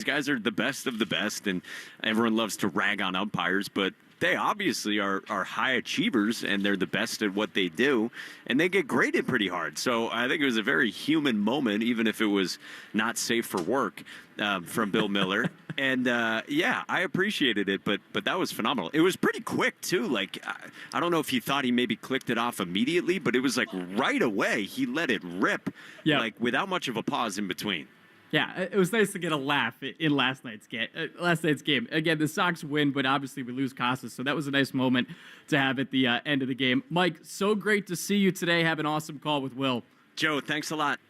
These guys are the best of the best, and everyone loves to rag on umpires, but they obviously are high achievers, and they're the best at what they do, and they get graded pretty hard. So I think it was a very human moment, even if it was not safe for work, from Bill Miller. And, yeah, I appreciated it, but that was phenomenal. It was pretty quick, too. Like, I don't know if he thought he maybe clicked it off immediately, but it was like right away he let it rip, like without much of a pause in between. Yeah, it was nice to get a laugh in last night's game. Again, the Sox win, but obviously we lose Casas, so that was a nice moment to have at the end of the game. Mike, so great to see you today. Have an awesome call with Will. Joe, thanks a lot.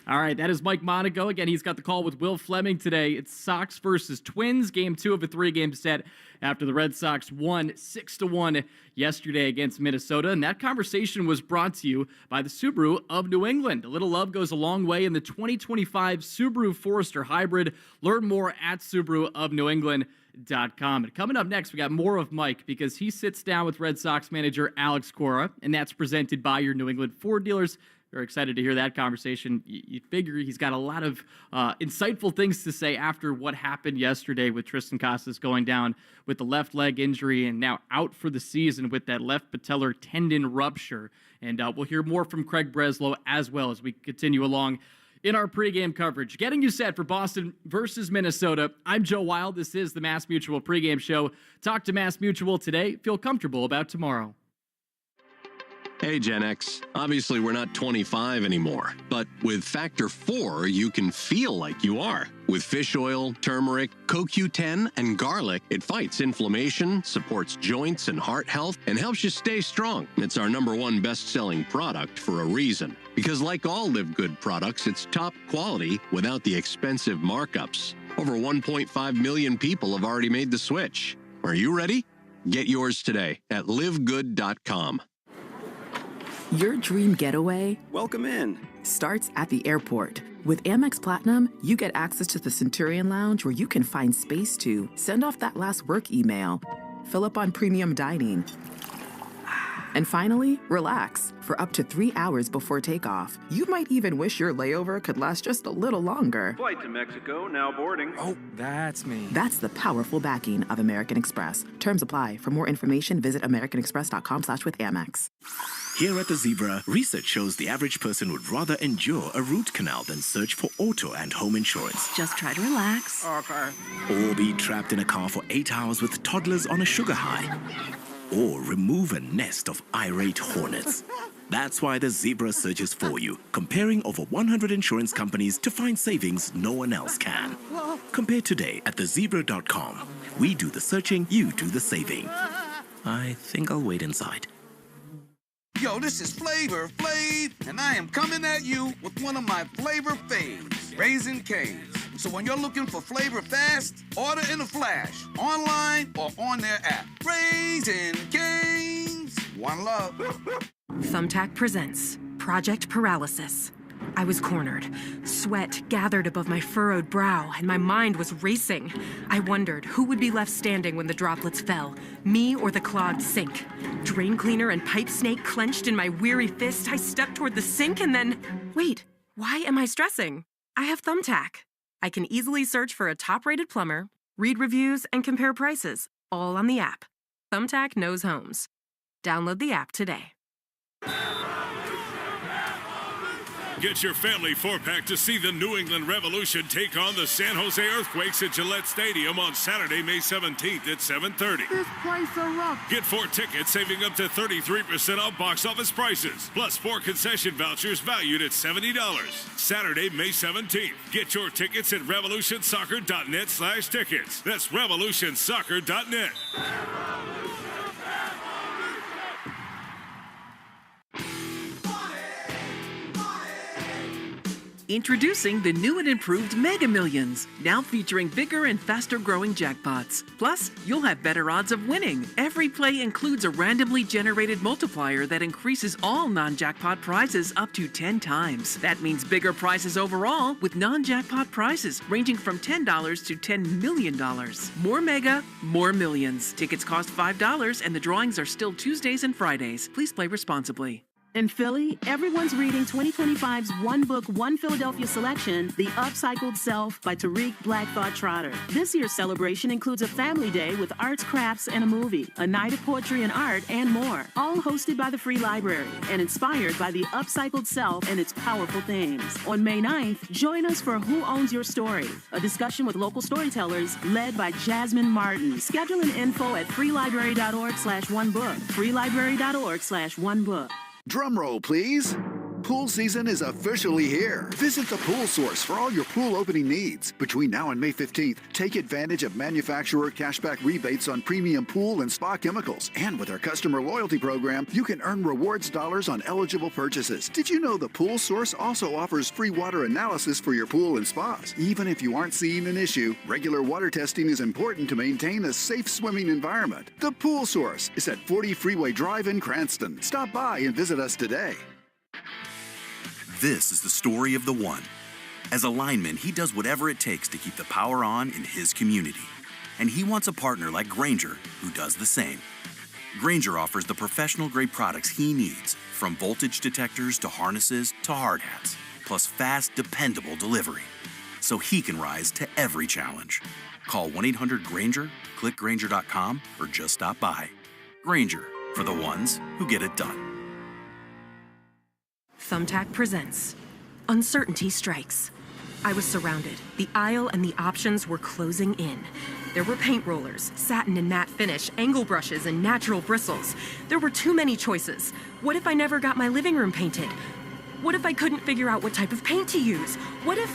All right, that is Mike Monaco. Again, he's got the call with Will Fleming today. It's Sox versus Twins, game 2 of a 3-game set after the Red Sox won 6-1 yesterday against Minnesota. And that conversation was brought to you by the Subaru of New England. A little love goes a long way in the 2025 Subaru Forester Hybrid. Learn more at SubaruofNewEngland.com. And coming up next, we got more of Mike because he sits down with Red Sox manager Alex Cora, and that's presented by your New England Ford dealers. Very excited to hear that conversation. You figure he's got a lot of insightful things to say after what happened yesterday with Tristan Casas going down with the left leg injury and now out for the season with that left patellar tendon rupture. And we'll hear more from Craig Breslow as well as we continue along in our pregame coverage. Getting you set for Boston versus Minnesota. I'm Joe Wild. This is the Mass Mutual pregame show. Talk to Mass Mutual today. Feel comfortable about tomorrow. Hey, Gen X. Obviously, we're not 25 anymore, but with Factor 4, you can feel like you are. With fish oil, turmeric, CoQ10, and garlic, it fights inflammation, supports joints and heart health, and helps you stay strong. It's our #1 best-selling product for a reason. Because like all Live Good products, it's top quality without the expensive markups. Over 1.5 million people have already made the switch. Are you ready? Get yours today at livegood.com. Your dream getaway Welcome in. starts at the airport. With Amex Platinum, you get access to the Centurion Lounge where you can find space to send off that last work email, fill up on premium dining, and finally, relax for up to 3 hours before takeoff. You might even wish your layover could last just a little longer. Flight to Mexico, now boarding. Oh, that's me. That's the powerful backing of American Express. Terms apply. For more information, visit americanexpress.com/withAmex. Here at the Zebra, research shows the average person would rather endure a root canal than search for auto and home insurance. Just try to relax. Okay. Or be trapped in a car for 8 hours with toddlers on a sugar high. Or remove a nest of irate hornets. That's why the Zebra searches for you, comparing over 100 insurance companies to find savings no one else can. Compare today at thezebra.com. We do the searching, you do the saving. I think I'll wait inside. Yo, this is Flavor Flav, and I am coming at you with one of my flavor faves, Raisin Cane's. So when you're looking for flavor fast, order in a flash, online or on their app. Raisin Cane's. One love. Thumbtack presents Project Paralysis. I was cornered. Sweat gathered above my furrowed brow, and my mind was racing. I wondered who would be left standing when the droplets fell, me or the clogged sink. Drain cleaner and pipe snake clenched in my weary fist, I stepped toward the sink and then... Wait, why am I stressing? I have Thumbtack. I can easily search for a top-rated plumber, read reviews, and compare prices, all on the app. Thumbtack knows homes. Download the app today. Get your family 4-pack to see the New England Revolution take on the San Jose Earthquakes at Gillette Stadium on Saturday, May 17th at 7:30. This place erupts. Get 4 tickets, saving up to 33% off box office prices, plus 4 concession vouchers valued at $70. Saturday, May 17th. Get your tickets at revolutionsoccer.net/tickets. That's revolutionsoccer.net. Introducing the new and improved Mega Millions, now featuring bigger and faster growing jackpots. Plus, you'll have better odds of winning. Every play includes a randomly generated multiplier that increases all non-jackpot prizes up to 10 times. That means bigger prizes overall with non-jackpot prizes ranging from $10 to $10 million. More Mega, more millions. Tickets cost $5 and the drawings are still Tuesdays and Fridays. Please play responsibly. In Philly, everyone's reading 2025's One Book, One Philadelphia selection, The Upcycled Self by Tariq Black Thought Trotter. This year's celebration includes a family day with arts, crafts, and a movie, a night of poetry and art, and more. All hosted by the Free Library and inspired by The Upcycled Self and its powerful themes. On May 9th, join us for Who Owns Your Story? A discussion with local storytellers led by Jasmine Martin. Schedule and info at freelibrary.org/onebook. freelibrary.org/onebook. Drum roll, please. Pool season is officially here. Visit the Pool Source for all your pool opening needs. Between now and May 15th, take advantage of manufacturer cashback rebates on premium pool and spa chemicals. And with our customer loyalty program, you can earn rewards dollars on eligible purchases. Did you know the Pool Source also offers free water analysis for your pool and spas? Even if you aren't seeing an issue, regular water testing is important to maintain a safe swimming environment. The Pool Source is at 40 Freeway Drive in Cranston. Stop by and visit us today. This is the story of the one. As a lineman, he does whatever it takes to keep the power on in his community. And he wants a partner like Grainger who does the same. Grainger offers the professional-grade products he needs, from voltage detectors to harnesses to hard hats, plus fast, dependable delivery, so he can rise to every challenge. Call 1-800-GRAINGER, click Grainger.com, or just stop by. Grainger, for the ones who get it done. Thumbtack presents Uncertainty Strikes. I was surrounded. The aisle and the options were closing in. There were paint rollers, satin and matte finish, angle brushes, and natural bristles. There were too many choices. What if I never got my living room painted? What if I couldn't figure out what type of paint to use? What if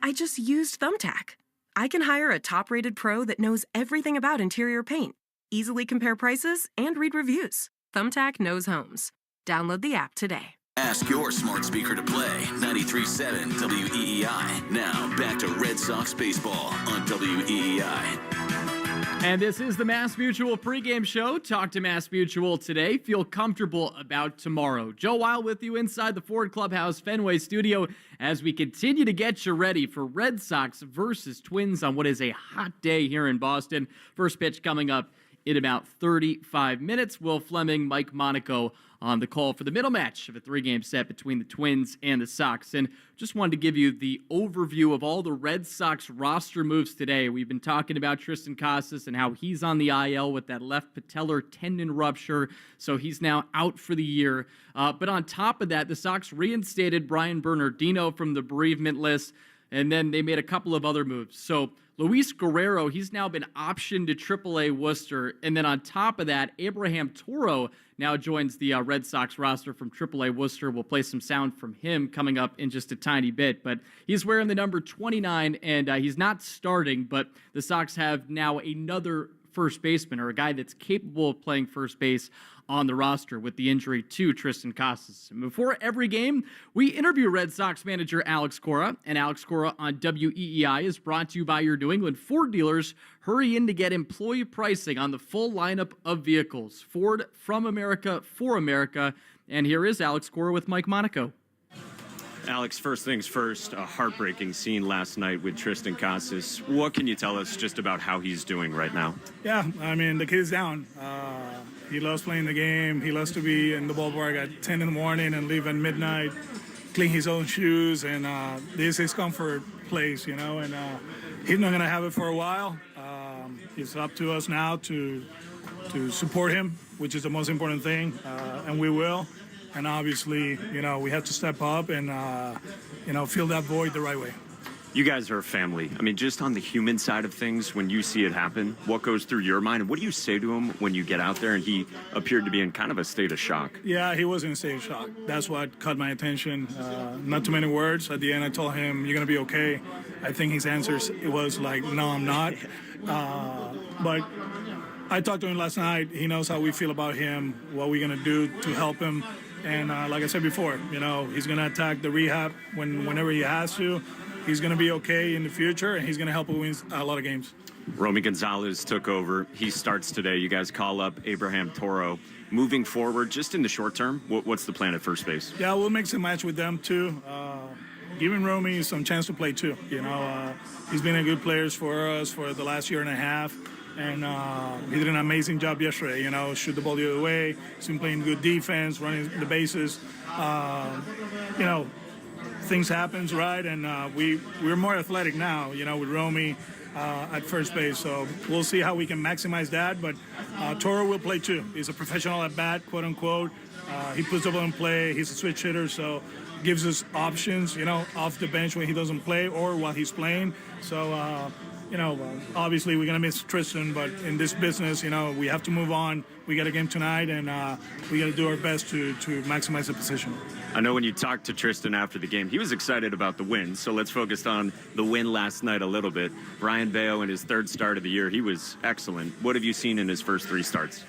I just used Thumbtack? I can hire a top-rated pro that knows everything about interior paint, easily compare prices, and read reviews. Thumbtack knows homes. Download the app today. Ask your smart speaker to play 93.7 WEEI. Now back to Red Sox baseball on WEEI. And this is the Mass Mutual pregame show. Talk to Mass Mutual today. Feel comfortable about tomorrow. Joe Weil with you inside the Ford Clubhouse Fenway studio as we continue to get you ready for Red Sox versus Twins on what is a hot day here in Boston. First pitch coming up in about 35 minutes. Will Fleming, Mike Monaco on the call for the middle match of a three-game set between the Twins and the Sox. And just wanted to give you the overview of all the Red Sox roster moves today. We've been talking about Tristan Casas and how he's on the IL with that left patellar tendon rupture, so he's now out for the year. But on top of that, the Sox reinstated Brian Bernardino from the bereavement list, and then they made a couple of other moves. So Luis Guerrero, he's now been optioned to AAA Worcester. And then on top of that, Abraham Toro now joins the Red Sox roster from AAA Worcester. We'll play some sound from him coming up in just a tiny bit. But he's wearing the number 29, and he's not starting, but the Sox have now another first baseman, or a guy that's capable of playing first base, on the roster with the injury to Tristan Casas. And before every game, we interview Red Sox manager Alex Cora, and Alex Cora on WEEI is brought to you by your New England Ford dealers. Hurry in to get employee pricing on the full lineup of vehicles. Ford, from America, for America. And here is Alex Cora with Mike Monaco. Alex, first things first, a heartbreaking scene last night with Tristan Casas. What can you tell us just about how he's doing right now? Yeah, I mean, the kid's down. He loves playing the game. He loves to be in the ballpark at 10 in the morning and leave at midnight, clean his own shoes, and this is his comfort place, you know, and he's not going to have it for a while. It's up to us now to support him, which is the most important thing, and we will. And obviously, you know, we have to step up and, you know, fill that void the right way. You guys are a family. I mean, just on the human side of things, when you see it happen, what goes through your mind? And what do you say to him when you get out there and he appeared to be in kind of a state of shock? Yeah, he was in a state of shock. That's what caught my attention. Not too many words. At the end, I told him, you're going to be okay. I think his answers, it was like, no, I'm not. But I talked to him last night. He knows how we feel about him, what we're going to do to help him. And like I said before, you know, he's going to attack the rehab whenever he has to. He's going to be okay in the future, and he's going to help us win a lot of games. Romy Gonzalez took over. He starts today. You guys call up Abraham Toro. Moving forward, just in the short term, what's the plan at first base? Yeah, we'll mix and match with them, too. Giving Romy some chance to play, too. You know, he's been a good player for us for the last year and a half, and he did an amazing job yesterday. Shoot the ball the other way. He's been playing good defense, running the bases. Things happens, right? And we're more athletic now, with Romy at first base. So we'll see how we can maximize that. But Toro will play too. He's a professional at bat, quote unquote. He puts up on play. He's a switch hitter, so gives us options, off the bench when he doesn't play or while he's playing. So, obviously we're going to miss Tristan, but in this business, we have to move on. We got a game tonight, and we got to do our best to maximize the position. I know when you talked to Tristan after the game, he was excited about the win. So let's focus on the win last night a little bit. Ryan Baio in his third start of the year, he was excellent. What have you seen in his first 3 starts?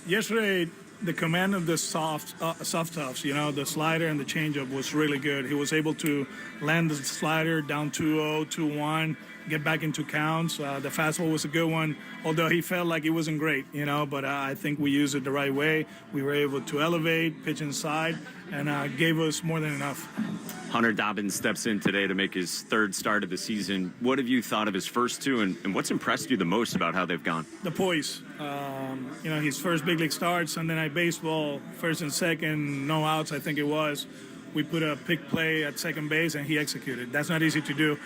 Yesterday, the command of the soft toughs, the slider and the changeup was really good. He was able to land the slider down 2-0, 2-1, get back into counts. The fastball was a good one, although he felt like it wasn't great, but I think we used it the right way. We were able to elevate, pitch inside, and gave us more than enough. Hunter Dobbins steps in today to make his third start of the season. What have you thought of his first 2, and what's impressed you the most about how they've gone? The poise. His first big league start, Sunday Night Baseball, first and second, no outs, I think it was. We put a pick play at second base, and he executed. That's not easy to do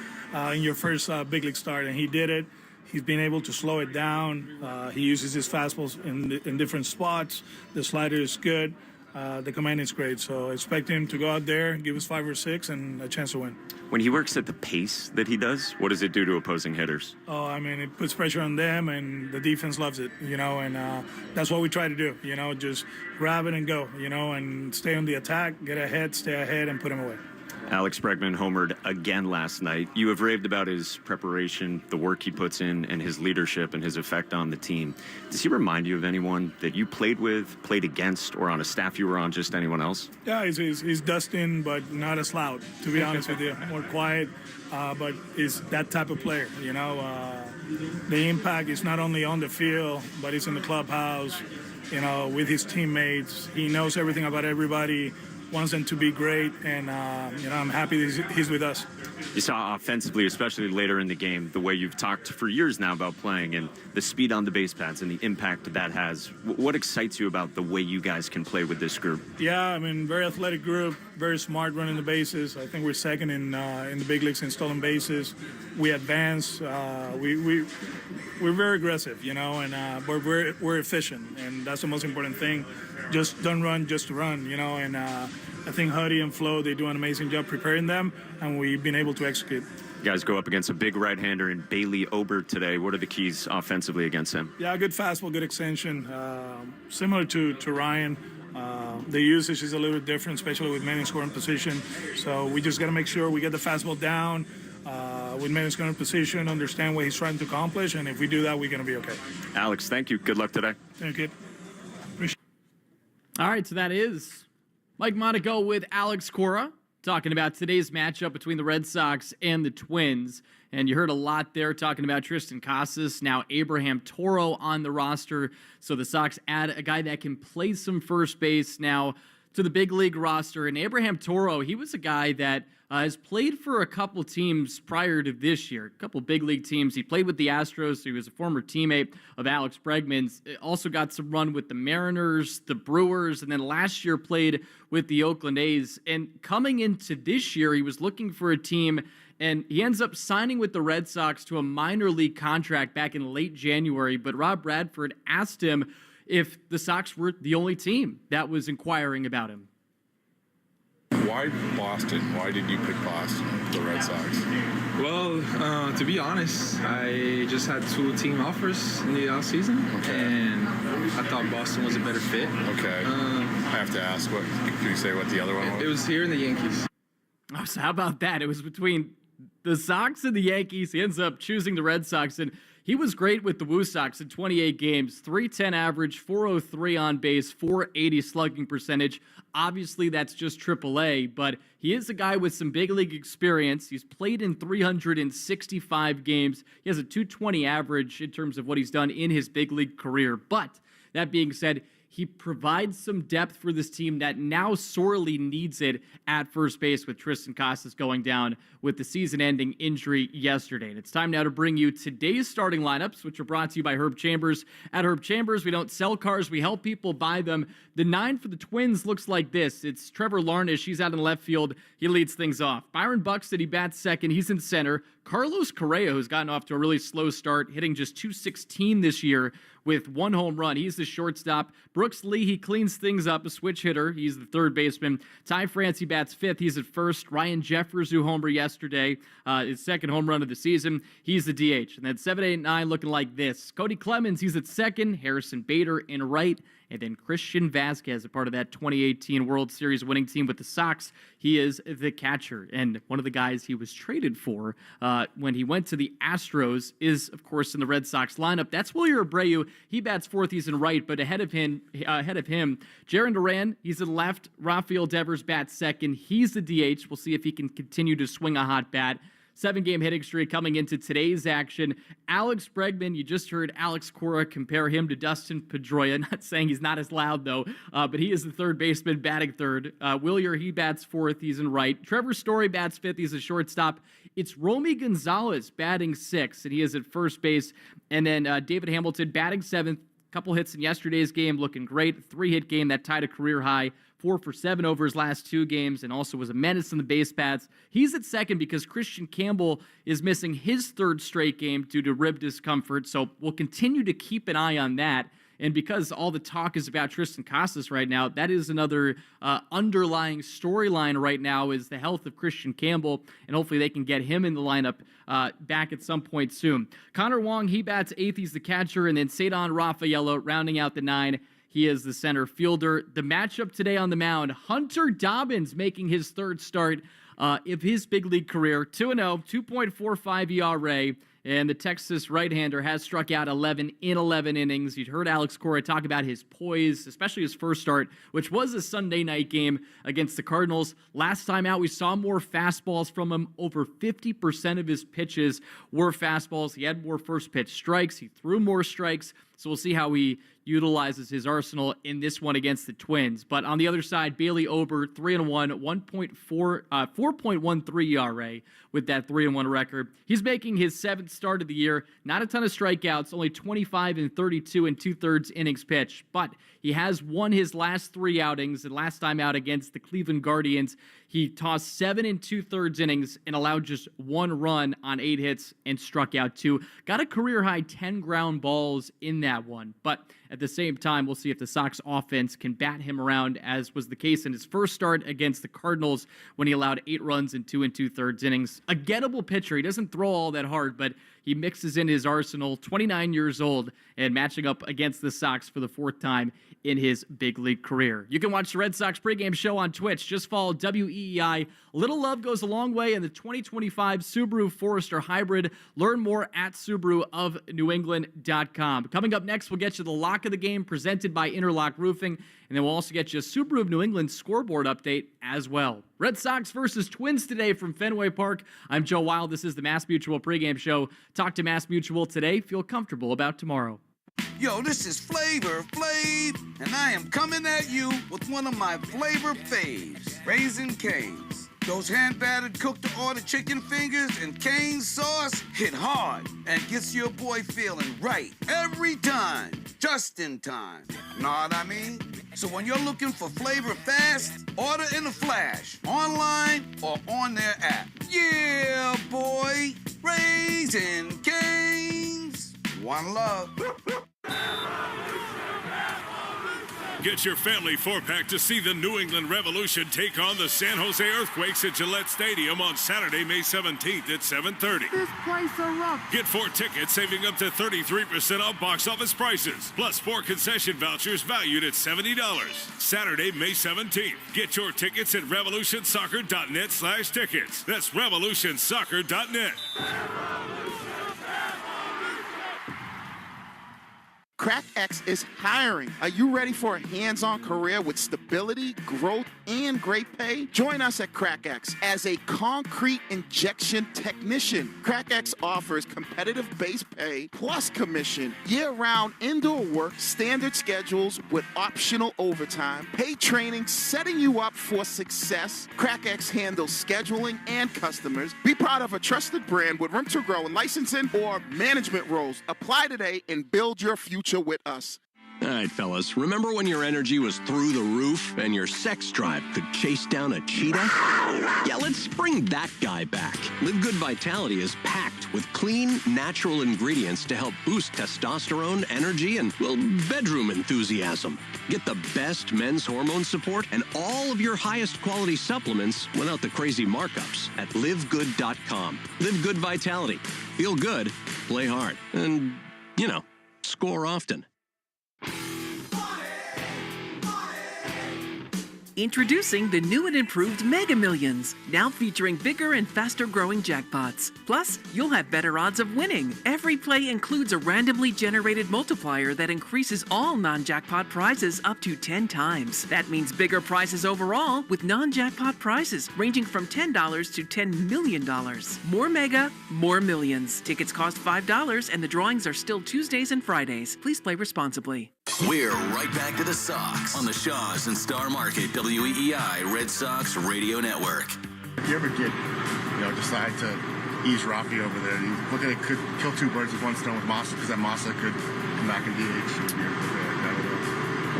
in your first big league start, and he did it. He's been able to slow it down. He uses his fastballs in different spots. The slider is good. The command is great, so expect him to go out there, give us 5 or 6, and a chance to win. When he works at the pace that he does, what does it do to opposing hitters? It puts pressure on them, and the defense loves it, and that's what we try to do, just grab it and go, and stay on the attack, get ahead, stay ahead, and put him away. Alex Bregman homered again last night. You have raved about his preparation, the work he puts in, and his leadership and his effect on the team. Does he remind you of anyone that you played with, played against, or on a staff you were on, just anyone else? Yeah, he's Dustin, but not as loud, to be honest with you. More quiet, but is that type of player, The impact is not only on the field, but it's in the clubhouse, with his teammates. He knows everything about everybody. Wants them to be great, and I'm happy he's with us. You saw offensively, especially later in the game, the way you've talked for years now about playing and the speed on the base paths and the impact that has. What excites you about the way you guys can play with this group? Yeah, very athletic group, very smart running the bases. I think we're second in the big leagues in stolen bases. We advance. We're very aggressive, and we're efficient, and that's the most important thing. Just don't run just to run, and I think Huddy and Flo, they do an amazing job preparing them, and we've been able to execute. You guys go up against a big right-hander in Bailey Ober today. What are the keys offensively against him? Yeah, good fastball, good extension. Similar to Ryan. The usage is a little bit different, especially with men in scoring position. So we just got to make sure we get the fastball down with men in scoring position, understand what he's trying to accomplish, and if we do that, we're going to be okay. Alex, thank you. Good luck today. Thank you. All right, so that is Mike Monaco with Alex Cora talking about today's matchup between the Red Sox and the Twins. And you heard a lot there talking about Tristan Casas, now Abraham Toro on the roster. So the Sox add a guy that can play some first base now to the big league roster. And Abraham Toro, he was a guy that has played for a couple teams prior to this year, a couple big league teams. He played with the Astros, so he was a former teammate of Alex Bregman's. Also got some run with the Mariners, the Brewers, and then last year played with the Oakland A's. And coming into this year, he was looking for a team, and he ends up signing with the Red Sox to a minor league contract back in late January. But Rob Bradford asked him if the Sox were the only team that was inquiring about him. Why Boston? Why did you pick Boston, the Red Sox? Well, to be honest, I just had 2 team offers in the offseason, and I thought Boston was a better fit. Okay. I have to ask, can you say what the other one was? It was here in the Yankees. Oh, so how about that? It was between the Sox and the Yankees. He ends up choosing the Red Sox, and he was great with the Woo Sox in 28 games, 310 average, 403 on base, 480 slugging percentage. Obviously, that's just AAA, but he is a guy with some big league experience. He's played in 365 games. He has a 220 average in terms of what he's done in his big league career. But that being said, he provides some depth for this team that now sorely needs it at first base with Tristan Casas going down with the season-ending injury yesterday. And it's time now to bring you today's starting lineups, which are brought to you by Herb Chambers. At Herb Chambers, we don't sell cars, we help people buy them. The 9 for the Twins looks like this. It's Trevor Larnach. He's out in left field. He leads things off. Byron Buxton, he bats second. He's in center. Carlos Correa, who's gotten off to a really slow start, hitting just .216 this year with 1 home run. He's the shortstop. Brooks Lee, he cleans things up, a switch hitter. He's the third baseman. Ty France, he bats fifth. He's at first. Ryan Jeffers, who homered yesterday, his second home run of the season. He's the DH. And then 7, 8, 9 looking like this. Cody Clemens, he's at second. Harrison Bader in right. And then Christian Vasquez, a part of that 2018 World Series winning team with the Sox. He is the catcher. And one of the guys he was traded for when he went to the Astros is, of course, in the Red Sox lineup. That's Wilyer Abreu. He bats fourth. He's in right. But ahead of him, Jarren Duran, he's in left. Rafael Devers bats second. He's the DH. We'll see if he can continue to swing a hot bat. 7-game hitting streak coming into today's action. Alex Bregman, you just heard Alex Cora compare him to Dustin Pedroia. Not saying he's not as loud, though, but he is the third baseman batting third. Wilyer, he bats fourth. He's in right. Trevor Story bats fifth. He's a shortstop. It's Romy Gonzalez batting sixth, and he is at first base. And then David Hamilton batting seventh. Couple hits in yesterday's game, looking great. 3-hit game that tied a career high. 4 for 7 over his last 2 games, and also was a menace in the base paths. He's at second because Christian Campbell is missing his 3rd straight game due to rib discomfort, so we'll continue to keep an eye on that. And because all the talk is about Tristan Casas right now, that is another underlying storyline right now is the health of Christian Campbell, and hopefully they can get him in the lineup back at some point soon. Connor Wong, he bats 8th. He's the catcher, and then Cedon Rafaela rounding out the 9. He is the center fielder. The matchup today on the mound, Hunter Dobbins making his 3rd start of his big league career. 2-0, 2.45 ERA. And the Texas right-hander has struck out 11 in 11 innings. You'd heard Alex Cora talk about his poise, especially his first start, which was a Sunday night game against the Cardinals. Last time out, we saw more fastballs from him. Over 50% of his pitches were fastballs. He had more first pitch strikes. He threw more strikes. So we'll see how he utilizes his arsenal in this one against the Twins. But on the other side, Bailey Ober, 3-1, 4.13 ERA with that 3-1 record. He's making his 7th start of the year. Not a ton of strikeouts, only 25 and 32 and 2/3 innings pitched. But he has won his last 3 outings. And last time out against the Cleveland Guardians, he tossed 7 and 2/3 innings and allowed just 1 run on 8 hits and struck out 2. Got a career-high 10 ground balls in that one. But at the same time, we'll see if the Sox offense can bat him around, as was the case in his first start against the Cardinals when he allowed 8 runs in 2 2/3 innings. A gettable pitcher. He doesn't throw all that hard, but he mixes in his arsenal. 29 years old and matching up against the Sox for the 4th time in his big league career. You can watch the Red Sox pregame show on Twitch. Just follow WEEI. Little love goes a long way in the 2025 Subaru Forester Hybrid. Learn more at SubaruofNewEngland.com. Coming up next, we'll get you the lock of the game presented by Interlock Roofing, and then we'll also get you a Subaru of New England scoreboard update as well. Red Sox versus Twins today from Fenway Park. I'm Joe Wild. This is the Mass Mutual pregame show. Talk to Mass Mutual today. Feel comfortable about tomorrow. Yo, this is Flavor Flav, and I am coming at you with one of my flavor faves, Raising Cane's. Those hand-battered, cooked-to-order chicken fingers and cane sauce hit hard and gets your boy feeling right every time, just in time. Know what I mean? So when you're looking for flavor fast, order in a flash, online or on their app. Yeah, boy, Raising Cane's. One love. Get your family 4-pack to see the New England Revolution take on the San Jose Earthquakes at Gillette Stadium on Saturday, May 17th at 7:30. This place erupts. Get 4 tickets, saving up to 33% off box office prices, plus 4 concession vouchers valued at $70. Saturday, May 17th. Get your tickets at revolutionsoccer.net/tickets. That's revolutionsoccer.net. CrackX is hiring. Are you ready for a hands-on career with stability, growth, and great pay? Join us at CrackX as a concrete injection technician. CrackX offers competitive base pay plus commission, year-round indoor work, standard schedules with optional overtime, paid training, setting you up for success. CrackX handles scheduling and customers. Be part of a trusted brand with room to grow in licensing or management roles. Apply today and build your future with us. All right, fellas, remember when your energy was through the roof and your sex drive could chase down a cheetah? Yeah, let's bring that guy back. Live Good Vitality is packed with clean, natural ingredients to help boost testosterone, energy, and, well, bedroom enthusiasm. Get the best men's hormone support and all of your highest quality supplements without the crazy markups at livegood.com. Live Good Vitality. Feel good, play hard, and, score often. Introducing the new and improved Mega Millions, now featuring bigger and faster growing jackpots. Plus, you'll have better odds of winning. Every play includes a randomly generated multiplier that increases all non-jackpot prizes up to 10 times. That means bigger prizes overall with non-jackpot prizes ranging from $10 to $10 million. More Mega, more millions. Tickets cost $5 and the drawings are still Tuesdays and Fridays. Please play responsibly. We're right back to the Sox on the Shaws and Star Market WEEI Red Sox Radio Network. If you ever decide to ease Rafi over there, you look at it, could kill two birds with one stone with Massa, because that Massa could come back and DH.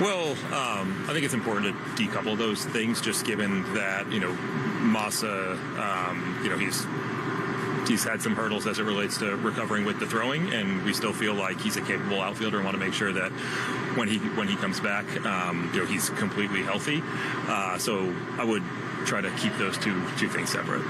Well, I think it's important to decouple those things, just given that, Massa, he's had some hurdles as it relates to recovering with the throwing, and we still feel like he's a capable outfielder and want to make sure that when he comes back, he's completely healthy. So I would try to keep those two things separate.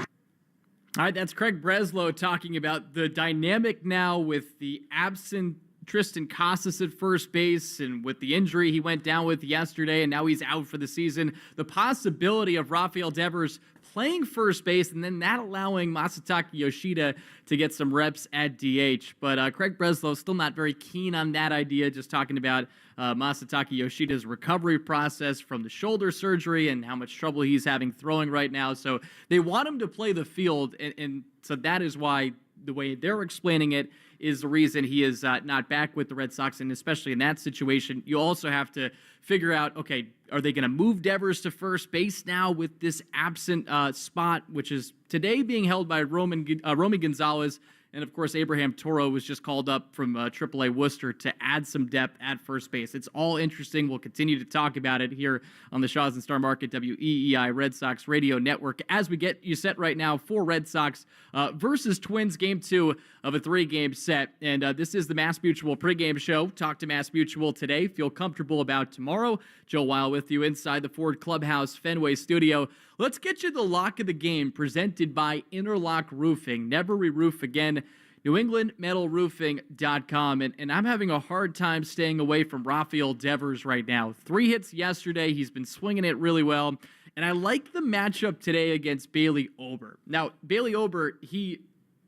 All right, that's Craig Breslow talking about the dynamic now with the absent Tristan Casas at first base, and with the injury he went down with yesterday, and now he's out for the season. The possibility of Rafael Devers playing first base, and then that allowing Masataka Yoshida to get some reps at DH. But Craig Breslow still not very keen on that idea, just talking about Masataka Yoshida's recovery process from the shoulder surgery and how much trouble he's having throwing right now. So they want him to play the field, and so that is why the way they're explaining it is the reason he is not back with the Red Sox. And especially in that situation, you also have to figure out, okay, are they going to move Devers to first base now with this absent spot, which is today being held by Romy Gonzalez. And, of course, Abraham Toro was just called up from AAA Worcester to add some depth at first base. It's all interesting. We'll continue to talk about it here on the Shaws and Star Market WEEI Red Sox Radio Network as we get you set right now for Red Sox versus Twins Game 2 of a 3-game set. And this is the Mass Mutual pregame show. Talk to Mass Mutual today. Feel comfortable about tomorrow. Joe Weil with you inside the Ford Clubhouse Fenway studio. Let's get you the lock of the game presented by Interlock Roofing. Never re-roof again. NewEnglandMetalRoofing.com. And I'm having a hard time staying away from Rafael Devers right now. 3 hits yesterday. He's been swinging it really well. And I like the matchup today against Bailey Ober. Now, Bailey Ober, he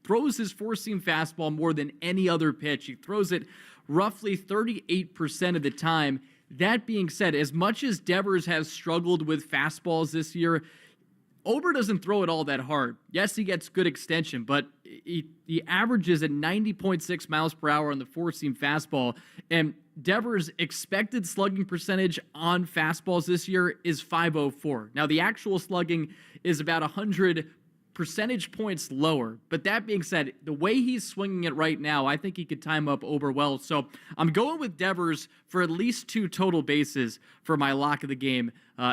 throws his four-seam fastball more than any other pitch. He throws it roughly 38% of the time. That being said, as much as Devers has struggled with fastballs this year, Ober doesn't throw it all that hard. Yes, he gets good extension, but he averages at 90.6 miles per hour on the four-seam fastball. And Devers' expected slugging percentage on fastballs this year is .504. Now, the actual slugging is about 100 percentage points lower. But that being said, the way he's swinging it right now, I think he could time up Ober well. So I'm going with Devers for at least 2 total bases for my lock of the game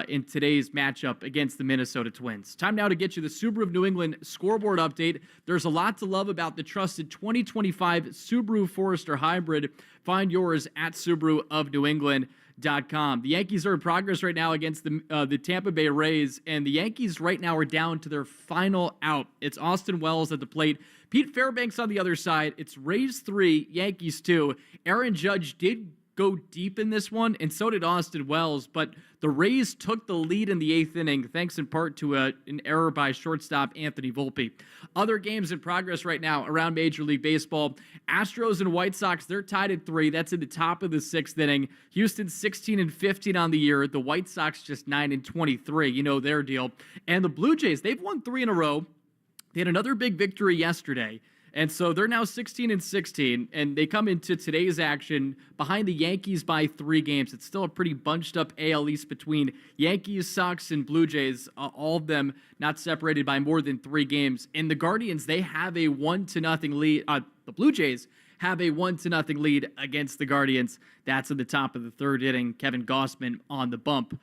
in today's matchup against the Minnesota Twins. Time now to get you the Subaru of New England scoreboard update. There's a lot to love about the trusted 2025 Subaru Forester Hybrid. Find yours at SubaruofNewEngland.com. The Yankees are in progress right now against the Tampa Bay Rays, and the Yankees right now are down to their final out. It's Austin Wells at the plate. Pete Fairbanks on the other side. It's Rays 3, Yankees 2. Aaron Judge did go deep in this one, and so did Austin Wells, but the Rays took the lead in the 8th inning, thanks in part to an error by shortstop Anthony Volpe. Other games in progress right now around Major League Baseball. Astros and White Sox, they're tied at 3. That's in the top of the 6th inning. Houston 16-15 on the year. The White Sox just 9-23. You know their deal. And the Blue Jays, they've won 3 in a row. They had another big victory yesterday. And so they're now 16-16, and they come into today's action behind the Yankees by 3 games. It's still a pretty bunched up AL East between Yankees, Sox, and Blue Jays, all of them not separated by more than 3 games. And the Guardians, they have a 1-0 lead. The Blue Jays have a 1-0 lead against the Guardians. That's at the top of the 3rd inning. Kevin Gausman on the bump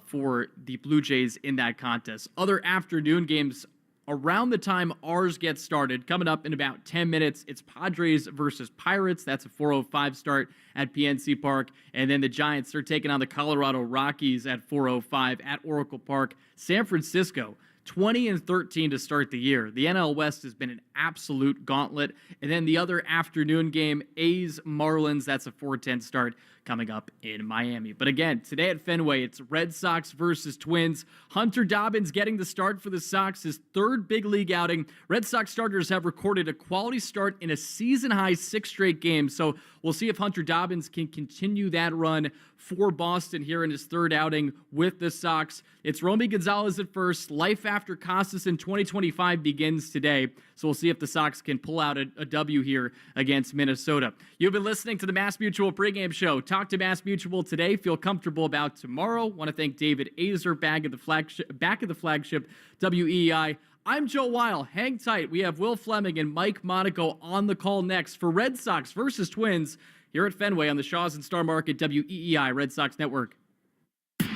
for the Blue Jays in that contest. Other afternoon games around the time ours gets started, coming up in about 10 minutes, it's Padres versus Pirates. That's a 4:05 start at PNC Park. And then the Giants are taking on the Colorado Rockies at 4:05 at Oracle Park. San Francisco, 20-13 to start the year. The NL West has been an absolute gauntlet. And then the other afternoon game, A's Marlins, that's a 4:10 start coming up in Miami. But again, today at Fenway, it's Red Sox versus Twins. Hunter Dobbins getting the start for the Sox, his 3rd big league outing. Red Sox starters have recorded a quality start in a season-high 6 straight games. So we'll see if Hunter Dobbins can continue that run for Boston here in his 3rd outing with the Sox. It's Romy Gonzalez at first. Life after Casas in 2025 begins today. So we'll see if the Sox can pull out a W here against Minnesota. You've been listening to the Mass Mutual pregame show. Talk to Mass Mutual today. Feel comfortable about tomorrow. Want to thank David Azer, back of the flagship WEI. I'm Joe Weil. Hang tight. We have Will Fleming and Mike Monaco on the call next for Red Sox versus Twins here at Fenway on the Shaws and Star Market WEEI Red Sox Network.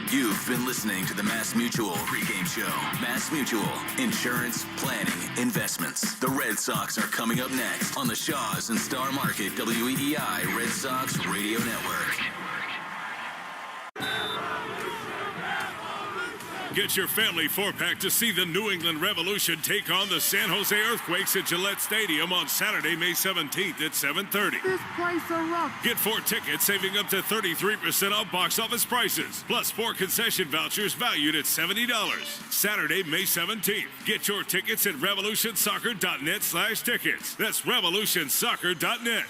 You've been listening to the Mass Mutual pregame show. Mass Mutual, insurance, planning, investments. The Red Sox are coming up next on the Shaws and Star Market WEEI Red Sox Radio Network. Get your family 4-pack to see the New England Revolution take on the San Jose Earthquakes at Gillette Stadium on Saturday, May 17th at 7:30. This place erupts. Get 4 tickets, saving up to 33% off box office prices, plus 4 concession vouchers valued at $70. Saturday, May 17th. Get your tickets at revolutionsoccer.net/tickets. That's revolutionsoccer.net.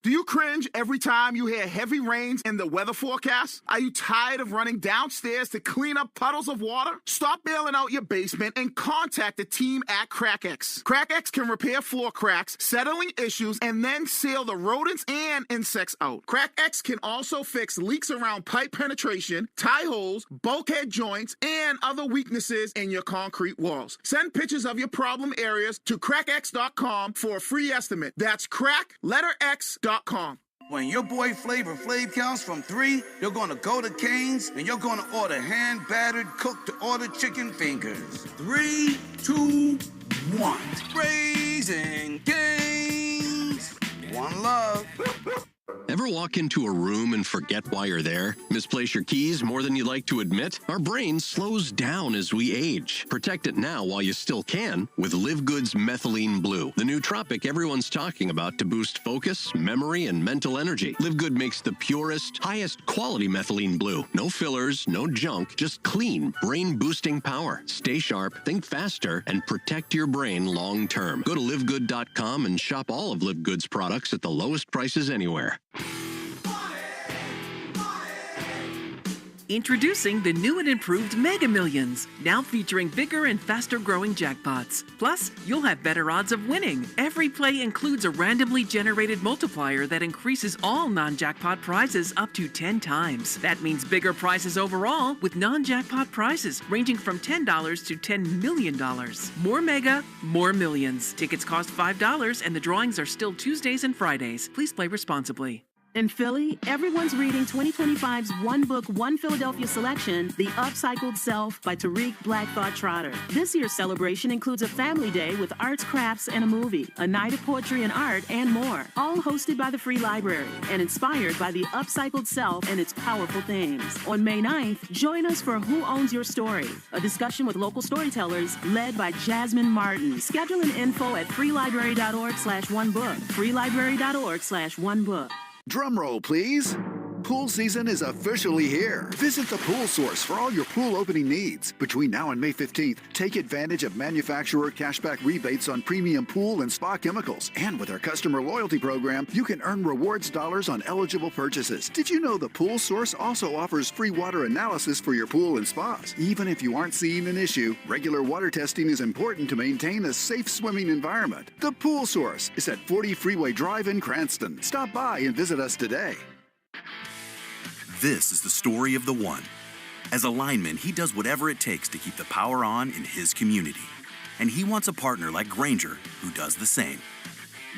Do you cringe every time you hear heavy rains in the weather forecast? Are you tired of running downstairs to clean up puddles of water? Stop bailing out your basement and contact the team at CrackX. CrackX can repair floor cracks, settling issues, and then seal the rodents and insects out. CrackX can also fix leaks around pipe penetration, tie holes, bulkhead joints, and other weaknesses in your concrete walls. Send pictures of your problem areas to crackx.com for a free estimate. That's crack-x.com. When your boy Flavor Flav counts from 3, you're gonna go to Cane's and you're gonna order hand-battered, cooked-to-order chicken fingers. 3, 2, 1. Raising Cane's. One love. Ever walk into a room and forget why you're there? Misplace your keys more than you'd like to admit? Our brain slows down as we age. Protect it now while you still can with Live Good's Methylene Blue, the nootropic everyone's talking about to boost focus, memory, and mental energy. Live Good makes the purest, highest quality methylene blue. No fillers, no junk, just clean, brain-boosting power. Stay sharp, think faster, and protect your brain long-term. Go to livegood.com and shop all of Live Good's products at the lowest prices anywhere. Introducing the new and improved Mega Millions, now featuring bigger and faster growing jackpots. Plus, you'll have better odds of winning. Every play includes a randomly generated multiplier that increases all non-jackpot prizes up to 10 times. That means bigger prizes overall with non-jackpot prizes ranging from $10 to $10 million. More Mega, more millions. Tickets cost $5 and the drawings are still Tuesdays and Fridays. Please play responsibly. In Philly, everyone's reading 2025's One Book, One Philadelphia selection, The Upcycled Self by Tariq Black Thought Trotter. This year's celebration includes a family day with arts, crafts, and a movie, a night of poetry and art, and more. All hosted by the Free Library and inspired by The Upcycled Self and its powerful themes. On May 9th, join us for Who Owns Your Story? A discussion with local storytellers led by Jasmine Martin. Schedule and info at freelibrary.org/onebook. freelibrary.org/onebook. Drum roll, please. Pool season is officially here. Visit the Pool Source for all your pool opening needs. Between now and May 15th, take advantage of manufacturer cashback rebates on premium pool and spa chemicals. And with our customer loyalty program, you can earn rewards dollars on eligible purchases. Did you know the Pool Source also offers free water analysis for your pool and spas? Even if you aren't seeing an issue, regular water testing is important to maintain a safe swimming environment. The Pool Source is at 40 Freeway Drive in Cranston. Stop by and visit us today. This is the story of the one. As a lineman, he does whatever it takes to keep the power on in his community. And he wants a partner like Grainger who does the same.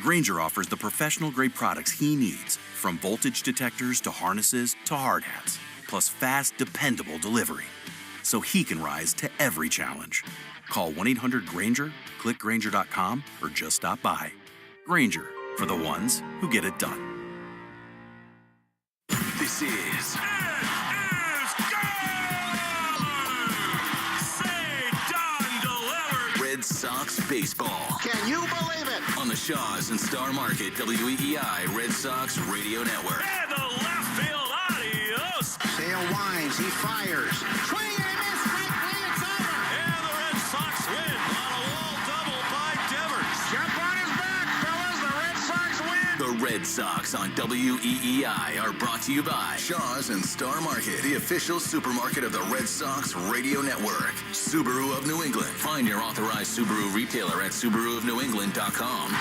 Grainger offers the professional-grade products he needs, from voltage detectors to harnesses to hard hats, plus fast, dependable delivery, so he can rise to every challenge. Call 1-800-GRAINGER, click Grainger.com, or just stop by. Grainger, for the ones who get it done. This is Red Sox baseball. Can you believe it? On the Shaws and Star Market WEEI Red Sox Radio Network. And the left field, adios. Sale winds, he fires. Swing and a miss, strike three, it's over. And the Red Sox win on a wall double by Devers. Jump on his back, fellas, the Red Sox win. The Red Sox on WEEI are brought to you by Shaws and Star Market, the official supermarket of the Red Sox Radio Network. Subaru of New England. Find your authorized Subaru retailer at SubaruofNewEngland.com.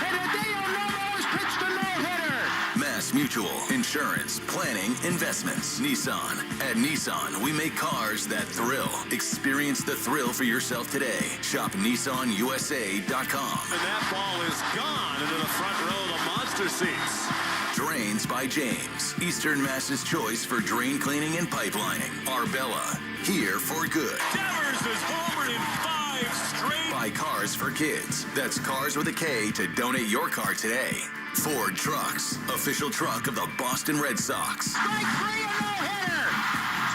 Mass Mutual, insurance, planning, investments. Nissan. At Nissan, we make cars that thrill. Experience the thrill for yourself today. Shop NissanUSA.com. And that ball is gone into the front row of the monster seats. Drains by James. Eastern Mass's choice for drain cleaning and pipelining. Arbella. Here for good. Devers is homered in 5 straight. Buy cars for kids. That's Cars with a K to donate your car today. Ford Trucks. Official truck of the Boston Red Sox. Strike three, a no-hitter.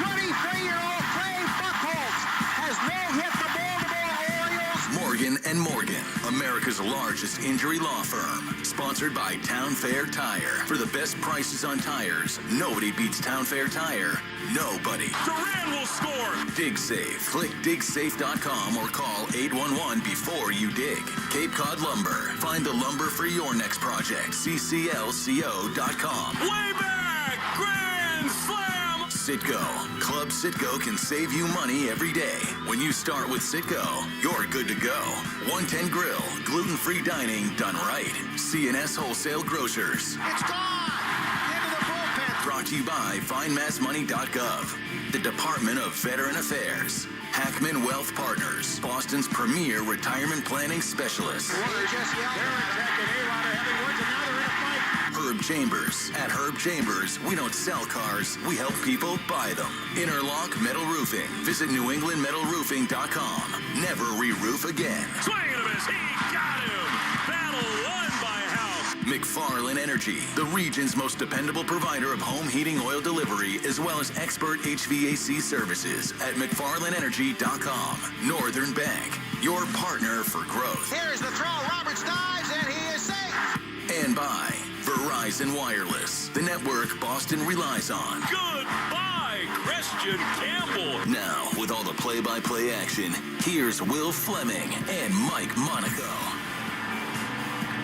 23-year-old Trey Buchholz has no-hit the Baltimore Orioles. Morgan & Morgan, America's largest injury law firm. Sponsored by Town Fair Tire. For the best prices on tires, nobody beats Town Fair Tire. Nobody. Duran will score. Dig Safe. Click digsafe.com or call 811 before you dig. Cape Cod Lumber. Find the lumber for your next project. cclco.com. Way back. Grand slam. Citgo. Club Citgo can save you money every day. When you start with Citgo, you're good to go. 110 Grill. Gluten-free dining done right. C&S Wholesale Grocers. It's gone. Into the bullpen. Brought to you by FindMassMoney.gov. The Department of Veteran Affairs. Hackman Wealth Partners. Boston's premier retirement planning specialist. Herb Chambers. At Herb Chambers, we don't sell cars, we help people buy them. Interlock Metal Roofing. Visit NewEnglandMetalRoofing.com. Never re-roof again. Swing and a miss. He got him. Battle won by House. McFarland Energy, the region's most dependable provider of home heating oil delivery, as well as expert HVAC services at McFarlandEnergy.com. Northern Bank, your partner for growth. Here's the throw. Roberts dives, and he is safe. And by Verizon Wireless, the network Boston relies on. Goodbye, Christian Campbell. Now, with all the play-by-play action, here's Will Fleming and Mike Monaco.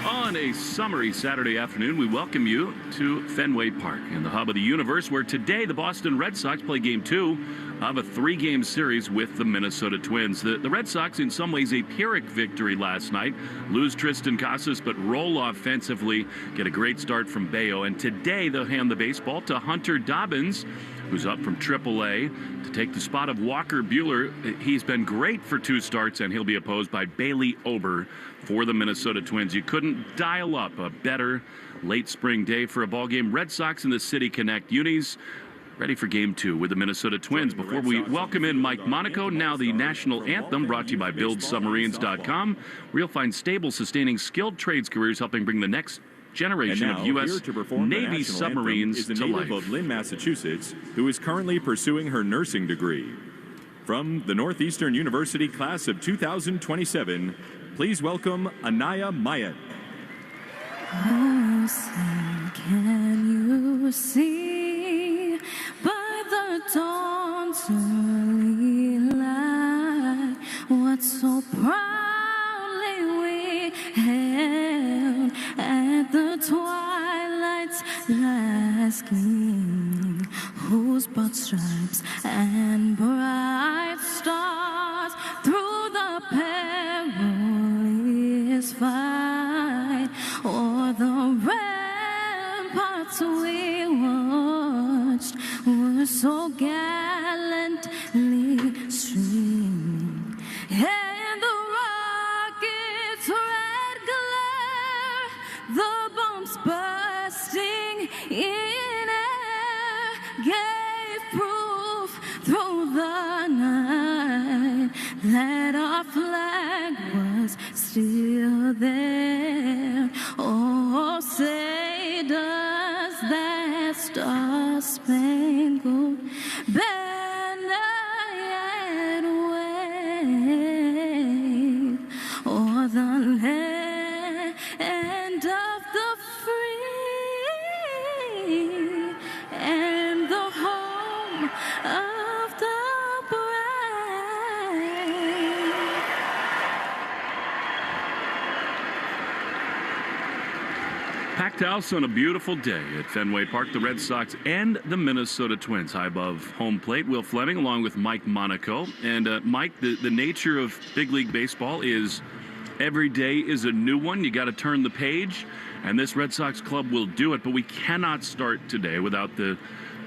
On a summery Saturday afternoon, we welcome you to Fenway Park in the hub of the universe, where today the Boston Red Sox play Game 2 of a 3-game series with the Minnesota Twins. The Red Sox, in some ways, a Pyrrhic victory last night. Lose Tristan Casas, but roll offensively, get a great start from Bayo. And today they'll hand the baseball to Hunter Dobbins, who's up from AAA to take the spot of Walker Buehler. He's been great for 2 starts, and he'll be opposed by Bailey Ober for the Minnesota Twins. You couldn't dial up a better late spring day for a ball game. Red Sox and the City Connect unis ready for Game 2 with the Minnesota Twins. Before we welcome in Mike Monaco, now the national anthem brought to you by BuildSubmarines.com, where you'll find stable, sustaining, skilled trades careers helping bring the next generation of U.S. Navy submarines is the to native life. of Lynn, Massachusetts, who is currently pursuing her nursing degree. From the Northeastern University class of 2027, please welcome Anaya Mayat. Oh, say, can you see by the dawn's early light what so proudly we hailed at the twilight's last gleaming, whose broad stripes and bright stars through the perilous fight o'er the ramparts we watched were so gallantly streaming, and the rocket's red glare, the bombs bursting in air, gave proof through the night that our flag was still there. Oh, say does that star-spangled banner yet wave o'er the land of the free and the home of the brave? Packed house on a beautiful day at Fenway Park. The Red Sox and the Minnesota Twins high above home plate. Will Fleming along with Mike Monaco. And Mike, the nature of big league baseball is every day is a new one. You got to turn the page, and this Red Sox club will do it. But we cannot start today without the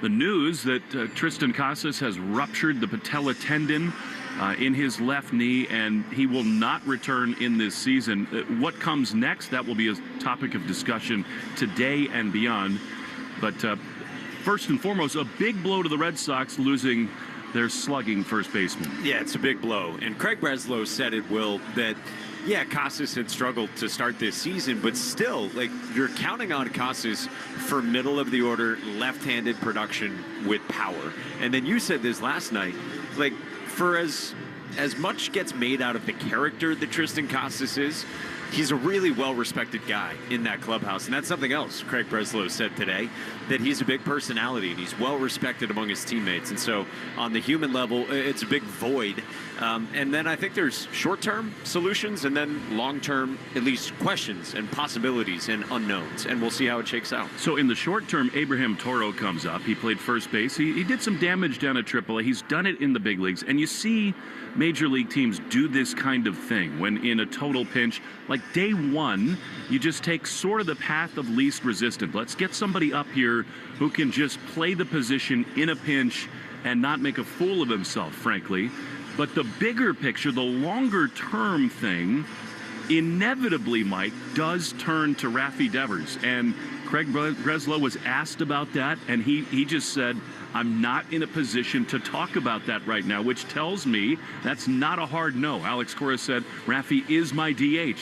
news that Tristan Casas has ruptured the patella tendon in his left knee, and he will not return in this season. What comes next, that will be a topic of discussion today and beyond. But first and foremost, a big blow to the Red Sox, losing their slugging first baseman. Yeah, it's a big blow. And Craig Breslow said it, Will, that, yeah, Casas had struggled to start this season, but still, like, you're counting on Casas for middle-of-the-order, left-handed production with power. And then you said this last night, like, for as much gets made out of the character that Tristan Casas is, he's a really well-respected guy in that clubhouse. And that's something else Craig Breslow said today, that he's a big personality and he's well-respected among his teammates. And so on the human level, it's a big void. And then I think there's short-term solutions and then long-term, at least, questions and possibilities and unknowns. And we'll see how it shakes out. So in the short term, Abraham Toro comes up. He played first base. He did some damage down at AAA. He's done it in the big leagues. And you see major league teams do this kind of thing when in a total pinch. Like day one, you just take sort of the path of least resistance. Let's get somebody up here who can just play the position in a pinch and not make a fool of himself, frankly. But the bigger picture, the longer term thing, inevitably, Mike, does turn to Rafi Devers. And Craig Breslow was asked about that, and he just said, I'm not in a position to talk about that right now, which tells me that's not a hard no. Alex Cora said, Rafi is my DH.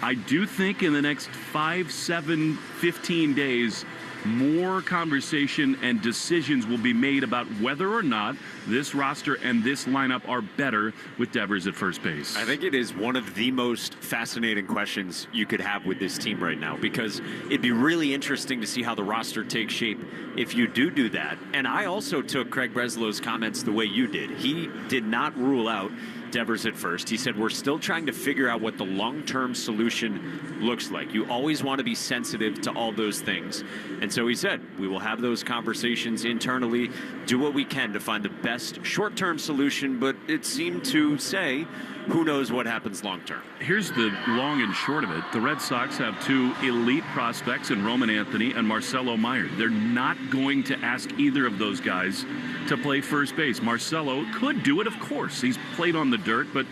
I do think in the next 5, 7, 15 days, more conversation and decisions will be made about whether or not this roster and this lineup are better with Devers at first base. I think it is one of the most fascinating questions you could have with this team right now, because it'd be really interesting to see how the roster takes shape if you do that. And I also took Craig Breslow's comments the way you did. He did not rule out Devers at first. He said, we're still trying to figure out what the long-term solution looks like. You always want to be sensitive to all those things. And so he said, we will have those conversations internally, do what we can to find the best short-term solution, but it seemed to say, who knows what happens long-term. Here's the long and short of it. The Red Sox have two elite prospects in Roman Anthony and Marcelo Meyer. They're not going to ask either of those guys to play first base. Marcelo could do it, of course. He's played on the dirt, but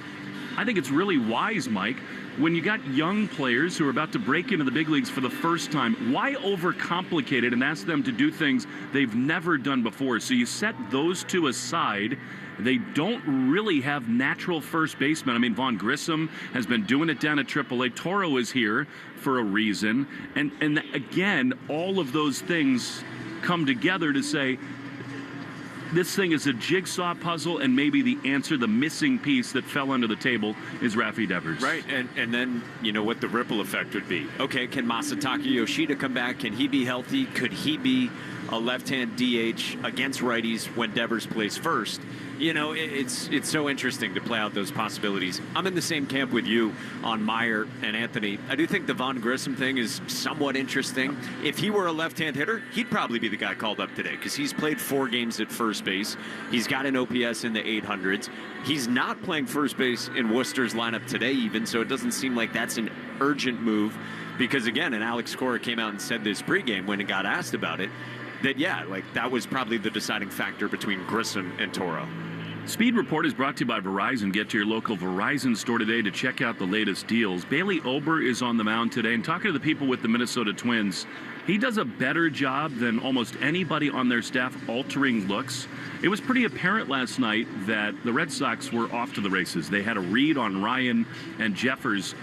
I think it's really wise, Mike, when you got young players who are about to break into the big leagues for the first time, why overcomplicate it and ask them to do things they've never done before? So you set those two aside. They don't really have natural first basemen. I mean, Vaughn Grissom has been doing it down at AAA. Toro is here for a reason. And again, all of those things come together to say, this thing is a jigsaw puzzle, and maybe the answer, the missing piece that fell under the table, is Rafi Devers. Right, and then, you know, what the ripple effect would be. Okay, can Masataka Yoshida come back? Can he be healthy? Could he be a left-hand DH against righties when Devers plays first? You know, it's so interesting to play out those possibilities. I'm in the same camp with you on Meyer and Anthony. I do think the Vaughn Grissom thing is somewhat interesting. If he were a left-hand hitter, he'd probably be the guy called up today because he's played 4 games at first base. He's got an OPS in the 800s. He's not playing first base in Worcester's lineup today even, so it doesn't seem like that's an urgent move because, again, and Alex Cora came out and said this pregame when it got asked about it, that, yeah, like that was probably the deciding factor between Grissom and Toro. Speed Report is brought to you by Verizon. Get to your local Verizon store today to check out the latest deals. Bailey Ober is on the mound today, and talking to the people with the Minnesota Twins, he does a better job than almost anybody on their staff altering looks. It was pretty apparent last night that the Red Sox were off to the races. They had a read on Ryan and Jeffers.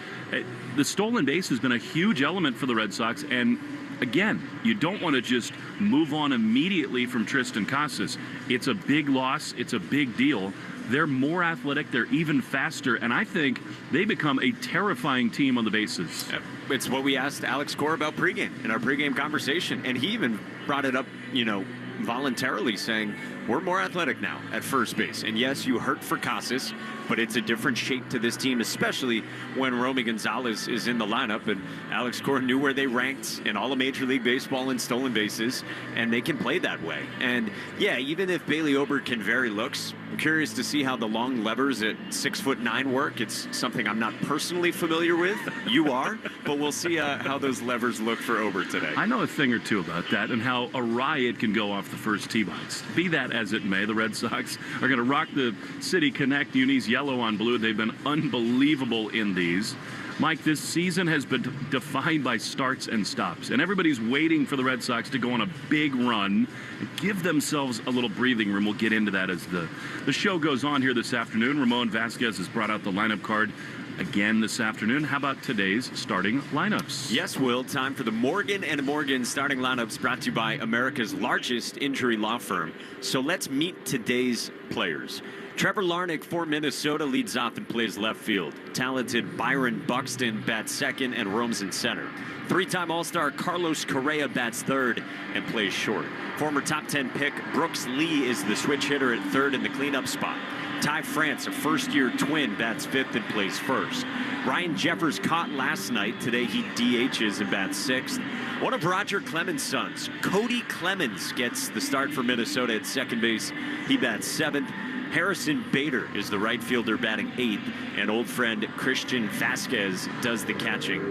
The stolen base has been a huge element for the Red Sox, and again, you don't want to just move on immediately from Tristan Casas. It's a big loss. It's a big deal. They're more athletic. They're even faster. And I think they become a terrifying team on the bases. It's what we asked Alex Cora about pregame in our pregame conversation. And he even brought it up, you know, voluntarily, saying we're more athletic now at first base. And yes, you hurt for Casas, but it's a different shape to this team, especially when Romy Gonzalez is in the lineup. And Alex Cora knew where they ranked in all of Major League Baseball in stolen bases, and they can play that way. And yeah, even if Bailey Ober can vary looks, I'm curious to see how the long levers at 6'9" work. It's something I'm not personally familiar with. You are, but we'll see how those levers look for Ober today. I know a thing or two about that and how a riot can go off the first tee box. Be that as it may, the Red Sox are going to rock the City Connect unis yellow on blue. They've been unbelievable in these. Mike, this season has been defined by starts and stops, and everybody's waiting for the Red Sox to go on a big run and give themselves a little breathing room. We'll get into that as the show goes on here this afternoon. Ramon Vasquez has brought out the lineup card again this afternoon. How about today's starting lineups? Yes, Will. Time for the Morgan & Morgan starting lineups, brought to you by America's largest injury law firm. So let's meet today's players. Trevor Larnach for Minnesota leads off and plays left field. Talented Byron Buxton bats second and roams in center. 3-time All-Star Carlos Correa bats third and plays short. Former top 10 pick Brooks Lee is the switch hitter at third in the cleanup spot. Ty France, a first-year Twin, bats fifth and plays first. Ryan Jeffers caught last night. Today he DHs and bats sixth. One of Roger Clemens' sons, Cody Clemens, gets the start for Minnesota at second base. He bats seventh. Harrison Bader is the right fielder batting eighth, and old friend Christian Vasquez does the catching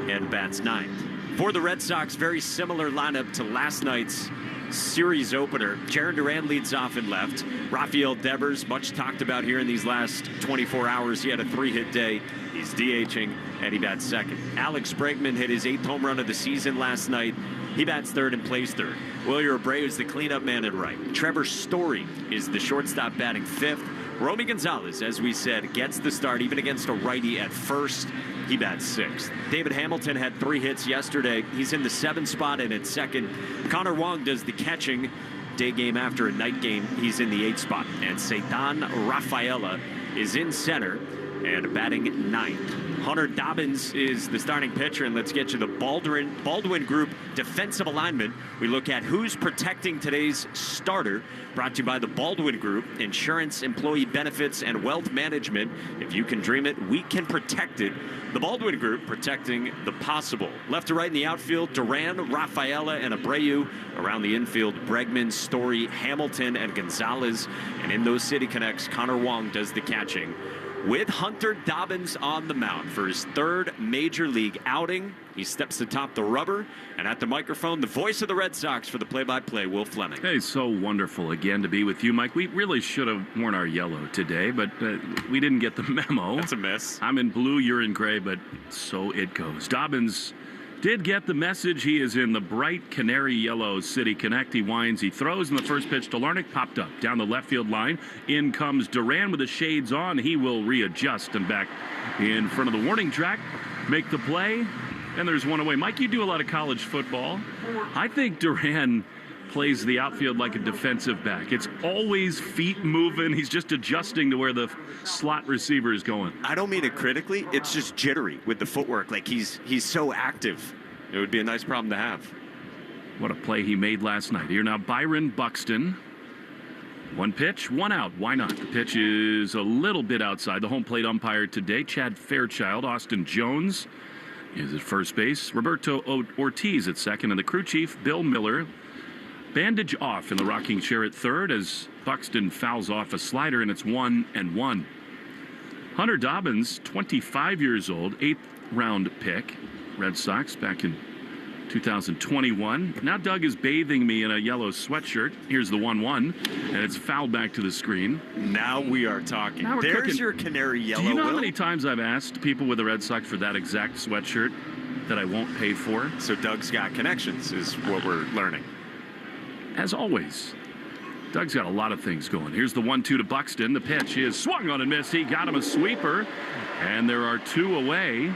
and bats ninth. For the Red Sox, very similar lineup to last night's series opener. Jarren Duran leads off in left. Rafael Devers, much talked about here in these last 24 hours. He had a 3-hit day. He's DHing, and he bats second. Alex Bregman hit his 8th home run of the season last night. He bats third and plays third. Wilyer Abreu is the cleanup man at right. Trevor Story is the shortstop batting fifth. Romy Gonzalez, as we said, gets the start even against a righty at first. He bats sixth. David Hamilton had 3 hits yesterday. He's in the 7th spot and at second. Connor Wong does the catching. Day game after a night game, he's in the 8th spot. And Seitan Rafaela is in center and batting ninth. Hunter Dobbins is the starting pitcher, and let's get you the Baldwin Group defensive alignment. We look at who's protecting today's starter, brought to you by the Baldwin Group, insurance, employee benefits, and wealth management. If you can dream it, we can protect it. The Baldwin Group, protecting the possible. Left to right in the outfield, Duran, Rafaela, and Abreu. Around the infield, Bregman, Story, Hamilton, and Gonzalez. And in those City Connects, Connor Wong does the catching. With Hunter Dobbins on the mound for his third major league outing. He steps atop the rubber, and at the microphone, the voice of the Red Sox for the play-by-play, Will Fleming. Hey, so wonderful again to be with you, Mike. We really should have worn our yellow today, but we didn't get the memo. That's a miss. I'm in blue, you're in gray, but so it goes. Dobbins did get the message. He is in the bright canary yellow City Connect. He winds, he throws, and the first pitch to Larnach popped up down the left field line. In comes Duran with the shades on. He will readjust and back in front of the warning track, make the play, and there's one away. Mike, you do a lot of college football. I think Duran plays the outfield like a defensive back. It's always feet moving. He's just adjusting to where the slot receiver is going. I don't mean it critically. It's just jittery with the footwork. Like he's so active. It would be a nice problem to have. What a play he made last night. Here now, Byron Buxton. One pitch, one out. Why not? The pitch is a little bit outside. The home plate umpire today, Chad Fairchild. Austin Jones is at first base. Roberto Ortiz at second. And the crew chief, Bill Miller, bandage off in the rocking chair at third as Buxton fouls off a slider, and it's 1-1. Hunter Dobbins, 25 years old, 8th round pick. Red Sox back in 2021. Now Doug is bathing me in a yellow sweatshirt. Here's the 1-1, and it's fouled back to the screen. Now we are talking. Now There's cooking. your canary yellow. Do you know how Will? many times I've asked people with the Red Sox for that exact sweatshirt that I won't pay for? So Doug's got connections is what we're learning. As always, Doug's got a lot of things going. Here's the 1-2 to Buxton. The pitch is swung on and missed. He got him a sweeper, and there are two away.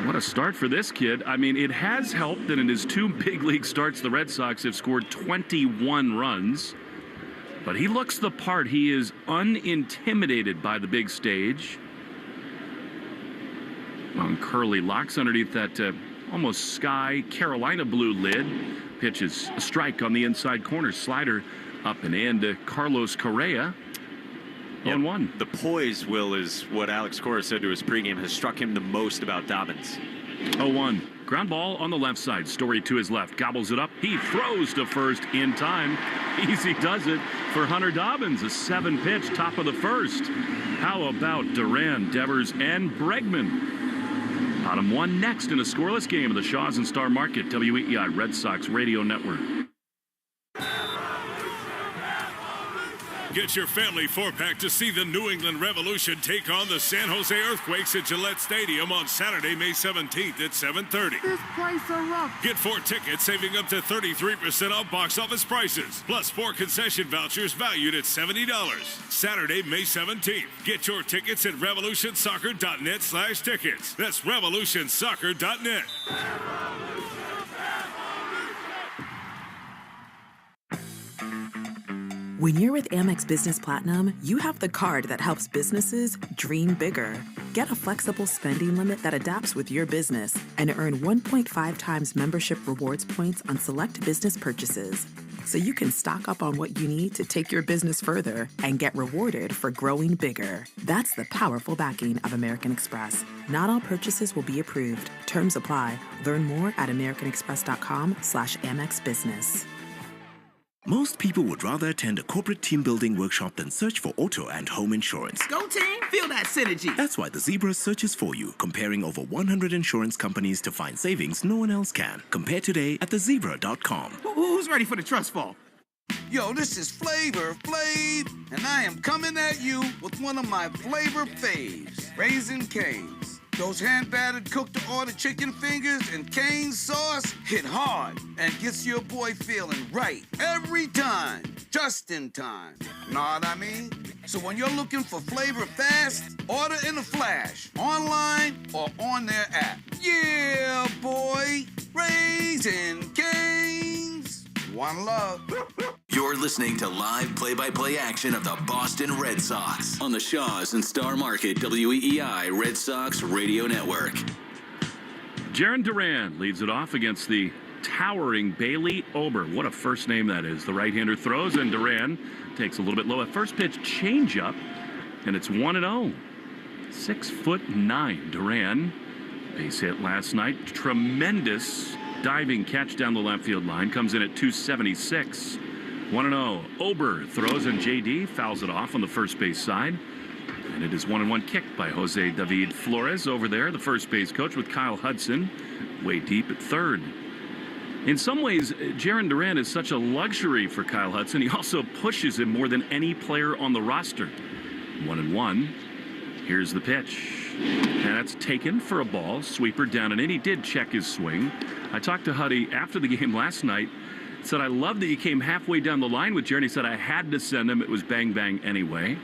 What a start for this kid. I mean, it has helped that in his two big league starts, the Red Sox have scored 21 runs. But he looks the part. He is unintimidated by the big stage. On curly locks underneath that almost sky Carolina blue lid. Pitch is a strike on the inside corner. Slider up and in to Carlos Correa. 1-1. The poise, Will, is what Alex Cora said to his pregame has struck him the most about Dobbins. 0-1. Ground ball on the left side. Story to his left. Gobbles it up. He throws to first in time. Easy does it for Hunter Dobbins. A 7-pitch, top of the first. How about Duran, Devers, and Bregman? Bottom one next in a scoreless game of the Shaws and Star Market, WEEI Red Sox Radio Network. Get your family four-pack to see the New England Revolution take on the San Jose Earthquakes at Gillette Stadium on Saturday, May 17th at 7:30. This place erupts. Get 4 tickets, saving up to 33% off box office prices, plus 4 concession vouchers valued at $70. Saturday, May 17th. Get your tickets at revolutionsoccer.net/tickets. That's revolutionsoccer.net. When you're with Amex Business Platinum, you have the card that helps businesses dream bigger. Get a flexible spending limit that adapts with your business and earn 1.5 times membership rewards points on select business purchases. So you can stock up on what you need to take your business further and get rewarded for growing bigger. That's the powerful backing of American Express. Not all purchases will be approved. Terms apply. Learn more at americanexpress.com/Amex Business. Most people would rather attend a corporate team building workshop than search for auto and home insurance. Go team, feel that synergy. That's why the Zebra searches for you, comparing over 100 insurance companies to find savings no one else can. Compare today at thezebra.com. Who's ready for the trust fall? Yo, this is Flavor Flav, and I am coming at you with one of my flavor faves, Raising Cane's. Those hand-battered, cooked-to-order chicken fingers and cane sauce hit hard and gets your boy feeling right every time, just in time. Know what I mean? So when you're looking for flavor fast, order in a flash, online or on their app. Yeah, boy, Raising Cane's. One love. Your You're listening to live play-by-play action of the Boston Red Sox on the Shaws and Star Market WEEI Red Sox Radio Network. Jarren Duran leads it off against the towering Bailey Ober. What a first name that is. The right-hander throws, and Duran takes a little bit low. At first pitch, changeup, and it's 1-0. 6'9" Duran. Base hit last night. Tremendous diving catch down the left field line. Comes in at 276. 1-0. Ober throws, and JD fouls it off on the first base side. And it is 1-1 kick by Jose David Flores over there, the first base coach, with Kyle Hudson way deep at third. In some ways, Jarren Duran is such a luxury for Kyle Hudson. He also pushes him more than any player on the roster. 1-1. Here's the pitch. And that's taken for a ball. Sweeper down and in. He did check his swing. I talked to Huddy after the game last night. Said, I love that you came halfway down the line with Jarren. He said, I had to send him. It was bang, bang anyway.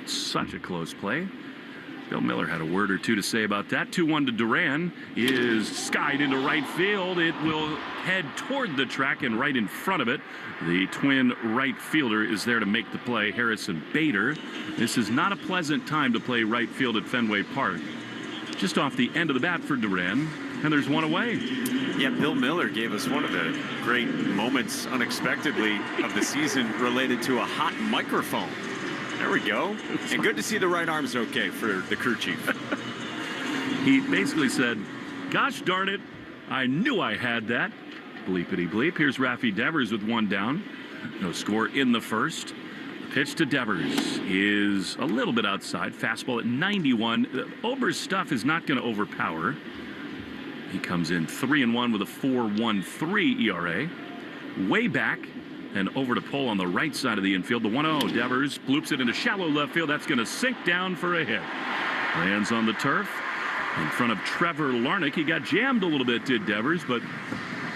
Such a close play. Bill Miller had a word or two to say about that. 2-1 to Duran is skied into right field. It will head toward the track and right in front of it. The twin right fielder is there to make the play, Harrison Bader. This is not a pleasant time to play right field at Fenway Park. Just off the end of the bat for Duran, and there's one away. Yeah, Bill Miller gave us one of the great moments unexpectedly of the season related to a hot microphone. There we go. And good to see the right arm's okay for the crew chief. He basically said, gosh darn it, I knew I had that. Bleepity bleep. Here's Rafi Devers with one down. No score in the first. The pitch to Devers is a little bit outside. Fastball at 91. Ober's stuff is not going to overpower. He comes in 3-1 with a 4.13 ERA. Way back. And over to Pohl on the right side of the infield. The 1-0. Devers bloops it into shallow left field. That's going to sink down for a hit. Lands on the turf in front of Trevor Larnach. He got jammed a little bit, did Devers, but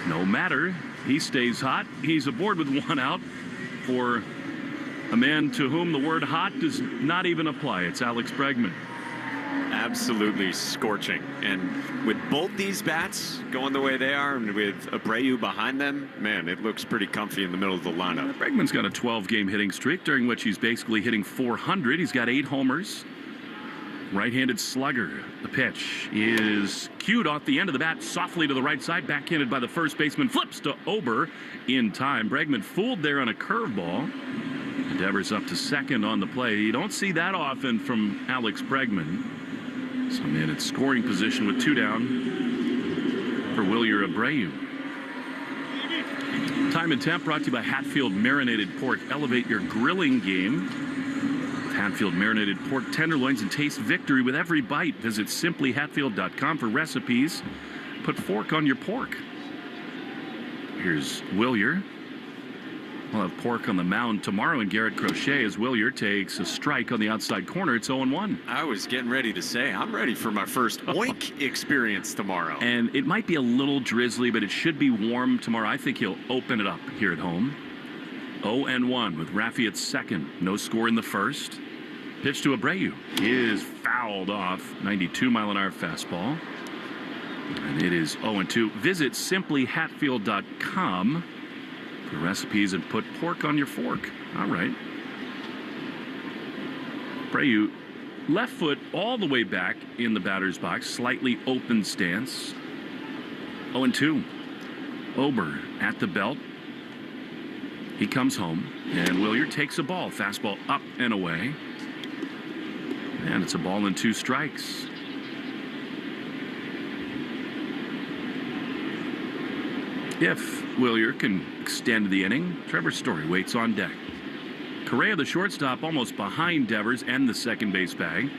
no matter. He stays hot. He's aboard with one out for a man to whom the word hot does not even apply. It's Alex Bregman. Absolutely scorching. And with both these bats going the way they are, and with Abreu behind them, man, it looks pretty comfy in the middle of the lineup. Bregman's got a 12-game hitting streak, during which he's basically hitting 400. He's got 8 homers. Right-handed slugger. The pitch is cued off the end of the bat, softly to the right side, backhanded by the first baseman. Flips to Ober in time. Bregman fooled there on a curveball. Devers up to second on the play. You don't see that often from Alex Bregman. So man, it's scoring position with 2 down for Wilyer Abreu. Time and temp brought to you by Hatfield Marinated Pork. Elevate your grilling game with Hatfield Marinated Pork tenderloins and taste victory with every bite. Visit simplyhatfield.com for recipes. Put fork on your pork. Here's Wilyer. We'll have Pork on the mound tomorrow, and Garrett Crochet as Wilyer takes a strike on the outside corner. It's 0-1. I was getting ready to say, I'm ready for my first oink experience tomorrow. And it might be a little drizzly, but it should be warm tomorrow. I think he'll open it up here at home. 0-1 with Rafi at second. No score in the first. Pitch to Abreu is fouled off. 92-mile-an-hour fastball. And it is 0-2. Visit simplyhatfield.com for recipes and put pork on your fork. All right. Abreu, left foot all the way back in the batter's box, slightly open stance. 0-2. Ober at the belt. He comes home, and Wilyer takes a ball. Fastball up and away. And it's a ball and 2 strikes. If Wilyer can extend the inning, Trevor Story waits on deck. Correa, the shortstop, almost behind Devers and the second base bag.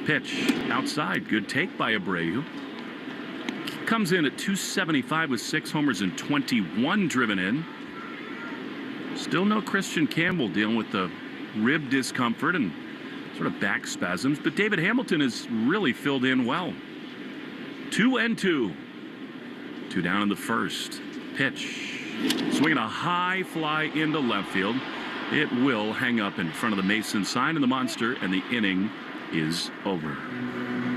Pitch outside. Good take by Abreu. Comes in at 275 with 6 homers and 21 driven in. Still no Christian Campbell, dealing with the rib discomfort and sort of back spasms. But David Hamilton has really filled in well. 2-2. 2 down in the first. Pitch. Swinging a high fly into left field. It will hang up in front of the Mason sign in the Monster, and the inning is over.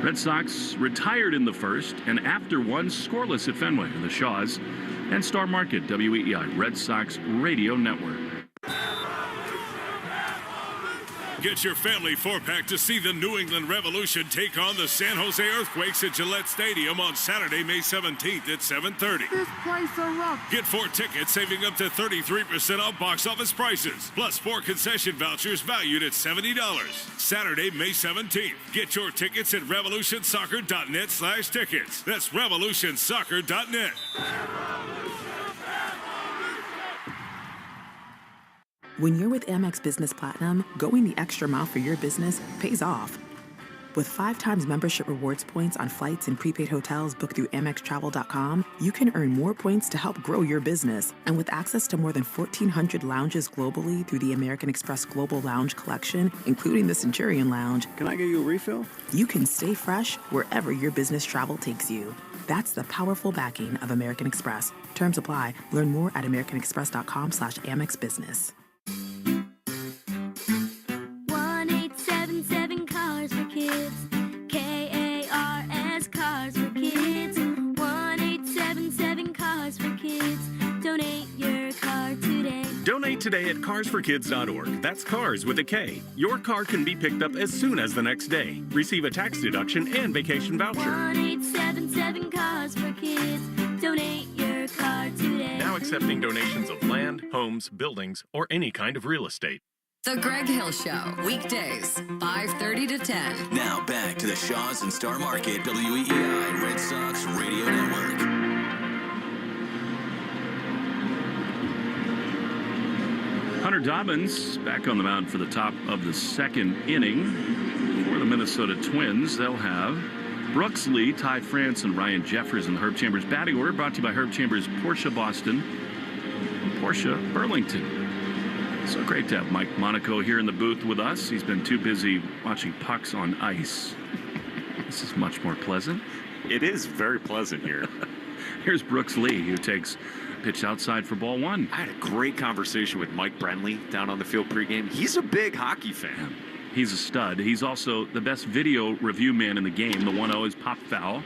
Red Sox retired in the first, and after one, scoreless at Fenway in the Shaws and Star Market WEEI Red Sox Radio Network. Get your family four-pack to see the New England Revolution take on the San Jose Earthquakes at Gillette Stadium on Saturday, May 17th at 7:30. This place erupts. Get 4 tickets, saving up to 33% off box office prices, plus 4 concession vouchers valued at $70. Saturday, May 17th. Get your tickets at revolutionsoccer.net/tickets. That's revolutionsoccer.net. When you're with Amex Business Platinum, going the extra mile for your business pays off. With 5 times membership rewards points on flights and prepaid hotels booked through AmexTravel.com, you can earn more points to help grow your business. And with access to more than 1,400 lounges globally through the American Express Global Lounge Collection, including the Centurion Lounge, can I get you a refill? You can stay fresh wherever your business travel takes you. That's the powerful backing of American Express. Terms apply. Learn more at americanexpress.com/AmexBusiness. 1-877 Cars for Kids. KARS Cars for Kids. 1-877 Cars for Kids. Donate your car today. Donate today at carsforkids.org. That's cars with a K. Your car can be picked up as soon as the next day. Receive a tax deduction and vacation voucher. 1-877 Cars for Kids. Donate your car today. Now accepting donations of land, homes, buildings, or any kind of real estate. The Greg Hill Show, weekdays, 5:30 to 10. Now back to the Shaws and Star Market WEEI Red Sox Radio Network. Hunter Dobbins back on the mound for the top of the second inning. For the Minnesota Twins, they'll have Brooks Lee, Ty France, and Ryan Jeffers in the Herb Chambers batting order, brought to you by Herb Chambers, Porsche Boston, and Porsche Burlington. So great to have Mike Monaco here in the booth with us. He's been too busy watching pucks on ice. This is much more pleasant. It is very pleasant here. Here's Brooks Lee, who takes pitch outside for ball 1. I had a great conversation with Mike Brentley down on the field pregame. He's a big hockey fan. He's a stud. He's also the best video review man in the game. The 1-0 is pop foul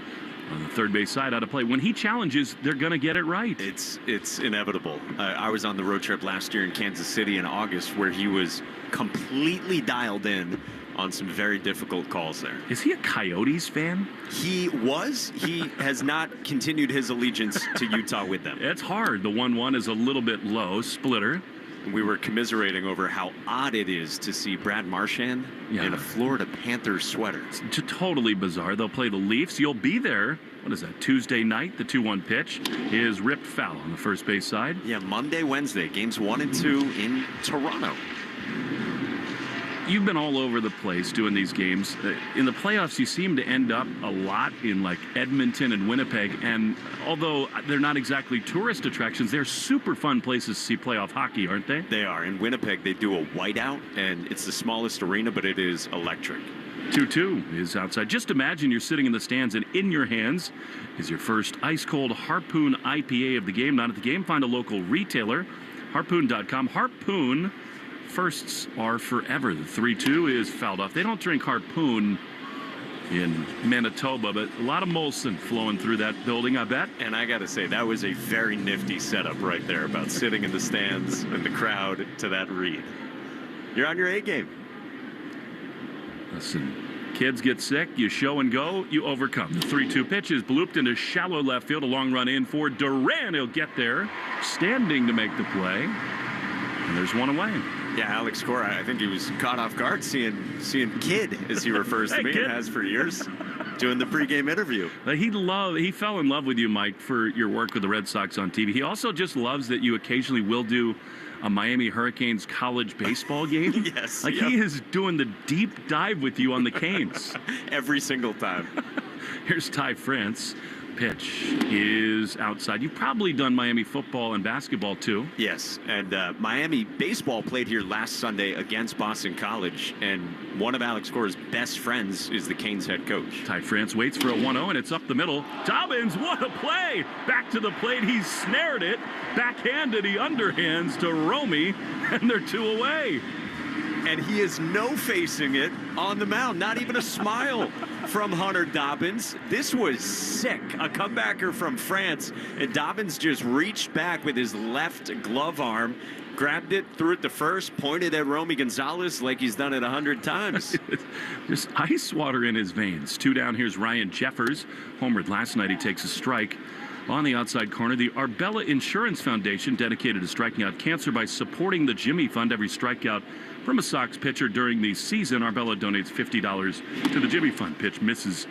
on the third base side out of play. When he challenges, they're going to get it right. It's inevitable. I was on the road trip last year in Kansas City in August where he was completely dialed in on some very difficult calls there. Is he a Coyotes fan? He was. He has not continued his allegiance to Utah with them. It's hard. The 1-1 is a little bit low. Splitter. We were commiserating over how odd it is to see Brad Marchand in a Florida Panthers sweater. It's totally bizarre. They'll play the Leafs. You'll be there. What is that, Tuesday night? The 2-1 pitch is ripped foul on the first base side. Yeah, Monday, Wednesday, games 1 and 2 in Toronto. You've been all over the place doing these games. In the playoffs, you seem to end up a lot in like Edmonton and Winnipeg. And although they're not exactly tourist attractions, they're super fun places to see playoff hockey, aren't they? They are. In Winnipeg, they do a whiteout, and it's the smallest arena, but it is electric. 2-2 is outside. Just imagine you're sitting in the stands, and in your hands is your first ice-cold Harpoon IPA of the game. Not at the game. Find a local retailer. Harpoon.com. Harpoon. Firsts are forever. The 3-2 is fouled off. They don't drink Harpoon in Manitoba, but a lot of Molson flowing through that building, I bet. And I got to say, that was a very nifty setup right there about sitting in the stands and the crowd to that read. You're on your A game. Listen, kids get sick, you show and go, you overcome. The 3-2 pitch is blooped into shallow left field. A long run in for Duran. He'll get there, standing to make the play. And there's one away. Yeah, Alex Cora, I think he was caught off guard seeing Kid, as he refers to me, and has for years, doing the pregame interview. He fell in love with you, Mike, for your work with the Red Sox on TV. He also just loves that you occasionally will do a Miami Hurricanes college baseball game. Yes. Like he is doing the deep dive with you on the Canes. Every single time. Here's Ty France. Pitch is outside. You've probably done Miami football and basketball too. Yes, and Miami baseball played here last Sunday against Boston College, and one of Alex Cora's best friends is the Canes head coach. Ty France waits for a 1-0, and it's up the middle. Dobbins, what a play! Back to the plate, he snared it. Backhanded, he underhands to Romy, and they're 2 away. and he is no-facing it on the mound. Not even a smile from Hunter Dobbins. This was sick. A comebacker from France, and Dobbins just reached back with his left glove arm, grabbed it, threw it to first, pointed at Romy Gonzalez like he's done it 100 times. Just ice water in his veins. 2 down. Here's Ryan Jeffers. Homered last night. He takes a strike. On the outside corner, the Arbella Insurance Foundation, dedicated to striking out cancer by supporting the Jimmy Fund. Every strikeout from a Sox pitcher during the season, Arbella donates $50 to the Jimmy Fund. Pitch misses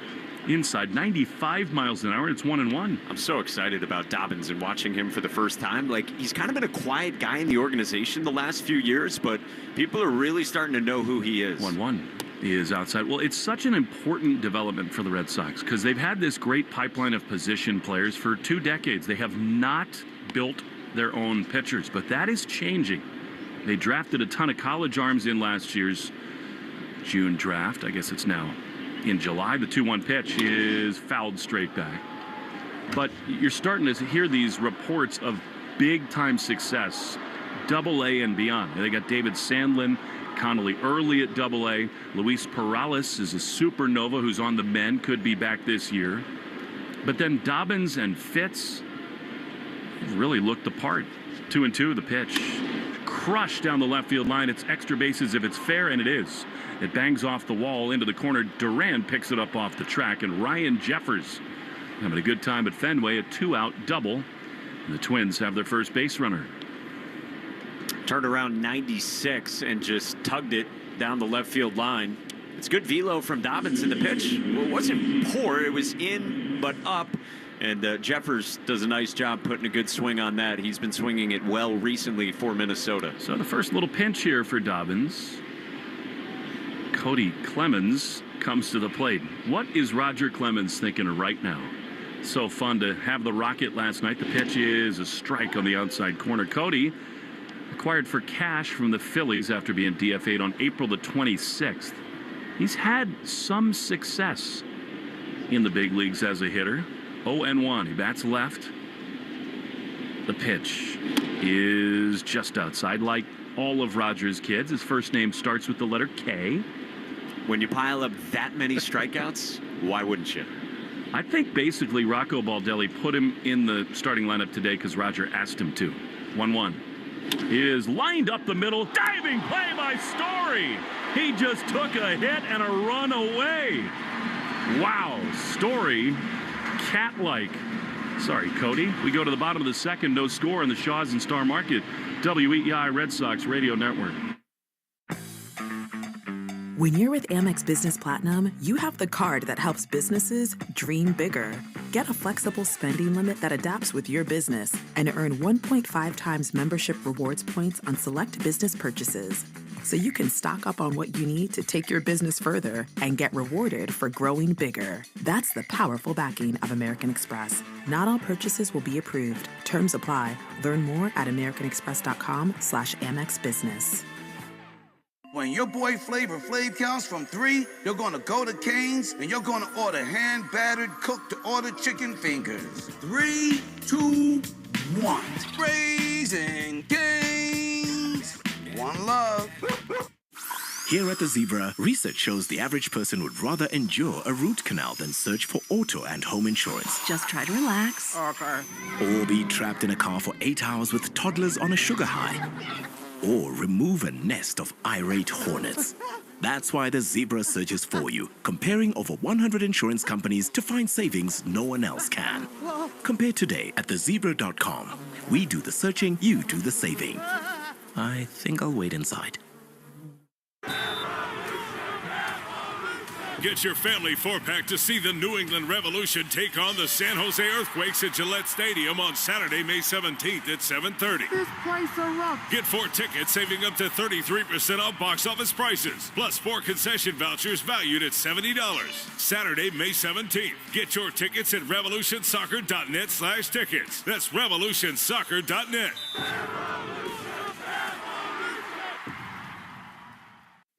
inside, 95 miles an hour. It's 1-1. I'm so excited about Dobbins and watching him for the first time. Like, he's kind of been a quiet guy in the organization the last few years, but people are really starting to know who he is. 1-1 is outside. Well, it's such an important development for the Red Sox because they've had this great pipeline of position players for 2 decades. They have not built their own pitchers, but that is changing. They drafted a ton of college arms in last year's June draft. I guess it's now in July. The 2-1 pitch is fouled straight back. But you're starting to hear these reports of big-time success, Double-A and beyond. They got David Sandlin, Connolly early at Double-A. Luis Perales is a supernova who's on the mend, could be back this year. But then Dobbins and Fitz really looked the part. 2-2, the pitch. Crushed down the left field line. It's extra bases if it's fair, and it is. It bangs off the wall into the corner. Duran picks it up off the track, and Ryan Jeffers having a good time at Fenway, a 2-out double. And the Twins have their first base runner. Turned around 96 and just tugged it down the left field line. It's good velo from Dobbins in the pitch. Well, it wasn't poor. It was in but up. And Jeffers does a nice job putting a good swing on that. He's been swinging it well recently for Minnesota. So the first little pinch here for Dobbins. Cody Clemens comes to the plate. What is Roger Clemens thinking right now? So fun to have the rocket last night. The pitch is a strike on the outside corner. Cody acquired for cash from the Phillies after being DFA'd on April the 26th. He's had some success in the big leagues as a hitter. 0-1. He bats left. The pitch is just outside, like all of Roger's kids. His first name starts with the letter K. When you pile up that many strikeouts, why wouldn't you? I think basically Rocco Baldelli put him in the starting lineup today because Roger asked him to. 1-1. He is lined up the middle. Diving play by Story. He just took a hit and a run away. Wow. Story, cat-like. Sorry, Cody. We go to the bottom of the second. No score on the Shaws and Star Market. WEEI Red Sox Radio Network. When you're with Amex Business Platinum, you have the card that helps businesses dream bigger. Get a flexible spending limit that adapts with your business and earn 1.5 times membership rewards points on select business purchases. So you can stock up on what you need to take your business further and get rewarded for growing bigger. That's the powerful backing of American Express. Not all purchases will be approved. Terms apply. Learn more at americanexpress.com/Amex Business. When your boy Flavor Flav counts from 3, you're gonna go to Cane's and you're gonna order hand-battered, cooked-to-order chicken fingers. 3, 2, 1. Raising Cane's. One love. Here at the Zebra, research shows the average person would rather endure a root canal than search for auto and home insurance. Just try to relax. Okay. Or be trapped in a car for 8 hours with toddlers on a sugar high. Or remove a nest of irate hornets. That's why the Zebra searches for you, comparing over 100 insurance companies to find savings no one else can. Compare today at thezebra.com. We do the searching, you do the saving. I think I'll wait inside. Get your family 4-pack to see the New England Revolution take on the San Jose Earthquakes at Gillette Stadium on Saturday, May 17th at 7:30. This place erupts. Get 4 tickets, saving up to 33% off box office prices, plus 4 concession vouchers valued at $70. Saturday, May 17th. Get your tickets at revolutionsoccer.net/tickets. That's revolutionsoccer.net.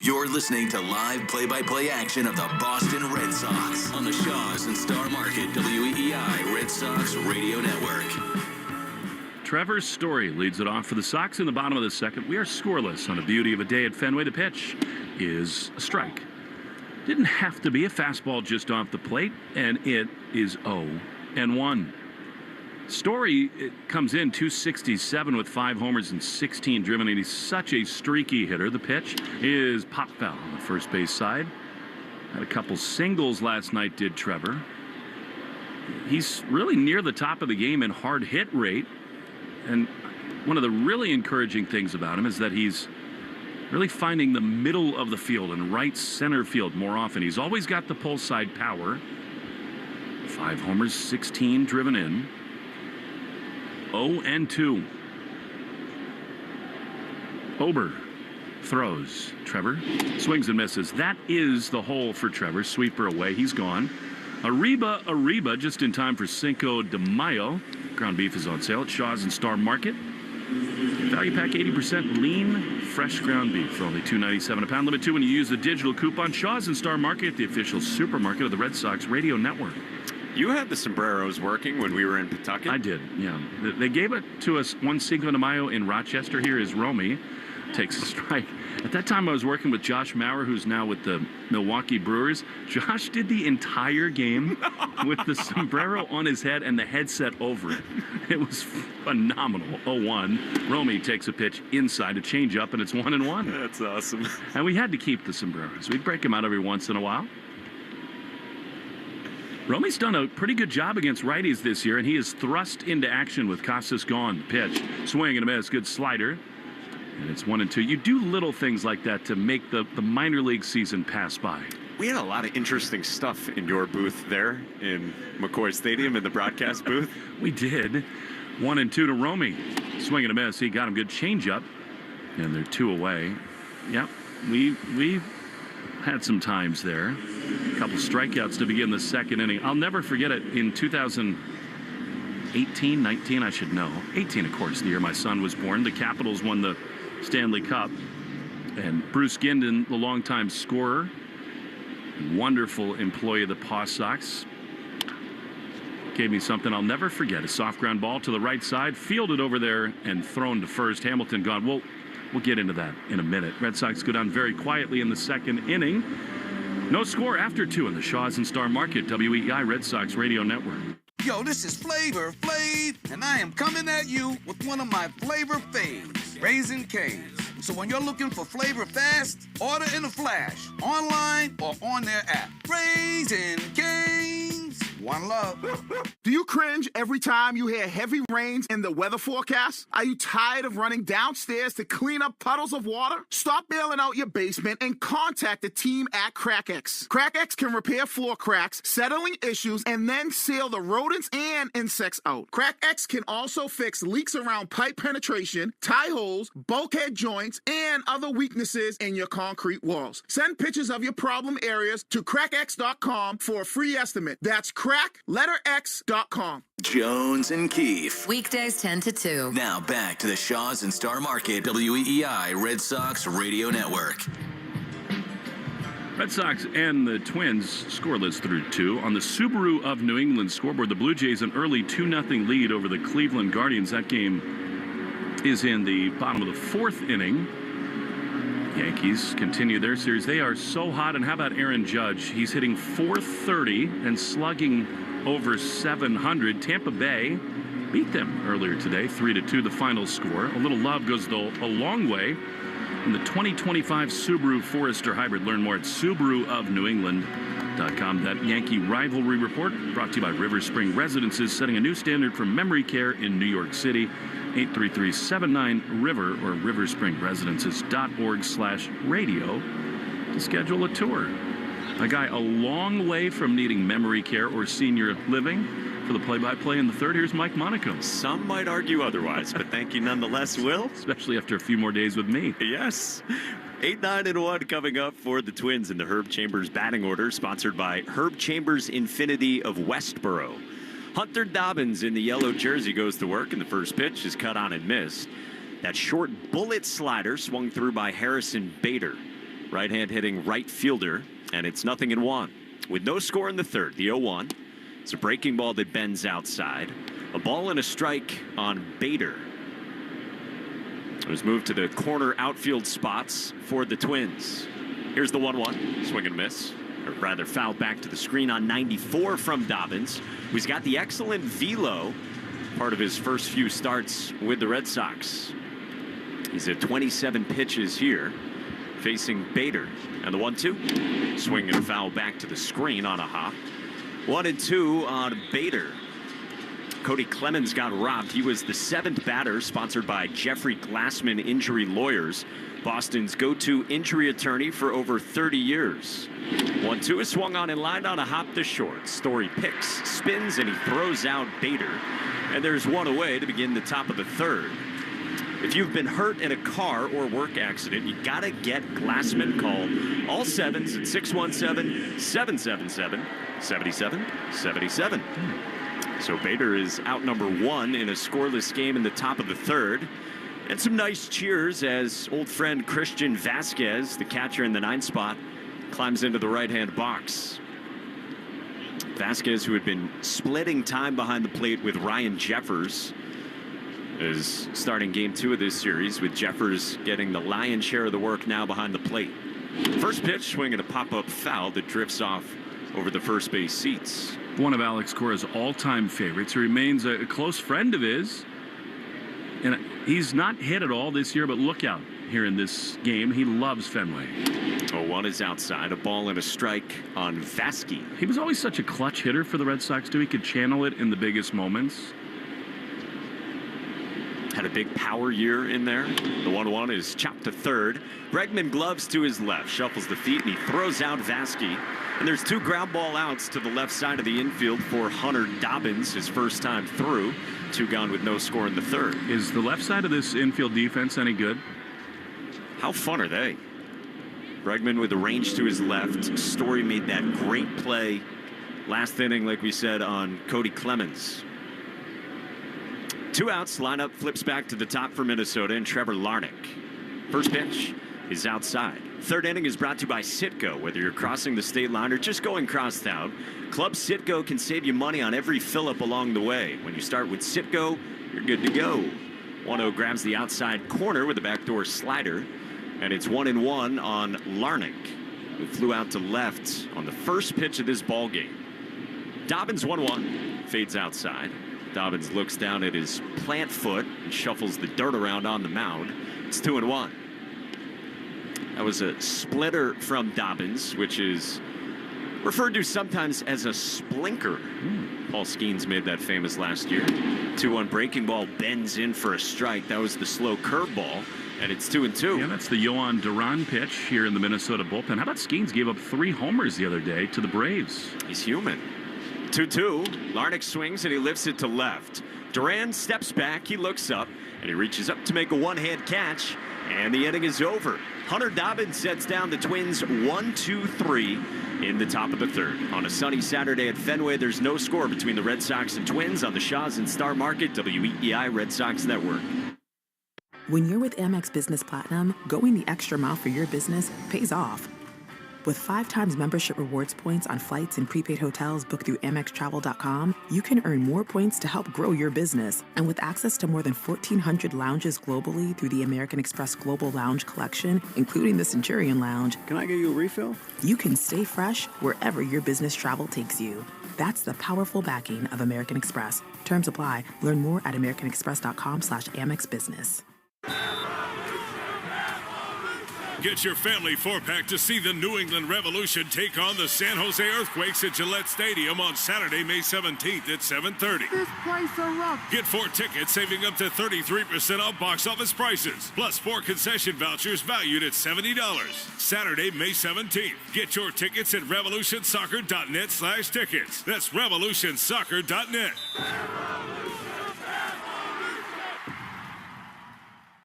You're listening to live play-by-play action of the Boston Red Sox on the Shaws and Star Market WEEI Red Sox Radio Network. Trevor Story leads it off for the Sox in the bottom of the second. We are scoreless on a beauty of a day at Fenway. The pitch is a strike. Didn't have to be a fastball just off the plate, and it is 0-1. Story comes in 267 with 5 homers and 16 driven, and he's such a streaky hitter. The pitch is pop foul on the first base side. Had a couple singles last night, did Trevor. He's really near the top of the game in hard hit rate, and one of the really encouraging things about him is that he's really finding the middle of the field and right center field more often. He's always got the pull side power. 5 homers, 16 driven in. 0-2. Ober throws. Trevor swings and misses. That is the hole for Trevor. Sweeper away. He's gone. Arriba just in time for Cinco de Mayo. Ground beef is on sale at Shaw's and Star Market. Value pack 80% lean, fresh ground beef for only $2.97 a pound. Limit 2 when you use the digital coupon. Shaw's and Star Market, the official supermarket of the Red Sox radio network. You had the sombreros working when we were in Pawtucket? I did, yeah. They gave it to us one Cinco de Mayo in Rochester. Here is Romy. Takes a strike. At that time, I was working with Josh Maurer, who's now with the Milwaukee Brewers. Josh did the entire game with the sombrero on his head and the headset over it. It was phenomenal. 0-1. Romy takes a pitch inside, a changeup, and it's 1-1. That's awesome. And we had to keep the sombreros. We'd break them out every once in a while. Romy's done a pretty good job against righties this year, and he is thrust into action with Casas gone. Pitch, swing and a miss, good slider. And it's 1-2. You do little things like that to make the minor league season pass by. We had a lot of interesting stuff in your booth there in McCoy Stadium in the broadcast booth. We did. 1-2 to Romy. Swing and a miss. He got him good changeup. And they're 2 away. Yep. We had some times there. A couple strikeouts to begin the second inning. I'll never forget it. In 2018, 19, I should know. 18, of course, the year my son was born. The Capitals won the Stanley Cup. And Bruce Gindon, the longtime scorer, wonderful employee of the Paw Sox, gave me something I'll never forget. A soft ground ball to the right side, fielded over there and thrown to first. Hamilton gone. We'll get into that in a minute. Red Sox go down very quietly in the second inning. No score after 2 in the Shaw's and Star Market, WEI Red Sox Radio Network. Yo, this is Flavor Flav, and I am coming at you with one of my flavor faves, Raisin Cane's. So when you're looking for flavor fast, order in a flash, online or on their app. Raisin Cane's. One love. Do you cringe every time you hear heavy rains in the weather forecast? Are you tired of running downstairs to clean up puddles of water? Stop bailing out your basement and contact the team at CrackX. CrackX can repair floor cracks, settling issues, and then seal the rodents and insects out. CrackX can also fix leaks around pipe penetration, tie holes, bulkhead joints, and other weaknesses in your concrete walls. Send pictures of your problem areas to crackx.com for a free estimate. That's crack-x.com. Jones and Keefe. Weekdays 10 to 2. Now back to the Shaw's and Star Market WEEI Red Sox Radio Network. Red Sox and the Twins scoreless through 2. On the Subaru of New England scoreboard, the Blue Jays an early 2-0 lead over the Cleveland Guardians. That game is in the bottom of the 4th inning. Yankees continue their series. They are so hot. And how about Aaron Judge? He's hitting .430 and slugging over .700. Tampa Bay beat them earlier today, 3-2 the final score. A little love goes a long way in the 2025 Subaru Forester Hybrid. Learn more at SubaruofNewEngland.com. That Yankee rivalry report brought to you by River Spring Residences, setting a new standard for memory care in New York City. 833-79-RIVER or riverspringresidences.org/radio to schedule a tour. A guy a long way from needing memory care or senior living. For the play-by-play in the third, here's Mike Monaco. Some might argue otherwise, but thank you nonetheless, Will. Especially after a few more days with me. Yes. 8-9-1 coming up for the Twins in the Herb Chambers batting order, sponsored by Herb Chambers Infinity of Westboro. Hunter Dobbins in the yellow jersey goes to work, and the first pitch is cut on and missed. That short bullet slider swung through by Harrison Bader, right-hand hitting right fielder, and it's 0-1. With no score in the third, the 0-1. It's a breaking ball that bends outside. A ball and a strike on Bader. It was moved to the corner outfield spots for the Twins. Here's the 1-1. Swing and miss. Or rather, foul back to the screen on 94 from Dobbins, who's got the excellent velo, part of his first few starts with the Red Sox. He's at 27 pitches here, facing Bader. And the 1-2. Swing and foul back to the screen on a hop. 1-2 on Bader. Cody Clemens got robbed. He was the 7th batter, sponsored by Jeffrey Glassman Injury Lawyers, Boston's go-to injury attorney for over 30 years. 1-2 is swung on and lined on a hop to short. Story picks, spins, and he throws out Bader. And there's one away to begin the top of the third. If you've been hurt in a car or work accident, you gotta get Glassman called. All 7s at 617-777-7777. So Bader is out number 1 in a scoreless game in the top of the third. And some nice cheers as old friend Christian Vasquez, the catcher in the 9th spot, climbs into the right-hand box. Vasquez, who had been splitting time behind the plate with Ryan Jeffers, is starting game 2 of this series, with Jeffers getting the lion's share of the work now behind the plate. First pitch, swing and a pop-up foul that drifts off over the first base seats. One of Alex Cora's all-time favorites. He remains a close friend of his. And he's not hit at all this year, but look out here in this game. He loves Fenway. 0-1 is outside. A ball and a strike on Vasquez. He was always such a clutch hitter for the Red Sox, too. He could channel it in the biggest moments. Had a big power year in there. The 1-1 is chopped to third. Bregman gloves to his left, shuffles the feet, and he throws out Vasquez. And there's 2 ground ball outs to the left side of the infield for Hunter Dobbins, his first time through. 2 gone with no score in the third. Is the left side of this infield defense any good? How fun are they? Bregman with the range to his left. Story made that great play last inning, like we said, on Cody Clemens. 2 outs, lineup flips back to the top for Minnesota and Trevor Larnach. First pitch is outside. Third inning is brought to you by Citgo. Whether you're crossing the state line or just going crosstown, Club Citgo can save you money on every fill-up along the way. When you start with Citgo, you're good to go. 1-0 grabs the outside corner with a backdoor slider, and it's 1-1 on Larnach, who flew out to left on the first pitch of this ball game. Dobbins 1-1, fades outside. Dobbins looks down at his plant foot and shuffles the dirt around on the mound. It's 2-1. That was a splitter from Dobbins, which is referred to sometimes as a splinker. Paul Skeens made that famous last year. 2-1 breaking ball bends in for a strike. That was the slow curveball, and it's 2-2. Yeah, that's the Yohan Duran pitch here in the Minnesota bullpen. How about Skeens gave up 3 homers the other day to the Braves? He's human. 2-2. Larnach swings and he lifts it to left. Duran steps back, he looks up, and he reaches up to make a one-hand catch, and the inning is over. Hunter Dobbins sets down the Twins 1-2-3 in the top of the third. On a sunny Saturday at Fenway, there's no score between the Red Sox and Twins on the Shaws and Star Market, WEEI Red Sox Network. When you're with Amex Business Platinum, going the extra mile for your business pays off. With 5 times membership rewards points on flights and prepaid hotels booked through AmexTravel.com, you can earn more points to help grow your business. And with access to more than 1,400 lounges globally through the American Express Global Lounge Collection, including the Centurion Lounge, can I get you a refill? You can stay fresh wherever your business travel takes you. That's the powerful backing of American Express. Terms apply. Learn more at americanexpress.com/AmexBusiness. Get your family 4-pack to see the New England Revolution take on the San Jose Earthquakes at Gillette Stadium on Saturday, May 17th at 7:30. This place erupts. Get 4 tickets, saving up to 33% off box office prices, plus 4 concession vouchers valued at $70. Saturday, May 17th. Get your tickets at revolutionsoccer.net/tickets. That's revolutionsoccer.net.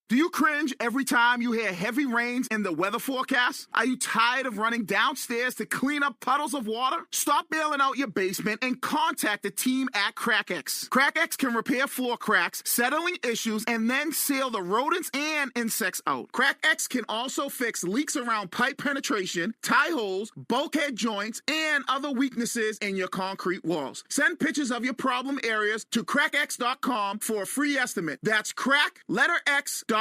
Do you cringe every time you hear heavy rains in the weather forecast? Are you tired of running downstairs to clean up puddles of water? Stop bailing out your basement and contact the team at CrackX. CrackX can repair floor cracks, settling issues, and then seal the rodents and insects out. CrackX can also fix leaks around pipe penetration, tie holes, bulkhead joints, and other weaknesses in your concrete walls. Send pictures of your problem areas to crackx.com for a free estimate. That's crack-x.com.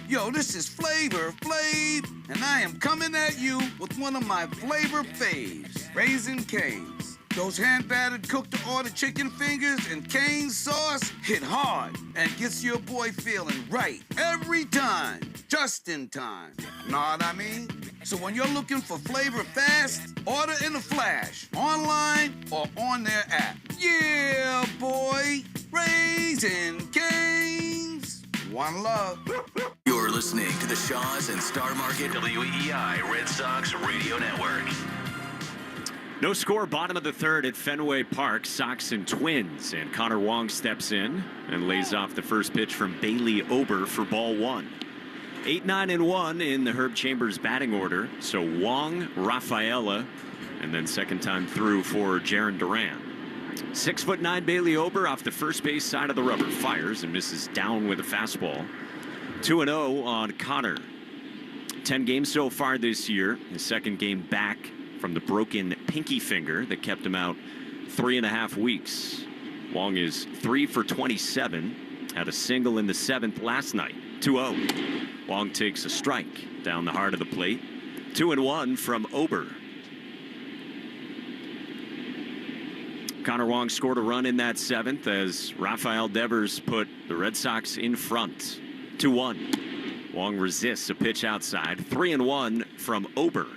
Yo, this is Flavor Flav, and I am coming at you with one of my flavor faves, Raising Cane's. Those hand-battered cooked-to-order chicken fingers and cane sauce hit hard and gets your boy feeling right every time, just in time. Know what I mean? So when you're looking for flavor fast, order in a flash, online or on their app. Yeah, boy, Raising Cane's. One love. You're listening to the Shaws and Star Market WEEI Red Sox Radio Network. No score, bottom of the third at Fenway Park, Sox and Twins. And Connor Wong steps in and lays off the first pitch from Bailey Ober for ball one. 8-9-1 in the Herb Chambers batting order. So Wong, Rafaela, and then second time through for Jarren Duran. 6'9" Bailey Ober off the first base side of the rubber, fires and misses down with a fastball. 2-0 on Connor. 10 games so far this year. His second game back from the broken pinky finger that kept him out 3.5 weeks. Wong is 3 for 27. Had a single in the 7th last night. 2-0. Wong takes a strike down the heart of the plate. 2-1 from Ober. Connor Wong scored a run in that 7th as Rafael Devers put the Red Sox in front. 2-1. Wong resists a pitch outside. 3-1 from Ober.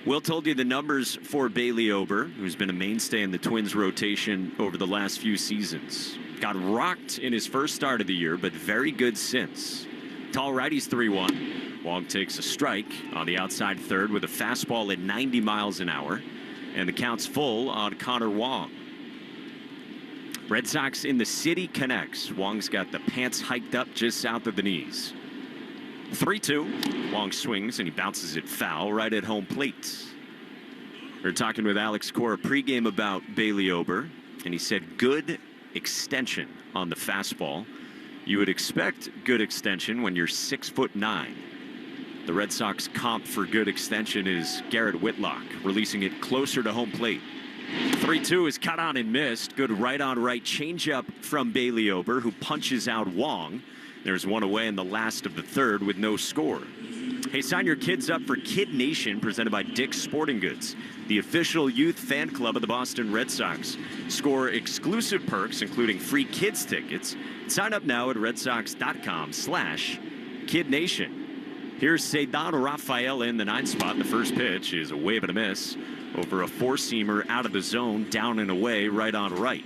Will told you the numbers for Bailey Ober, who's been a mainstay in the Twins rotation over the last few seasons. Got rocked in his first start of the year, but very good since. Tall righties 3-1. Wong takes a strike on the outside third with a fastball at 90 miles an hour. And the count's full on Connor Wong. Red Sox in the city connects. Wong's got the pants hiked up just south of the knees. 3-2. Wong swings and he bounces it foul right at home plate. We're talking with Alex Cora pregame about Bailey Ober, and he said good extension on the fastball. You would expect good extension when you're 6'9". The Red Sox comp for good extension is Garrett Whitlock, releasing it closer to home plate. 3-2 is cut on and missed. Good right-on-right changeup from Bailey Ober, who punches out Wong. There's one away in the last of the third with no score. Hey, sign your kids up for Kid Nation, presented by Dick's Sporting Goods, the official youth fan club of the Boston Red Sox. Score exclusive perks, including free kids tickets. Sign up now at redsox.com/KidNation. Here's Cedar Rafael in the 9th spot. The first pitch is a wave and a miss over a four-seamer out of the zone, down and away, right on right.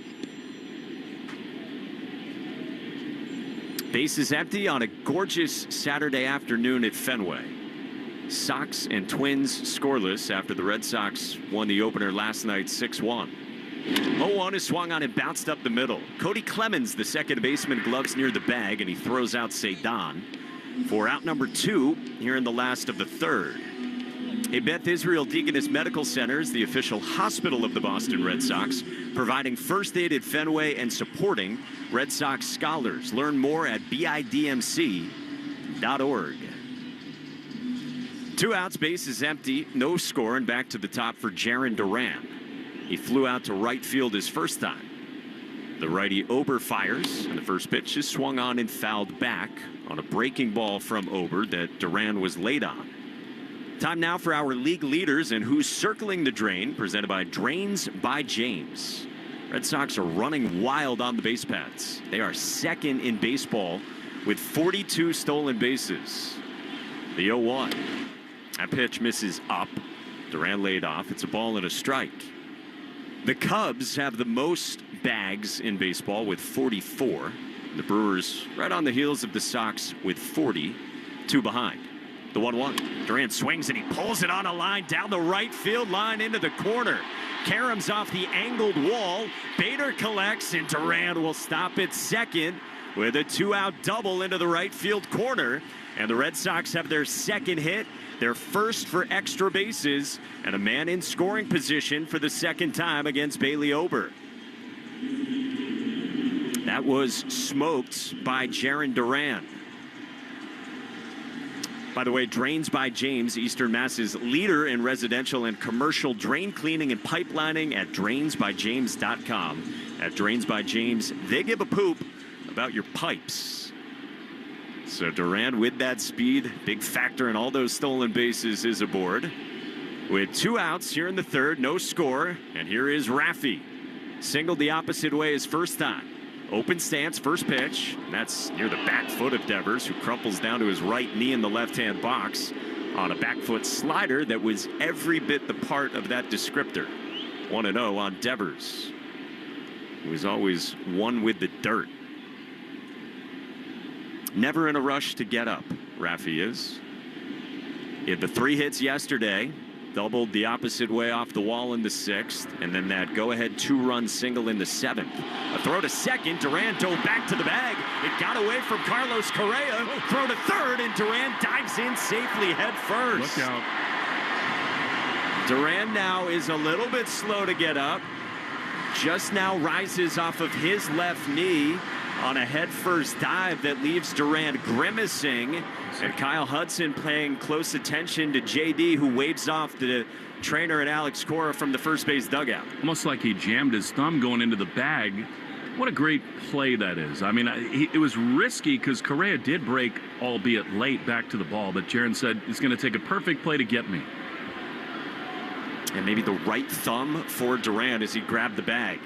Base is empty on a gorgeous Saturday afternoon at Fenway. Sox and Twins scoreless after the Red Sox won the opener last night 6-1. 0-1 is swung on and bounced up the middle. Cody Clemens, the second baseman, gloves near the bag, and he throws out Cedar for out number 2 here in the last of the third. Hey, Beth Israel Deaconess Medical Center is the official hospital of the Boston Red Sox, providing first aid at Fenway and supporting Red Sox scholars. Learn more at bidmc.org. 2 outs, base is empty, no score, and back to the top for Jarren Duran. He flew out to right field his first time. The righty Ober fires, and the first pitch is swung on and fouled back on a breaking ball from Ober that Duran was late on. Time now for our league leaders and who's circling the drain, presented by Drains by James. Red Sox are running wild on the base paths. They are second in baseball with 42 stolen bases. The 0-1. That pitch misses up. Duran laid off. It's a ball and a strike. The Cubs have the most bags in baseball with 44. The Brewers right on the heels of the Sox with 40, 2 behind. The 1-1. Duran swings and he pulls it on a line down the right field line into the corner. Karams off the angled wall. Bader collects and Duran will stop at second with a 2-out double into the right field corner. And the Red Sox have their second hit, their first for extra bases, and a man in scoring position for the second time against Bailey Ober. That was smoked by Jarren Duran. By the way, Drains by James, Eastern Mass's leader in residential and commercial drain cleaning and pipelining at drainsbyjames.com. At Drains by James, they give a poop about your pipes. So Duran with that speed, big factor in all those stolen bases, is aboard. With 2 outs here in the third, no score, and here is Raffy. Singled the opposite way his first time. Open stance, first pitch, and that's near the back foot of Devers, who crumples down to his right knee in the left-hand box on a back foot slider that was every bit the part of that descriptor. 1-0 on Devers, who was always one with the dirt. Never in a rush to get up, Raffy is. He had the 3 hits yesterday, doubled the opposite way off the wall in the 6th, and then that go-ahead 2-run single in the 7th. A throw to second, Duran dove back to the bag. It got away from Carlos Correa. Throw to third, and Duran dives in safely head first. Look out. Duran now is a little bit slow to get up. Just now rises off of his left knee on a head-first dive that leaves Duran grimacing. And Kyle Hudson paying close attention to JD, who waves off the trainer and Alex Cora from the first base dugout. Almost like he jammed his thumb going into the bag. What a great play that is. I mean, it was risky because Correa did break, albeit late, back to the ball. But Jarren said it's going to take a perfect play to get me. And maybe the right thumb for Duran as he grabbed the bag.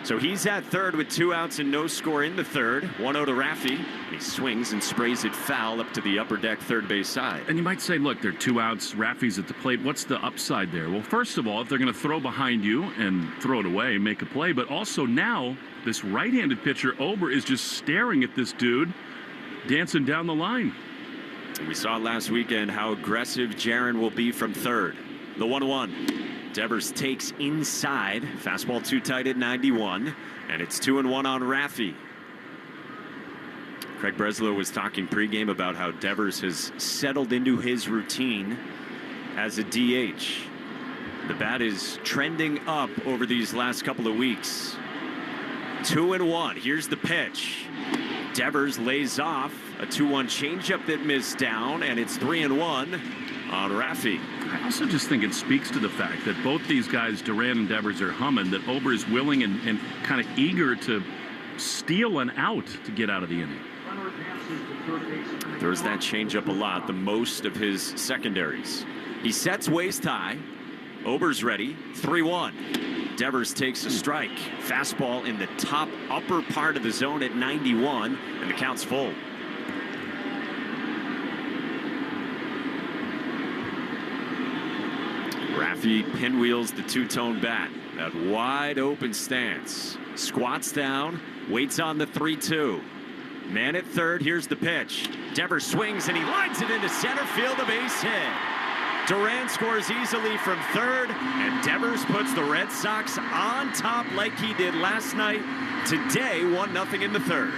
So he's at third with 2 outs and no score in the third. 1-0 to Raffy. He swings and sprays it foul up to the upper deck third base side. And you might say, look, they're 2 outs. Raffy's at the plate. What's the upside there? Well, first of all, if they're going to throw behind you and throw it away, make a play. But also now, this right-handed pitcher, Ober, is just staring at this dude, dancing down the line. And we saw last weekend how aggressive Jarren will be from third. The 1-1. Devers takes inside. Fastball too tight at 91. And it's 2-1 on Raffy. Craig Breslow was talking pregame about how Devers has settled into his routine as a DH. The bat is trending up over these last couple of weeks. 2-1. Here's the pitch. Devers lays off a 2-1 changeup that missed down, and it's 3-1 on Raffy. I also just think it speaks to the fact that both these guys, Duran and Devers, are humming, that Ober is willing and kind of eager to steal an out to get out of the inning. Throws that changeup a lot, the most of his secondaries. He sets waist high. Ober's ready. 3-1. Devers takes a strike. Fastball in the top upper part of the zone at 91, and the count's full. Raffy pinwheels the two-tone bat. That wide open stance. Squats down, waits on the 3-2. Man at third, here's the pitch. Devers swings and he lines it into center field, a base hit. Duran scores easily from third, and Devers puts the Red Sox on top like he did last night. Today, 1-0 in the third.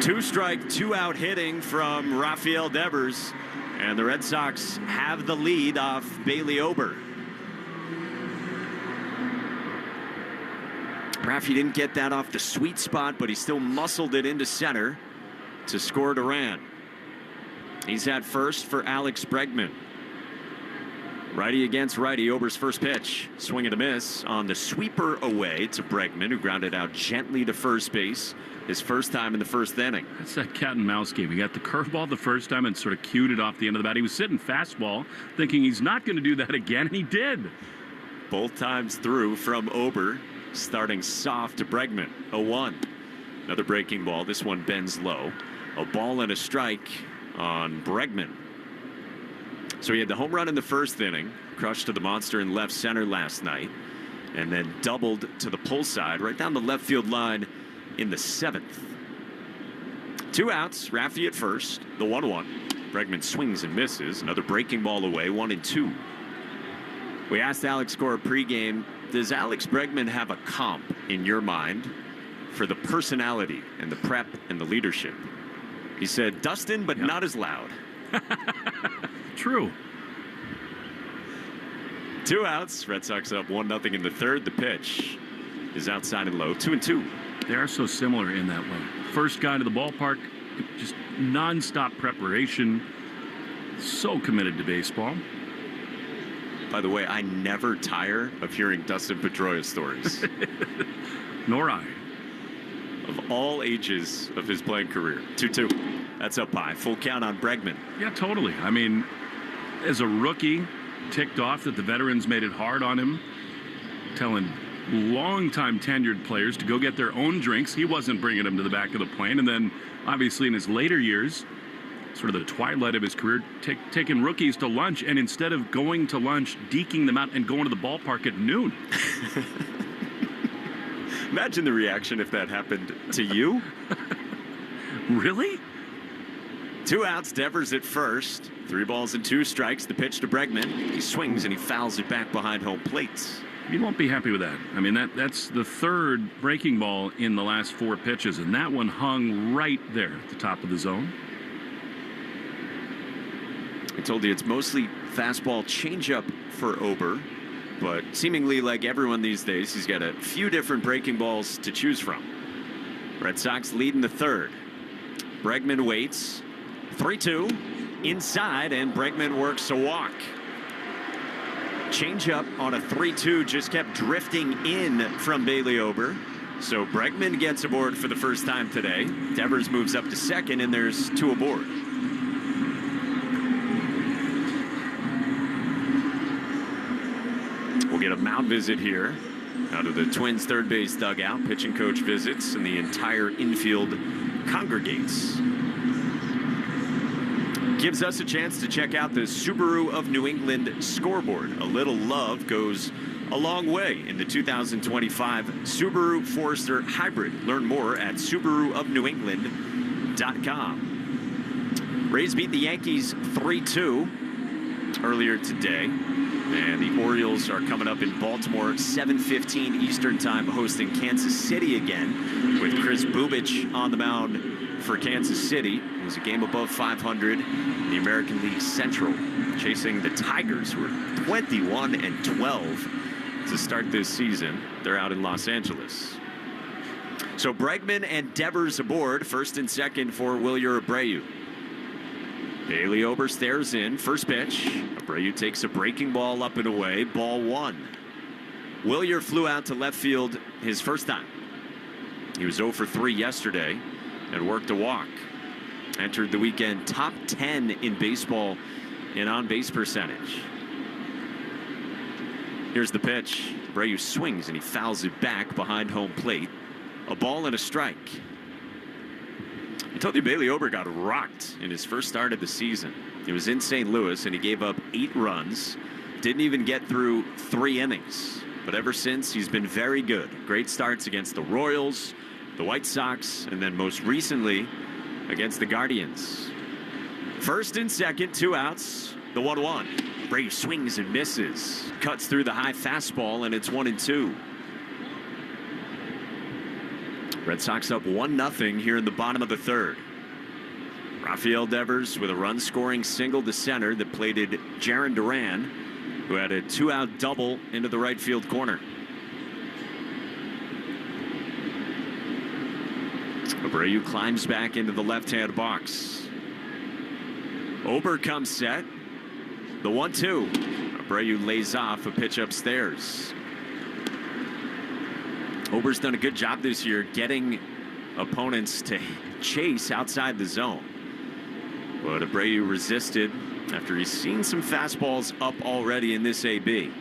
2-strike, 2-out hitting from Rafael Devers. And the Red Sox have the lead off Bailey Ober. Raffy didn't get that off the sweet spot, but he still muscled it into center to score Duran. He's at first for Alex Bregman. Righty against righty. Ober's first pitch. Swing and a miss on the sweeper away to Bregman, who grounded out gently to first base. His first time in the first inning. That's that cat and mouse game. He got the curveball the first time and sort of cued it off the end of the bat. He was sitting fastball thinking he's not going to do that again, and he did. Both times through from Ober, starting soft to Bregman. 0-1. Another breaking ball. This one bends low. A ball and a strike on Bregman. So he had the home run in the first inning, crushed to the monster in left center last night, and then doubled to the pull side right down the left field line in the 7th. 2 outs, Raffy at first, the 1-1. Bregman swings and misses. Another breaking ball away, 1-2. We asked Alex Cora pregame, does Alex Bregman have a comp in your mind for the personality and the prep and the leadership? He said, Dustin, but not as loud. True. 2 outs. Red Sox up 1-0 in the third. The pitch is outside and low. 2-2. They are so similar in that way. First guy to the ballpark, just nonstop preparation. So committed to baseball. By the way, I never tire of hearing Dustin Pedroia stories. Nor I. Of all ages of his playing career. 2-2. That's up high. Full count on Bregman. Yeah, totally. I mean, as a rookie, ticked off that the veterans made it hard on him, telling longtime tenured players to go get their own drinks. He wasn't bringing them to the back of the plane. And then, obviously, in his later years, sort of the twilight of his career, taking rookies to lunch, and instead of going to lunch, deking them out and going to the ballpark at noon. Imagine the reaction if that happened to you. Really? 2 outs, Devers at first. 3 balls and 2 strikes. The pitch to Bregman. He swings and he fouls it back behind home plate. You won't be happy with that. I mean, that's the third breaking ball in the last 4 pitches, and that one hung right there at the top of the zone. I told you it's mostly fastball changeup for Ober, but seemingly like everyone these days, he's got a few different breaking balls to choose from. Red Sox lead in the third. Bregman waits. 3-2 inside, and Bregman works a walk. Changeup on a 3-2 just kept drifting in from Bailey Ober. So Bregman gets aboard for the first time today. Devers moves up to second, and there's 2 aboard. We'll get a mound visit here out of the Twins third base dugout. Pitching coach visits, and the entire infield congregates. Gives us a chance to check out the Subaru of New England scoreboard. A little love goes a long way in the 2025 Subaru Forester Hybrid. Learn more at SubaruofNewEngland.com. Rays beat the Yankees 3-2 earlier today. And the Orioles are coming up in Baltimore, 7:15 Eastern time, hosting Kansas City again, with Chris Bubich on the mound for Kansas City. It was a game above 500 in the American League Central, chasing the Tigers, who are 21-12 to start this season. They're out in Los Angeles. So Bregman and Devers aboard, first and second for Wilyer Abreu. Bailey Ober stares in. First pitch. Abreu takes a breaking ball up and away. Ball 1. Wilyer flew out to left field his first time. He was 0 for 3 yesterday and worked a walk. Entered the weekend top 10 in baseball in on-base percentage. Here's the pitch. Abreu swings and he fouls it back behind home plate. A ball and a strike. I told you Bailey Ober got rocked in his first start of the season. He was in St. Louis and he gave up 8 runs. Didn't even get through 3 innings. But ever since, he's been very good. Great starts against the Royals, the White Sox, and then most recently against the Guardians. First and second, 2 outs. The 1-1. Abreu swings and misses. Cuts through the high fastball, and it's 1-2. Red Sox up 1-0 here in the bottom of the third. Rafael Devers with a run-scoring single to center that plated Jarren Duran, who had a 2-out double into the right field corner. Abreu climbs back into the left-hand box. Ober comes set. The 1-2. Abreu lays off a pitch upstairs. Ober's done a good job this year getting opponents to chase outside the zone. But Abreu resisted after he's seen some fastballs up already in this AB.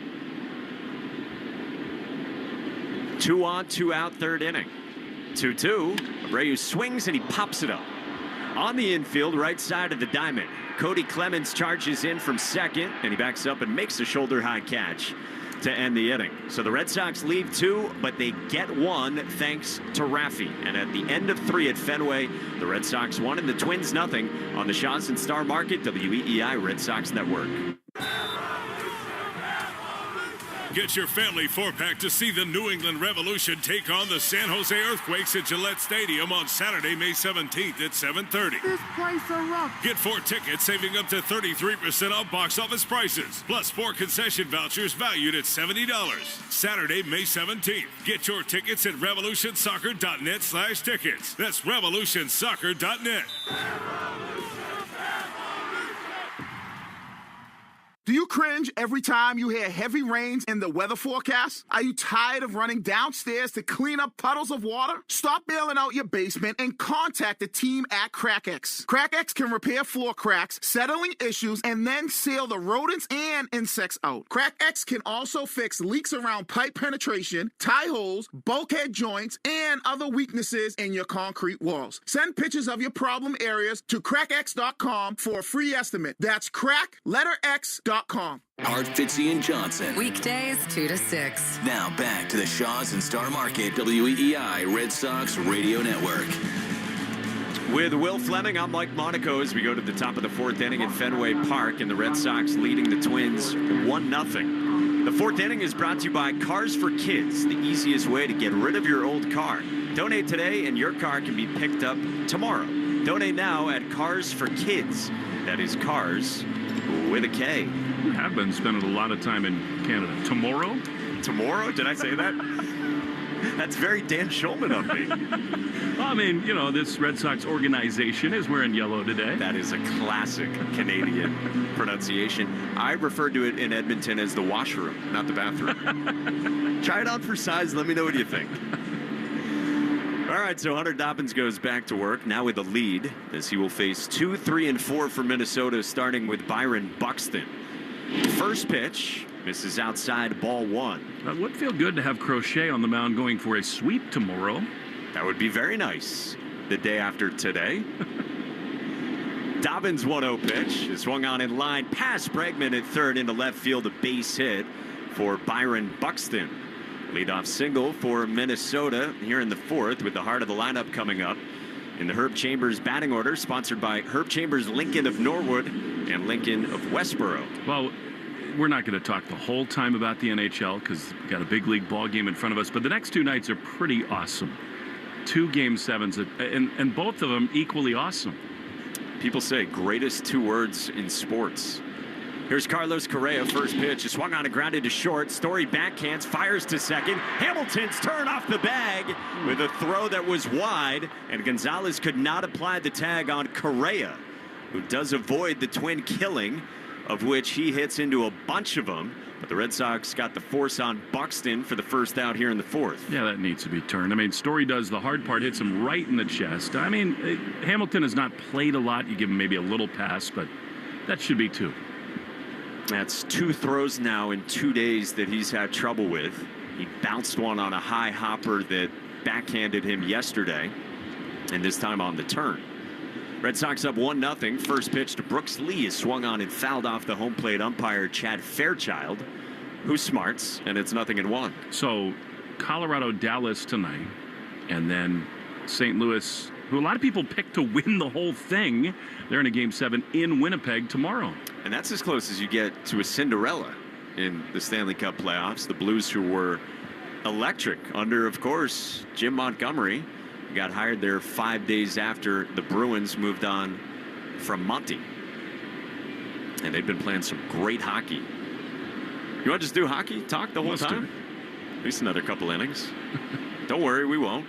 2 on, 2 out, third inning. 2-2. Abreu swings and he pops it up. On the infield, right side of the diamond. Cody Clemens charges in from second, and he backs up and makes a shoulder-high catch to end the inning. So the Red Sox leave 2, but they get 1 thanks to Raffy. And at the end of 3 at Fenway, the Red Sox 1 and the Twins 0 on the Shaws and Star Market WEEI Red Sox Network. Get your family 4-pack to see the New England Revolution take on the San Jose Earthquakes at Gillette Stadium on Saturday, May 17th at 7:30. This place erupts. Get 4 tickets, saving up to 33% off box office prices, plus 4 concession vouchers valued at $70. Saturday, May 17th. Get your tickets at revolutionsoccer.net/tickets. That's revolutionsoccer.net. Do you cringe every time you hear heavy rains in the weather forecast? Are you tired of running downstairs to clean up puddles of water? Stop bailing out your basement and contact the team at CrackX. CrackX can repair floor cracks, settling issues, and then seal the rodents and insects out. CrackX can also fix leaks around pipe penetration, tie holes, bulkhead joints, and other weaknesses in your concrete walls. Send pictures of your problem areas to crackx.com for a free estimate. That's crack-x.com. Art, Fitzy, and Johnson. Weekdays 2 to 6. Now back to the Shaws and Star Market WEEI Red Sox Radio Network. With Will Fleming, I'm Mike Monaco as we go to the top of the 4th inning at Fenway Park, and the Red Sox leading the Twins 1-0. The 4th inning is brought to you by Cars for Kids, the easiest way to get rid of your old car. Donate today and your car can be picked up tomorrow. Donate now at Cars for Kids. That is Cars with a K. You have been spending a lot of time in Canada. Tomorrow? Tomorrow? Did I say that? That's very Dan Schulman of me. Well, I mean, you know, this Red Sox organization is wearing yellow today. That is a classic Canadian pronunciation. I referred to it in Edmonton as the washroom, not the bathroom. Try it on for size. Let me know what you think. All right, so Hunter Dobbins goes back to work, now with a lead, as he will face 2, 3, and 4 for Minnesota, starting with Byron Buxton. First pitch, misses outside, ball 1. It would feel good to have Crochet on the mound going for a sweep tomorrow. That would be very nice. The day after today. Dobbins' 1-0 pitch is swung on in line past Bregman at third into left field, a base hit for Byron Buxton. Leadoff single for Minnesota here in the 4th, with the heart of the lineup coming up in the Herb Chambers batting order, sponsored by Herb Chambers Lincoln of Norwood and Lincoln of Westboro. Well, we're not going to talk the whole time about the NHL because we've got a big league ball game in front of us, but the next 2 nights are pretty awesome. 2 Game 7s, and both of them equally awesome. People say greatest 2 words in sports. Here's Carlos Correa, first pitch. Is swung on and grounded to short. Story backhands, fires to second. Hamilton's turn off the bag with a throw that was wide, and Gonzalez could not apply the tag on Correa, who does avoid the Twin killing, of which he hits into a bunch of them. But the Red Sox got the force on Buxton for the first out here in the 4th. Yeah, that needs to be turned. I mean, Story does the hard part, hits him right in the chest. I mean, Hamilton has not played a lot. You give him maybe a little pass, but that should be 2. That's 2 throws now in 2 days that he's had trouble with. He bounced one on a high hopper that backhanded him yesterday, and this time on the turn. Red Sox up 1-0. First pitch to Brooks Lee is swung on and fouled off the home plate umpire Chad Fairchild, who smarts, and it's 0-1. So Colorado, Dallas tonight, and then St. Louis, who a lot of people picked to win the whole thing. They're in a Game 7 in Winnipeg tomorrow. And that's as close as you get to a Cinderella in the Stanley Cup playoffs. The Blues, who were electric under, of course, Jim Montgomery, got hired there 5 days after the Bruins moved on from Monty. And they've been playing some great hockey. You want to just do hockey? Talk the whole time? At least another couple innings. Don't worry, we won't.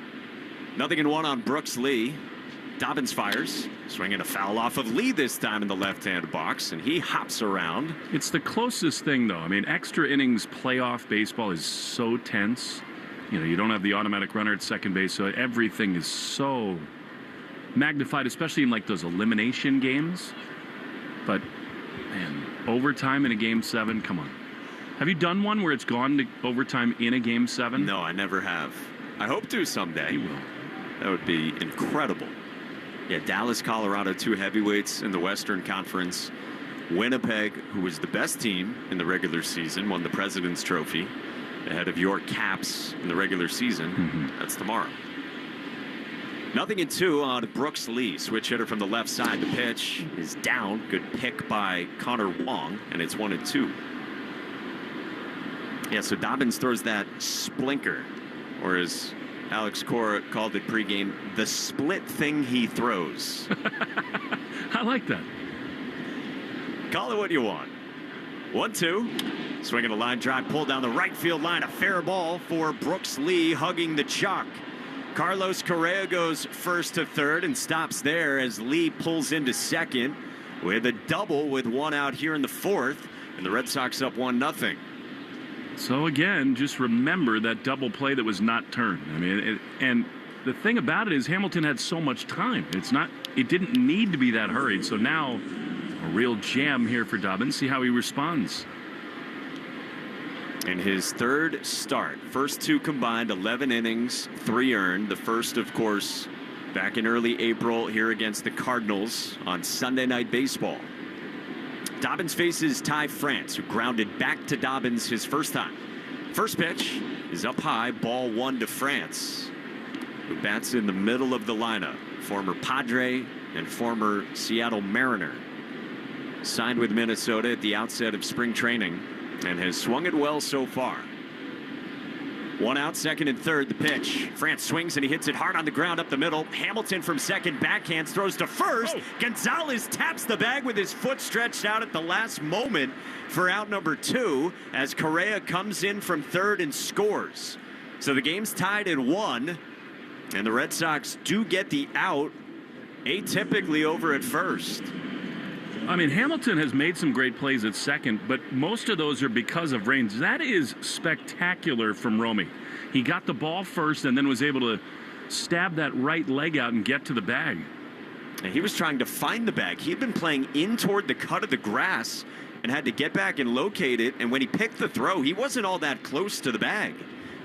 0-1 on Brooks Lee. Dobbins fires, swinging a foul off of Lee this time in the left-hand box, and he hops around. It's the closest thing, though. I mean, extra innings playoff baseball is so tense. You know, you don't have the automatic runner at second base, so everything is so magnified, especially in like those elimination games. But, man, overtime in a Game 7, come on. Have you done one where it's gone to overtime in a Game 7? No, I never have. I hope to someday. You will. That would be incredible. Yeah, Dallas, Colorado, 2 heavyweights in the Western Conference. Winnipeg, who was the best team in the regular season, won the President's Trophy ahead of your Caps in the regular season. That's tomorrow. 0-2 on Brooks Lee. Switch hitter from the left side. The pitch is down. Good pick by Connor Wong, and it's 1-2. Yeah, so Dobbins throws that splinker, or as Alex Cora called it pregame, the split thing he throws. I like that. Call it what you want. 1-2. Swinging a line drive, pulled down the right field line. A fair ball for Brooks Lee, hugging the chalk. Carlos Correa goes first to third and stops there as Lee pulls into second with a double with one out here in the fourth. And the Red Sox up 1-0. So again, just remember that double play that was not turned. I mean, and the thing about it is Hamilton had so much time. It didn't need to be that hurried. So now a real jam here for Dobbins. See how he responds. In his third start, first two combined, 11 innings, 3 earned. The first, of course, back in early April here against the Cardinals on Sunday Night Baseball. Dobbins faces Ty France, who grounded back to Dobbins his first time. First pitch is up high, ball 1 to France, who bats in the middle of the lineup. Former Padre and former Seattle Mariner. Signed with Minnesota at the outset of spring training and has swung it well so far. 1 out, second and third, the pitch. France swings and he hits it hard on the ground up the middle. Hamilton from second, backhands, throws to first. Gonzalez taps the bag with his foot stretched out at the last moment for out number 2 as Correa comes in from third and scores. So the game's tied at 1, and the Red Sox do get the out, atypically over at first. I mean, Hamilton has made some great plays at second, but most of those are because of rain. That is spectacular from Romy. He got the ball first and then was able to stab that right leg out and get to the bag. And he was trying to find the bag. He had been playing in toward the cut of the grass and had to get back and locate it. And when he picked the throw, he wasn't all that close to the bag.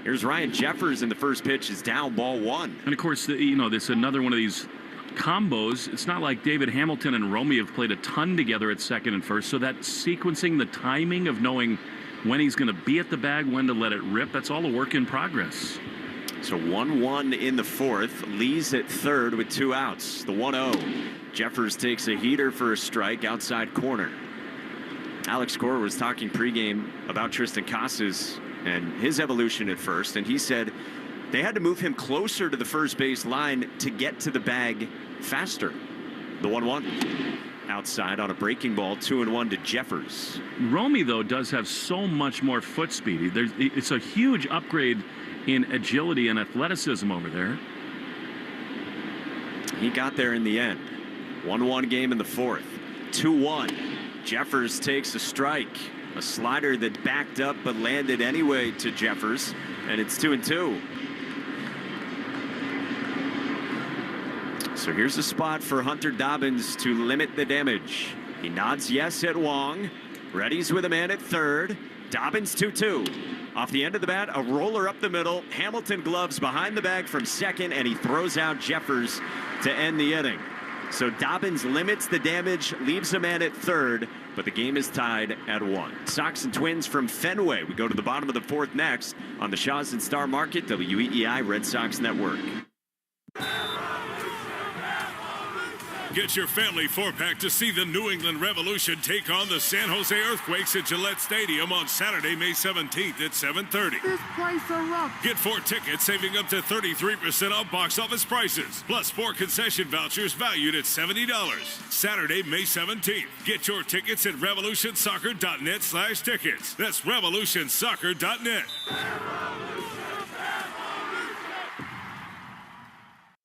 Here's Ryan Jeffers, and the first pitch is down, ball 1. And of course, this is another one of these combos. It's not like David Hamilton and Romy have played a ton together at second and first, so that sequencing, the timing of knowing when he's going to be at the bag, when to let it rip, that's all a work in progress. So 1-1 in the fourth. Lee's at third with 2 outs. The 1-0. Jeffers takes a heater for a strike outside corner. Alex Cora was talking pregame about Tristan Casas and his evolution at first, and he said they had to move him closer to the first base line to get to the bag faster. The 1-1. Outside on a breaking ball, 2-1 to Jeffers. Romy, though, does have so much more foot speed. It's a huge upgrade in agility and athleticism over there. He got there in the end. 1-1 game in the fourth. 2-1. Jeffers takes a strike. A slider that backed up but landed anyway to Jeffers. And it's 2-2. So here's a spot for Hunter Dobbins to limit the damage. He nods yes at Wong. Reddy's with a man at third. Dobbins 2-2. Off the end of the bat, a roller up the middle. Hamilton gloves behind the bag from second, and he throws out Jeffers to end the inning. So Dobbins limits the damage, leaves a man at third, but the game is tied at 1. Sox and Twins from Fenway. We go to the bottom of the fourth next on the Shaws and Star Market, WEEI Red Sox Network. Get your family 4-pack to see the New England Revolution take on the San Jose Earthquakes at Gillette Stadium on Saturday, May 17th at 7:30. This place erupts. Get 4 tickets, saving up to 33% off box office prices, plus 4 concession vouchers valued at $70. Saturday, May 17th. Get your tickets at revolutionsoccer.net/tickets. That's revolutionsoccer.net.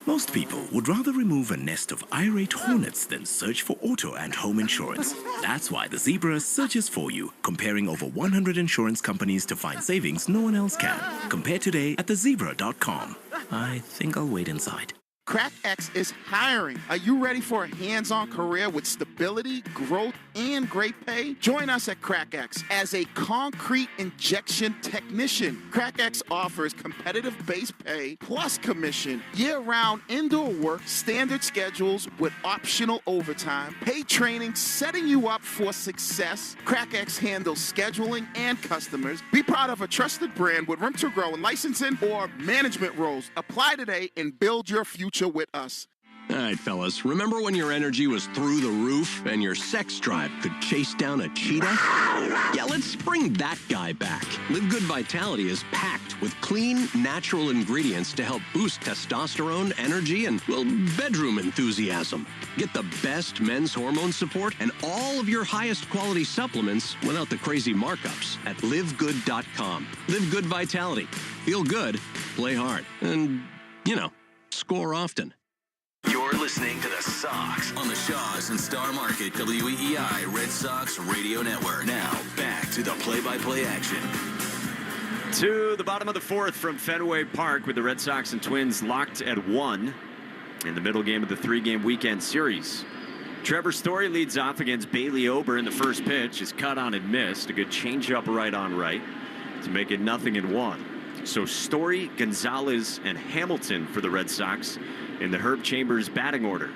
Most people would rather remove a nest of irate hornets than search for auto and home insurance. That's why the Zebra searches for you, comparing over 100 insurance companies to find savings no one else can. Compare today at thezebra.com. I think I'll wait inside. CrackX is hiring. Are you ready for a hands-on career with stability, growth, and great pay? Join us at CrackX as a concrete injection technician. CrackX offers competitive base pay plus commission, year-round indoor work, standard schedules with optional overtime, paid training, setting you up for success. CrackX handles scheduling and customers. Be part of a trusted brand with room to grow in licensing or management roles. Apply today and build your future with us. All right, fellas, remember when your energy was through the roof and your sex drive could chase down a cheetah? Yeah, let's bring that guy back. Live Good Vitality is packed with clean, natural ingredients to help boost testosterone, energy, and, well, bedroom enthusiasm. Get the best men's hormone support and all of your highest quality supplements without the crazy markups at livegood.com. Live Good Vitality. Feel good, play hard, and, score often. You're listening to the Sox on the Shaws and Star Market WEEI Red Sox Radio Network. Now, back to the play-by-play action. To the bottom of the fourth from Fenway Park with the Red Sox and Twins locked at 1 in the middle game of the 3-game weekend series. Trevor Story leads off against Bailey Ober in the first pitch. Is cut on and missed. A good changeup right on right to make it 0-1. So Story, Gonzalez, and Hamilton for the Red Sox in the Herb Chambers batting order.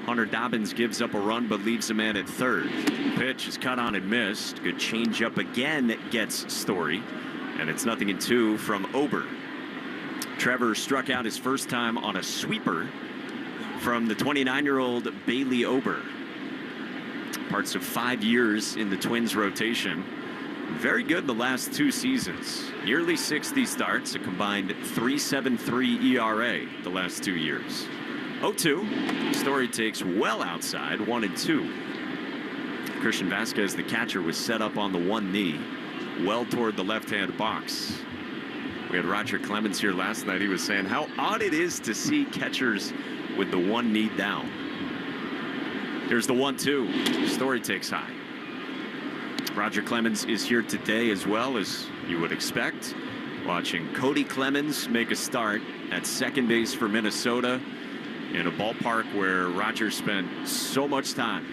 Hunter Dobbins gives up a run but leaves a man at third. Pitch is cut on and missed. Good changeup again gets Story. And it's 0-2 from Ober. Trevor struck out his first time on a sweeper from the 29-year-old Bailey Ober. Parts of 5 years in the Twins rotation. Very good the last 2 seasons. Nearly 60 starts, a combined 3.73 ERA the last 2 years. 0-2. Story takes well outside, 1-2. Christian Vasquez, the catcher, was set up on the one knee, well toward the left-hand box. We had Roger Clemens here last night. He was saying how odd it is to see catchers with the one knee down. Here's the 1-2. Story takes high. Roger Clemens is here today as well, as you would expect. Watching Cody Clemens make a start at second base for Minnesota in a ballpark where Roger spent so much time.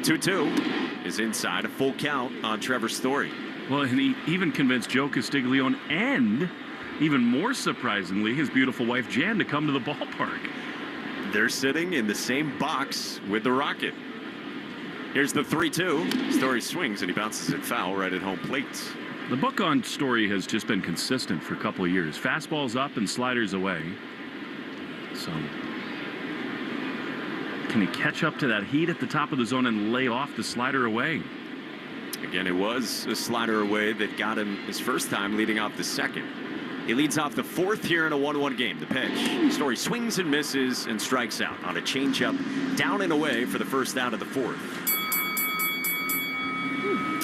2-2 is inside, a full count on Trevor Story. Well, and he even convinced Joe Castiglione and, even more surprisingly, his beautiful wife Jan to come to the ballpark. They're sitting in the same box with the Rocket. Here's the 3-2. Story swings and he bounces it foul right at home plate. The book on Story has just been consistent for a couple of years. Fastballs up and sliders away. So, can he catch up to that heat at the top of the zone and lay off the slider away? Again, it was a slider away that got him his first time leading off the second. He leads off the fourth here in a 1-1 game. The pitch. Story swings and misses and strikes out on a changeup down and away for the first out of the fourth.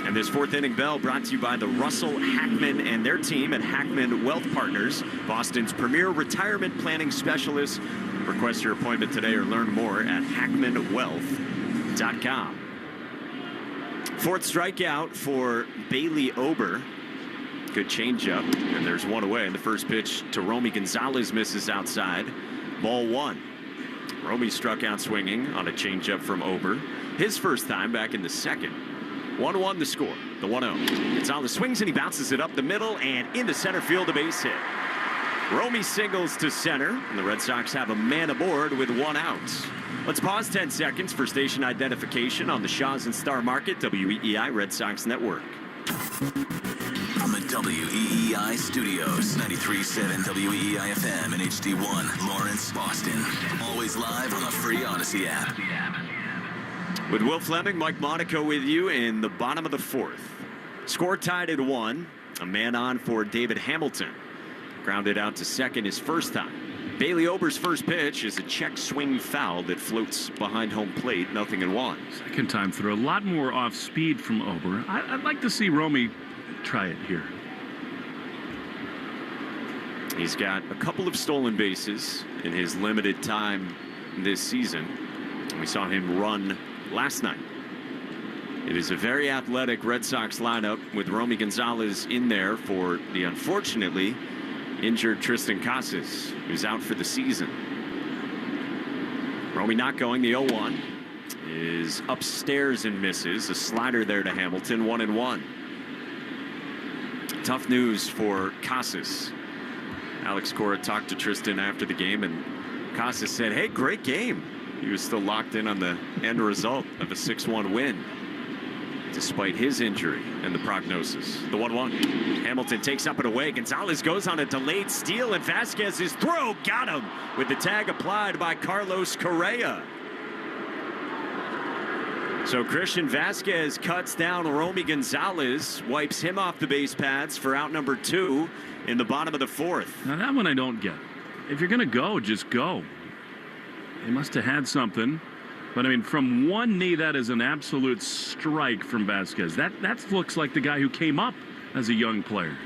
And this fourth inning bell brought to you by the Russell Hackman and their team at Hackman Wealth Partners, Boston's premier retirement planning specialist. Request your appointment today or learn more at hackmanwealth.com. Fourth strikeout for Bailey Ober. Good changeup, and there's one away. And the first pitch to Romy Gonzalez misses outside. Ball 1. Romy struck out swinging on a changeup from Ober. His first time back in the second. 1-1 the score, the 1-0. Gonzalez swings and he bounces it up the middle and into center field, a base hit. Romy singles to center, and the Red Sox have a man aboard with 1 out. Let's pause 10 seconds for station identification on the Shaws and Star Market WEEI Red Sox Network. From the WEEI studios, 93.7 WEEI FM and HD1, Lawrence, Boston. Always live on the free Odyssey app. With Will Fleming, Mike Monaco with you in the bottom of the fourth. Score tied at 1. A man on for David Hamilton. Grounded out to second his first time. Bailey Ober's first pitch is a check swing foul that floats behind home plate, 0-1. Second time through, a lot more off speed from Ober. I'd like to see Romy try it here. He's got a couple of stolen bases in his limited time this season. We saw him run last night. It is a very athletic Red Sox lineup with Romy Gonzalez in there for the unfortunately injured Tristan Casas, who's out for the season. Romy not going. The 0-1 is upstairs and misses. A slider there to Hamilton, 1-1. Tough news for Casas. Alex Cora talked to Tristan after the game, and Casas said, hey, great game. He was still locked in on the end result of a 6-1 win. despite his injury and the prognosis. The 1-1. Hamilton takes up and away. Gonzalez goes on a delayed steal, and Vasquez's throw got him with the tag applied by Carlos Correa. So Christian Vasquez cuts down Romy Gonzalez, wipes him off the base paths for out number 2 in the bottom of the 4th. Now that one I don't get. If you're going to go, just go. They must have had something. But, I mean, from one knee, that is an absolute strike from Vasquez. That looks like the guy who came up as a young player.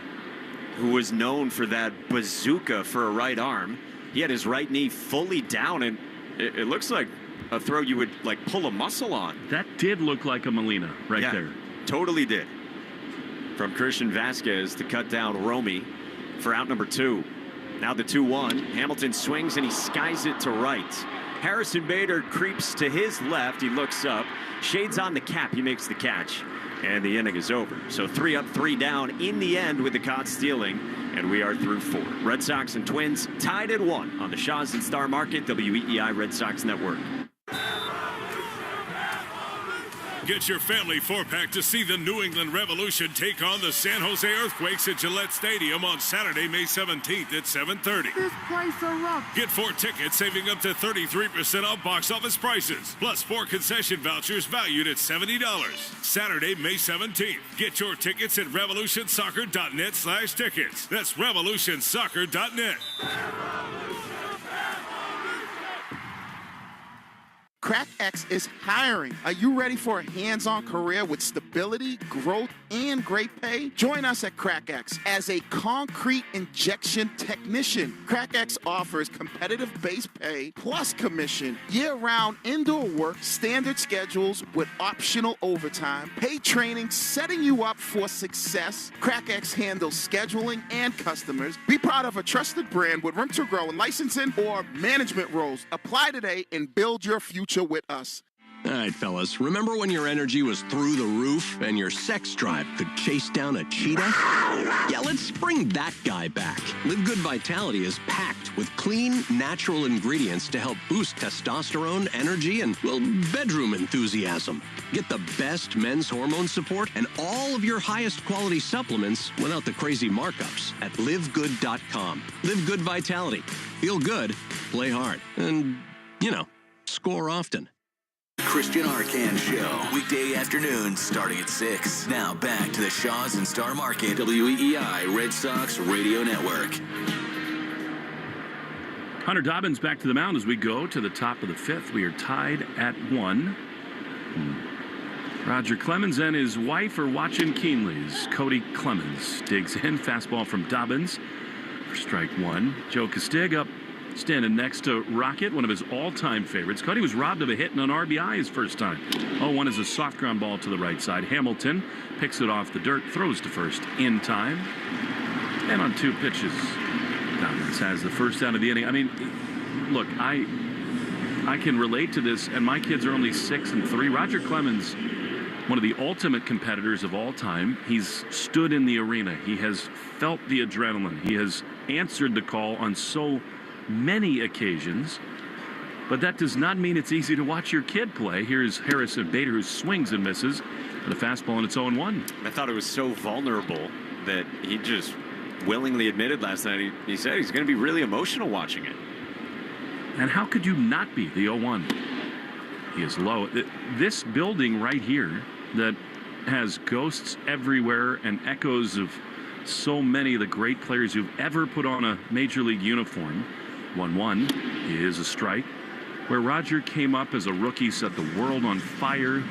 Who was known for that bazooka for a right arm. He had his right knee fully down, and it looks like a throw you would, like, pull a muscle on. That did look like a Molina right there. Totally did. From Christian Vasquez to cut down Romy for out number 2. Now the 2-1. Hamilton swings, and he skies it to right. Harrison Bader creeps to his left. He looks up. Shades on the cap. He makes the catch. And the inning is over. So 3 up, 3 down in the end with the caught stealing. And we are through 4. Red Sox and Twins tied at 1 on the Shaws and Star Market, WEEI Red Sox Network. Get your family 4-pack to see the New England Revolution take on the San Jose Earthquakes at Gillette Stadium on Saturday, May 17th at 7:30. This place erupts. Get 4 tickets, saving up to 33% off box office prices, plus 4 concession vouchers valued at $70. Saturday, May 17th. Get your tickets at revolutionsoccer.net/tickets. That's revolutionsoccer.net. CrackX is hiring. Are you ready for a hands-on career with stability, growth, and great pay? Join us at CrackX as a concrete injection technician. CrackX offers competitive base pay plus commission, year-round indoor work, standard schedules with optional overtime, paid training, setting you up for success. CrackX handles scheduling and customers. Be part of a trusted brand with room to grow in licensing or management roles. Apply today and build your future with us. All right, fellas, remember when your energy was through the roof and your sex drive could chase down a cheetah? Yeah, let's bring that guy back. Live Good Vitality is packed with clean, natural ingredients to help boost testosterone, energy, and, well, bedroom enthusiasm. Get the best men's hormone support and all of your highest quality supplements without the crazy markups at livegood.com. Live Good Vitality. Feel good, play hard, and, you know, score often. Christian Arcand Show, weekday afternoons starting at 6. Now back to the Shaws and Star Market, WEEI Red Sox Radio Network. Hunter Dobbins back to the mound as we go to the top of the 5th. We are tied at 1. Roger Clemens and his wife are watching keenly as Cody Clemens digs in. Fastball from Dobbins for strike 1. Joe Castig up, standing next to Rocket, one of his all-time favorites. Cody was robbed of a hit and an RBI his first time. 0-1 is a soft ground ball to the right side. Hamilton picks it off the dirt, throws to first in time. And on 2 pitches, Dobbins has the first out of the inning. I mean, look, I can relate to this, and my kids are only 6 and 3. Roger Clemens, one of the ultimate competitors of all time. He's stood in the arena. He has felt the adrenaline. He has answered the call on so many occasions, but that does not mean it's easy to watch your kid play. Here's Harrison Bader, who swings and misses with a fastball, and it's 0-1. I thought it was so vulnerable that he just willingly admitted last night. He said he's going to be really emotional watching it. And how could you not be? The 0-1. He is low. This building right here that has ghosts everywhere and echoes of so many of the great players who've ever put on a major league uniform. 1-1 is a strike. Where Roger came up as a rookie, set the world on fire,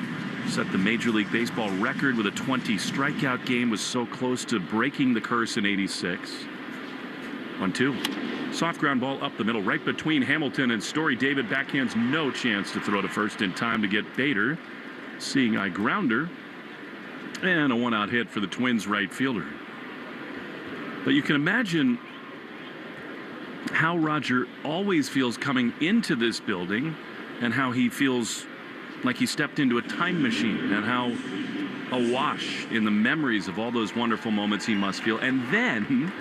set the Major League Baseball record with a 20 strikeout game, was so close to breaking the curse in '86. 1-2. Soft ground ball up the middle, right between Hamilton and Story. David backhands, no chance to throw to first in time to get Bader. Seeing eye grounder. And a 1-out hit for the Twins right fielder. But you can imagine how Roger always feels coming into this building, and how he feels like he stepped into a time machine, and how awash in the memories of all those wonderful moments he must feel. And then,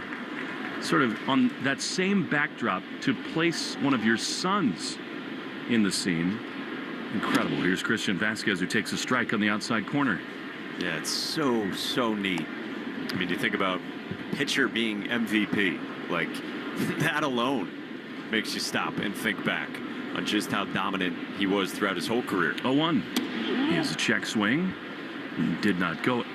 sort of on that same backdrop, to place one of your sons in the scene. Incredible. Here's Christian Vasquez, who takes a strike on the outside corner. Yeah, it's so neat. I mean, you think about pitcher being MVP, like that alone makes you stop and think back on just how dominant he was throughout his whole career. 0-1. He has a check swing. Did not go.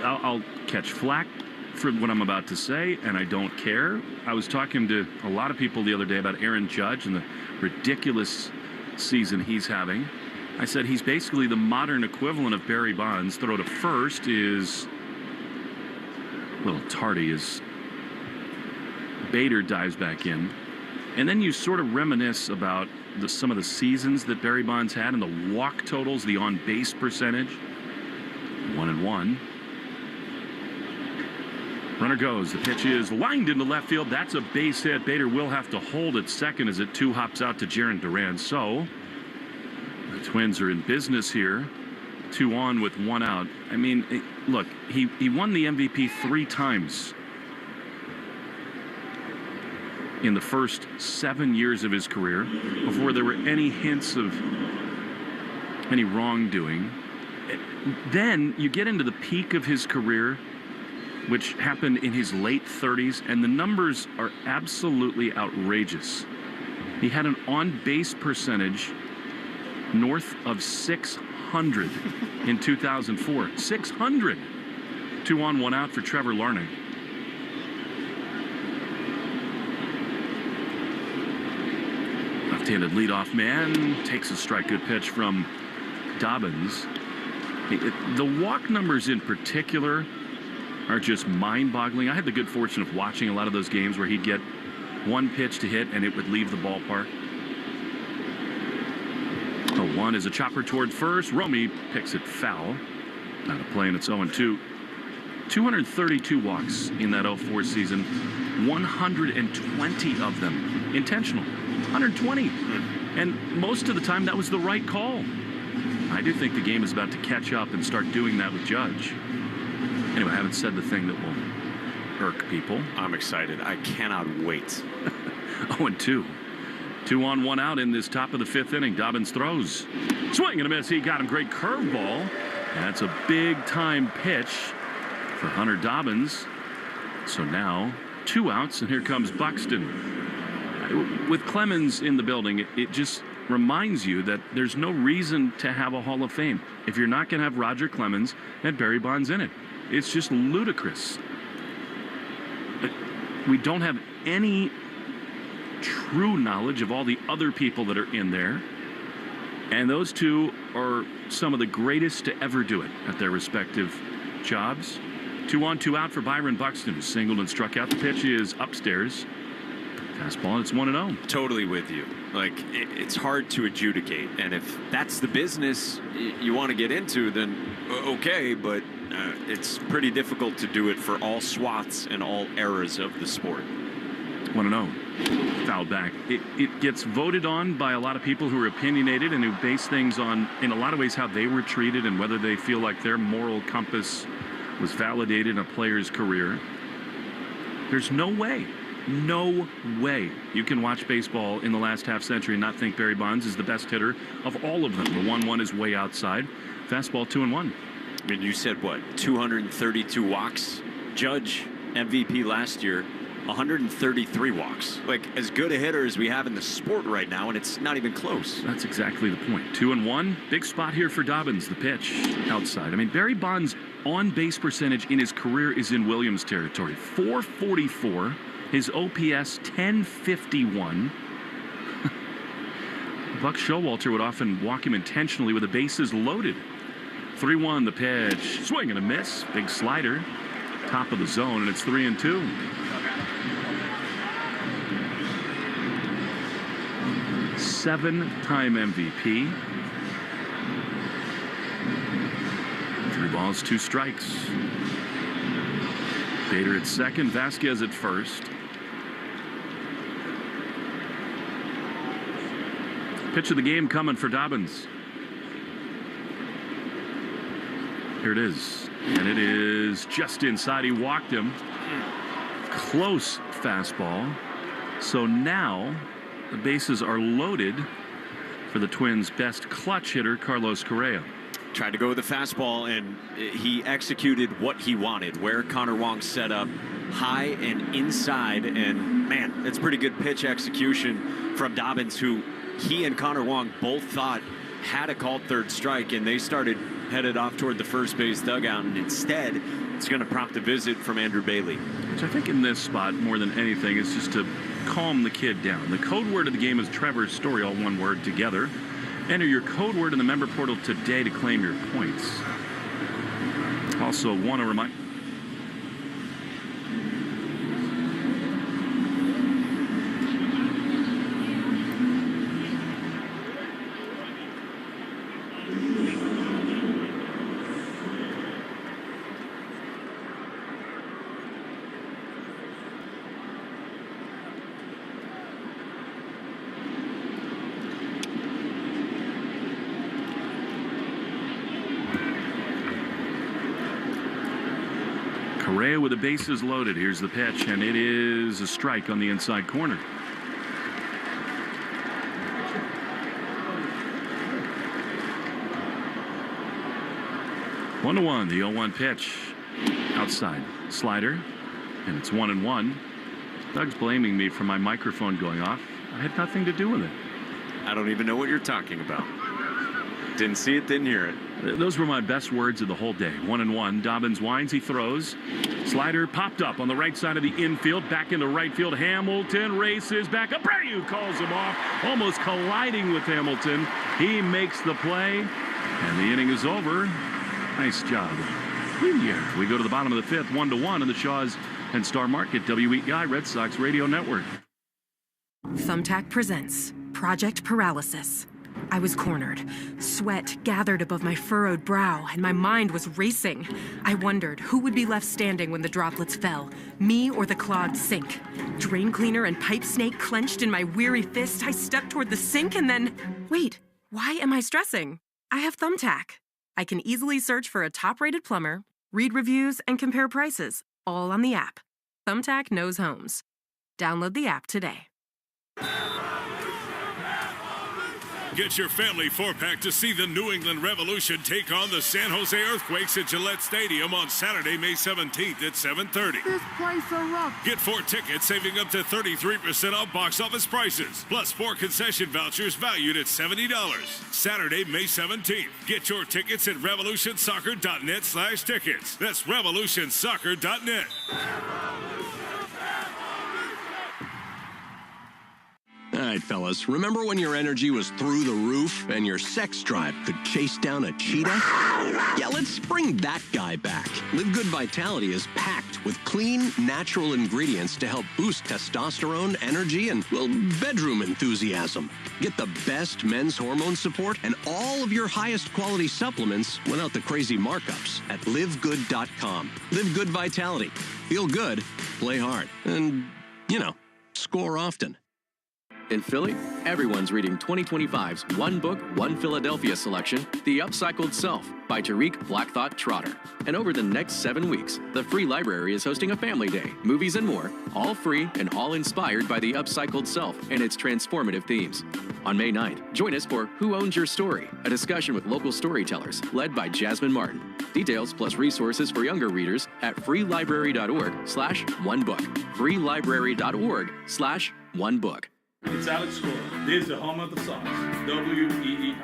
I'll catch flack for what I'm about to say, and I don't care. I was talking to a lot of people the other day about Aaron Judge and the ridiculous season he's having. I said he's basically the modern equivalent of Barry Bonds. Throw to first is a little tardy as Bader dives back in. And then you sort of reminisce about some of the seasons that Barry Bonds had and the walk totals, the on-base percentage. 1-1. Runner goes. The pitch is lined into left field. That's a base hit. Bader will have to hold at second as it 2 hops out to Jarren Duran. So the Twins are in business here. 2 on with 1 out. I mean, look, he won the MVP 3 times in the first 7 years of his career before there were any hints of any wrongdoing. Then you get into the peak of his career, which happened in his late 30s, and the numbers are absolutely outrageous. He had an on-base percentage north of 600 in 2004. 600! 2 on, 1 out for Trevor Larnach. Left-handed leadoff man takes a strike. Good pitch from Dobbins. The walk numbers in particular are just mind-boggling. I had the good fortune of watching a lot of those games where he'd get 1 pitch to hit and it would leave the ballpark. 0-1 is a chopper toward first. Romy picks it foul. Out of play, and it's 0-2. 232 walks in that 04 season. 120 of them intentional. 120. And most of the time that was the right call. I do think the game is about to catch up and start doing that with Judge. Anyway, I haven't said the thing that will irk people. I'm excited. I cannot wait. 0-2. 2 on, 1 out in this top of the 5th inning. Dobbins throws. Swing and a miss. He got him. Great curveball. That's a big-time pitch for Hunter Dobbins. So now 2 outs, and here comes Buxton. With Clemens in the building, it just reminds you that there's no reason to have a Hall of Fame if you're not going to have Roger Clemens and Barry Bonds in it. It's just ludicrous. We don't have any true knowledge of all the other people that are in there. And those two are some of the greatest to ever do it at their respective jobs. 2 on, 2 out for Byron Buxton, who singled and struck out. The pitch is upstairs. Fastball, and it's 1-0. Totally with you. Like, it's hard to adjudicate. And if that's the business you want to get into, then okay, but it's pretty difficult to do it for all swaths and all eras of the sport. 1-0. Fouled back. It gets voted on by a lot of people who are opinionated and who base things on, in a lot of ways, how they were treated and whether they feel like their moral compass was validated in a player's career. There's no way you can watch baseball in the last half century and not think Barry Bonds is the best hitter of all of them. The 1-1 is way outside. Fastball 2-1. I mean, you said what? 232 walks. Judge, MVP last year, 133 walks. Like, as good a hitter as we have in the sport right now, and it's not even close. That's exactly the point. 2-1. Big spot here for Dobbins. The pitch outside. I mean, Barry Bonds' on-base percentage in his career is in Williams territory. 444. His OPS 1051. Buck Showalter would often walk him intentionally with the bases loaded. 3-1 the pitch. Swing and a miss. Big slider. Top of the zone, and it's 3-2. Seven-time MVP. 3 balls, 2 strikes. Bader at second, Vasquez at first. Pitch of the game coming for Dobbins. Here it is. And it is just inside. He walked him. Close fastball. So now the bases are loaded for the Twins' best clutch hitter, Carlos Correa. tried to go with the fastball, and he executed what he wanted, where Connor Wong set up high and inside. And, man, that's pretty good pitch execution from Dobbins, who he and Connor Wong both thought had a called third strike, and they started headed off toward the first base dugout, and instead it's going to prompt a visit from Andrew Bailey. Which I think in this spot, more than anything, is just to calm the kid down. The code word of the game is Trevor's story, all one word together. Enter your code word in the member portal today to claim your points. Also, want to remind... Cora with the bases loaded. Here's the pitch, and it is a strike on the inside corner. One to one, the 0-1 pitch. Outside slider, and it's 1-1. Doug's blaming me for my microphone going off. I had nothing to do with it. I don't even know what you're talking about. Didn't see it, didn't hear it. Those were my best words of the whole day. 1-1. Dobbins winds, he throws. Slider popped up on the right side of the infield. Back into right field. Hamilton races back. Abreu calls him off, almost colliding with Hamilton. He makes the play, and the inning is over. Nice job. We go to the bottom of the fifth, 1-1 in the Shaws and Star Market WEI Red Sox Radio Network. Thumbtack presents Project Paralysis. I was cornered. Sweat gathered above my furrowed brow, and my mind was racing. I wondered who would be left standing when the droplets fell, me or the clogged sink. Drain cleaner and pipe snake clenched in my weary fist, I stepped toward the sink and then... Wait, why am I stressing? I have Thumbtack. I can easily search for a top-rated plumber, read reviews, and compare prices, all on the app. Thumbtack knows homes. Download the app today. Get your family four-pack to see the New England Revolution take on the San Jose Earthquakes at Gillette Stadium on Saturday, May 17th at 7:30. This place is rough. Get 4 tickets, saving up to 33% off box office prices, plus 4 concession vouchers valued at $70. Saturday, May 17th. Get your tickets at revolutionsoccer.net/tickets. That's revolutionsoccer.net. All right, fellas, remember when your energy was through the roof and your sex drive could chase down a cheetah? Yeah, let's bring that guy back. Live Good Vitality is packed with clean, natural ingredients to help boost testosterone, energy, and, well, bedroom enthusiasm. Get the best men's hormone support and all of your highest quality supplements without the crazy markups at livegood.com. Live Good Vitality. Feel good, play hard, and, you know, score often. In Philly, everyone's reading 2025's One Book, One Philadelphia selection, The Upcycled Self by Tariq Black Thought Trotter. And over the next 7 weeks, the Free Library is hosting a family day, movies and more, all free and all inspired by The Upcycled Self and its transformative themes. On May 9th, join us for Who Owns Your Story, a discussion with local storytellers led by Jasmine Martin. Details plus resources for younger readers at freelibrary.org/onebook. freelibrary.org/onebook. It's Alex Cora. This is the home of the Sox. WEEI.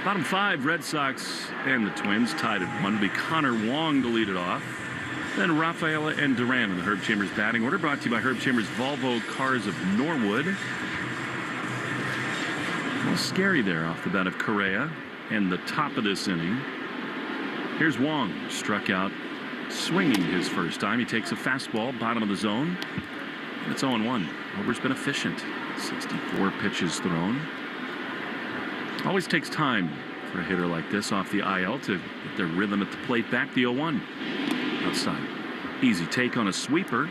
Bottom 5, Red Sox and the Twins tied at 1. It'll be Connor Wong to lead it off. Then Rafaela and Duran in the Herb Chambers batting order, brought to you by Herb Chambers Volvo Cars of Norwood. A little scary there off the bat of Correa and the top of this inning. Here's Wong, struck out swinging his first time. He takes a fastball, bottom of the zone. And it's 0-1. Over's been efficient. 64 pitches thrown. Always takes time for a hitter like this off the IL to get their rhythm at the plate back. The 0-1. Outside. Easy take on a sweeper.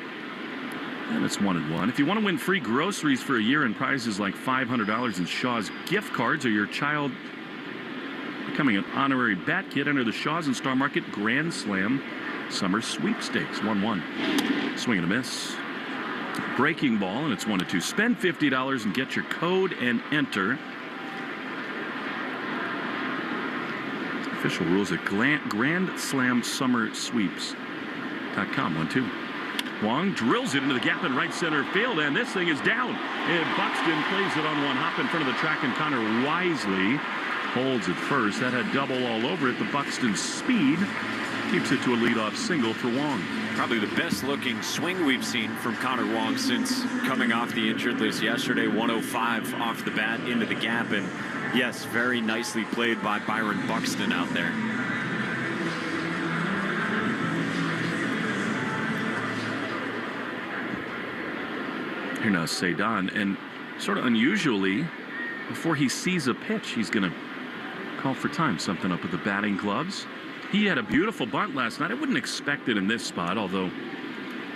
And it's 1-1. If you want to win free groceries for a year and prizes like $500 in Shaw's gift cards, or your child Becoming an honorary bat kit, enter the Shaw's and Star Market Grand Slam Summer Sweepstakes. 1-1. Swing and a miss. Breaking ball, and it's 1-2. Spend $50 and get your code and enter. Official rules at Grand Slam Summer Sweeps.com. 1-2. Wong drills it into the gap in right center field, and this thing is down. And Buxton plays it on one hop in front of the track, and Connor wisely holds it first. That had double all over it. The Buxton speed keeps it to a leadoff single for Wong. Probably the best looking swing we've seen from Connor Wong since coming off the injured list yesterday. 105 off the bat into the gap, and yes, very nicely played by Byron Buxton out there. Here now Cedon, and sort of unusually, before he sees a pitch, he's going to call for time. Something up with the batting gloves. He had a beautiful bunt last night. I wouldn't expect it in this spot, although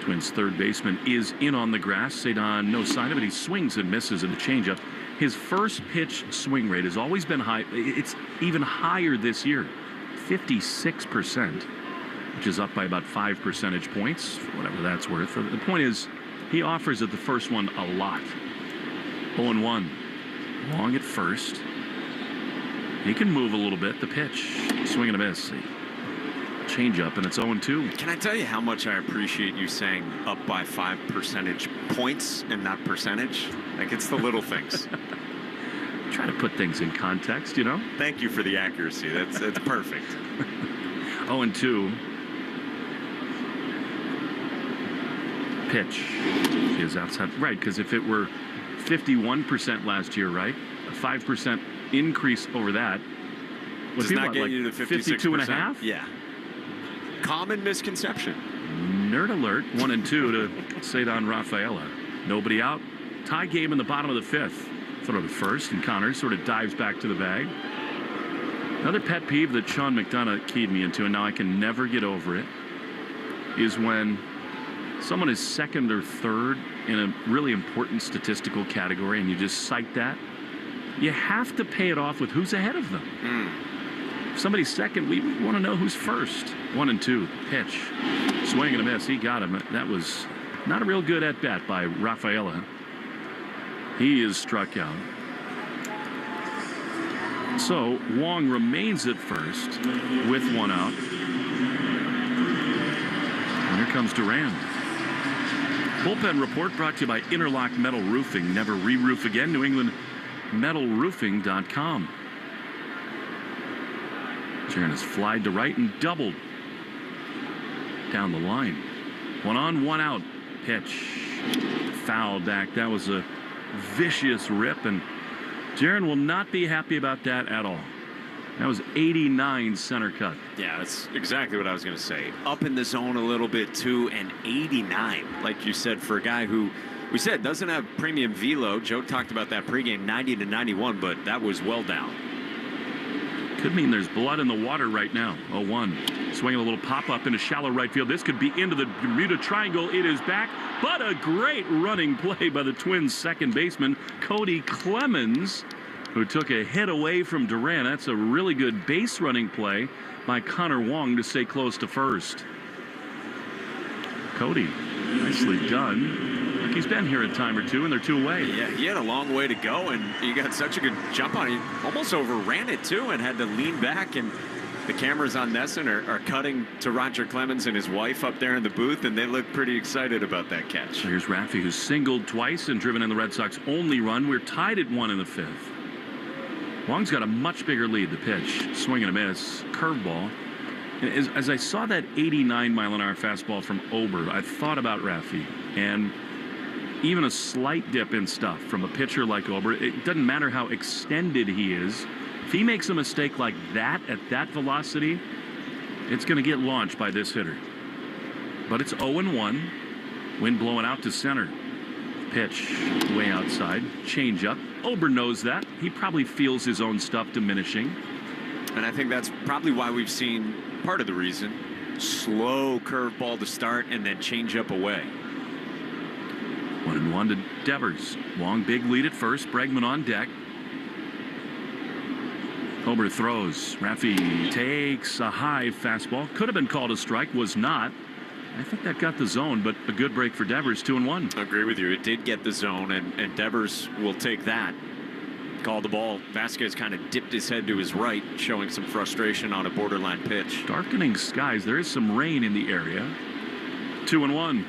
Twins third baseman is in on the grass. Cedon, no sign of it. He swings and misses in the changeup. His first pitch swing rate has always been high. It's even higher this year, 56%, which is up by about 5 percentage points, for whatever that's worth. The point is, he offers at the first one a lot. 0-1. Long at first. He can move a little bit. The pitch. Swing and a miss. Change up, and it's 0-2. Can I tell you how much I appreciate you saying up by 5 percentage points and not percentage? Like, it's the little things. Try to put things in context, you know? Thank you for the accuracy. That's perfect. 0-2. Pitch is outside. Right, because if it were 51% last year, right? A 5% increase over that. Does not get you to 52.5? Yeah. Common misconception. Nerd alert. 1-2 to Cedon Rafaela. Nobody out. Tie game in the bottom of the fifth. Throw to first, and Connor sort of dives back to the bag. Another pet peeve that Sean McDonough keyed me into, and now I can never get over it, is when someone is second or third in a really important statistical category and you just cite that, you have to pay it off with who's ahead of them. If somebody's second, we want to know who's first. 1-2, pitch. Swing and a miss. He got him. That was not a real good at-bat by Rafaela. He is struck out. So Wong remains at first with one out. And here comes Durand. Bullpen report brought to you by Interlock Metal Roofing. Never re-roof again. New England metalroofing.com. Jaron has flied to right and doubled down the line. 1 on, 1 out. Pitch. Foul back. That was a vicious rip, and Jaron will not be happy about that at all. That was 89 center cut. Yeah, that's exactly what I was going to say. Up in the zone a little bit, too, and 89, like you said, for a guy who, we said, doesn't have premium velo. Joe talked about that pregame, 90 to 91, but that was well down. Could mean there's blood in the water right now. 0-1. Swinging a little pop-up into shallow right field. This could be into the Bermuda Triangle. It is back, but a great running play by the Twins' second baseman, Cody Clemens, who took a hit away from Durand. That's a really good base running play by Connor Wong to stay close to first. Cody, nicely done. Like he's been here a time or two, and they're 2 away. Yeah, he had a long way to go, and he got such a good jump on it. He almost overran it, too, and had to lean back, and the cameras on Nesson are cutting to Roger Clemens and his wife up there in the booth, and they look pretty excited about that catch. Here's Raffy, who's singled twice and driven in the Red Sox only run. We're tied at 1 in the 5th. Wong's got a much bigger lead. The pitch, swing and a miss, curveball. And as I saw that 89-mile-an-hour fastball from Ober, I thought about Raffy, and even a slight dip in stuff from a pitcher like Ober, it doesn't matter how extended he is. If he makes a mistake like that at that velocity, it's going to get launched by this hitter. But it's 0-1. Wind blowing out to center. Pitch way outside. Change up. Ober knows that. He probably feels his own stuff diminishing. And I think that's probably why we've seen part of the reason. Slow curveball to start and then change up away. 1-1 to Devers. Long big lead at first. Bregman on deck. Ober throws. Raffy takes a high fastball. Could have been called a strike. Was not. I think that got the zone, but a good break for Devers, 2-1. I agree with you. It did get the zone, and Devers will take that. Call the ball. Vasquez kind of dipped his head to his right, showing some frustration on a borderline pitch. Darkening skies. There is some rain in the area. 2-1.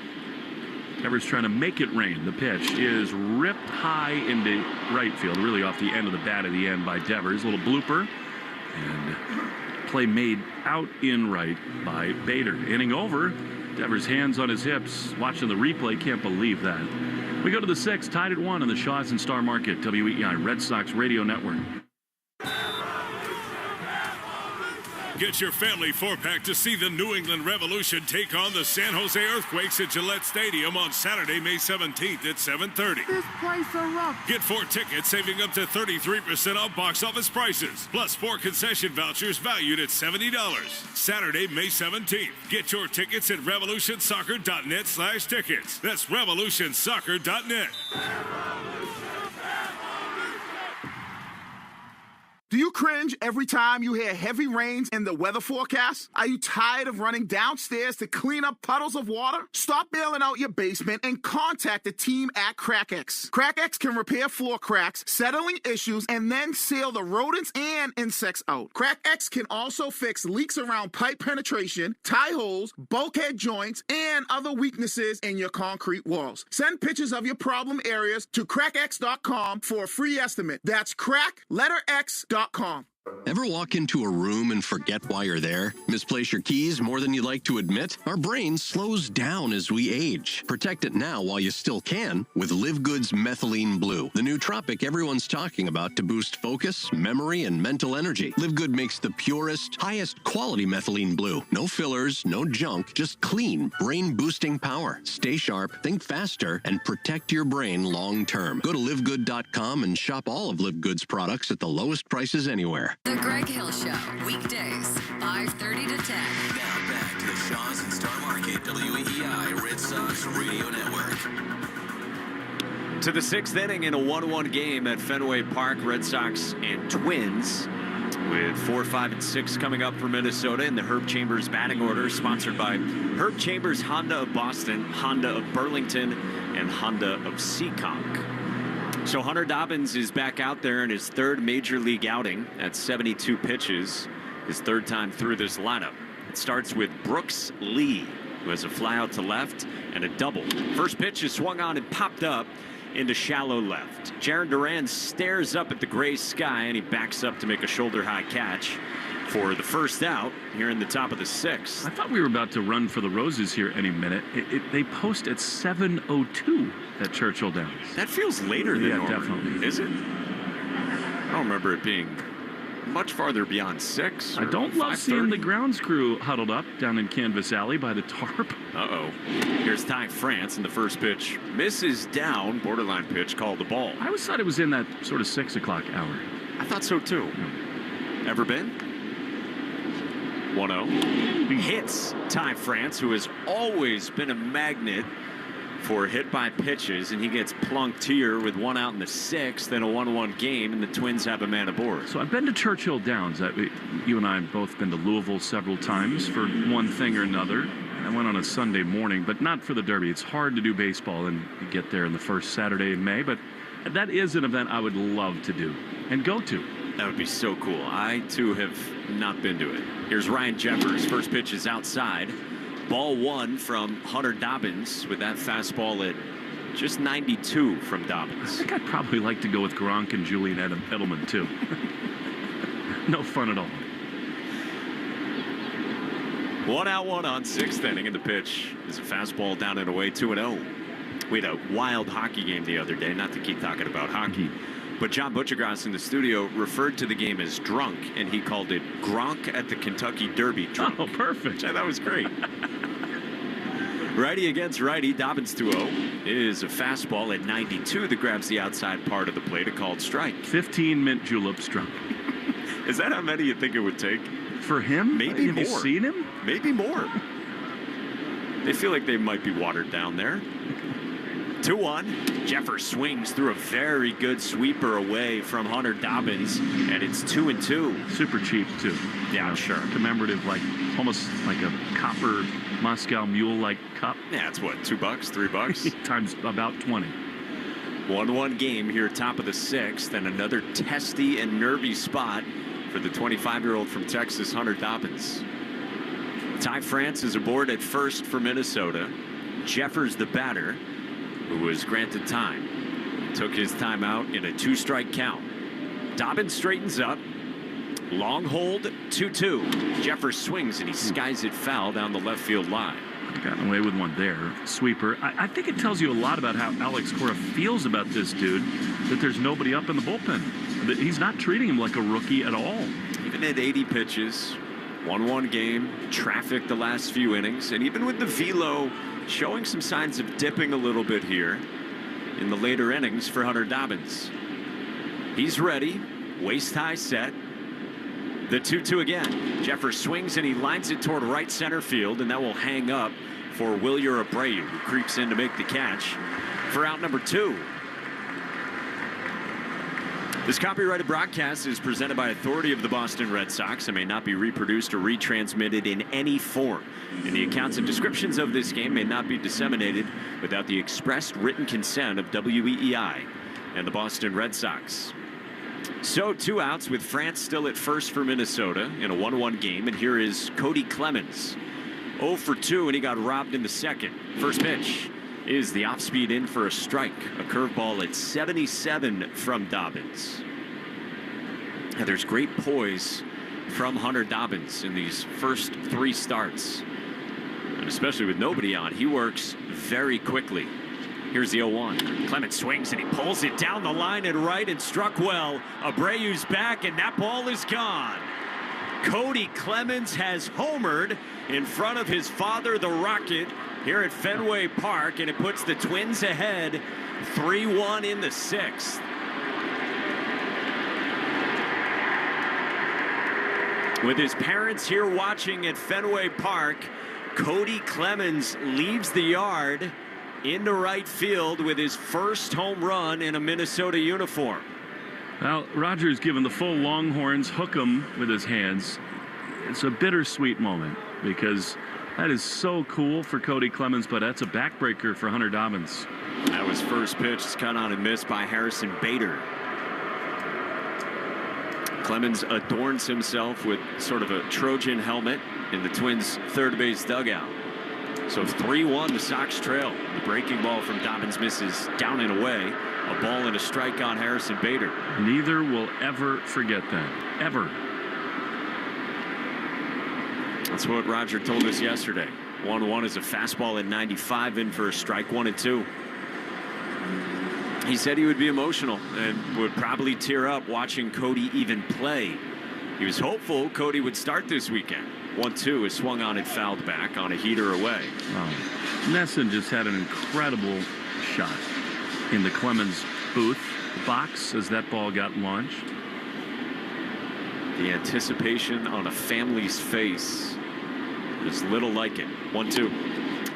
Devers trying to make it rain. The pitch is ripped high into right field, really off the end of the bat at the end by Devers. A little blooper. And play made out in right by Bader. Inning over. Devers hands on his hips. Watching the replay, can't believe that. We go to the 6th, tied at 1 on the Shaws and Star Market, WEEI Red Sox Radio Network. Get your family 4-pack to see the New England Revolution take on the San Jose Earthquakes at Gillette Stadium on Saturday, May 17th at 7:30. This place erupts. Get 4 tickets, saving up to 33% off box office prices, plus 4 concession vouchers valued at $70. Saturday, May 17th. Get your tickets at revolutionsoccer.net/tickets. That's revolutionsoccer.net. Do you cringe every time you hear heavy rains in the weather forecast? Are you tired of running downstairs to clean up puddles of water? Stop bailing out your basement and contact the team at CrackX. CrackX can repair floor cracks, settling issues, and then seal the rodents and insects out. CrackX can also fix leaks around pipe penetration, tie holes, bulkhead joints, and other weaknesses in your concrete walls. Send pictures of your problem areas to crackx.com for a free estimate. That's crack-x.com. Ever walk into a room and forget why you're there? Misplace your keys more than you'd like to admit? Our brain slows down as we age. Protect it now while you still can with Live Good's Methylene Blue, the nootropic everyone's talking about to boost focus, memory, and mental energy. Live Good makes the purest, highest quality methylene blue. No fillers, no junk, just clean, brain-boosting power. Stay sharp, think faster, and protect your brain long-term. Go to livegood.com and shop all of Live Good's products at the lowest prices anywhere. The Greg Hill Show, weekdays, 5:30 to 10. Now back to the Shaws and Star Market, WEEI Red Sox Radio Network. To the 6th inning in a 1-1 game at Fenway Park, Red Sox and Twins, with 4, 5, and 6 coming up for Minnesota in the Herb Chambers batting order, sponsored by Herb Chambers Honda of Boston, Honda of Burlington, and Honda of Seekonk. So Hunter Dobbins is back out there in his 3rd major league outing at 72 pitches, his 3rd time through this lineup. It starts with Brooks Lee, who has a fly out to left and a double. First pitch is swung on and popped up into shallow left. Jaron Duran stares up at the gray sky, and he backs up to make a shoulder-high catch for the first out here in the top of the 6th. I thought we were about to run for the roses here any minute. They post at 7:02 at Churchill Downs. That feels later than normal. Definitely. Is it? I don't remember it being much farther beyond 6. I don't love seeing the grounds crew huddled up down in Canvas Alley by the tarp. Uh-oh. Here's Ty France, and the first pitch misses down. Borderline pitch, called the ball. I always thought it was in that sort of 6 o'clock hour. I thought so too. Ever been? 1-0. Hits Ty France, who has always been a magnet for hit by pitches, and he gets plunked here with 1 out in the 6th in a 1-1 game, and the Twins have a man aboard. So I've been to Churchill Downs. You and I have both been to Louisville several times for one thing or another. I went on a Sunday morning, but not for the Derby. It's hard to do baseball and get there in the first Saturday in May, but that is an event I would love to do and go to. That would be so cool. I, too, have not been to it. Here's Ryan Jeffers. First pitch is outside. Ball 1 from Hunter Dobbins with that fastball at just 92 from Dobbins. I think I'd probably like to go with Gronk and Julian Edelman, too. No fun at all. 1 out, 1 on, 6th inning, and the pitch is a fastball down and away, 2-0. We had a wild hockey game the other day, not to keep talking about hockey. But John Butchergrass in the studio referred to the game as drunk, and he called it Gronk at the Kentucky Derby drunk. Oh, perfect. That was great. Righty against righty. Dobbins 2-0 is a fastball at 92 that grabs the outside part of the plate, a called strike. 15 mint juleps drunk. Is that how many you think it would take? For him? Maybe Have more. you seen him? Maybe more. They feel like they might be watered down there. 2-1. Jeffers swings through a very good sweeper away from Hunter Dobbins, and it's 2-2. Super cheap, too. Yeah, I'm sure. Commemorative, almost like a copper Moscow Mule-like cup. Yeah, it's what, $2, $3? Times about 20. 1-1 game here, top of the 6th, and another testy and nervy spot for the 25-year-old from Texas, Hunter Dobbins. Ty France is aboard at first for Minnesota. Jeffers, the batter, who was granted time, took his time out in a 2-strike count. Dobbins straightens up. Long hold, 2-2. Jeffers swings and he skies it foul down the left field line. Got away with one there. Sweeper. I think it tells you a lot about how Alex Cora feels about this dude, that there's nobody up in the bullpen. That he's not treating him like a rookie at all. Even at 80 pitches, 1-1 game, traffic the last few innings, and even with the velo showing some signs of dipping a little bit here in the later innings for Hunter Dobbins. He's ready, waist high set. The 2-2 again. Jeffers swings and he lines it toward right center field, and that will hang up for Wilyer Abreu, who creeps in to make the catch for out number 2. This copyrighted broadcast is presented by authority of the Boston Red Sox and may not be reproduced or retransmitted in any form. And the accounts and descriptions of this game may not be disseminated without the expressed written consent of WEEI and the Boston Red Sox. So 2 outs with France still at first for Minnesota in a 1-1 game, and here is Cody Clemens. 0 for 2, and he got robbed in the second. First pitch is the off-speed in for a strike. A curveball at 77 from Dobbins. And there's great poise from Hunter Dobbins in these first 3 starts. And especially with nobody on, he works very quickly. Here's the 0-1. Clemens swings and he pulls it down the line and right and struck well. Abreu's back and that ball is gone. Cody Clemens has homered in front of his father, the Rocket, here at Fenway Park, and it puts the Twins ahead 3-1 in the 6th. With his parents here watching at Fenway Park, Cody Clemens leaves the yard into right field with his first home run in a Minnesota uniform. Well, Roger's given the full Longhorns hook 'em with his hands. It's a bittersweet moment because that is so cool for Cody Clemens, but that's a backbreaker for Hunter Dobbins. That was first pitch. It's cut on and missed by Harrison Bader. Clemens adorns himself with sort of a Trojan helmet in the Twins' third base dugout. So 3-1, the Sox trail. The breaking ball from Dobbins misses down and away. A ball and a strike on Harrison Bader. Neither will ever forget that. Ever. That's what Roger told us yesterday. 1-1 is a fastball at 95 in for a strike, 1-2. He said he would be emotional and would probably tear up watching Cody even play. He was hopeful Cody would start this weekend. 1-2 is swung on and fouled back on a heater away. Nesson just had an incredible shot in the Clemens booth box as that ball got launched. The anticipation on a family's face. There's little like it. 1-2.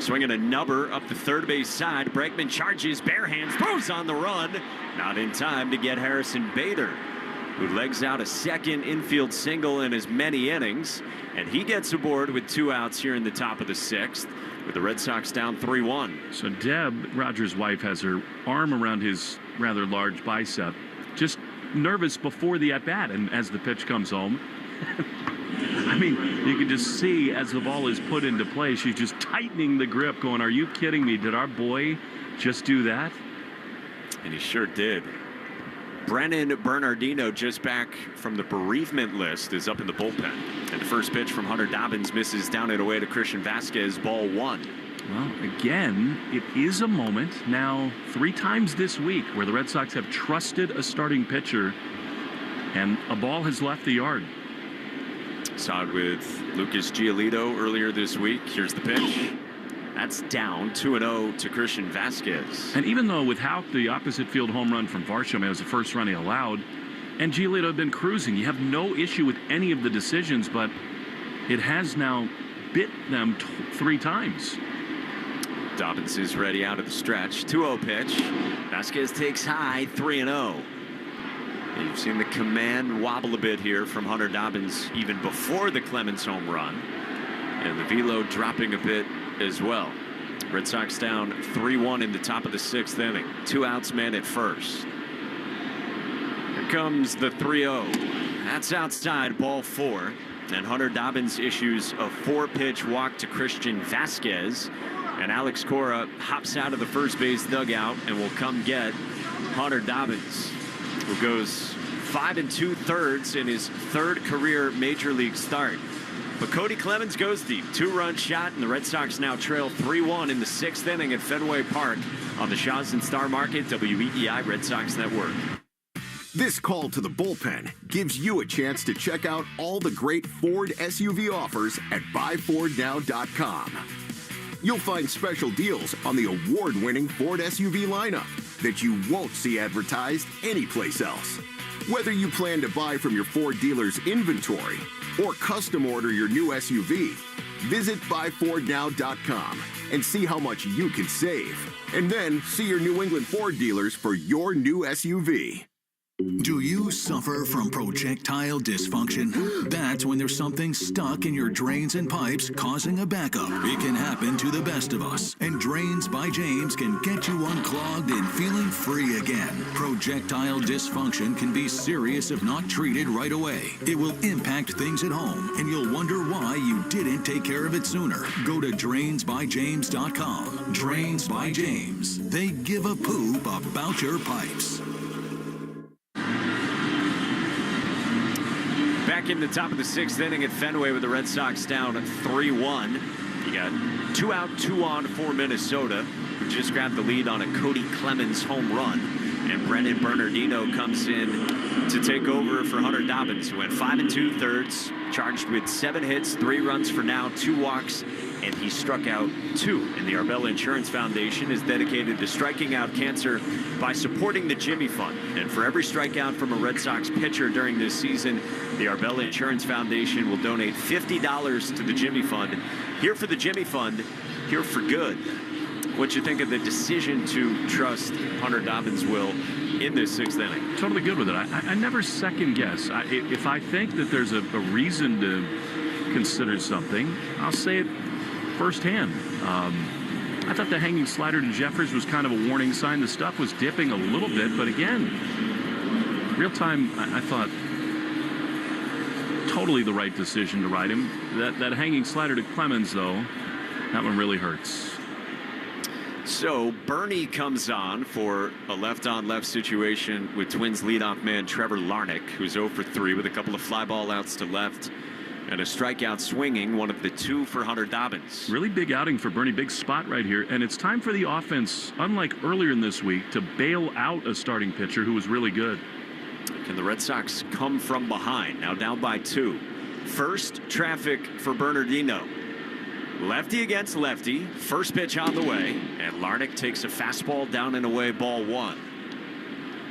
Swinging a nubber up the third base side. Bregman charges, bare hands, throws on the run. Not in time to get Harrison Bader, who legs out a second infield single in as many innings. And he gets aboard with 2 outs here in the top of the 6th with the Red Sox down 3-1. So Deb, Roger's wife, has her arm around his rather large bicep, just nervous before the at-bat, and as the pitch comes home, I mean, you can just see as the ball is put into play, she's just tightening the grip, going, are you kidding me? Did our boy just do that? And he sure did. Brennan Bernardino, just back from the bereavement list, is up in the bullpen. And the first pitch from Hunter Dobbins misses down and away to Christian Vasquez, ball 1. Well, again, it is a moment now 3 times this week where the Red Sox have trusted a starting pitcher and a ball has left the yard. Saw it with Lucas Giolito earlier this week. Here's the pitch. That's down 2-0 to Christian Vasquez. And even though with Houck, the opposite field home run from Varsho was the first run he allowed, and Giolito had been cruising, you have no issue with any of the decisions, but it has now bit them 3 times. Dobbins is ready out of the stretch. 2-0 pitch. Vasquez takes high, 3-0. You've seen the command wobble a bit here from Hunter Dobbins even before the Clemens home run. And the velo dropping a bit as well. Red Sox down 3-1 in the top of the 6th inning. 2 outs, man at first. Here comes the 3-0. That's outside, ball 4. And Hunter Dobbins issues a 4-pitch walk to Christian Vasquez. And Alex Cora hops out of the first base dugout and will come get Hunter Dobbins, who goes 5 2/3 in his 3rd career major league start. But Cody Clemens goes deep. 2-run shot, and the Red Sox now trail 3-1 in the 6th inning at Fenway Park on the Shaw's and Star Market WEEI Red Sox Network. This call to the bullpen gives you a chance to check out all the great Ford SUV offers at buyfordnow.com. You'll find special deals on the award-winning Ford SUV lineup that you won't see advertised anyplace else. Whether you plan to buy from your Ford dealer's inventory or custom order your new SUV, visit buyfordnow.com and see how much you can save. And then see your New England Ford dealers for your new SUV. Do you suffer from projectile dysfunction? That's when there's something stuck in your drains and pipes causing a backup. It can happen to the best of us, and Drains by James can get you unclogged and feeling free again. Projectile dysfunction can be serious if not treated right away. It will impact things at home, and you'll wonder why you didn't take care of it sooner. Go to drainsbyjames.com. Drains by James. They give a poop about your pipes. Back in the top of the 6th inning at Fenway with the Red Sox down 3-1. You got 2 out, 2 on for Minnesota, who just grabbed the lead on a Cody Clemens home run. And Brendan Bernardino comes in to take over for Hunter Dobbins, who went 5 2/3, charged with 7 hits, 3 runs for now, 2 walks, and he struck out 2. And the Arbella Insurance Foundation is dedicated to striking out cancer by supporting the Jimmy Fund. And for every strikeout from a Red Sox pitcher during this season, the Arbella Insurance Foundation will donate $50 to the Jimmy Fund. Here for the Jimmy Fund, here for good. What you think of the decision to trust Hunter Dobbins, Will, in this 6th inning? Totally good with it. I never second guess. If I think that there's a reason to consider something, I'll say it firsthand. I thought the hanging slider to Jeffers was kind of a warning sign. The stuff was dipping a little bit, but again, real time, I thought totally the right decision to ride him. That hanging slider to Clemens, though, that one really hurts. So Bernie comes on for a left-on-left situation with Twins leadoff man Trevor Larnach, who's 0 for 3 with a couple of fly ball outs to left and a strikeout swinging, one of the 2 for Hunter Dobbins. Really big outing for Bernie, big spot right here, and it's time for the offense, unlike earlier in this week, to bail out a starting pitcher who was really good. Can the Red Sox come from behind? Now down by 2. First traffic for Bernardino. Lefty against lefty. First pitch on the way. And Larnach takes a fastball down and away, ball 1.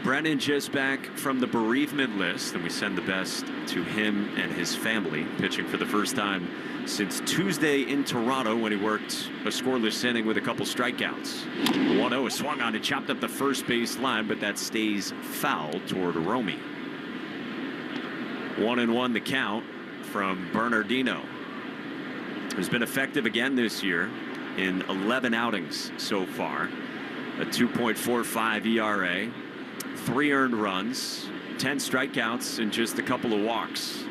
Brennan just back from the bereavement list, and we send the best to him and his family, pitching for the first time since Tuesday in Toronto when he worked a scoreless inning with a couple strikeouts. The 1-0 is swung on and chopped up the first base line, but that stays foul toward Romy. 1-1 the count from Bernardino, who's been effective again this year in 11 outings so far. A 2.45 ERA, 3 earned runs, 10 strikeouts, and just a couple of walks.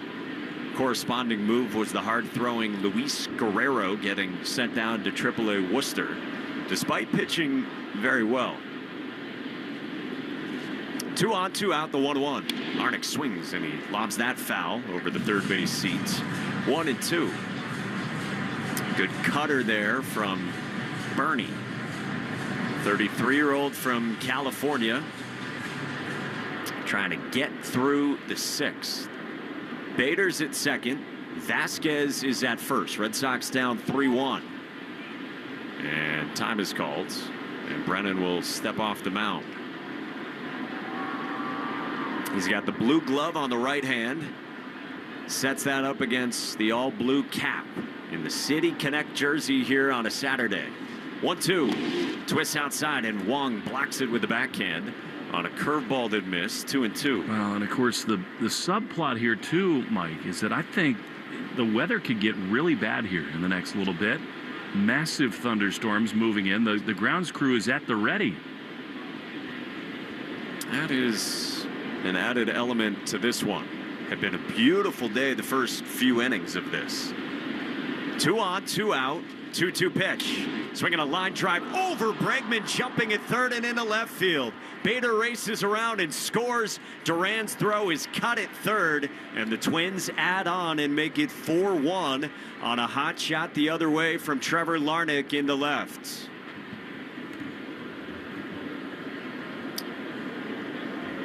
Corresponding move was the hard-throwing Luis Guerrero getting sent down to AAA Worcester, despite pitching very well. 2 on, 2 out, the 1-1. Larnach swings, and he lobs that foul over the third base seats. 1-2. Good cutter there from Bernie. 33-year-old from California, trying to get through the 6th. Bader's at second. Vasquez is at first. Red Sox down 3-1. And time is called. And Brennan will step off the mound. He's got the blue glove on the right hand. Sets that up against the all blue cap in the City Connect jersey here on a Saturday. 1-2. Twists outside, and Wong blocks it with the backhand on a curveball that missed. 2-2. Well, and of course, the subplot here, too, Mike, is that I think the weather could get really bad here in the next little bit. Massive thunderstorms moving in. The grounds crew is at the ready. That is an added element to this one. Had been a beautiful day the first few innings of this. 2 on, 2 out, 2-2 pitch. Swinging a line drive over Bregman, jumping at third and into left field. Bader races around and scores. Duran's throw is cut at third, and the Twins add on and make it 4-1 on a hot shot the other way from Trevor Larnach into left.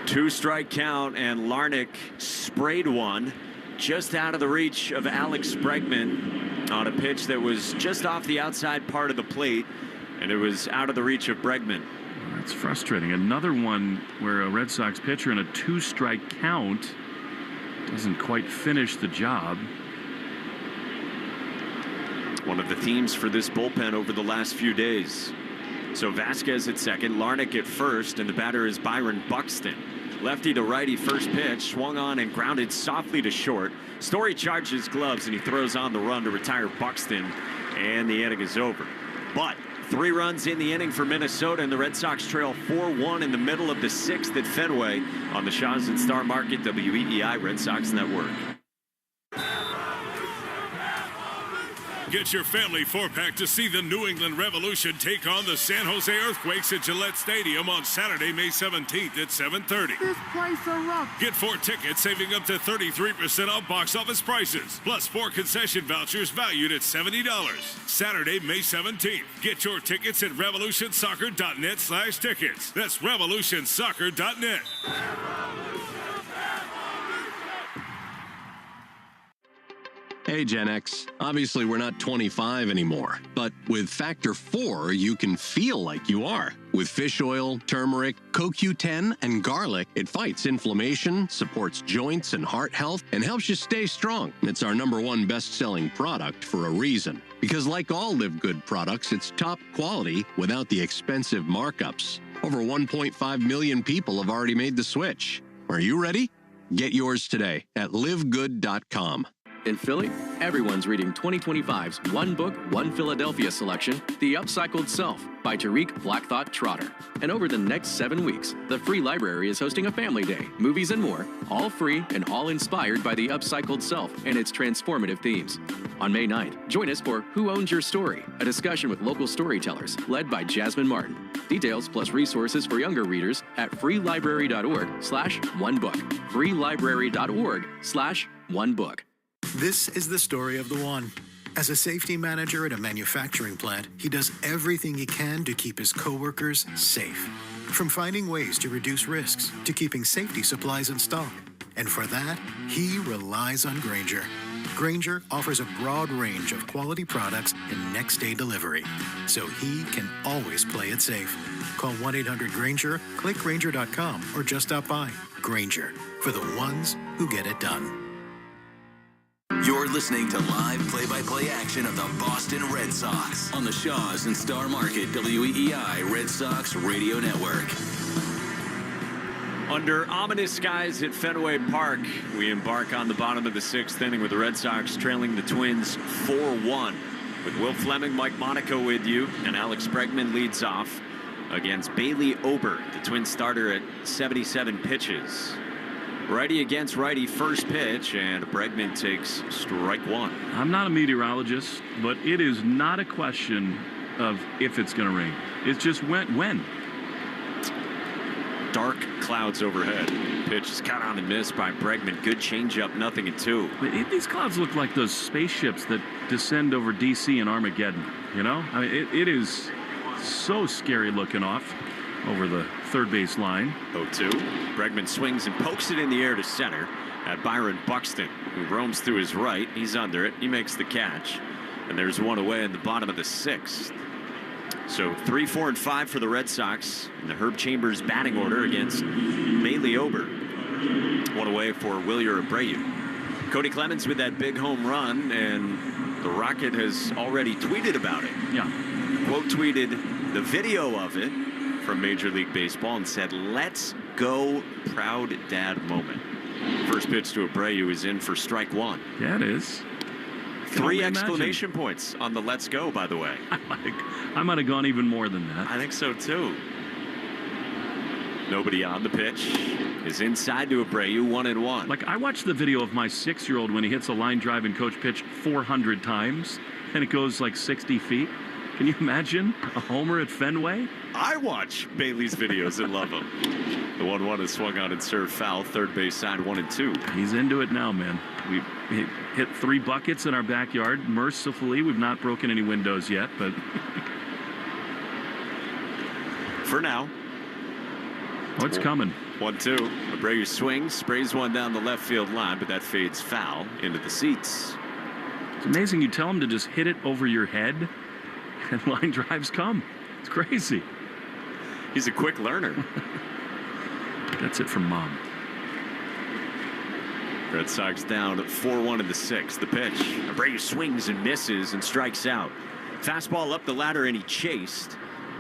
Two-strike count, and Larnach sprayed one just out of the reach of Alex Bregman on a pitch that was just off the outside part of the plate, and it was out of the reach of Bregman. That's frustrating. Another one where a Red Sox pitcher in a two-strike count doesn't quite finish the job. One of the themes for this bullpen over the last few days. So Vasquez at second, Larnach at first, and the batter is Byron Buxton. Lefty to righty, first pitch, swung on and grounded softly to short. Story charges gloves, and he throws on the run to retire Buxton, and the inning is over. But 3 runs in the inning for Minnesota, and the Red Sox trail 4-1 in the middle of the 6th at Fenway on the Shaw's and Star Market WEEI Red Sox Network. Get your family 4-pack to see the New England Revolution take on the San Jose Earthquakes at Gillette Stadium on Saturday, May 17th at 7:30. This place a rock. Get 4 tickets, saving up to 33% off box office prices, plus 4 concession vouchers valued at $70. Saturday, May 17th. Get your tickets at revolutionsoccer.net/tickets. That's revolutionsoccer.net. Hey, Gen X. Obviously, we're not 25 anymore. But with Factor 4, you can feel like you are. With fish oil, turmeric, CoQ10, and garlic, it fights inflammation, supports joints and heart health, and helps you stay strong. It's our #1 best-selling product for a reason. Because like all Live Good products, it's top quality without the expensive markups. Over 1.5 million people have already made the switch. Are you ready? Get yours today at livegood.com. In Philly, everyone's reading 2025's One Book, One Philadelphia selection, The Upcycled Self by Tariq Black Thought Trotter. And over the next 7 weeks, the Free Library is hosting a family day, movies and more, all free and all inspired by The Upcycled Self and its transformative themes. On May 9th, join us for Who Owns Your Story, a discussion with local storytellers led by Jasmine Martin. Details plus resources for younger readers at freelibrary.org/onebook. freelibrary.org/onebook. This is the story of the one. As a safety manager at a manufacturing plant, he does everything he can to keep his coworkers safe. From finding ways to reduce risks to keeping safety supplies in stock. And for that, he relies on Grainger. Grainger offers a broad range of quality products and next-day delivery, so he can always play it safe. Call 1-800-GRAINGER, click Grainger.com, or just stop by. Grainger, for the ones who get it done. You're listening to live play-by-play action of the Boston Red Sox on the Shaw's and Star Market WEEI Red Sox Radio Network. Under ominous skies at Fenway Park, we embark on the bottom of the 6th inning with the Red Sox trailing the Twins 4-1. With Will Fleming, Mike Monaco with you, and Alex Bregman leads off against Bailey Ober, the Twins starter at 77 pitches. Righty against righty, first pitch, and Bregman takes strike 1. I'm not a meteorologist, but it is not a question of if it's going to rain. It's just when. Dark clouds overhead. Pitch is caught on and missed by Bregman. Good changeup, 0-2. These clouds look like those spaceships that descend over D.C. in Armageddon. You know, I mean, it is so scary looking off over the third base line. 0-2. Bregman swings and pokes it in the air to center at Byron Buxton, who roams through his right. He's under it. He makes the catch. And there's one away in the bottom of the 6th. So 3, 4, and 5 for the Red Sox in the Herb Chambers batting order against Bailey Ober. One away for Wilyer Abreu. Cody Clemens with that big home run, and the Rocket has already tweeted about it. Yeah. quote tweeted the video of it from Major League Baseball and said, "Let's go, proud dad moment." First pitch to Abreu is in for strike one. Yeah, it is. 3 exclamation points on the "let's go," by the way. I might have gone even more than that. I think so, too. Nobody on the pitch. Is inside to Abreu, 1-1. Like, I watched the video of my 6-year-old when he hits a line drive and coach pitch 400 times, and it goes like 60 feet. Can you imagine a homer at Fenway? I watch Bailey's videos and love them. The 1-1 is swung on and served foul. Third base side, 1-2. He's into it now, man. We hit 3 buckets in our backyard. Mercifully, we've not broken any windows yet, but for now. Oh, it's coming. 1-2. Abreu swings, sprays one down the left field line, but that fades foul into the seats. It's amazing. You tell him to just hit it over your head, and line drives come. It's crazy. He's a quick learner. That's it from Mom. Red Sox down 4-1 in the 6th. The pitch. Abreu swings and misses and strikes out. Fastball up the ladder, and he chased.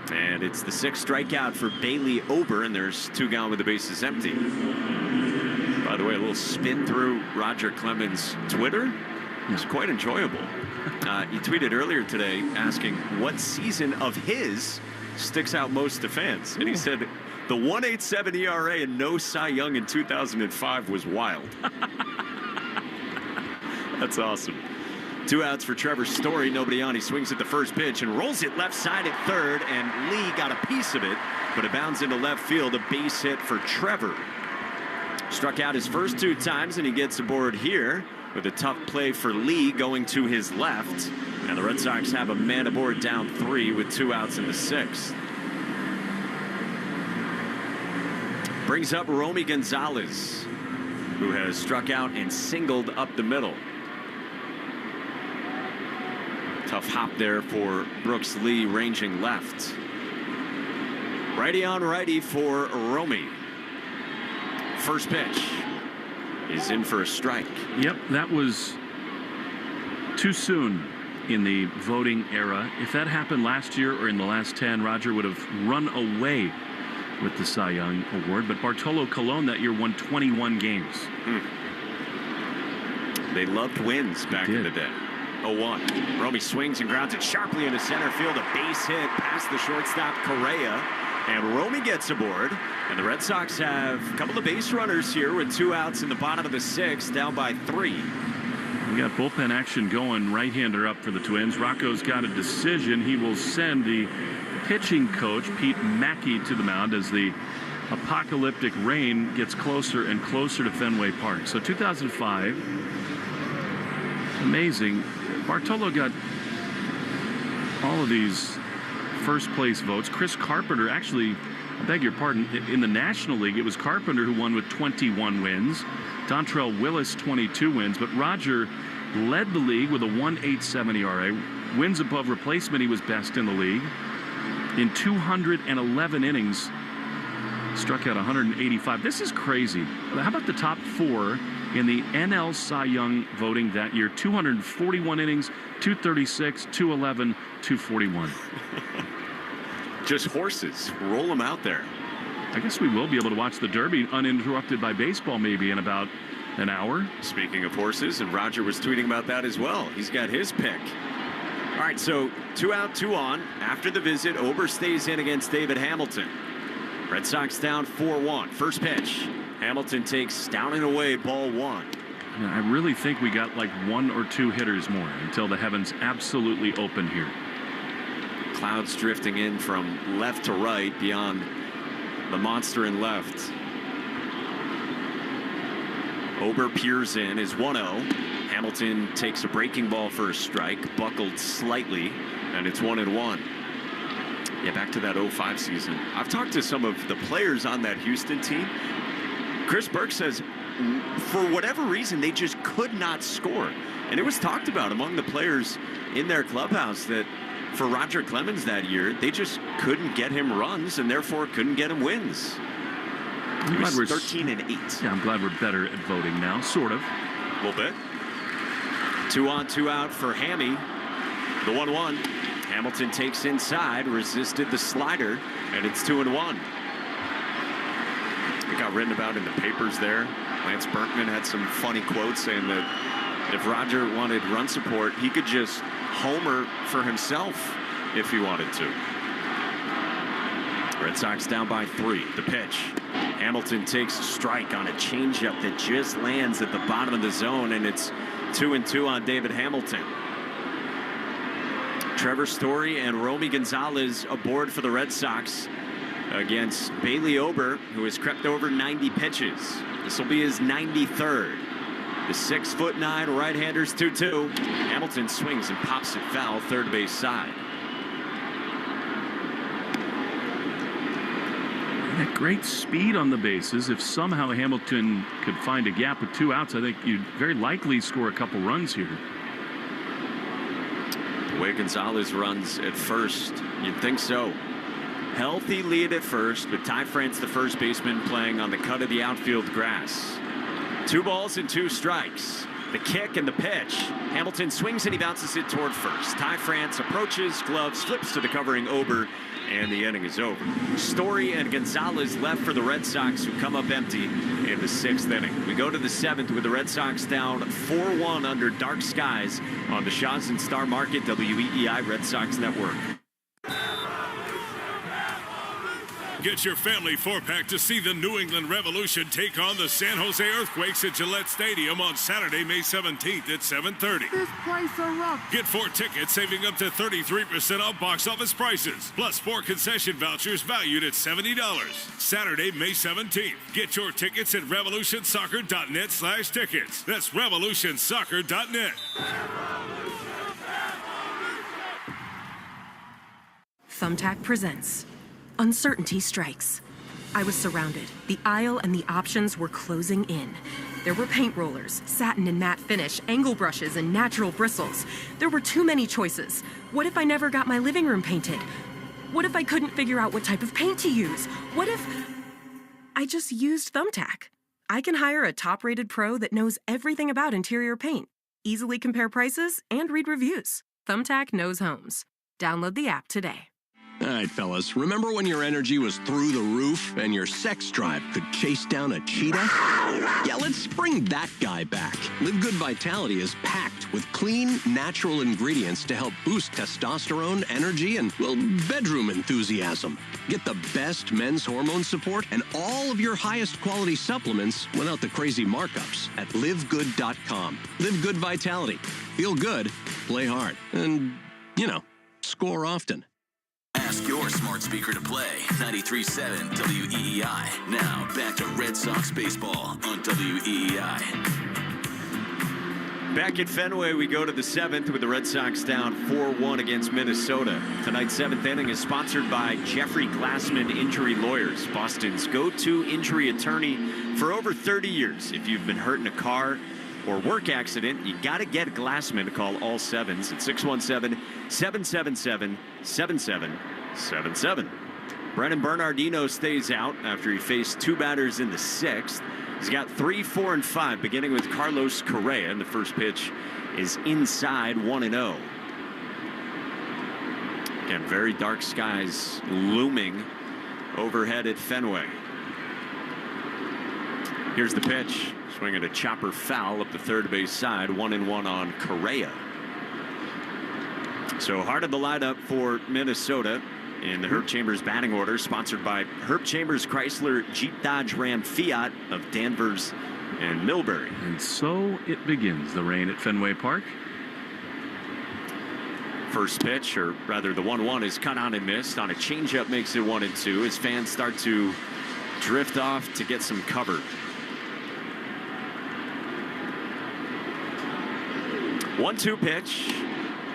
And it's the 6th strikeout for Bailey Ober, and there's 2 gone with the bases empty. By the way, a little spin through Roger Clemens' Twitter. It's quite enjoyable. He tweeted earlier today asking what season of his sticks out most to fans. And he said the 1.87 ERA and no Cy Young in 2005 was wild. That's awesome. 2 outs for Trevor Story. Nobody on. He swings at the first pitch and rolls it left side at third, and Lee got a piece of it, but it bounds into left field. A base hit for Trevor. Struck out his first 2 times, and he gets aboard here with a tough play for Lee going to his left. And the Red Sox have a man aboard down 3 with 2 outs in the 6th. Brings up Romy Gonzalez, who has struck out and singled up the middle. Tough hop there for Brooks Lee, ranging left. Righty on righty for Romy. First pitch is in for a strike. Yep, that was too soon in the voting era. If that happened last year or in the last 10, Roger would have run away with the Cy Young Award. But Bartolo Colon that year won 21 games. They loved wins back in the day. 0-1. Romy swings and grounds it sharply into center field. A base hit past the shortstop Correa. And Romy gets aboard. And the Red Sox have a couple of base runners here with 2 outs in the bottom of the 6th, down by 3. We got bullpen action going. Right-hander up for the Twins. Rocco's got a decision. He will send the pitching coach, Pete Mackey, to the mound as the apocalyptic rain gets closer and closer to Fenway Park. So 2005, amazing. Bartolo got all of these first place votes. Chris Carpenter, actually, I beg your pardon, in the National League, it was Carpenter who won with 21 wins. Dontrell Willis, 22 wins. But Roger led the league with a 1.87 ERA. Wins above replacement, he was best in the league. In 211 innings, struck out 185. This is crazy. How about the top 4 in the NL Cy Young voting that year? 241 innings, 236, 211, 241. Just horses. Roll them out there. I guess we will be able to watch the Derby uninterrupted by baseball maybe in about an hour. Speaking of horses, and Roger was tweeting about that as well. He's got his pick. All right, so 2 out, 2 on. After the visit, Ober stays in against David Hamilton. Red Sox down 4-1. First pitch. Hamilton takes down and away, ball 1. I really think we got like 1 or 2 hitters more until the heavens absolutely open here. Clouds drifting in from left to right beyond the monster in left. Ober peers in, is 1-0. Hamilton takes a breaking ball for a strike, buckled slightly, and it's 1-1. Yeah, back to that 05 season. I've talked to some of the players on that Houston team. Chris Burke says, for whatever reason, they just could not score. And it was talked about among the players in their clubhouse that for Roger Clemens that year, they just couldn't get him runs and therefore couldn't get him wins. He was 13-8. Yeah, I'm glad we're better at voting now, sort of. A little bit. 2 on, 2 out for Hammy. The 1-1. Hamilton takes inside, resisted the slider, and it's 2-1. It got written about in the papers there. Lance Berkman had some funny quotes saying that if Roger wanted run support, he could just homer for himself if he wanted to. Red Sox down by 3. The pitch. Hamilton takes a strike on a changeup that just lands at the bottom of the zone, and it's 2-2 on David Hamilton. Trevor Story and Romy Gonzalez aboard for the Red Sox against Bailey Ober, who has crept over 90 pitches. This will be his 93rd. The 6'9" right-hander's 2-2. Hamilton swings and pops it foul, third base side. That great speed on the bases. If somehow Hamilton could find a gap with 2 outs, I think you'd very likely score a couple runs here. The way Gonzalez runs at first, you'd think so. Healthy lead at first, but Ty France, the first baseman, playing on the cut of the outfield grass. 2 balls and 2 strikes. The kick and the pitch. Hamilton swings and he bounces it toward first. Ty France approaches, gloves, flips to the covering Ober, and the inning is over. Story and Gonzalez left for the Red Sox, who come up empty in the 6th inning. We go to the 7th with the Red Sox down 4-1 under dark skies on the Shaw's and Star Market WEEI Red Sox Network. Get your family 4-pack to see the New England Revolution take on the San Jose Earthquakes at Gillette Stadium on Saturday, May 17th at 7:30. This place a rock. Get 4 tickets, saving up to 33% off box office prices, plus 4 concession vouchers valued at $70. Saturday, May 17th. Get your tickets at revolutionsoccer.net/tickets. That's revolutionsoccer.net. Thumbtack presents Uncertainty Strikes. I was surrounded. The aisle and the options were closing in. There were paint rollers, satin and matte finish, angle brushes, and natural bristles. There were too many choices. What if I never got my living room painted? What if I couldn't figure out what type of paint to use? What if I just used Thumbtack? I can hire a top-rated pro that knows everything about interior paint, easily compare prices, and read reviews. Thumbtack knows homes. Download the app today. All right, fellas, remember when your energy was through the roof and your sex drive could chase down a cheetah? Yeah, let's bring that guy back. Live Good Vitality is packed with clean, natural ingredients to help boost testosterone, energy, and, well, bedroom enthusiasm. Get the best men's hormone support and all of your highest quality supplements without the crazy markups at livegood.com. Live Good Vitality. Feel good, play hard, and, score often. Ask your smart speaker to play 93.7 WEEI. Now, back to Red Sox baseball on WEEI. Back at Fenway, we go to the 7th with the Red Sox down 4-1 against Minnesota. Tonight's 7th inning is sponsored by Jeffrey Glassman Injury Lawyers, Boston's go-to injury attorney for over 30 years. If you've been hurt in a car or work accident, you got to get Glassman to call all 7s at 617-777-7777. Brennan Bernardino stays out after he faced 2 batters in the 6th. He's got 3, 4, and 5, beginning with Carlos Correa, and the first pitch is inside 1-0. Again, very dark skies looming overhead at Fenway. Here's the pitch. Swinging a chopper foul up the third base side, 1-1 on Correa. So heart of the lineup for Minnesota in the Herb Chambers batting order, sponsored by Herb Chambers Chrysler Jeep Dodge Ram Fiat of Danvers and Millbury. And so it begins. The rain at Fenway Park. First pitch, or rather the 1-1, is cut on and missed. On a changeup makes it 1-2 as fans start to drift off to get some cover. 1-2 pitch.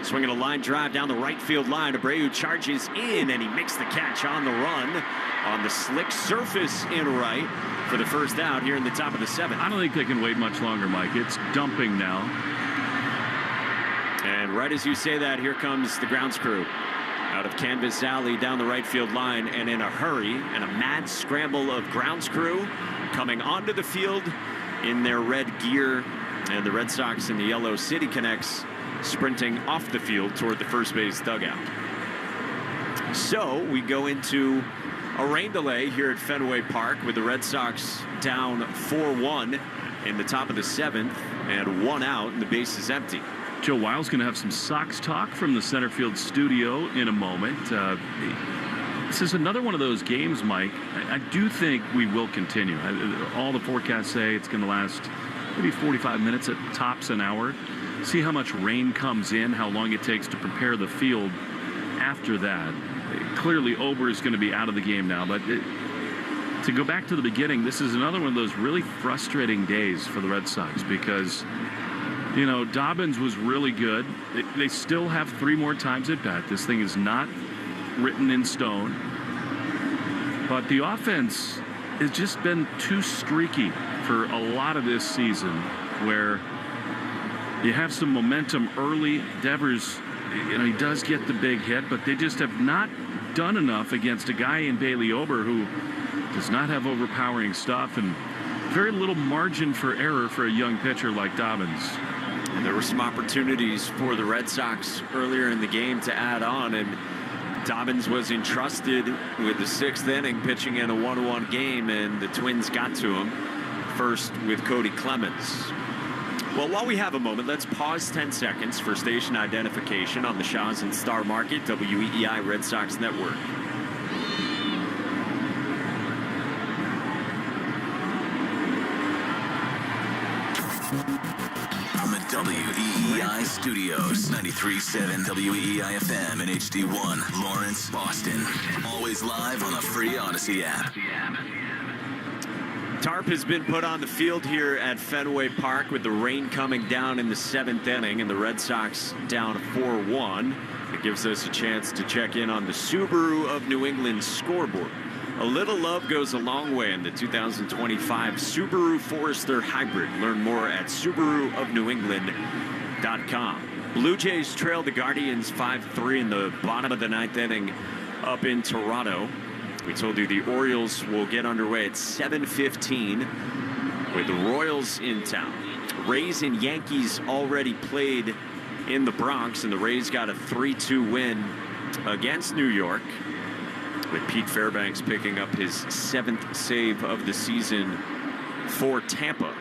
Swinging a line drive down the right field line. Abreu charges in, and he makes the catch on the run on the slick surface in right for the first out here in the top of the 7th. I don't think they can wait much longer, Mike. It's dumping now. And right as you say that, here comes the grounds crew out of Canvas Alley down the right field line, and in a hurry and a mad scramble of grounds crew coming onto the field in their red gear, and the Red Sox in the yellow City Connects sprinting off the field toward the first base dugout. So we go into a rain delay here at Fenway Park with the Red Sox down 4-1 in the top of the 7th and 1 out and the base is empty. Joe Wiles going to have some Sox talk from the center field studio in a moment. This is another one of those games, Mike. I do think we will continue. All the forecasts say it's going to last maybe 45 minutes at tops an hour. See how much rain comes in, how long it takes to prepare the field after that. Clearly, Ober is going to be out of the game now, but to go back to the beginning, this is another one of those really frustrating days for the Red Sox because, you know, Dobbins was really good. They still have 3 more times at bat. This thing is not written in stone. But the offense has just been too streaky for a lot of this season where you have some momentum early. Devers, you know, he does get the big hit, but they just have not done enough against a guy in Bailey Ober who does not have overpowering stuff and very little margin for error for a young pitcher like Dobbins. And there were some opportunities for the Red Sox earlier in the game to add on, and Dobbins was entrusted with the 6th inning pitching in a 1-1 game, and the Twins got to him first with Cody Clemens. Well, while we have a moment, let's pause 10 seconds for station identification on the Shaw's and Star Market WEEI Red Sox Network. From the WEEI studios, 93.7 WEEI FM and HD1, Lawrence, Boston. Always live on the free Odyssey app. Tarp has been put on the field here at Fenway Park with the rain coming down in the 7th inning and the Red Sox down 4-1. It gives us a chance to check in on the Subaru of New England scoreboard. A little love goes a long way in the 2025 Subaru Forester Hybrid. Learn more at SubaruofNewEngland.com. Blue Jays trail the Guardians 5-3 in the bottom of the 9th inning up in Toronto. We told you the Orioles will get underway at 7:15 with the Royals in town. Rays and Yankees already played in the Bronx, and the Rays got a 3-2 win against New York, with Pete Fairbanks picking up his 7th save of the season for Tampa.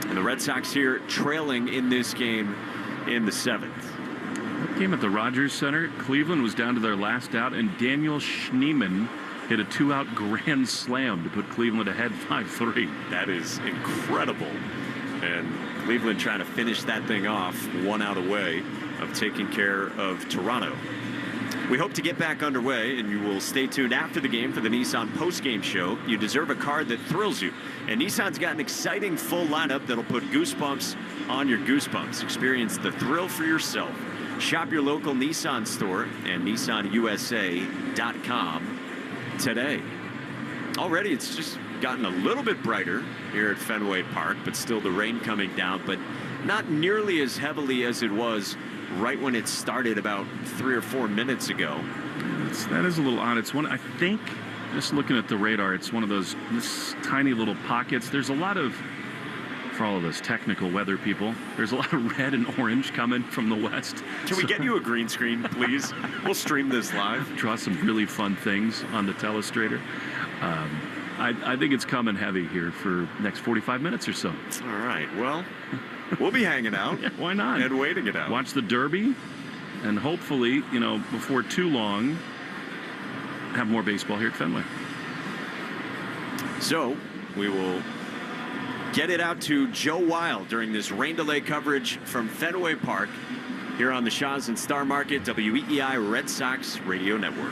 And the Red Sox here trailing in this game in the 7th. Game at the Rogers Center. Cleveland was down to their last out, and Daniel Schneemann hit a 2-out grand slam to put Cleveland ahead 5-3. That is incredible. And Cleveland trying to finish that thing off 1 out away of taking care of Toronto. We hope to get back underway, and you will stay tuned after the game for the Nissan postgame show. You deserve a car that thrills you, and Nissan's got an exciting full lineup that'll put goosebumps on your goosebumps. Experience the thrill for yourself. Shop your local Nissan store and NissanUSA.com today. Already it's just gotten a little bit brighter here at Fenway Park, but still the rain coming down, but not nearly as heavily as it was right when it started about 3 or 4 minutes ago. That is a little odd. It's one, I think, just looking at the radar, it's one of those tiny little pockets. There's a lot of, for all of those technical weather people, there's a lot of red and orange coming from the west. Can we get you a green screen, please? We'll stream this live. Draw some really fun things on the telestrator. I think it's coming heavy here for next 45 minutes or so. All right. Well, we'll be hanging out. Yeah, why not? And waiting it out. Watch the Derby, and hopefully, you know, before too long, have more baseball here at Fenway. So we will get it out to Joe Wild during this rain delay coverage from Fenway Park here on the Shaw's and Star Market WEEI Red Sox Radio Network.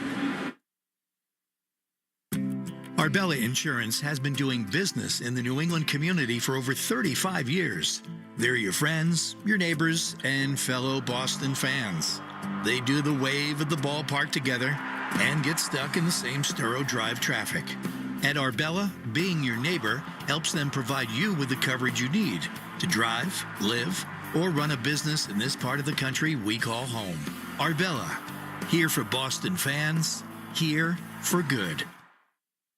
Arbella Insurance has been doing business in the New England community for over 35 years. They're your friends, your neighbors, and fellow Boston fans. They do the wave at the ballpark together and get stuck in the same Sturo Drive traffic. At Arbella, being your neighbor helps them provide you with the coverage you need to drive, live, or run a business in this part of the country we call home. Arbella, here for Boston fans, here for good.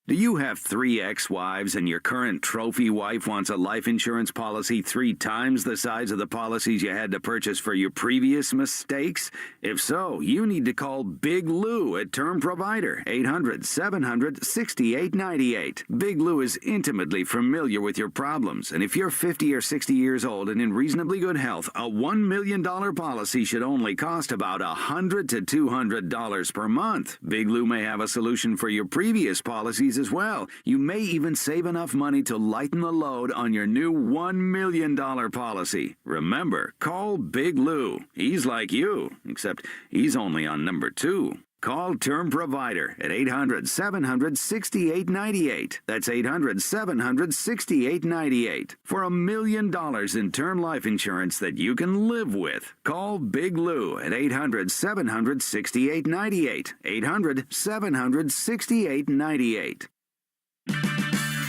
Do you have 3 ex-wives and your current trophy wife wants a life insurance policy 3 times the size of the policies you had to purchase for your previous mistakes? If so, you need to call Big Lou at Term Provider, 800-700-6898. Big Lou is intimately familiar with your problems, and if you're 50 or 60 years old and in reasonably good health, a $1 million policy should only cost about $100 to $200 per month. Big Lou may have a solution for your previous policies as well. You may even save enough money to lighten the load on your new $1 million policy. Remember, call Big Lou. He's like you, except he's only on number 2. Call Term Provider at 800-700-6898. That's 800-700-6898. For $1 million in term life insurance that you can live with. Call Big Lou at 800-700-6898. 800-700-6898.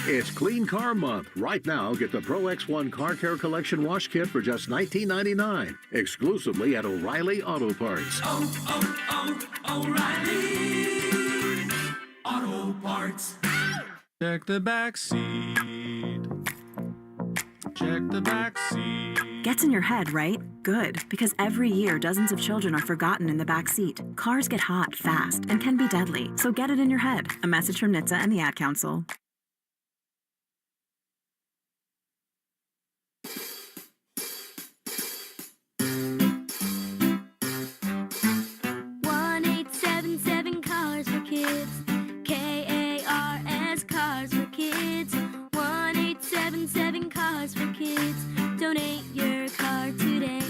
It's Clean Car Month. Right now, get the Pro X1 Car Care Collection Wash Kit for just $19.99. Exclusively at O'Reilly Auto Parts. O'Reilly Auto Parts. Check the back seat. Check the back seat. Gets in your head, right? Good, because every year dozens of children are forgotten in the back seat. Cars get hot fast and can be deadly, so get it in your head. A message from NHTSA and the Ad Council. Cars for Kids. KARS, Cars for Kids. 1-877 Cars for Kids. Donate your car today.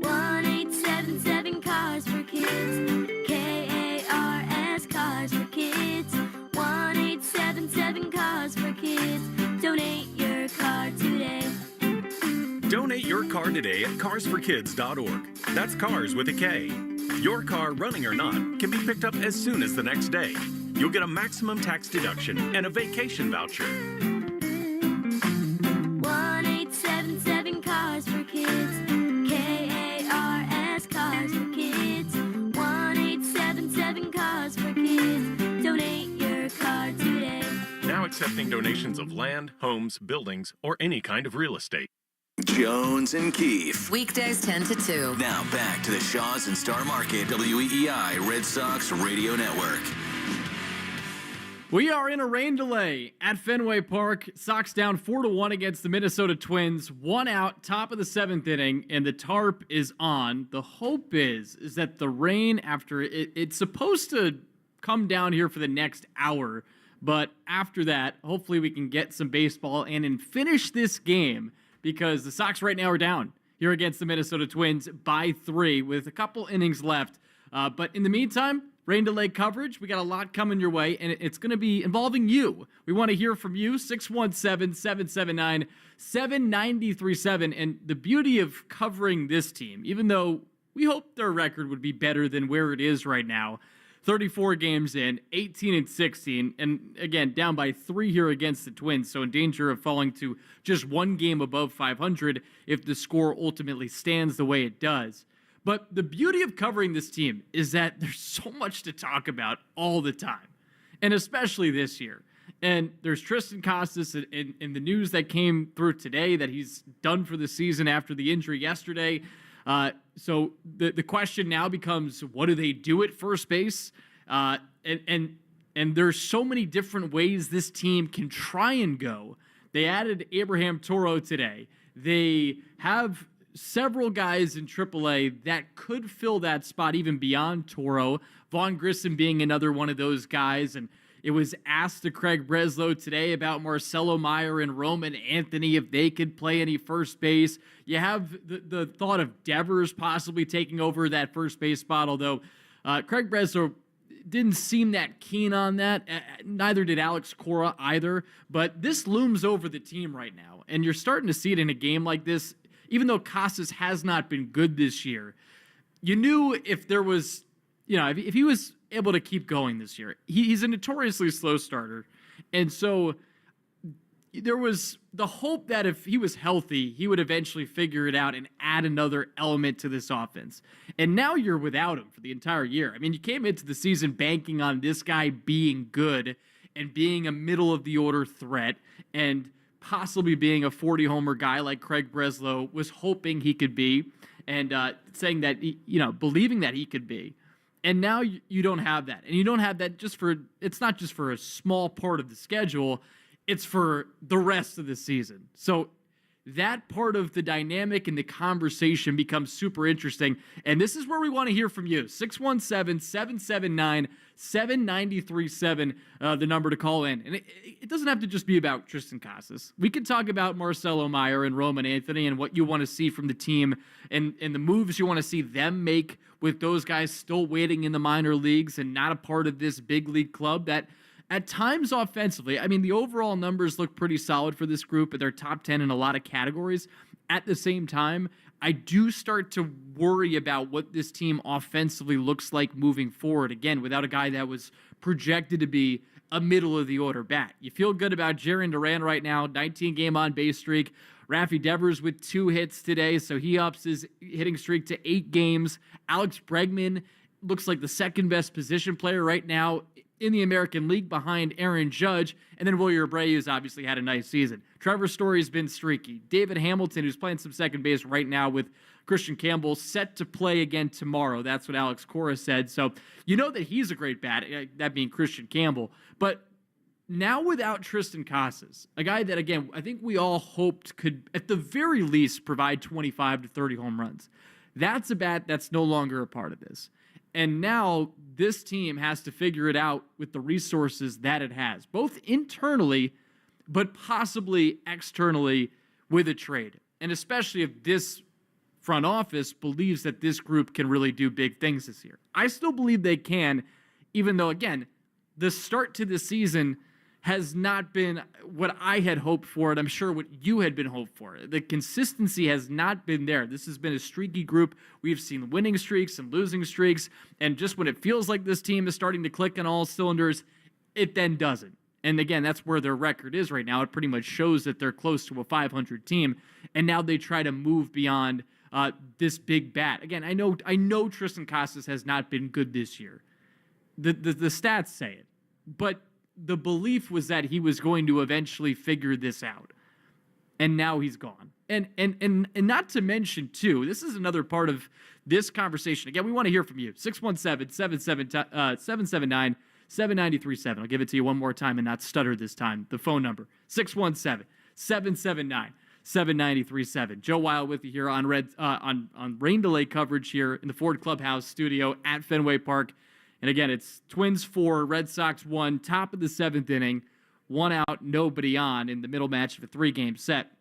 1-877 Cars for Kids. KARS, Cars for Kids. 1-877 Cars for Kids. Donate your car today. Donate your car today at carsforkids.org. That's cars with a K. Your car, running or not, can be picked up as soon as the next day. You'll get a maximum tax deduction and a vacation voucher. 1-877 Cars for Kids. KARS, Cars for Kids. 1-877 Cars for Kids. Donate your car today. Now accepting donations of land, homes, buildings, or any kind of real estate. Jones and Keefe. Weekdays 10 to 2. Now back to the Shaws and Star Market WEEI Red Sox Radio Network. We are in a rain delay at Fenway Park. Sox down 4-1 against the Minnesota Twins. 1 out, top of the 7th inning, and the tarp is on. The hope is that the rain, after it's supposed to come down here for the next hour, but after that, hopefully we can get some baseball and finish this game, because the Sox right now are down here against the Minnesota Twins by 3 with a couple innings left. But in the meantime, rain delay coverage. We got a lot coming your way, and it's going to be involving you. We want to hear from you, 617-779-7937. And the beauty of covering this team, even though we hope their record would be better than where it is right now, 34 games in, 18-16, and again, down by 3 here against the Twins, so in danger of falling to just 1 game above 500 if the score ultimately stands the way it does. But the beauty of covering this team is that there's so much to talk about all the time, and especially this year. And there's Tristan Casas in the news that came through today that he's done for the season after the injury yesterday. So the question now becomes, what do they do at first base? And there's so many different ways this team can try and go. They added Abraham Toro today. They have several guys in AAA that could fill that spot even beyond Toro. Vaughn Grissom being another one of those guys. And it was asked to Craig Breslow today about Marcelo Meyer and Roman Anthony, if they could play any first base. You have the thought of Devers possibly taking over that first base spot, although Craig Breslow didn't seem that keen on that. Neither did Alex Cora either. But this looms over the team right now, and you're starting to see it in a game like this. Even though Casas has not been good this year, you knew if there was, if he was able to keep going this year. He's a notoriously slow starter. And so there was the hope that if he was healthy, he would eventually figure it out and add another element to this offense. And now you're without him for the entire year. I mean, you came into the season banking on this guy being good, and being a middle of the order threat and possibly being a 40-homer guy like Craig Breslow was hoping he could be, and saying that, believing that he could be. And now you don't have that. And you don't have that it's not just for a small part of the schedule, it's for the rest of the season. So that part of the dynamic and the conversation becomes super interesting. And this is where we want to hear from you. 617-779-7937, the number to call in. And it doesn't have to just be about Tristan Casas. We could talk about Marcelo Meyer and Roman Anthony and what you want to see from the team and the moves you want to see them make with those guys still waiting in the minor leagues and not a part of this big league club that at times offensively, I mean, the overall numbers look pretty solid for this group, and they're top 10 in a lot of categories. At the same time, I do start to worry about what this team offensively looks like moving forward. Again, without a guy that was projected to be a middle-of-the-order bat. You feel good about Jarren Duran right now, 19-game on-base streak. Rafi Devers with 2 hits today, so he ups his hitting streak to 8 games. Alex Bregman looks like the second-best position player right now in the American League behind Aaron Judge, and then Wilyer Abreu's obviously had a nice season. Trevor Story's been streaky. David Hamilton, who's playing some second base right now with Christian Campbell, set to play again tomorrow. That's what Alex Cora said. So you know that he's a great bat, that being Christian Campbell. But now without Tristan Casas, a guy that, again, I think we all hoped could, at the very least, provide 25 to 30 home runs. That's a bat that's no longer a part of this. And now this team has to figure it out with the resources that it has, both internally, but possibly externally with a trade. And especially if this front office believes that this group can really do big things this year. I still believe they can, even though, again, the start to the season has not been what I had hoped for, and I'm sure what you had been hoped for. The consistency has not been there. This has been a streaky group. We've seen winning streaks and losing streaks, and just when it feels like this team is starting to click on all cylinders, it then doesn't. And again, that's where their record is right now. It pretty much shows that they're close to a 500 team, and now they try to move beyond this big bat. Again, I know Tristan Casas has not been good this year. The stats say it, but the belief was that he was going to eventually figure this out. And now he's gone. And not to mention, too, this is another part of this conversation. Again, we want to hear from you. 617-779-7937. I'll give it to you one more time and not stutter this time. The phone number, 617-779-7937. Joe Weil with you here on rain delay coverage here in the Ford Clubhouse studio at Fenway Park. And again, it's Twins 4, Red Sox 1, top of the 7th inning, 1 out, nobody on in the middle match of a 3-game set.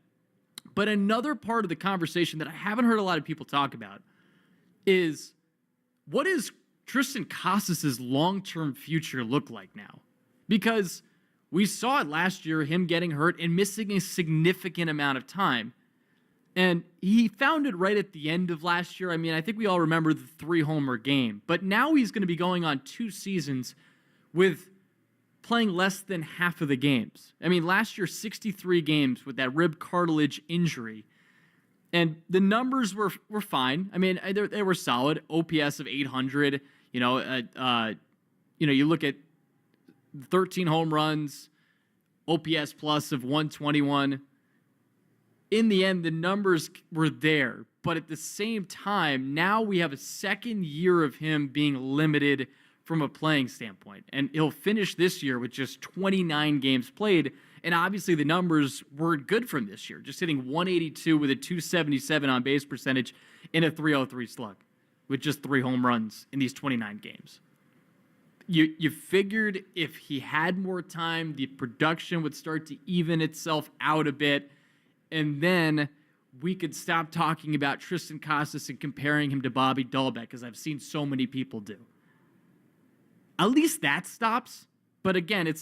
But another part of the conversation that I haven't heard a lot of people talk about is, what is Tristan Casas' long-term future look like now? Because we saw it last year, him getting hurt and missing a significant amount of time. And he found it right at the end of last year. I mean, I think we all remember the 3-homer game. But now he's going to be going on 2 seasons with playing less than half of the games. I mean, last year, 63 games with that rib cartilage injury. And the numbers were fine. I mean, they were solid. OPS of 800. You look at 13 home runs, OPS plus of 121. In the end, the numbers were there. But at the same time, now we have a second year of him being limited from a playing standpoint. And he'll finish this year with just 29 games played. And obviously the numbers were good from this year. Just hitting 182 with a 277 on base percentage in a 303 slug with just 3 home runs in these 29 games. You figured if he had more time, the production would start to even itself out a bit. And then we could stop talking about Tristan Casas and comparing him to Bobby Dahlbeck, as I've seen so many people do. At least that stops. But again,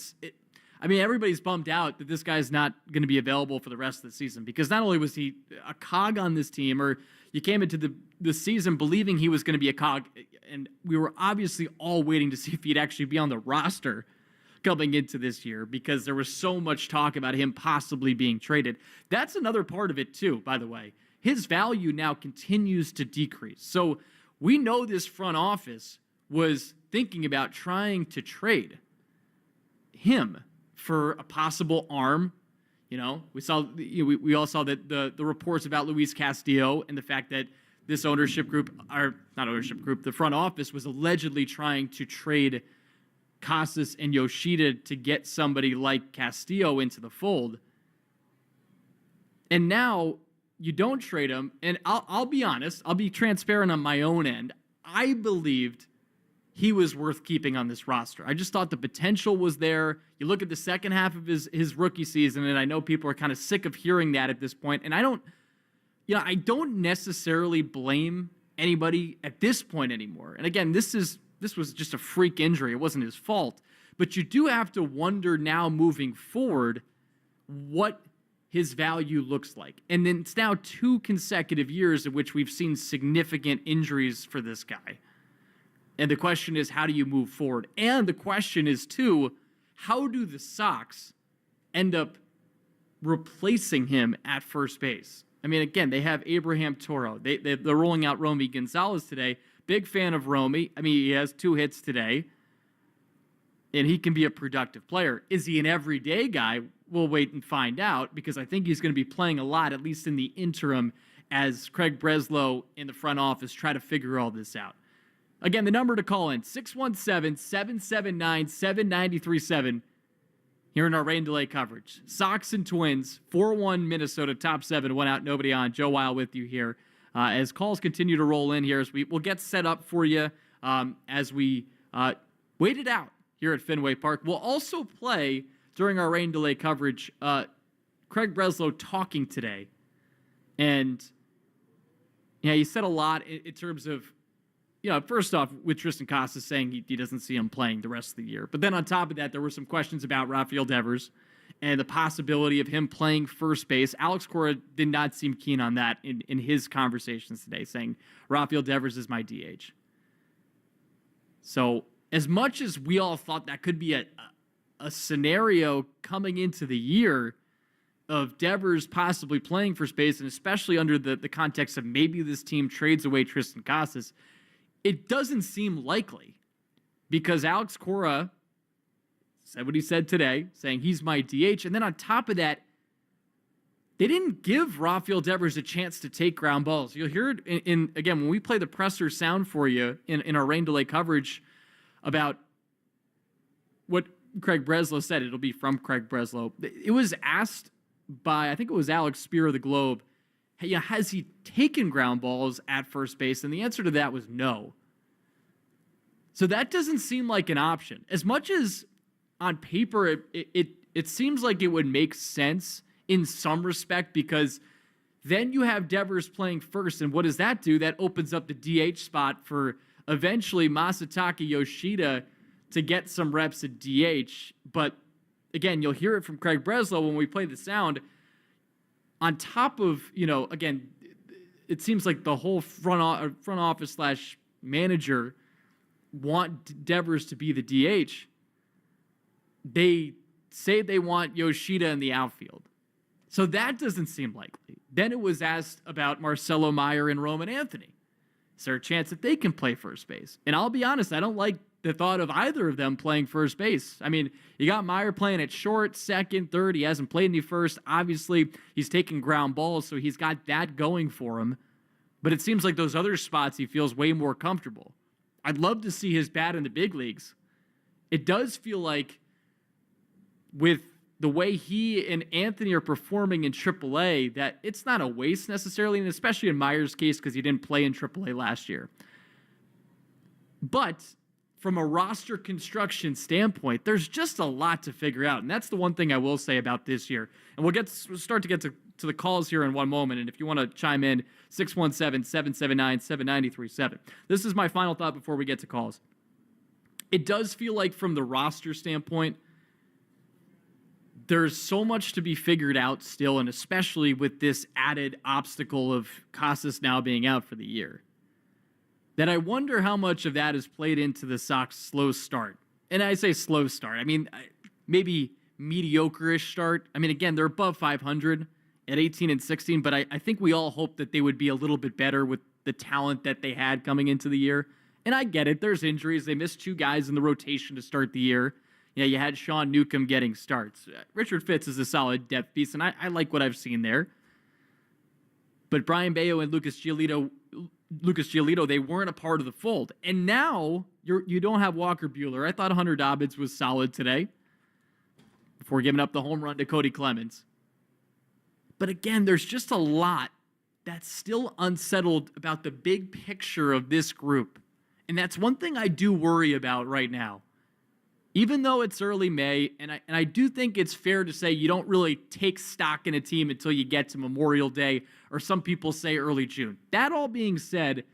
everybody's bummed out that this guy's not going to be available for the rest of the season, because not only was he a cog on this team, or you came into the season believing he was going to be a cog, and we were obviously all waiting to see if he'd actually be on the roster coming into this year, because there was so much talk about him possibly being traded. That's another part of it too, by the way. His value now continues to decrease. So we know this front office was thinking about trying to trade him for a possible arm. We all saw that the reports about Luis Castillo and the fact that this the front office was allegedly trying to trade Casas and Yoshida to get somebody like Castillo into the fold. And now you don't trade him. And I'll be honest, I'll be transparent on my own end. I believed he was worth keeping on this roster. I just thought the potential was there. You look at the second half of his rookie season, and I know people are kind of sick of hearing that at this point. And I don't necessarily blame anybody at this point anymore. And again, this was just a freak injury. It wasn't his fault. But you do have to wonder now moving forward what his value looks like. And then it's now 2 consecutive years in which we've seen significant injuries for this guy. And the question is, how do you move forward? And the question is, too, how do the Sox end up replacing him at first base? I mean, again, they have Abraham Toro. They're rolling out Romy Gonzalez today. Big fan of Romy. I mean, he has 2 hits today, and he can be a productive player. Is he an everyday guy? We'll wait and find out, because I think he's going to be playing a lot, at least in the interim, as Craig Breslow in the front office try to figure all this out. Again, the number to call in, 617-779-7937, here in our rain delay coverage. Sox and Twins, 4-1 Minnesota, top 7, 1 out, nobody on. Joe Weil with you here. As calls continue to roll in here, we'll get set up for you as we wait it out here at Fenway Park. We'll also play, during our rain delay coverage, Craig Breslow talking today. And, he said a lot in terms of, first off, with Tristan Casas saying he doesn't see him playing the rest of the year. But then on top of that, there were some questions about Rafael Devers and the possibility of him playing first base. Alex Cora did not seem keen on that in his conversations today, saying Rafael Devers is my DH. So as much as we all thought that could be a scenario coming into the year of Devers possibly playing first base, and especially under the context of maybe this team trades away Tristan Casas, it doesn't seem likely, because Alex Cora said what he said today, saying he's my DH. And then on top of that, they didn't give Rafael Devers a chance to take ground balls. You'll hear it again, when we play the presser sound for you in our rain delay coverage about what Craig Breslow said. It'll be from Craig Breslow. It was asked by, I think it was Alex Spear of the Globe, hey, has he taken ground balls at first base? And the answer to that was no. So that doesn't seem like an option. As much as on paper it seems like it would make sense in some respect, because then you have Devers playing first, and what does that do? That opens up the DH spot for eventually Masataka Yoshida to get some reps at DH. But again, you'll hear it from Craig Breslow when we play the sound. On top of, again, it seems like the whole front office / manager want Devers to be the DH. They say they want Yoshida in the outfield. So that doesn't seem likely. Then it was asked about Marcelo Meyer and Roman Anthony. Is there a chance that they can play first base? And I'll be honest, I don't like the thought of either of them playing first base. I mean, you got Meyer playing at short, second, third. He hasn't played any first. Obviously, he's taking ground balls, so he's got that going for him. But it seems like those other spots he feels way more comfortable. I'd love to see his bat in the big leagues. It does feel like with the way he and Anthony are performing in AAA, that it's not a waste necessarily, and especially in Meyer's case because he didn't play in AAA last year. But from a roster construction standpoint, there's just a lot to figure out, and that's the one thing I will say about this year. And we'll start to get to the calls here in one moment, and if you want to chime in, 617-779-7937. This is my final thought before we get to calls. It does feel like from the roster standpoint, there's so much to be figured out still, and especially with this added obstacle of Casas now being out for the year, that I wonder how much of that is played into the Sox slow start. And I say slow start, I mean, maybe mediocre-ish start. I mean, again, they're above 500 at 18-16, but I think we all hope that they would be a little bit better with the talent that they had coming into the year. And I get it. There's injuries. They missed 2 guys in the rotation to start the year. Yeah, you had Sean Newcomb getting starts. Richard Fitz is a solid depth piece, and I like what I've seen there. But Brian Bayo and Lucas Giolito, they weren't a part of the fold. And now you don't have Walker Buehler. I thought Hunter Dobbins was solid today before giving up the home run to Cody Clemens. But again, there's just a lot that's still unsettled about the big picture of this group. And that's one thing I do worry about right now. Even though it's early May, and I do think it's fair to say you don't really take stock in a team until you get to Memorial Day, or some people say early June. That all being said,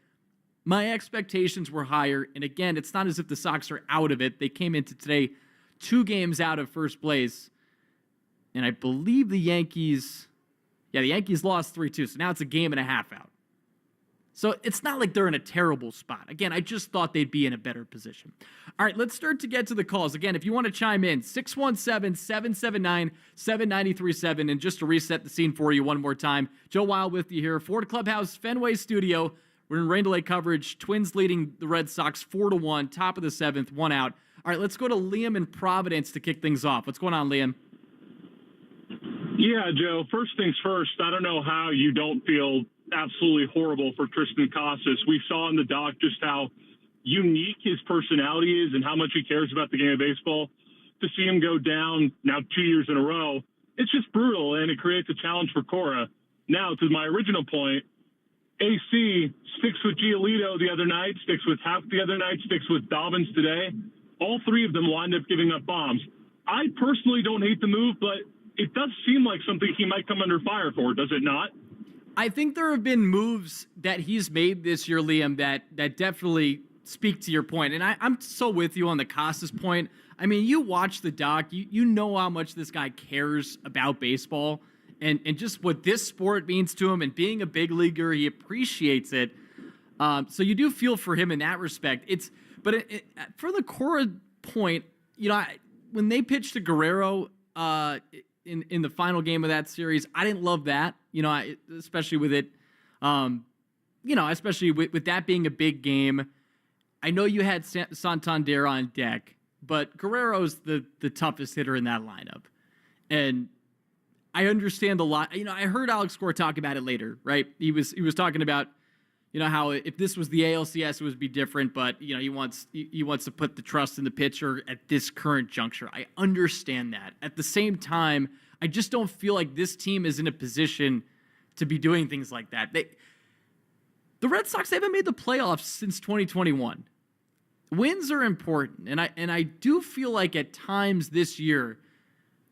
my expectations were higher, and again, it's not as if the Sox are out of it. They came into today 2 games out of first place, and I believe the Yankees lost 3-2, so now it's a game and a half out. So it's not like they're in a terrible spot. Again, I just thought they'd be in a better position. All right, let's start to get to the calls. Again, if you want to chime in, 617-779-7937. And just to reset the scene for you one more time, Joe Wild with you here. Ford Clubhouse, Fenway Studio. We're in rain delay coverage. Twins leading the Red Sox 4-1, top of the 7th, 1 out. All right, let's go to Liam in Providence to kick things off. What's going on, Liam? Yeah, Joe, first things first, I don't know how you don't feel absolutely horrible for Tristan Casas. We saw in the doc just how unique his personality is and how much he cares about the game of baseball. To see him go down now 2 years in a row, it's just brutal, and it creates a challenge for Cora. Now, to my original point, AC sticks with Giolito the other night, sticks with Houck the other night, sticks with Dobbins today. All 3 of them wind up giving up bombs. I personally don't hate the move, but it does seem like something he might come under fire for, does it not? I think there have been moves that he's made this year, Liam, that definitely speak to your point. And I'm so with you on the Casas point. I mean, you watch the doc, you know how much this guy cares about baseball and just what this sport means to him. And being a big leaguer, he appreciates it. So you do feel for him in that respect. But for the Cora point, you know, when they pitched to Guerrero in the final game of that series, I didn't love that. You know, especially with it, especially with that being a big game. I know you had Santander on deck, but Guerrero's the toughest hitter in that lineup. And I understand a lot. You know, I heard Alex Cora talk about it later, right? He was talking about, you know, how if this was the ALCS, it would be different, but, you know, he wants to put the trust in the pitcher at this current juncture. I understand that. At the same time, I just don't feel like this team is in a position to be doing things like that. The Red Sox haven't made the playoffs since 2021. Wins are important, and I do feel like at times this year,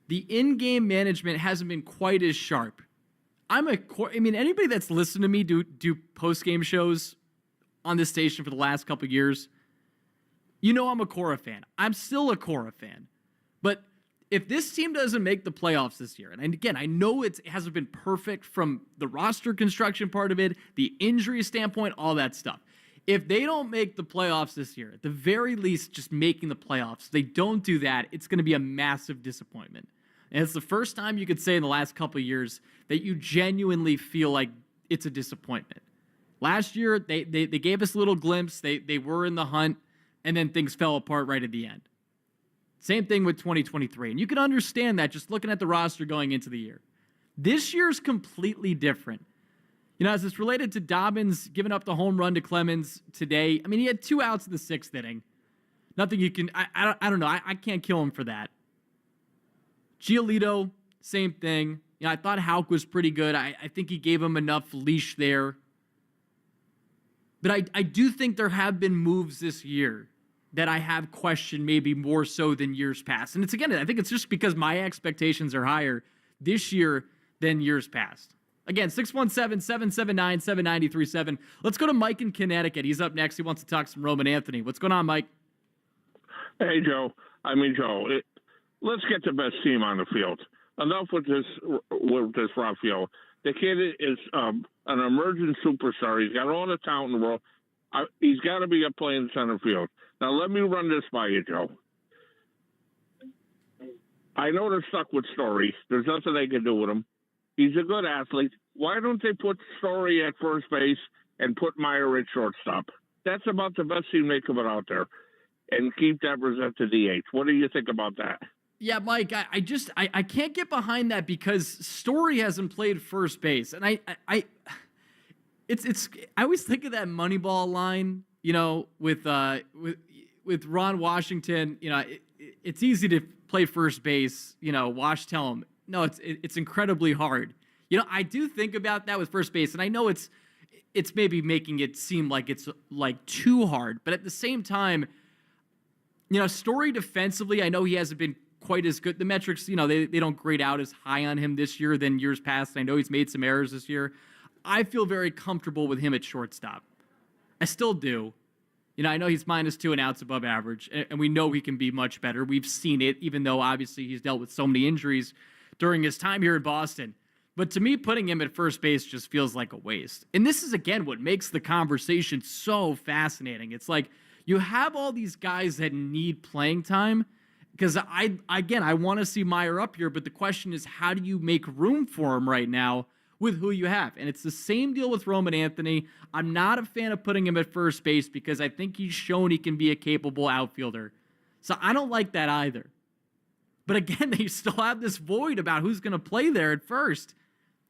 the in-game management hasn't been quite as sharp. Anybody that's listened to me do post-game shows on this station for the last couple of years, you know I'm a Cora fan. I'm still a Cora fan. But if this team doesn't make the playoffs this year, and again, I know it hasn't been perfect from the roster construction part of it, the injury standpoint, all that stuff. If they don't make the playoffs this year, at the very least just making the playoffs, they don't do that, it's going to be a massive disappointment. And it's the first time you could say in the last couple of years that you genuinely feel like it's a disappointment. Last year, they gave us a little glimpse. They were in the hunt, and then things fell apart right at the end. Same thing with 2023. And you can understand that just looking at the roster going into the year. This year's completely different. You know, as it's related to Dobbins giving up the home run to Clemens today, I mean, he had 2 outs in the 6th inning. Nothing you can, I don't know. I can't kill him for that. Giolito, same thing. You know, I thought Houck was pretty good. I think he gave him enough leash there. But I do think there have been moves this year that I have questioned maybe more so than years past. And I think it's just because my expectations are higher this year than years past. Again, 617-779-7937. Let's go to Mike in Connecticut. He's up next. He wants to talk some Roman Anthony. What's going on, Mike? Hey, Joe. Let's get the best team on the field. Enough with this Rafael. The kid is an emerging superstar. He's got all the talent in the world. He's got to be playing center field. Now, let me run this by you, Joe. I know they're stuck with Story. There's nothing they can do with him. He's a good athlete. Why don't they put Story at first base and put Meyer at shortstop? That's about the best team they could put out there. and keep Devers at the DH. What do you think about that? Yeah, Mike, I can't get behind that because Story hasn't played first base, and I always think of that Moneyball line, with Ron Washington. It's easy to play first base. Wash tell him no, it's incredibly hard. I do think about that with first base, and I know it's maybe making it seem like it's like too hard, but at the same time, Story defensively, I know he hasn't been quite as good. The metrics, they don't grade out as high on him this year than years past. I know he's made some errors this year. I feel very comfortable with him at shortstop. I still do. I know he's -2 and outs above average, and we know he can be much better. We've seen it, even though obviously he's dealt with so many injuries during his time here in Boston. But to me, putting him at first base just feels like a waste. And this is, again, what makes the conversation so fascinating. It's like you have all these guys that need playing time, because I want to see Meyer up here, but the question is, how do you make room for him right now with who you have? And it's the same deal with Roman Anthony. I'm not a fan of putting him at first base because I think he's shown he can be a capable outfielder. So I don't like that either. But again, they still have this void about who's going to play there at first.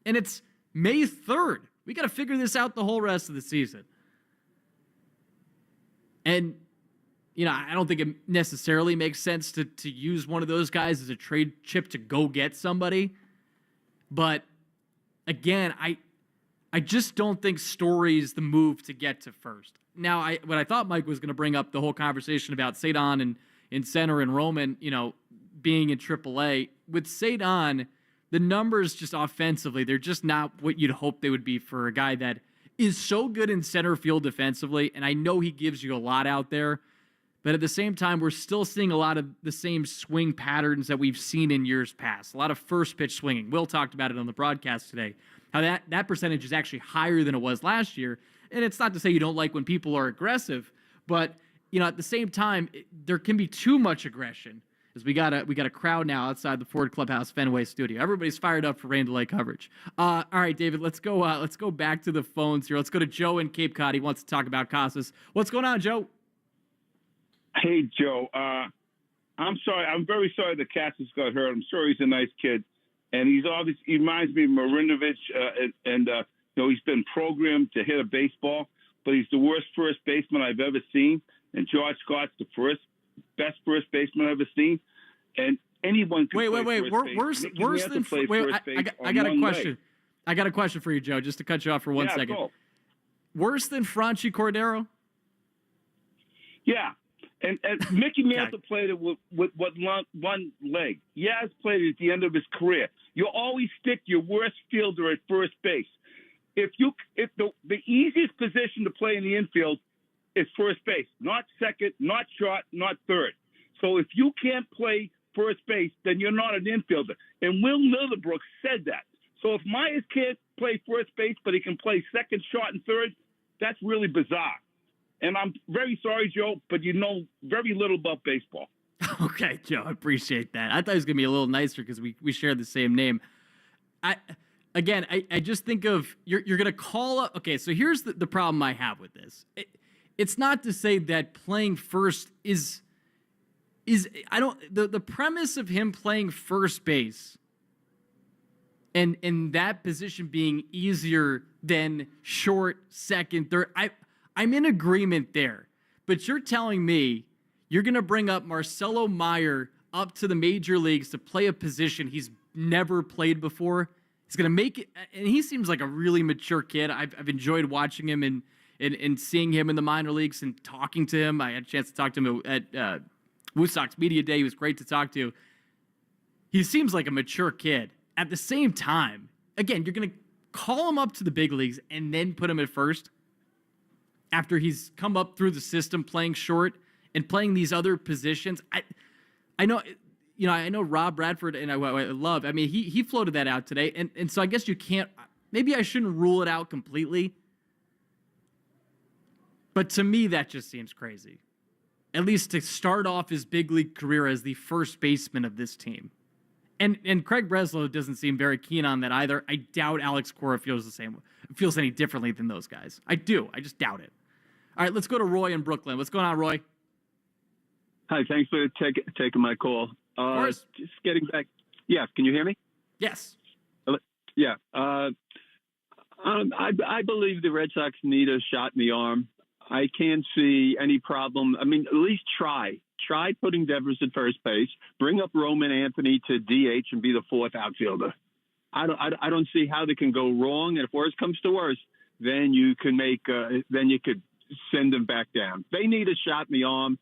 And it's May 3rd. We got to figure this out the whole rest of the season. And I don't think it necessarily makes sense to use one of those guys as a trade chip to go get somebody. But again, I just don't think Story's the move to get to first. Now, what I thought Mike was going to bring up the whole conversation about Cedon and in center and Roman, being in AAA. With Cedon, the numbers just offensively, they're just not what you'd hope they would be for a guy that is so good in center field defensively. And I know he gives you a lot out there. But at the same time, we're still seeing a lot of the same swing patterns that we've seen in years past. A lot of first pitch swinging. Will talked about it on the broadcast today, how that percentage is actually higher than it was last year. And it's not to say you don't like when people are aggressive, but at the same time, there can be too much aggression. As we got a crowd now outside the Ford Clubhouse Fenway studio. Everybody's fired up for rain delay coverage. All right, David, let's go back to the phones here. Let's go to Joe in Cape Cod. He wants to talk about Casas. What's going on, Joe? Hey, Joe. I'm sorry. I'm very sorry that Cassis got hurt. I'm sure he's a nice kid, and he reminds me of Marinovich, and he's been programmed to hit a baseball, but he's the worst first baseman I've ever seen. And George Scott's the best first baseman I've ever seen. And anyone can wait. Worse than I got a question. I got a question for you, Joe. Just to cut you off for 1 second. Go. Worse than Franchi Cordero? Yeah. And Mickey Mantle played it with one leg. Yaz played it at the end of his career. You always stick your worst fielder at first base. If the easiest position to play in the infield is first base, not second, not short, not third. So if you can't play first base, then you're not an infielder. And Will Middlebrook said that. So if Myers can't play first base, but he can play second, short, and third, that's really bizarre. And I'm very sorry, Joe, but you know very little about baseball. Okay, Joe, I appreciate that. I thought it was going to be a little nicer because we share the same name. I just think of, you're going to call up. Okay, so here's the problem I have with this. It's not to say that playing first is the premise of him playing first base and that position being easier than short, second, third. I'm in agreement there, but you're telling me you're going to bring up Marcelo Meyer up to the major leagues to play a position he's never played before. He's going to make it, and he seems like a really mature kid. I've enjoyed watching him and seeing him in the minor leagues and talking to him. I had a chance to talk to him at Woo Sox Media Day. He was great to talk to. He seems like a mature kid. At the same time, again, you're going to call him up to the big leagues and then put him at first after he's come up through the system playing short and playing these other positions. I know Rob Bradford, and I love. I mean, he floated that out today, and so I guess you can't. Maybe I shouldn't rule it out completely, but to me that just seems crazy. At least to start off his big league career as the first baseman of this team, and Craig Breslow doesn't seem very keen on that either. I doubt Alex Cora feels any differently than those guys. I do. I just doubt it. All right, let's go to Roy in Brooklyn. What's going on, Roy? Hi, thanks for taking my call. Of course. Just getting back. Yes, can you hear me? Yes. Yeah. I believe the Red Sox need a shot in the arm. I can't see any problem. I mean, at least try. Try putting Devers at first base. Bring up Roman Anthony to DH and be the fourth outfielder. I don't see how they can go wrong. And if worse comes to worse, then you can then you could send them back down. They need a shot in the arm.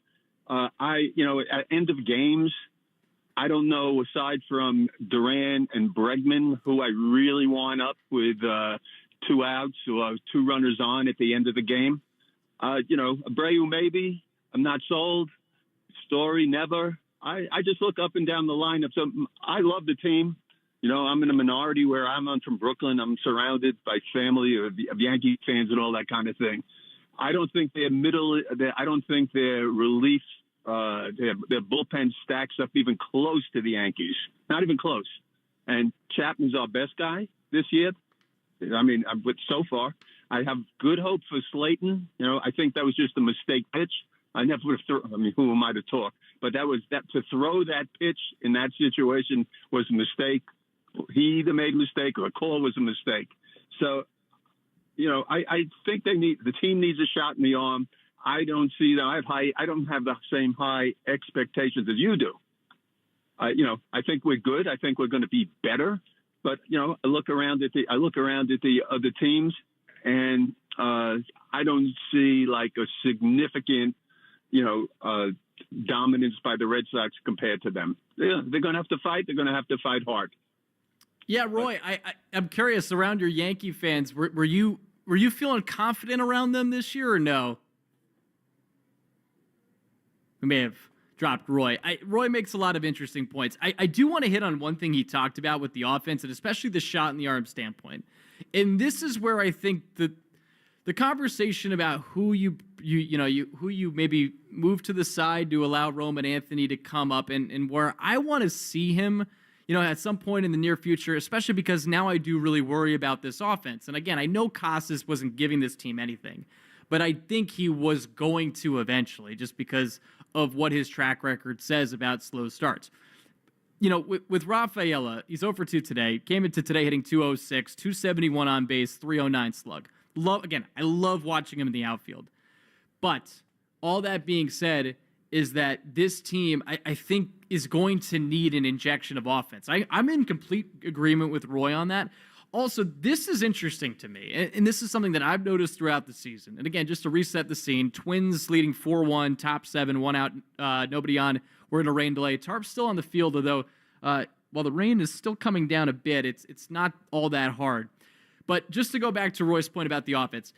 At end of games, I don't know, aside from Duran and Bregman, who I really want up with 2 outs or 2 runners on at the end of the game. Abreu maybe. I'm not sold. Story never. I just look up and down the lineup. So I love the team. I'm in a minority where I'm from Brooklyn. I'm surrounded by family of Yankee fans and all that kind of thing. I don't think I don't think their relief, their bullpen stacks up even close to the Yankees. Not even close. And Chapman's our best guy this year. I mean, so far, I have good hope for Slayton. I think that was just a mistake pitch. I never would have who am I to talk? But to throw that pitch in that situation was a mistake. He either made a mistake or a call was a mistake. So, I think the team needs a shot in the arm. I don't see that. I don't have the same high expectations as you do. I think we're good. I think we're going to be better. But I look around at the other teams, and I don't see like a significant, dominance by the Red Sox compared to them. They're going to have to fight. They're going to have to fight hard. Yeah, Roy, I'm curious, around your Yankee fans, were you feeling confident around them this year or no? We may have dropped Roy. Roy makes a lot of interesting points. I do want to hit on one thing he talked about with the offense, and especially the shot in the arm standpoint. And this is where I think the conversation about who you maybe move to the side to allow Roman Anthony to come up, and where I want to see him, at some point in the near future, especially because now I do really worry about this offense. And again, I know Casas wasn't giving this team anything, but I think he was going to eventually, just because of what his track record says about slow starts. With Rafaela, he's 0 for 2 today. Came into today hitting 206, 271 on base, 309 slug. I love watching him in the outfield. But all that being said is that this team, I think, is going to need an injection of offense. I'm in complete agreement with Roy on that. Also, this is interesting to me, and this is something that I've noticed throughout the season. And again, just to reset the scene, Twins leading 4-1, top 7, 1 out, nobody on. We're in a rain delay. Tarp's still on the field, although while the rain is still coming down a bit, it's not all that hard. But just to go back to Roy's point about the offense,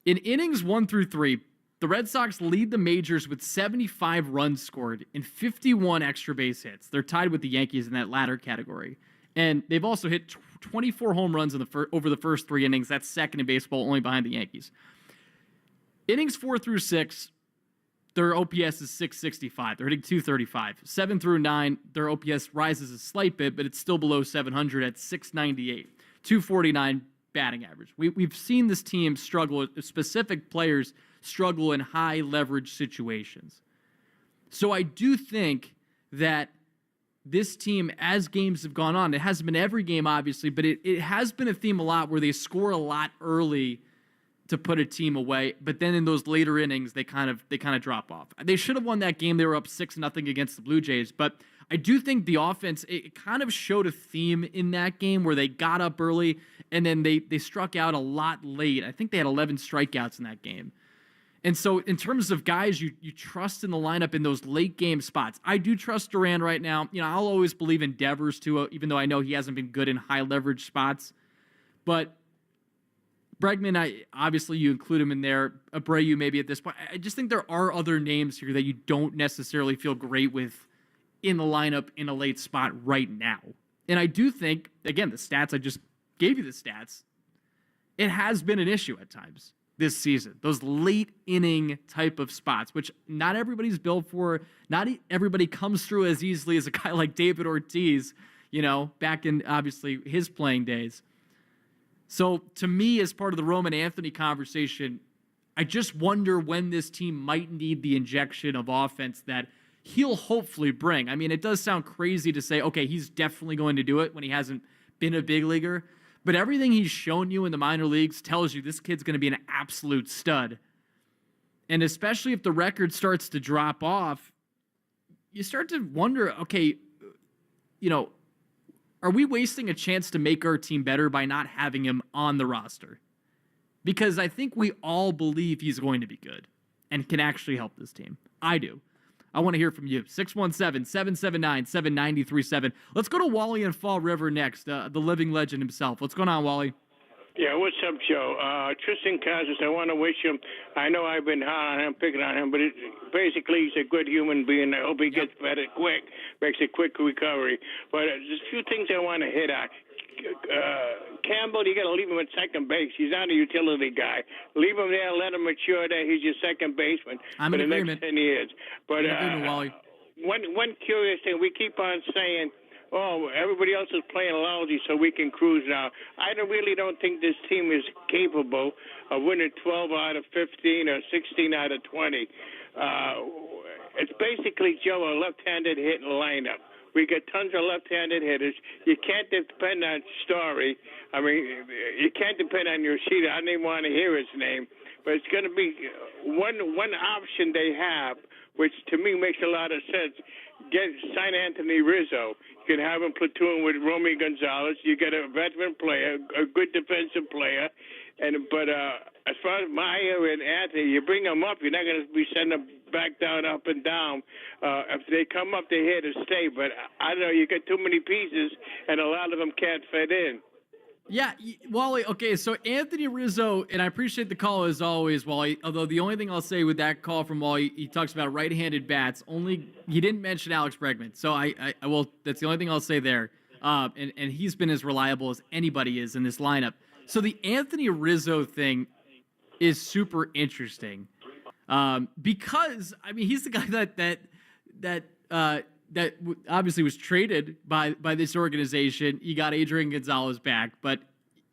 in innings 1 through 3, the Red Sox lead the majors with 75 runs scored and 51 extra base hits. They're tied with the Yankees in that latter category. And they've also hit 24 home runs over the first 3 innings. That's second in baseball, only behind the Yankees. Innings 4 through 6, their OPS is 665. They're hitting 235. 7 through 9, their OPS rises a slight bit, but it's still below 700 at 698. 249 batting average. We've seen this team struggle, specific players struggle in high leverage situations. So I do think that this team, as games have gone on, it hasn't been every game, obviously, but it has been a theme a lot where they score a lot early to put a team away, but then in those later innings, they kind of drop off. They should have won that game. They were up 6-0 against the Blue Jays, but I do think the offense, it kind of showed a theme in that game where they got up early and then they struck out a lot late. I think they had 11 strikeouts in that game. And so in terms of guys you trust in the lineup in those late game spots, I do trust Duran right now. I'll always believe in Devers too, even though I know he hasn't been good in high leverage spots. But Bregman, obviously you include him in there. Abreu maybe at this point. I just think there are other names here that you don't necessarily feel great with in the lineup in a late spot right now. And I do think, again, the stats, I just gave you the stats, it has been an issue at times this season. Those late inning type of spots, which not everybody's built for. Not everybody comes through as easily as a guy like David Ortiz, back in obviously his playing days. So to me, as part of the Roman Anthony conversation, I just wonder when this team might need the injection of offense that he'll hopefully bring. I mean, it does sound crazy to say, okay, he's definitely going to do it when he hasn't been a big leaguer, but everything he's shown you in the minor leagues tells you this kid's going to be an absolute stud. And especially if the record starts to drop off, you start to wonder, okay, are we wasting a chance to make our team better by not having him on the roster? Because I think we all believe he's going to be good and can actually help this team. I do. I want to hear from you. 617-779-7937. Let's go to Wally in Fall River next, the living legend himself. What's going on, Wally? Yeah, what's up, Joe? Tristan Casas, I want to wish him. I know I've been hard on him, picking on him, but basically he's a good human being. I hope he gets better quick, makes a quick recovery. But there's a few things I want to hit on. Campbell, you got to leave him at second base. He's not a utility guy. Leave him there, let him mature there. He's your second baseman for the next 10 years. But one curious thing, we keep on saying, oh, everybody else is playing lousy, so we can cruise now. I really don't think this team is capable of winning 12 out of 15 or 16 out of 20. It's basically, Joe, a left-handed hitting lineup. We get tons of left-handed hitters. You can't depend on Story. I mean, you can't depend on your sheet. I didn't even want to hear his name. But it's going to be one option they have, which to me makes a lot of sense. Sign Anthony Rizzo. You can have him platoon with Romy Gonzalez. You get a veteran player, a good defensive player. But as far as Maya and Anthony, you bring them up, you're not going to be sending them back down, up and down. If they come up, they're here to stay. But I don't know, you get too many pieces, and a lot of them can't fit in. Yeah, Wally, okay, so Anthony Rizzo, and I appreciate the call as always, Wally, although the only thing I'll say with that call from Wally, he talks about right-handed bats, he didn't mention Alex Bregman, so I will, that's the only thing I'll say there, and he's been as reliable as anybody is in this lineup. So the Anthony Rizzo thing is super interesting, because, I mean, he's the guy that obviously was traded by this organization. You got Adrian Gonzalez back, but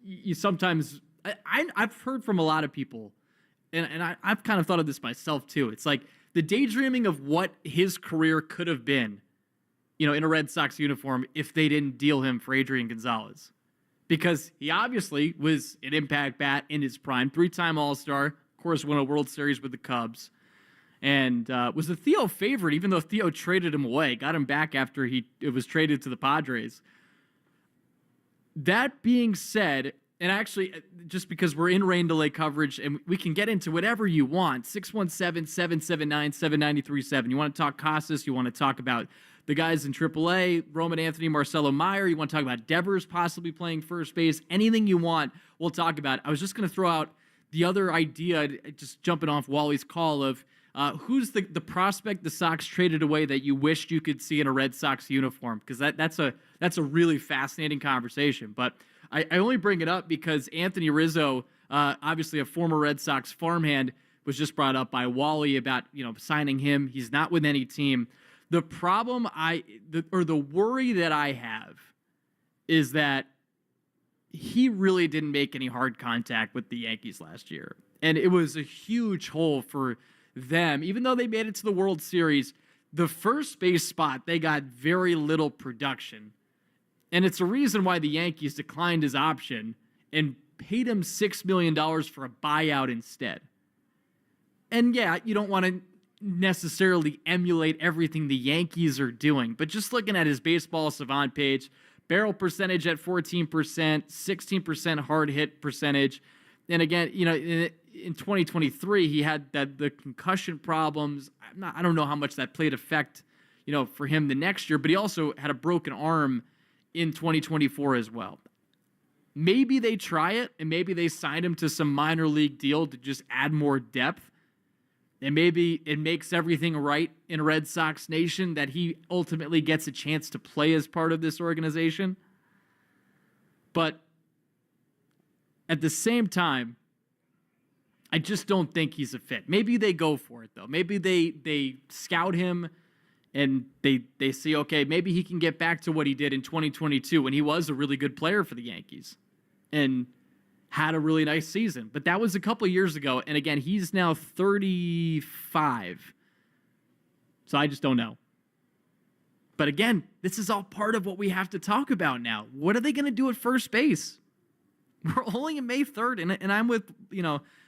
you sometimes I've heard from a lot of people, and I've kind of thought of this myself too. It's like the daydreaming of what his career could have been, in a Red Sox uniform if they didn't deal him for Adrian Gonzalez, because he obviously was an impact bat in his prime, 3-time All-Star, of course, won a World Series with the Cubs. And was a Theo favorite, even though Theo traded him away, got him back after it was traded to the Padres. That being said, and actually, just because we're in rain delay coverage, and we can get into whatever you want, 617-779-7937. You want to talk Casas, you want to talk about the guys in AAA, Roman Anthony, Marcelo Meyer, you want to talk about Devers possibly playing first base, anything you want, we'll talk about. I was just going to throw out the other idea, just jumping off Wally's call of, who's the prospect the Sox traded away that you wished you could see in a Red Sox uniform? Because that's a really fascinating conversation. But I only bring it up because Anthony Rizzo, obviously a former Red Sox farmhand, was just brought up by Wally about signing him. He's not with any team. The problem the worry that I have is that he really didn't make any hard contact with the Yankees last year, and it was a huge hole for them. Even though they made it to the World Series, the first base spot, they got very little production. And it's a reason why the Yankees declined his option and paid him $6 million for a buyout instead. And yeah, you don't want to necessarily emulate everything the Yankees are doing, but just looking at his Baseball Savant page, barrel percentage at 14%, 16% hard hit percentage. And again, in 2023, he had the concussion problems. I don't know how much that played effect, for him the next year, but he also had a broken arm in 2024 as well. Maybe they try it, and maybe they sign him to some minor league deal to just add more depth. And maybe it makes everything right in Red Sox Nation that he ultimately gets a chance to play as part of this organization. But at the same time, I just don't think he's a fit. Maybe they go for it, though. Maybe they scout him and they see, okay, maybe he can get back to what he did in 2022 when he was a really good player for the Yankees and had a really nice season. But that was a couple of years ago. And again, he's now 35. So I just don't know. But again, this is all part of what we have to talk about now. What are they going to do at first base? We're only in May 3rd, and I'm with,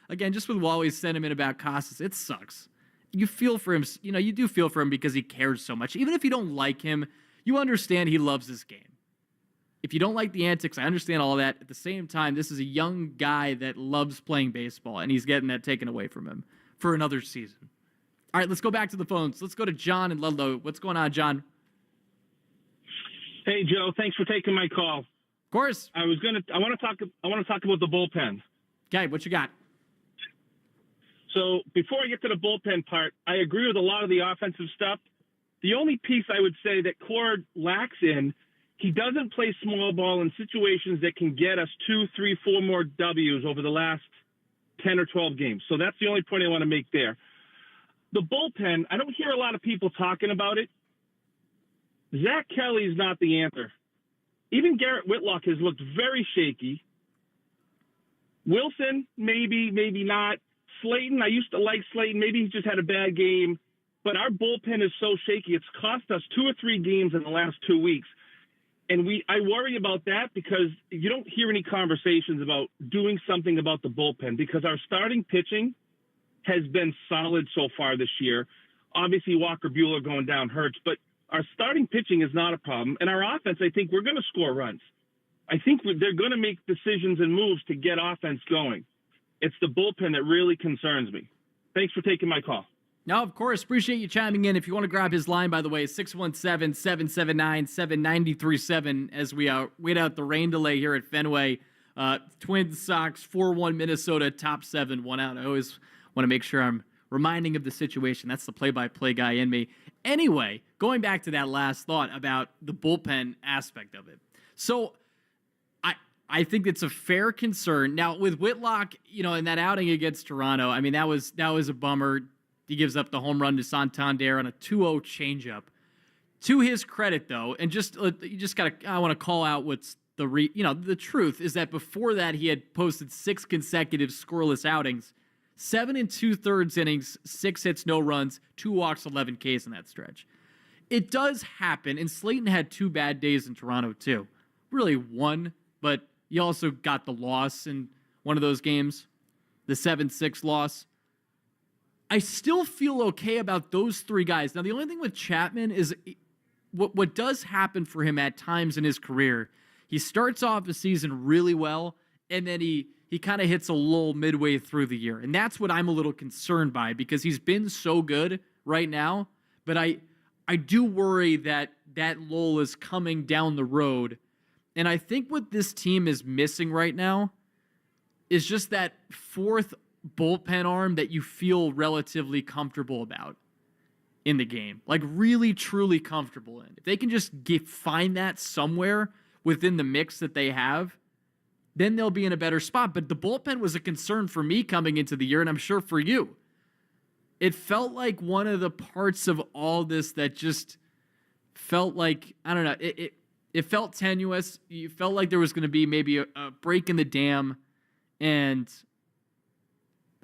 again, just with Wally's sentiment about Casas. It sucks. You feel for him, you do feel for him because he cares so much. Even if you don't like him, you understand he loves this game. If you don't like the antics, I understand all that. At the same time, this is a young guy that loves playing baseball, and he's getting that taken away from him for another season. All right, let's go back to the phones. Let's go to John in Ludlow. What's going on, John? Hey, Joe. Thanks for taking my call. Of course. I want to talk about the bullpen. Okay, what you got? So before I get to the bullpen part, I agree with a lot of the offensive stuff. The only piece I would say that Cora lacks in, he doesn't play small ball in situations that can get us 2, 3, 4 more W's over the last 10 or 12 games. So that's the only point I want to make there. The bullpen, I don't hear a lot of people talking about it. Zach Kelly's not the answer. Even Garrett Whitlock has looked very shaky. Wilson, maybe not. Slayton, I used to like Slayton. Maybe he just had a bad game. But our bullpen is so shaky. It's cost us 2 or 3 games in the last 2 weeks. And I worry about that because you don't hear any conversations about doing something about the bullpen because our starting pitching has been solid so far this year. Obviously, Walker Buehler going down hurts, but our starting pitching is not a problem. And our offense, I think we're going to score runs. I think they're going to make decisions and moves to get offense going. It's the bullpen that really concerns me. Thanks for taking my call. No, of course. Appreciate you chiming in. If you want to grab his line, by the way, 617-779-7937 as we wait out the rain delay here at Fenway. Twins, Sox, 4-1 Minnesota, top 7, 1 out. I always want to make sure I'm reminding of the situation. That's the play-by-play guy in me. Anyway, going back to that last thought about the bullpen aspect of it. So I think it's a fair concern. Now, with Whitlock, in that outing against Toronto, I mean, that was a bummer. He gives up the home run to Santander on a 2-0 changeup. To his credit, though, and I want to call out what's the truth is that before that he had posted 6 consecutive scoreless outings, 7 2/3 innings, 6 hits, no runs, 2 walks, 11 Ks in that stretch. It does happen, and Slayton had 2 bad days in Toronto too. Really 1, but you also got the loss in one of those games, the 7-6 loss. I still feel okay about those 3 guys. Now, the only thing with Chapman is what does happen for him at times in his career. He starts off the season really well, and then he kind of hits a lull midway through the year. And that's what I'm a little concerned by because he's been so good right now. But I do worry that lull is coming down the road. And I think what this team is missing right now is just that 4th bullpen arm that you feel relatively comfortable about in the game. Like really, truly comfortable in. If they can just find that somewhere within the mix that they have, then they'll be in a better spot. But the bullpen was a concern for me coming into the year, and I'm sure for you. It felt like one of the parts of all this that just felt like, I don't know, it felt tenuous. You felt like there was going to be maybe a break in the dam. And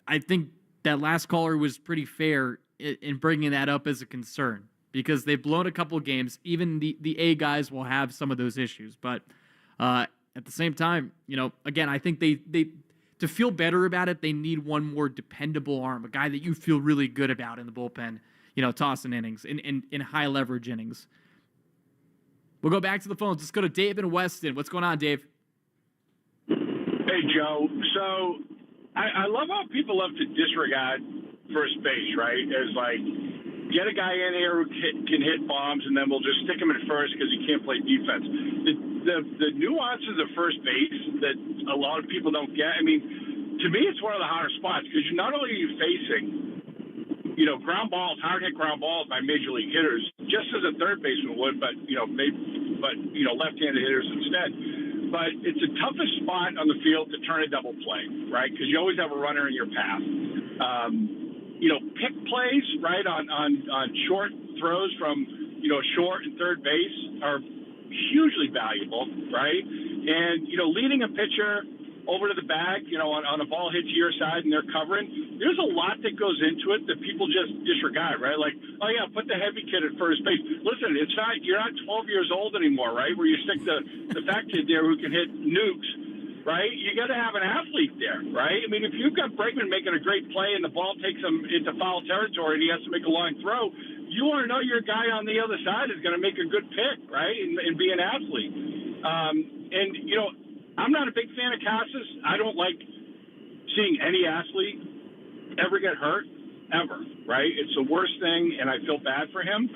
I think that last caller was pretty fair in bringing that up as a concern because they've blown a couple of games. Even the A guys will have some of those issues. But at the same time, again, I think they to feel better about it, they need one more dependable arm, a guy that you feel really good about in the bullpen, tossing innings, in high leverage innings. We'll go back to the phones. Let's go to Dave in Weston. What's going on, Dave? Hey, Joe. So I love how people love to disregard first base, right? As like, get a guy in here who can hit bombs, and then we'll just stick him at first because he can't play defense. The nuances of first base that a lot of people don't get. I mean, to me, it's one of the harder spots because not only are you facing ground balls, hard-hit ground balls by major league hitters, just as a third baseman would, but left-handed hitters instead. But it's the toughest spot on the field to turn a double play, right? Because you always have a runner in your path. Pick plays, right, on short throws from, short and third base are hugely valuable, right? And, leading a pitcher over to the bag, on a ball hits your side and they're covering. There's a lot that goes into it that people just disregard, right? Like, oh yeah, put the heavy kid at first base. Listen, you're not 12 years old anymore, right? Where you stick the fat kid there who can hit nukes, right? You got to have an athlete there, right? I mean, if you've got Bregman making a great play and the ball takes him into foul territory and he has to make a long throw, you want to know your guy on the other side is going to make a good pick, right? And be an athlete. I'm not a big fan of Casas. I don't like seeing any athlete ever get hurt, ever, right? It's the worst thing, and I feel bad for him.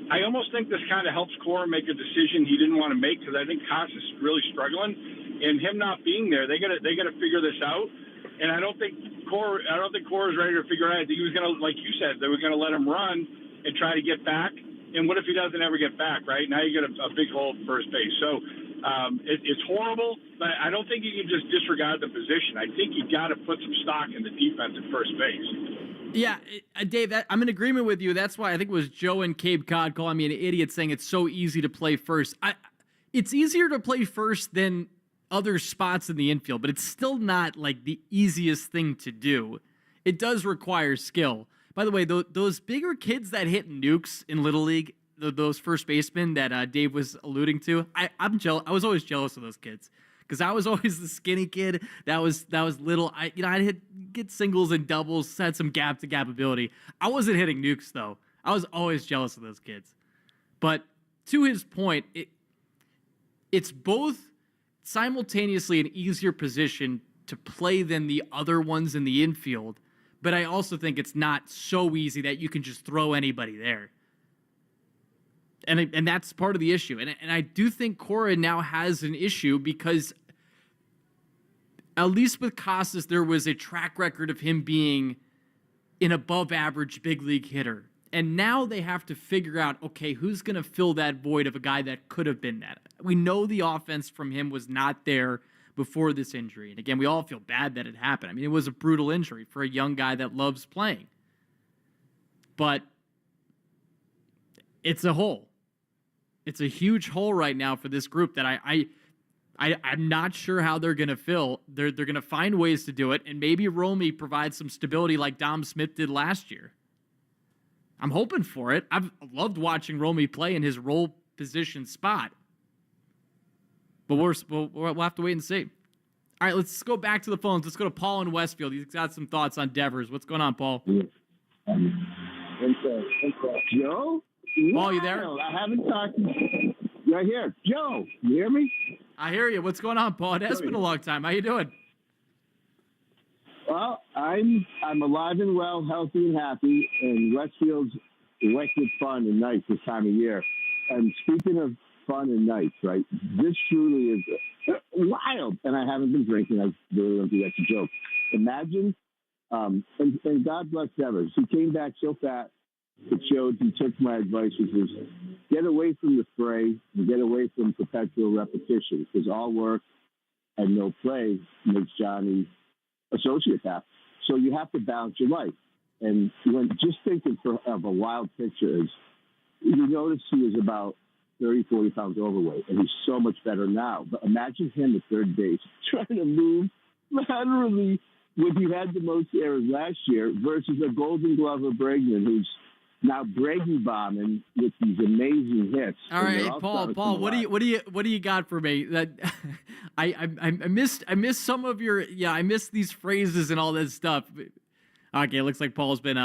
I almost think this kind of helps Cora make a decision he didn't want to make because I think Casas is really struggling, and him not being there, they got to figure this out. And I don't think Cora's ready to figure out. I think he was going to, like you said, they were going to let him run and try to get back. And what if he doesn't ever get back, right? Now you get a big hole at first base. So it's horrible, but I don't think you can just disregard the position. I think you got to put some stock in the defense at first base. Yeah, Dave, I'm in agreement with you. That's why I think it was Joe and Cape Cod calling me an idiot saying it's so easy to play first. It's easier to play first than other spots in the infield, but it's still not like the easiest thing to do. It does require skill. By the way, those bigger kids that hit nukes in Little League, those first basemen that Dave was alluding to, I'm jealous. I was always jealous of those kids because I was always the skinny kid that was little. I'd get singles and doubles, had some gap to gap ability. I wasn't hitting nukes though. I was always jealous of those kids. But to his point, it's both simultaneously an easier position to play than the other ones in the infield. But I also think it's not so easy that you can just throw anybody there. And that's part of the issue. And I do think Cora now has an issue because at least with Casas, there was a track record of him being an above average big league hitter. And now they have to figure out, okay, who's going to fill that void of a guy that could have been that? We know the offense from him was not there before this injury. And again, we all feel bad that it happened. I mean, it was a brutal injury for a young guy that loves playing. But it's a hole. It's a huge hole right now for this group that I'm not sure how they're going to fill. They're going to find ways to do it, and maybe Romy provides some stability like Dom Smith did last year. I'm hoping for it. I've loved watching Romy play in his role position spot. But we'll have to wait and see. All right, let's go back to the phones. Let's go to Paul in Westfield. He's got some thoughts on Devers. What's going on, Paul? Joe? Paul, you there? I haven't talked. Right here. Joe, you hear me? I hear you. What's going on, Paul? It has been a long time. How you doing? Well, I'm alive and well, healthy and happy, and Westfield's wicked fun and nice this time of year. And speaking of fun and nice, right? This truly is wild. And I haven't been drinking. I really don't think that's a joke. Imagine, and God bless Devers. He came back so fat, it showed he took my advice, which was get away from the fray and get away from perpetual repetition, because all work and no play makes Johnny a sociopath. So you have to balance your life. And when just thinking of a wild picture is, you notice he was about 30, 40 pounds overweight, and he's so much better now. But imagine him at third base trying to move laterally when he had the most errors last year versus a Golden Glover Bregman who's now Brady bombing with these amazing hits. All right, Paul, what do you got for me? That I missed some of your I missed these phrases and all that stuff. Okay, it looks like Paul's been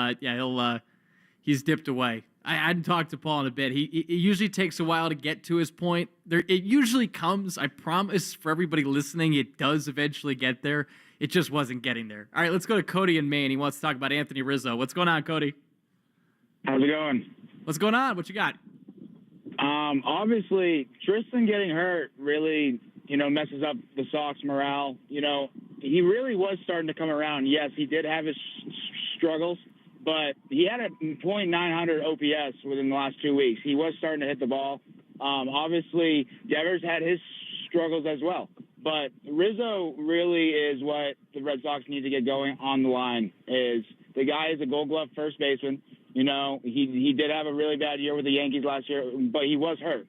he's dipped away. I hadn't talked to Paul in a bit. It usually takes a while to get to his point. It usually comes. I promise for everybody listening, it does eventually get there. It just wasn't getting there. All right, let's go to Cody in Maine. He wants to talk about Anthony Rizzo. What's going on, Cody? How's it going? What's going on? What you got? Obviously, Tristan getting hurt really, messes up the Sox morale. He really was starting to come around. Yes, he did have his struggles, but he had a .900 OPS within the last 2 weeks. He was starting to hit the ball. Obviously, Devers had his struggles as well. But Rizzo really is what the Red Sox need to get going on the line. Is the guy is a Gold Glove first baseman. He did have a really bad year with the Yankees last year, but he was hurt.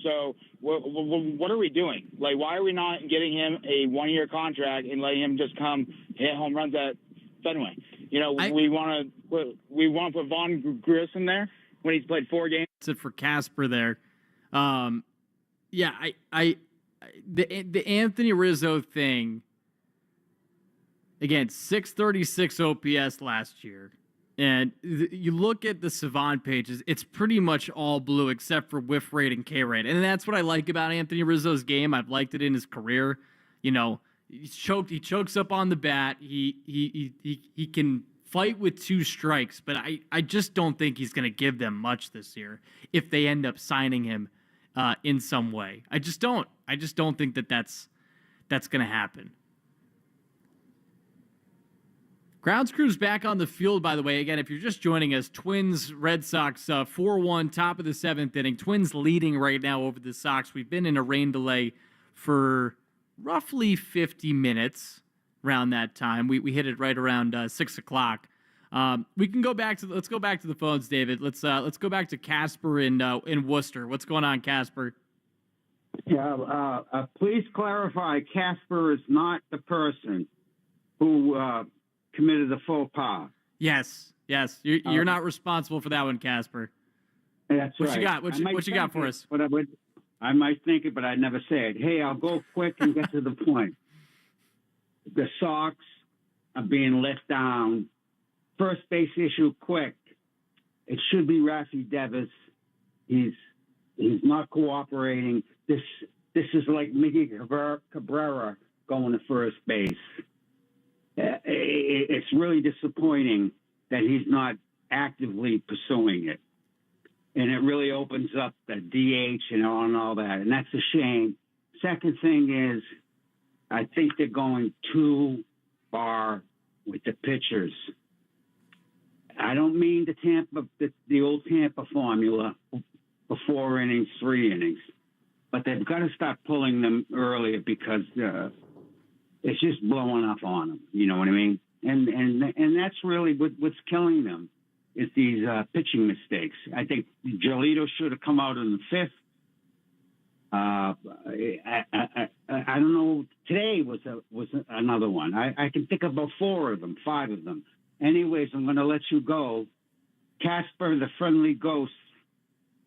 So what are we doing? Like, why are we not getting him a 1-year contract and letting him just come hit home runs at Fenway? We want to put Vaughn Grissom there when he's played 4 games. That's it for Casper there. The Anthony Rizzo thing, again, 636 OPS last year. And you look at the Savant pages, it's pretty much all blue except for whiff rate and K rate. And that's what I like about Anthony Rizzo's game. I've liked it in his career. He chokes up on the bat. He can fight with 2 strikes, but I just don't think he's going to give them much this year if they end up signing him in some way. I just don't think that's going to happen. Grounds crew's back on the field, by the way. Again, if you're just joining us, Twins, Red Sox, 4-1, top of the 7th inning. Twins leading right now over the Sox. We've been in a rain delay for roughly 50 minutes around that time. We hit it right around 6 o'clock. Let's go back to the phones, David. Let's go back to Casper in Worcester. What's going on, Casper? Yeah, please clarify. Casper is not the person who committed the faux pas. Yes. You're not responsible for that one, Casper. That's what right. You got? What you got for us? But I might think it, but I'd never say it. Hey, I'll go quick and get to the point. The Sox are being let down. First base issue, quick. It should be Rafi Devers. He's not cooperating. This is like Miggy Cabrera going to first base. It's really disappointing that he's not actively pursuing it. And it really opens up the DH and all that. And that's a shame. Second thing is, I think they're going too far with the pitchers. I don't mean the old Tampa formula for 4 innings, 3 innings. But they've got to start pulling them earlier because it's just blowing up on them. You know what I mean? And that's really what's killing them is these pitching mistakes. I think Giolito should have come out in the 5th. I don't know. Today was another one. I can think about 4 of them, 5 of them. Anyways, I'm going to let you go. Casper, the friendly ghost,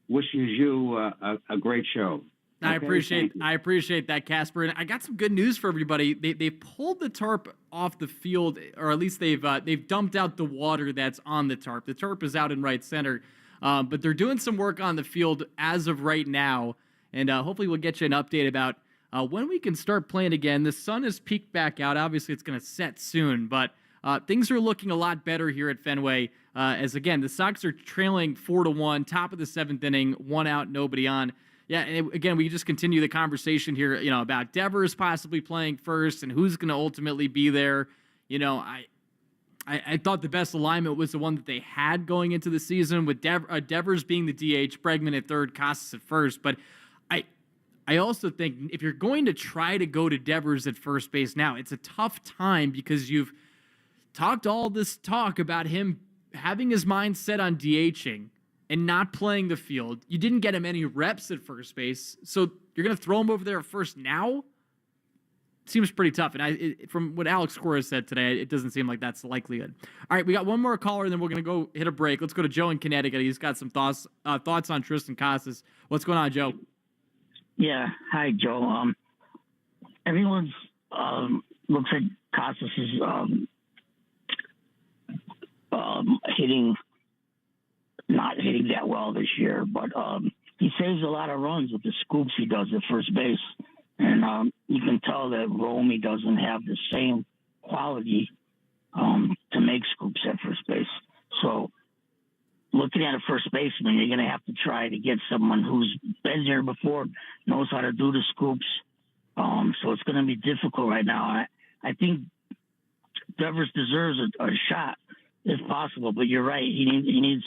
wishes you a great show. I appreciate that, Casper. And I got some good news for everybody. They pulled the tarp off the field, or at least they've dumped out the water that's on the tarp. The tarp is out in right center, but they're doing some work on the field as of right now, and hopefully we'll get you an update about when we can start playing again. The sun has peaked back out. Obviously, it's going to set soon, but things are looking a lot better here at Fenway. As again, the Sox are trailing 4-1, top of the 7th inning, 1 out, nobody on. Yeah, and again, we just continue the conversation here, about Devers possibly playing first and who's going to ultimately be there. I thought the best alignment was the one that they had going into the season with Devers being the DH, Bregman at third, Casas at first. But I also think if you're going to try to go to Devers at first base now, it's a tough time because you've talked all this talk about him having his mind set on DHing and not playing the field. You didn't get him any reps at first base, so you're going to throw him over there at first now? Seems pretty tough. And from what Alex Cora said today, it doesn't seem like that's the likelihood. All right, we got one more caller, and then we're going to go hit a break. Let's go to Joe in Connecticut. He's got some thoughts on Tristan Casas. What's going on, Joe? Yeah. Hi, Joe. Everyone's looks like Casas is not hitting that well this year, but he saves a lot of runs with the scoops he does at first base. And you can tell that Romy doesn't have the same quality to make scoops at first base. So looking at a first baseman, you're going to have to try to get someone who's been there before, knows how to do the scoops. So it's going to be difficult right now. I think Devers deserves a shot if possible, but you're right. He needs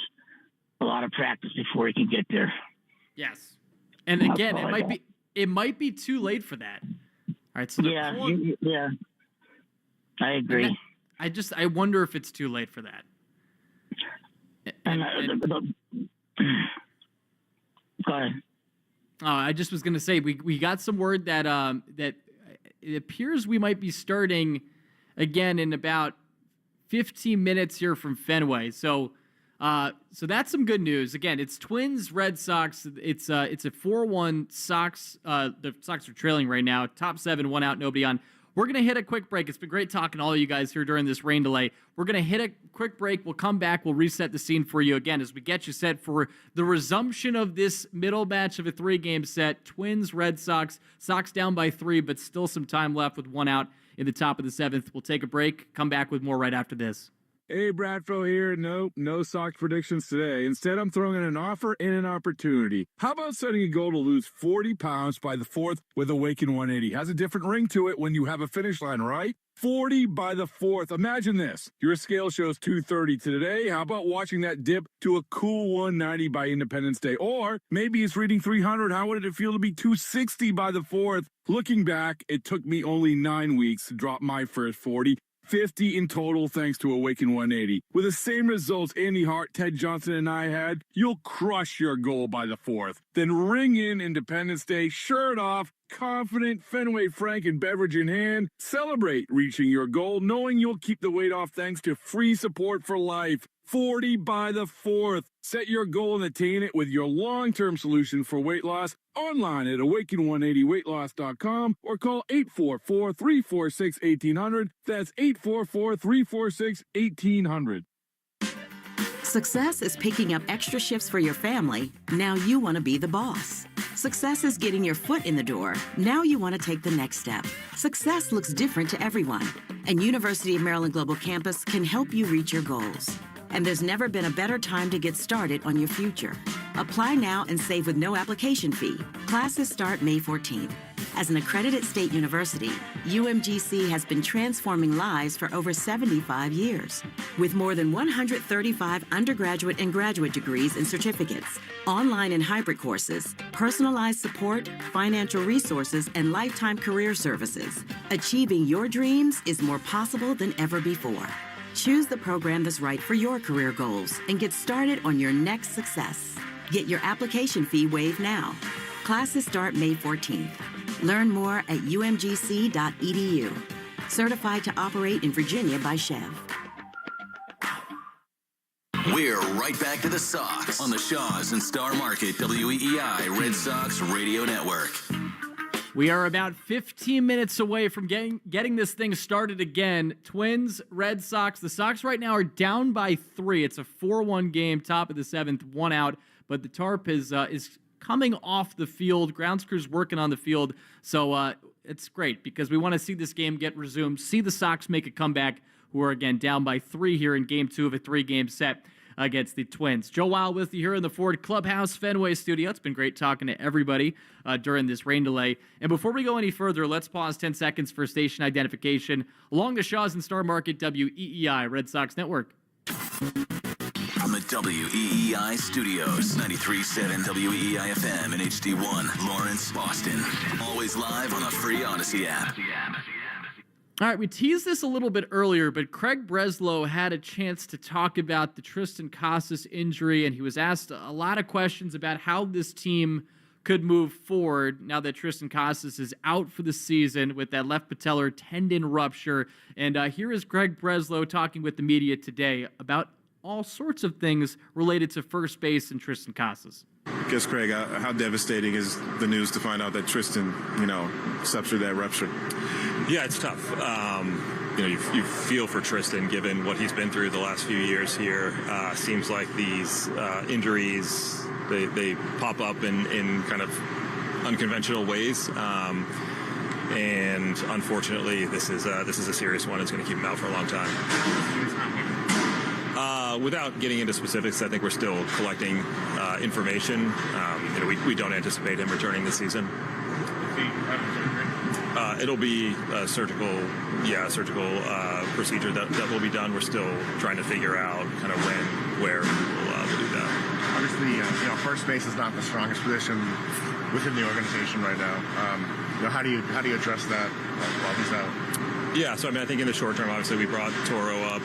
a lot of practice before he can get there. Yes. And again, it might be too late for that. All right. So yeah, I agree. I wonder if it's too late for that. Go ahead. I just was going to say we got some word that that it appears we might be starting again in about 15 minutes here from Fenway. So that's some good news. Again, it's Twins, Red Sox. It's a 4-1 Sox. The Sox are trailing right now. Top 7, 1 out, nobody on. We're going to hit a quick break. It's been great talking to all of you guys here during this rain delay. We're going to hit a quick break. We'll come back. We'll reset the scene for you again as we get you set for the resumption of this middle match of a 3-game set. Twins, Red Sox. Sox down by 3, but still some time left with 1 out in the top of the 7th. We'll take a break. Come back with more right after this. Hey, Bradfro here. Nope, no Sox predictions today. Instead, I'm throwing in an offer and an opportunity. How about setting a goal to lose 40 pounds by the 4th with Awaken 180? Has a different ring to it when you have a finish line, right? 40 by the 4th. Imagine this. Your scale shows 230 today. How about watching that dip to a cool 190 by Independence Day? Or maybe it's reading 300. How would it feel to be 260 by the 4th? Looking back, it took me only 9 weeks to drop my first 40. 50 in total thanks to Awaken 180. With the same results Andy Hart, Ted Johnson, and I had, you'll crush your goal by the 4th. Then ring in Independence Day, shirt off, confident, Fenway Frank and beverage in hand. Celebrate reaching your goal, knowing you'll keep the weight off thanks to free support for life. 40 by the 4th. Set your goal and attain it with your long-term solution for weight loss online at awaken180weightloss.com or call 844-346-1800. That's 844-346-1800. Success is picking up extra shifts for your family. Now you want to be the boss. Success is getting your foot in the door. Now you want to take the next step. Success looks different to everyone, and University of Maryland Global Campus can help you reach your goals. And there's never been a better time to get started on your future. Apply now and save with no application fee. Classes start May 14th. As an accredited state university, UMGC has been transforming lives for over 75 years. With more than 135 undergraduate and graduate degrees and certificates, online and hybrid courses, personalized support, financial resources, and lifetime career services, achieving your dreams is more possible than ever before. Choose the program that's right for your career goals and get started on your next success. Get your application fee waived now. Classes start May 14th. Learn more at umgc.edu. Certified to operate in Virginia by Chev. We're right back to the Sox on the Shaws and Star Market WEEI Red Sox Radio Network. We are about 15 minutes away from getting this thing started again. Twins, Red Sox. The Sox right now are down by 3. It's a 4-1 game, top of the 7th, 1 out. But the tarp is coming off the field. Grounds crew's working on the field. So it's great because we want to see this game get resumed, see the Sox make a comeback, who are, again, down by 3 here in Game 2 of a 3-game set against the Twins. Joe Wild with you here in the Ford Clubhouse Fenway studio. It's been great talking to everybody during this rain delay. And before we go any further, let's pause 10 seconds for station identification along the Shaws and Star Market WEEI Red Sox Network. From the WEEI studios, 93.7 WEEI FM and HD1, Lawrence, Boston. Always live on the free Odyssey app. All right, we teased this a little bit earlier, but Craig Breslow had a chance to talk about the Tristan Casas injury, and he was asked a lot of questions about how this team could move forward now that Tristan Casas is out for the season with that left patellar tendon rupture. And here is Craig Breslow talking with the media today about all sorts of things related to first base and Tristan Casas. I guess, Craig, how devastating is the news to find out that Tristan, suffered that rupture? Yeah, it's tough. You feel for Tristan given what he's been through the last few years here. Seems like these injuries, they pop up in kind of unconventional ways. And unfortunately, this is a serious one. It's going to keep him out for a long time. Without getting into specifics, I think we're still collecting information. We don't anticipate him returning this season. It'll be a surgical procedure that will be done. We're still trying to figure out kind of when, where we'll do that. Obviously, first base is not the strongest position within the organization right now. How do you address that while he's out? Yeah, so I think in the short term, obviously we brought Toro up.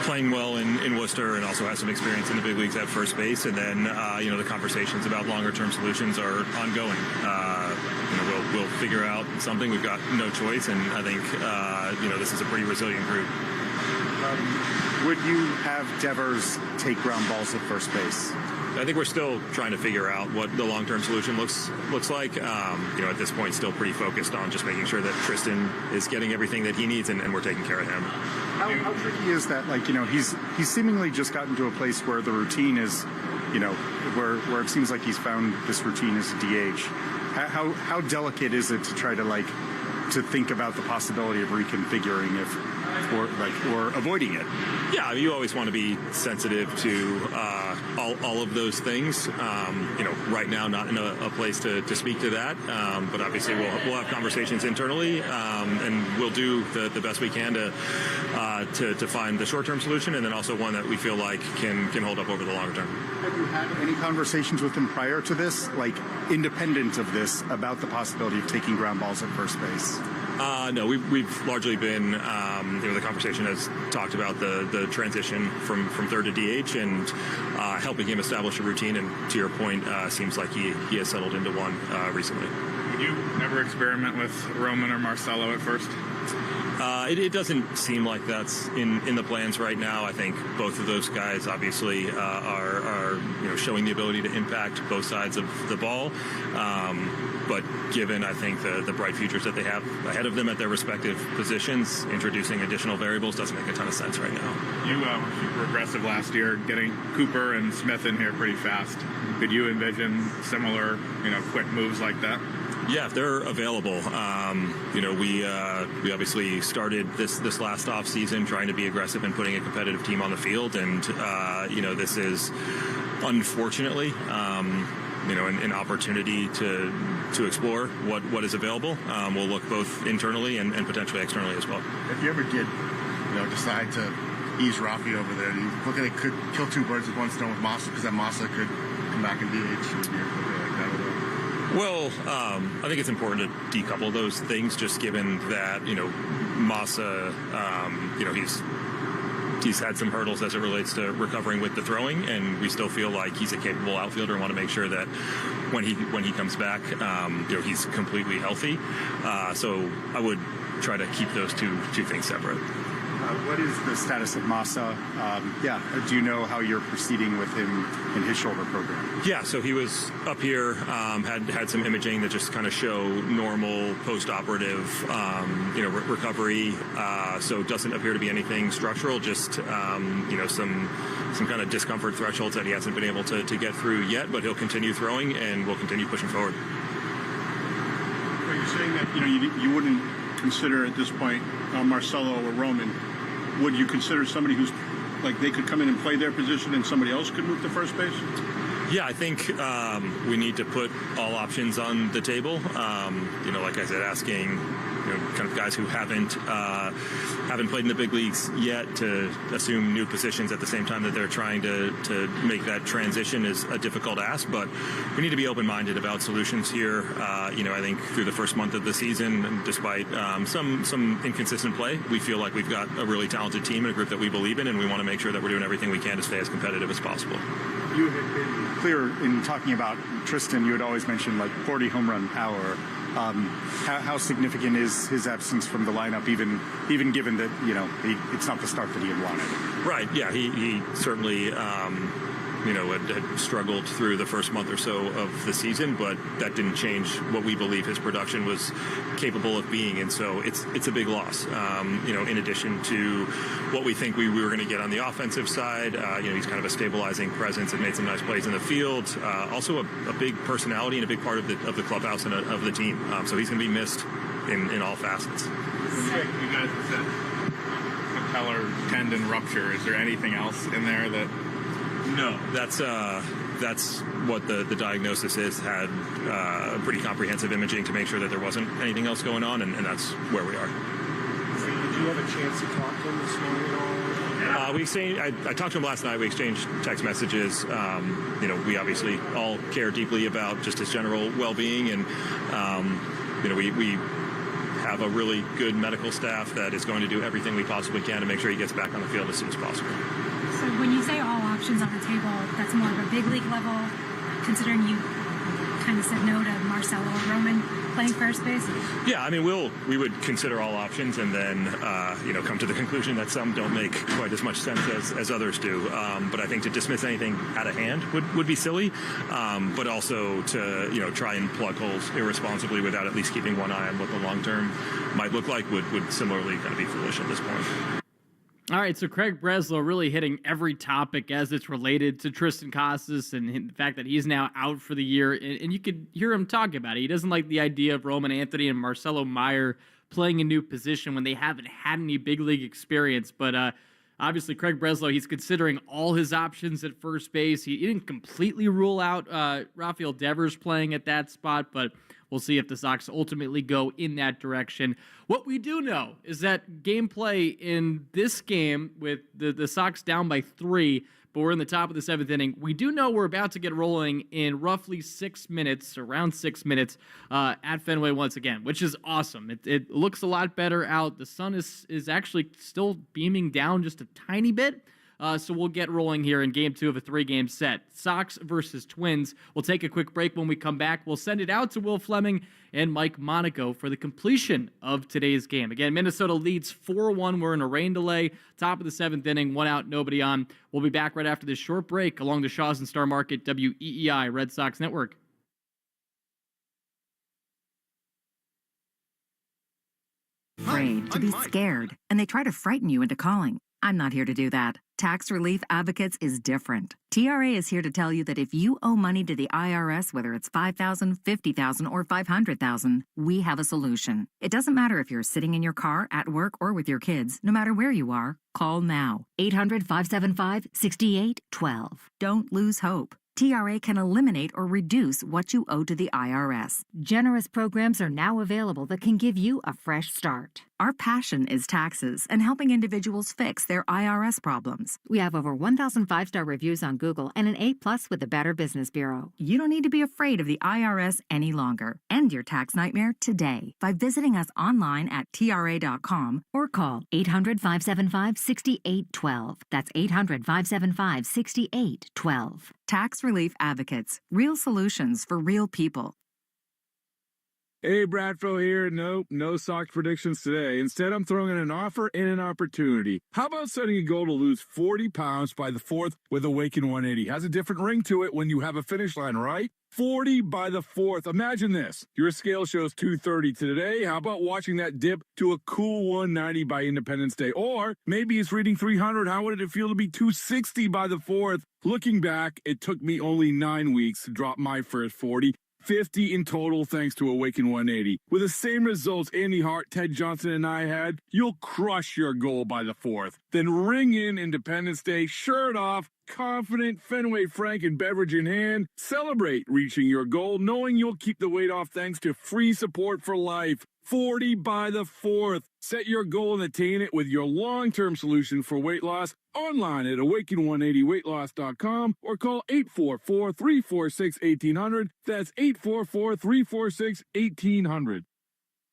playing well in Worcester and also has some experience in the big leagues at first base. And then, the conversations about longer-term solutions are ongoing. We'll figure out something. We've got no choice, and I think, this is a pretty resilient group. Would you have Devers take ground balls at first base? I think we're still trying to figure out what the long-term solution looks like. At this point, still pretty focused on just making sure that Tristan is getting everything that he needs, and we're taking care of him. How tricky is that? He's seemingly just gotten to a place where the routine is, where it seems like he's found this routine as a DH. How delicate is it to try to think about the possibility of reconfiguring or avoiding it? Yeah, you always want to be sensitive to all of those things. Right now, not in a place to speak to that, but obviously we'll have conversations internally, and we'll do the best we can to find the short-term solution, and then also one that we feel like can hold up over the longer term. Have you had any conversations with him prior to this, independent of this, about the possibility of taking ground balls at first base? No, we've largely been, the conversation has talked about the transition from third to DH and helping him establish a routine. And to your point, seems like he has settled into one recently. Would you ever experiment with Roman or Marcelo at first? It doesn't seem like that's in the plans right now. I think both of those guys obviously are showing the ability to impact both sides of the ball. But given, I think, the bright futures that they have ahead of them at their respective positions, introducing additional variables doesn't make a ton of sense right now. You were super aggressive last year, getting Cooper and Smith in here pretty fast. Could you envision similar, quick moves like that? Yeah, if they're available. We obviously started this last off season trying to be aggressive and putting a competitive team on the field, and this is unfortunately an opportunity to explore what is available. We'll look both internally and potentially externally as well. If you ever did, decide to ease Rafi over there, do you look like it could kill two birds with one stone with Massa, because that Massa could come back and DH? Well, I think it's important to decouple those things, just given that, Massa, he's had some hurdles as it relates to recovering with the throwing, and we still feel like he's a capable outfielder and want to make sure that when he comes back, he's completely healthy. So I would try to keep those two things separate. What is the status of Massa? Do you know how you're proceeding with him in his shoulder program? Yeah, so he was up here, had some imaging that just kind of show normal post-operative, recovery. So it doesn't appear to be anything structural, just, some kind of discomfort thresholds that he hasn't been able to get through yet, but he'll continue throwing and we'll continue pushing forward. Are you saying that, you wouldn't consider at this point Marcelo or Roman? Would you consider somebody who's they could come in and play their position and somebody else could move to first base? Yeah, I think we need to put all options on the table. Like I said, asking kind of guys who haven't played in the big leagues yet to assume new positions at the same time that they're trying to make that transition is a difficult ask, but we need to be open-minded about solutions here. I think through the first month of the season, despite some inconsistent play, we feel like we've got a really talented team and a group that we believe in, and we want to make sure that we're doing everything we can to stay as competitive as possible. You had been clear in talking about Tristan. You had always mentioned 40 home run power. How significant is his absence from the lineup, even given that it's not the start that he had wanted? Right. Yeah. He certainly had struggled through the first month or so of the season, but that didn't change what we believe his production was capable of being, and so it's a big loss. In addition to what we think we were going to get on the offensive side, he's kind of a stabilizing presence and made some nice plays in the field. Also a big personality and a big part of the clubhouse and of the team. So he's going to be missed in all facets. You guys have said patellar tendon rupture. Is there anything else in there that? No, that's what the diagnosis is. Had pretty comprehensive imaging to make sure that there wasn't anything else going on, and that's where we are. Did you have a chance to talk to him this morning at all? I talked to him last night. We exchanged text messages. We obviously all care deeply about just his general well-being, and we have a really good medical staff that is going to do everything we possibly can to make sure he gets back on the field as soon as possible. So when you say all options on the table, that's more of a big league level, considering you kind of said no to Marcelo or Roman playing first base? Yeah, I mean, we would consider all options and then, come to the conclusion that some don't make quite as much sense as others do. But I think to dismiss anything out of hand would be silly. But also to, try and plug holes irresponsibly without at least keeping one eye on what the long term might look like would similarly kind of be foolish at this point. All right, so Craig Breslow really hitting every topic as it's related to Triston Casas and the fact that he's now out for the year. And you could hear him talk about it. He doesn't like the idea of Roman Anthony and Marcelo Meyer playing a new position when they haven't had any big league experience. But obviously, Craig Breslow, he's considering all his options at first base. He didn't completely rule out Rafael Devers playing at that spot, but we'll see if the Sox ultimately go in that direction. What we do know is that gameplay in this game with the Sox down by 3, but we're in the top of the 7th inning. We do know we're about to get rolling in roughly 6 minutes, around 6 minutes, at Fenway once again, which is awesome. It looks a lot better out. The sun is actually still beaming down just a tiny bit. So we'll get rolling here in Game 2 of a 3-game set. Sox versus Twins. We'll take a quick break. When we come back, we'll send it out to Will Fleming and Mike Monaco for the completion of today's game. Again, Minnesota leads 4-1. We're in a rain delay. Top of the 7th inning, 1 out, nobody on. We'll be back right after this short break along the Shaws and Star Market WEEI Red Sox Network. Afraid to be scared, and they try to frighten you into calling. I'm not here to do that. Tax Relief Advocates is different. TRA is here to tell you that if you owe money to the IRS, whether it's $5,000, $50,000, or $500,000, we have a solution. It doesn't matter if you're sitting in your car, at work, or with your kids. No matter where you are, call now. 800-575-6812. Don't lose hope. TRA can eliminate or reduce what you owe to the IRS. Generous programs are now available that can give you a fresh start. Our passion is taxes and helping individuals fix their IRS problems. We have over 1,000 5-star reviews on Google and an A+ with the Better Business Bureau. You don't need to be afraid of the IRS any longer. End your tax nightmare today by visiting us online at TRA.com or call 800-575-6812. That's 800-575-6812. Tax Relief Advocates. Real solutions for real people. Hey, Bradfo here. Nope, no Sox predictions today. Instead, I'm throwing in an offer and an opportunity. How about setting a goal to lose 40 pounds by the 4th with Awaken 180? Has a different ring to it when you have a finish line, right? 40 by the 4th. Imagine this. Your scale shows 230 today. How about watching that dip to a cool 190 by Independence Day? Or maybe it's reading 300. How would it feel to be 260 by the 4th? Looking back, it took me only 9 weeks to drop my first 40. 50 in total thanks to Awaken 180. With the same results Andy Hart, Ted Johnson, and I had, you'll crush your goal by the 4th. Then ring in Independence Day, shirt off, confident, Fenway Frank and beverage in hand. Celebrate reaching your goal, knowing you'll keep the weight off thanks to free support for life. 40 by the 4th. Set your goal and attain it with your long-term solution for weight loss online at awaken180weightloss.com or call 844-346-1800. That's 844-346-1800.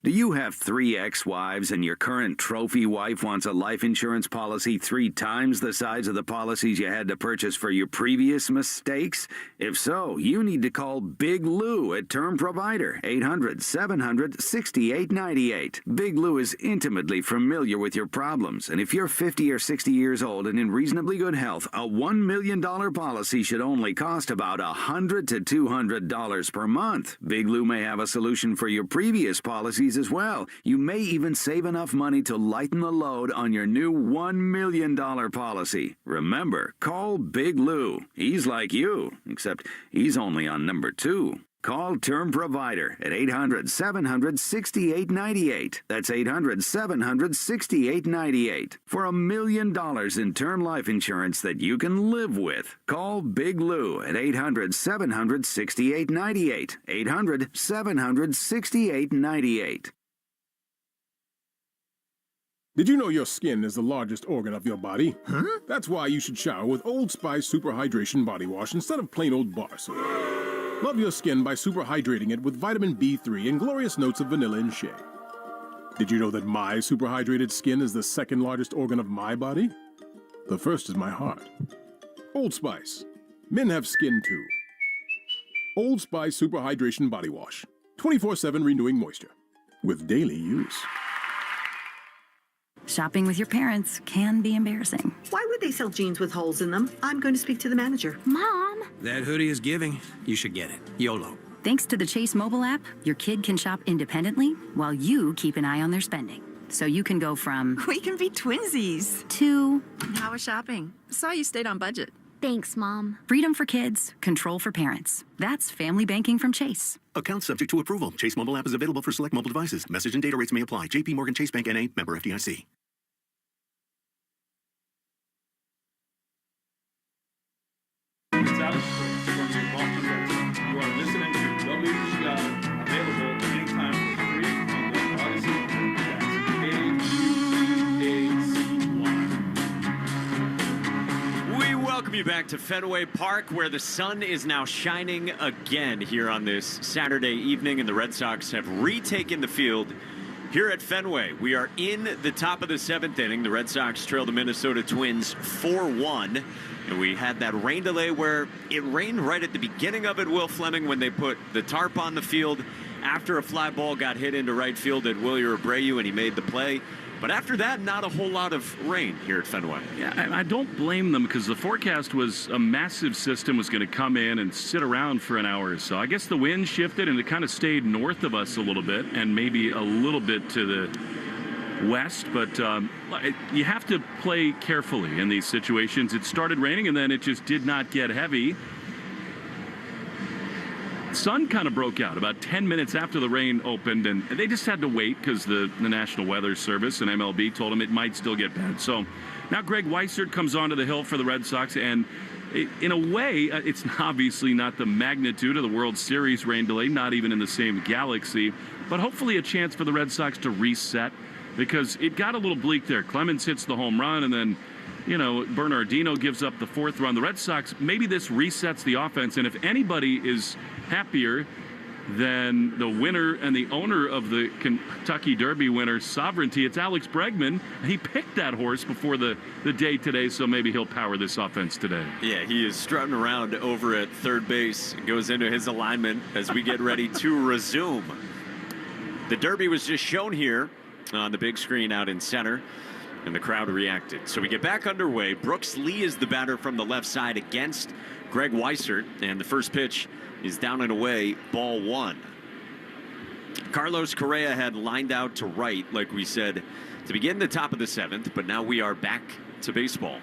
Do you have 3 ex-wives and your current trophy wife wants a life insurance policy 3 times the size of the policies you had to purchase for your previous mistakes? If so, you need to call Big Lou at Term Provider, 800-700-6898. Big Lou is intimately familiar with your problems, and if you're 50 or 60 years old and in reasonably good health, a $1 million policy should only cost about $100 to $200 per month. Big Lou may have a solution for your previous policies as well. You may even save enough money to lighten the load on your new $1 million policy. Remember, call Big Lou. He's like you, except he's only on number 2. Call Term Provider at 800-700-6898. That's 800-700-6898. For $1 million in term life insurance that you can live with. Call Big Lou at 800-700-6898. 800-700-6898. Did you know your skin is the largest organ of your body? Huh? That's why you should shower with Old Spice Super Hydration Body Wash instead of plain old bar soap. Love your skin by super hydrating it with vitamin B3 and glorious notes of vanilla and shea. Did you know that my superhydrated skin is the second largest organ of my body? The first is my heart. Old Spice. Men have skin too. Old Spice Super Hydration Body Wash. 24/7 renewing moisture. With daily use. Shopping with your parents can be embarrassing. Why would they sell jeans with holes in them? I'm going to speak to the manager. Mom! That hoodie is giving. You should get it. YOLO. Thanks to the Chase mobile app, your kid can shop independently while you keep an eye on their spending. So you can go from... We can be twinsies. ...to... How was shopping? Saw you stayed on budget. Thanks, Mom. Freedom for kids, control for parents. That's family banking from Chase. Account subject to approval. Chase mobile app is available for select mobile devices. Message and data rates may apply. JP Morgan Chase Bank N.A. Member FDIC. It's Alex from the Boston Red Sox. You are listening to WPI, available anytime for free on the Odyssey. That's AUHY. We welcome you back to Fenway Park, where the sun is now shining again here on this Saturday evening, and the Red Sox have retaken the field here at Fenway. We are in the top of the 7th inning. The Red Sox trail the Minnesota Twins 4-1. And we had that rain delay where it rained right at the beginning of it, Will Fleming, when they put the tarp on the field after a fly ball got hit into right field at Wilyer Abreu, and he made the play. But after that, not a whole lot of rain here at Fenway. Yeah, I don't blame them, because the forecast was a massive system was going to come in and sit around for an hour or so. I guess the wind shifted and it kind of stayed north of us a little bit and maybe a little bit to the west, but you have to play carefully in these situations. It started raining and then it just did not get heavy. Sun kind of broke out about 10 minutes after the rain opened, and they just had to wait because the National Weather Service and MLB told them it might still get bad. So now Greg Weissert comes onto the hill for the Red Sox, and in a way, it's obviously not the magnitude of the World Series rain delay, not even in the same galaxy, but hopefully a chance for the Red Sox to reset, because it got a little bleak there. Clemens hits the home run, and then, you know, Bernardino gives up the 4th run. The Red Sox, maybe this resets the offense, and if anybody is happier than the winner and the owner of the Kentucky Derby winner, Sovereignty, it's Alex Bregman. He picked that horse before the day today, so maybe he'll power this offense today. Yeah, he is strutting around over at third base, goes into his alignment as we get ready to resume. The Derby was just shown here on the big screen out in center, and the crowd reacted. So we get back underway. Brooks Lee is the batter from the left side against Greg Weissert, and the first pitch is down and away, ball 1. Carlos Correa had lined out to right, like we said, to begin the top of the 7th, but now we are back to baseball.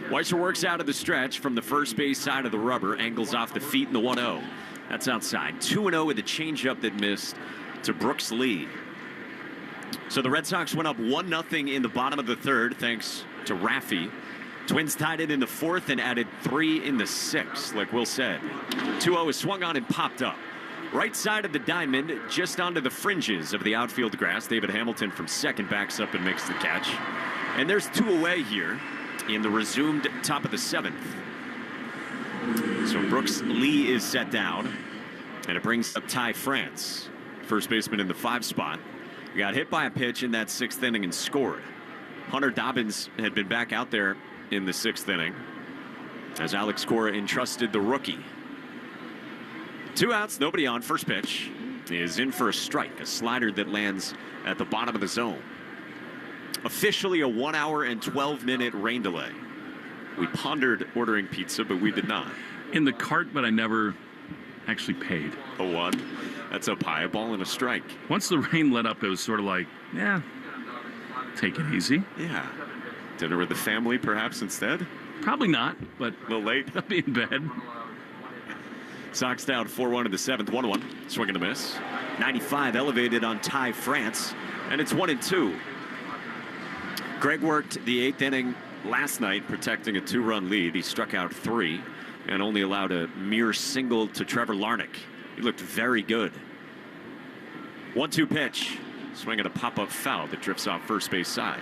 Weissert works out of the stretch from the first base side of the rubber, angles off the feet in the 1-0. That's outside. 2-0 with a changeup that missed to Brooks Lee. So the Red Sox went up 1-0 in the bottom of the 3rd, thanks to Raffy. Twins tied it in the 4th and added 3 in the 6th, like Will said. 2-0 is swung on and popped up. Right side of the diamond, just onto the fringes of the outfield grass. David Hamilton from second backs up and makes the catch. And there's 2 away here in the resumed top of the 7th. So Brooks Lee is set down, and it brings up Ty France, first baseman in the 5 spot. He got hit by a pitch in that 6th inning and scored. Hunter Dobbins had been back out there in the 6th inning as Alex Cora entrusted the rookie. 2 outs, nobody on. First pitch is in for a strike, a slider that lands at the bottom of the zone. Officially a 1 hour and 12-minute rain delay. We pondered ordering pizza, but we did not. In the cart, but I never actually paid. A 1. That's up high, a ball and a strike. Once the rain let up, it was sort of like, yeah, take it easy. Yeah. Dinner with the family, perhaps, instead? Probably not, but a little late. I'll be in bed. Sox down 4-1 in the 7th, 1-1. Swing and a miss. 95 elevated on Ty France, and it's 1-2. Greg worked the 8th inning last night, protecting a 2-run lead. He struck out 3 and only allowed a mere single to Trevor Larnach. He looked very good. 1-2 pitch. Swing at a pop-up foul that drifts off first base side.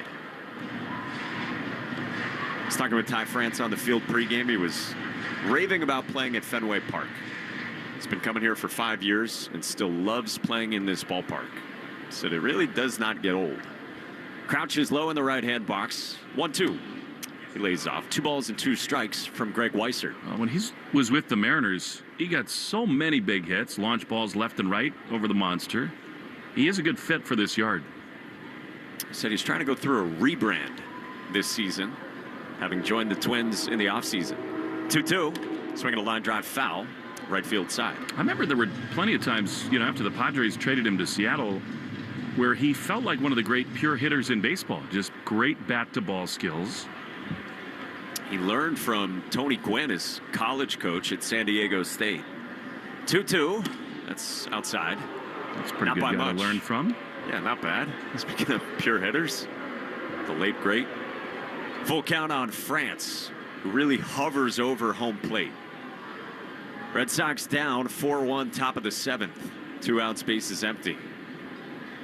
I was talking with Ty France on the field pregame. He was raving about playing at Fenway Park. He's been coming here for 5 years and still loves playing in this ballpark. So it really does not get old. Crouches low in the right-hand box. 1-2. He lays off. 2 balls and 2 strikes from Greg Weissert. When he was with the Mariners, he got so many big hits, launch balls left and right over the monster. He is a good fit for this yard. He said he's trying to go through a rebrand this season, having joined the Twins in the offseason. 2-2. Swinging a line drive foul, right field side. I remember there were plenty of times, after the Padres traded him to Seattle, where he felt like one of the great pure hitters in baseball. Just great bat-to-ball skills. He learned from Tony Gwynn, his college coach at San Diego State. 2-2. That's outside. That's pretty not good by guy much. to learn from. Yeah, not bad. Speaking of pure hitters, the late great. Full count on France, who really hovers over home plate. Red Sox down 4-1, top of the 7th. 2 outs, bases empty.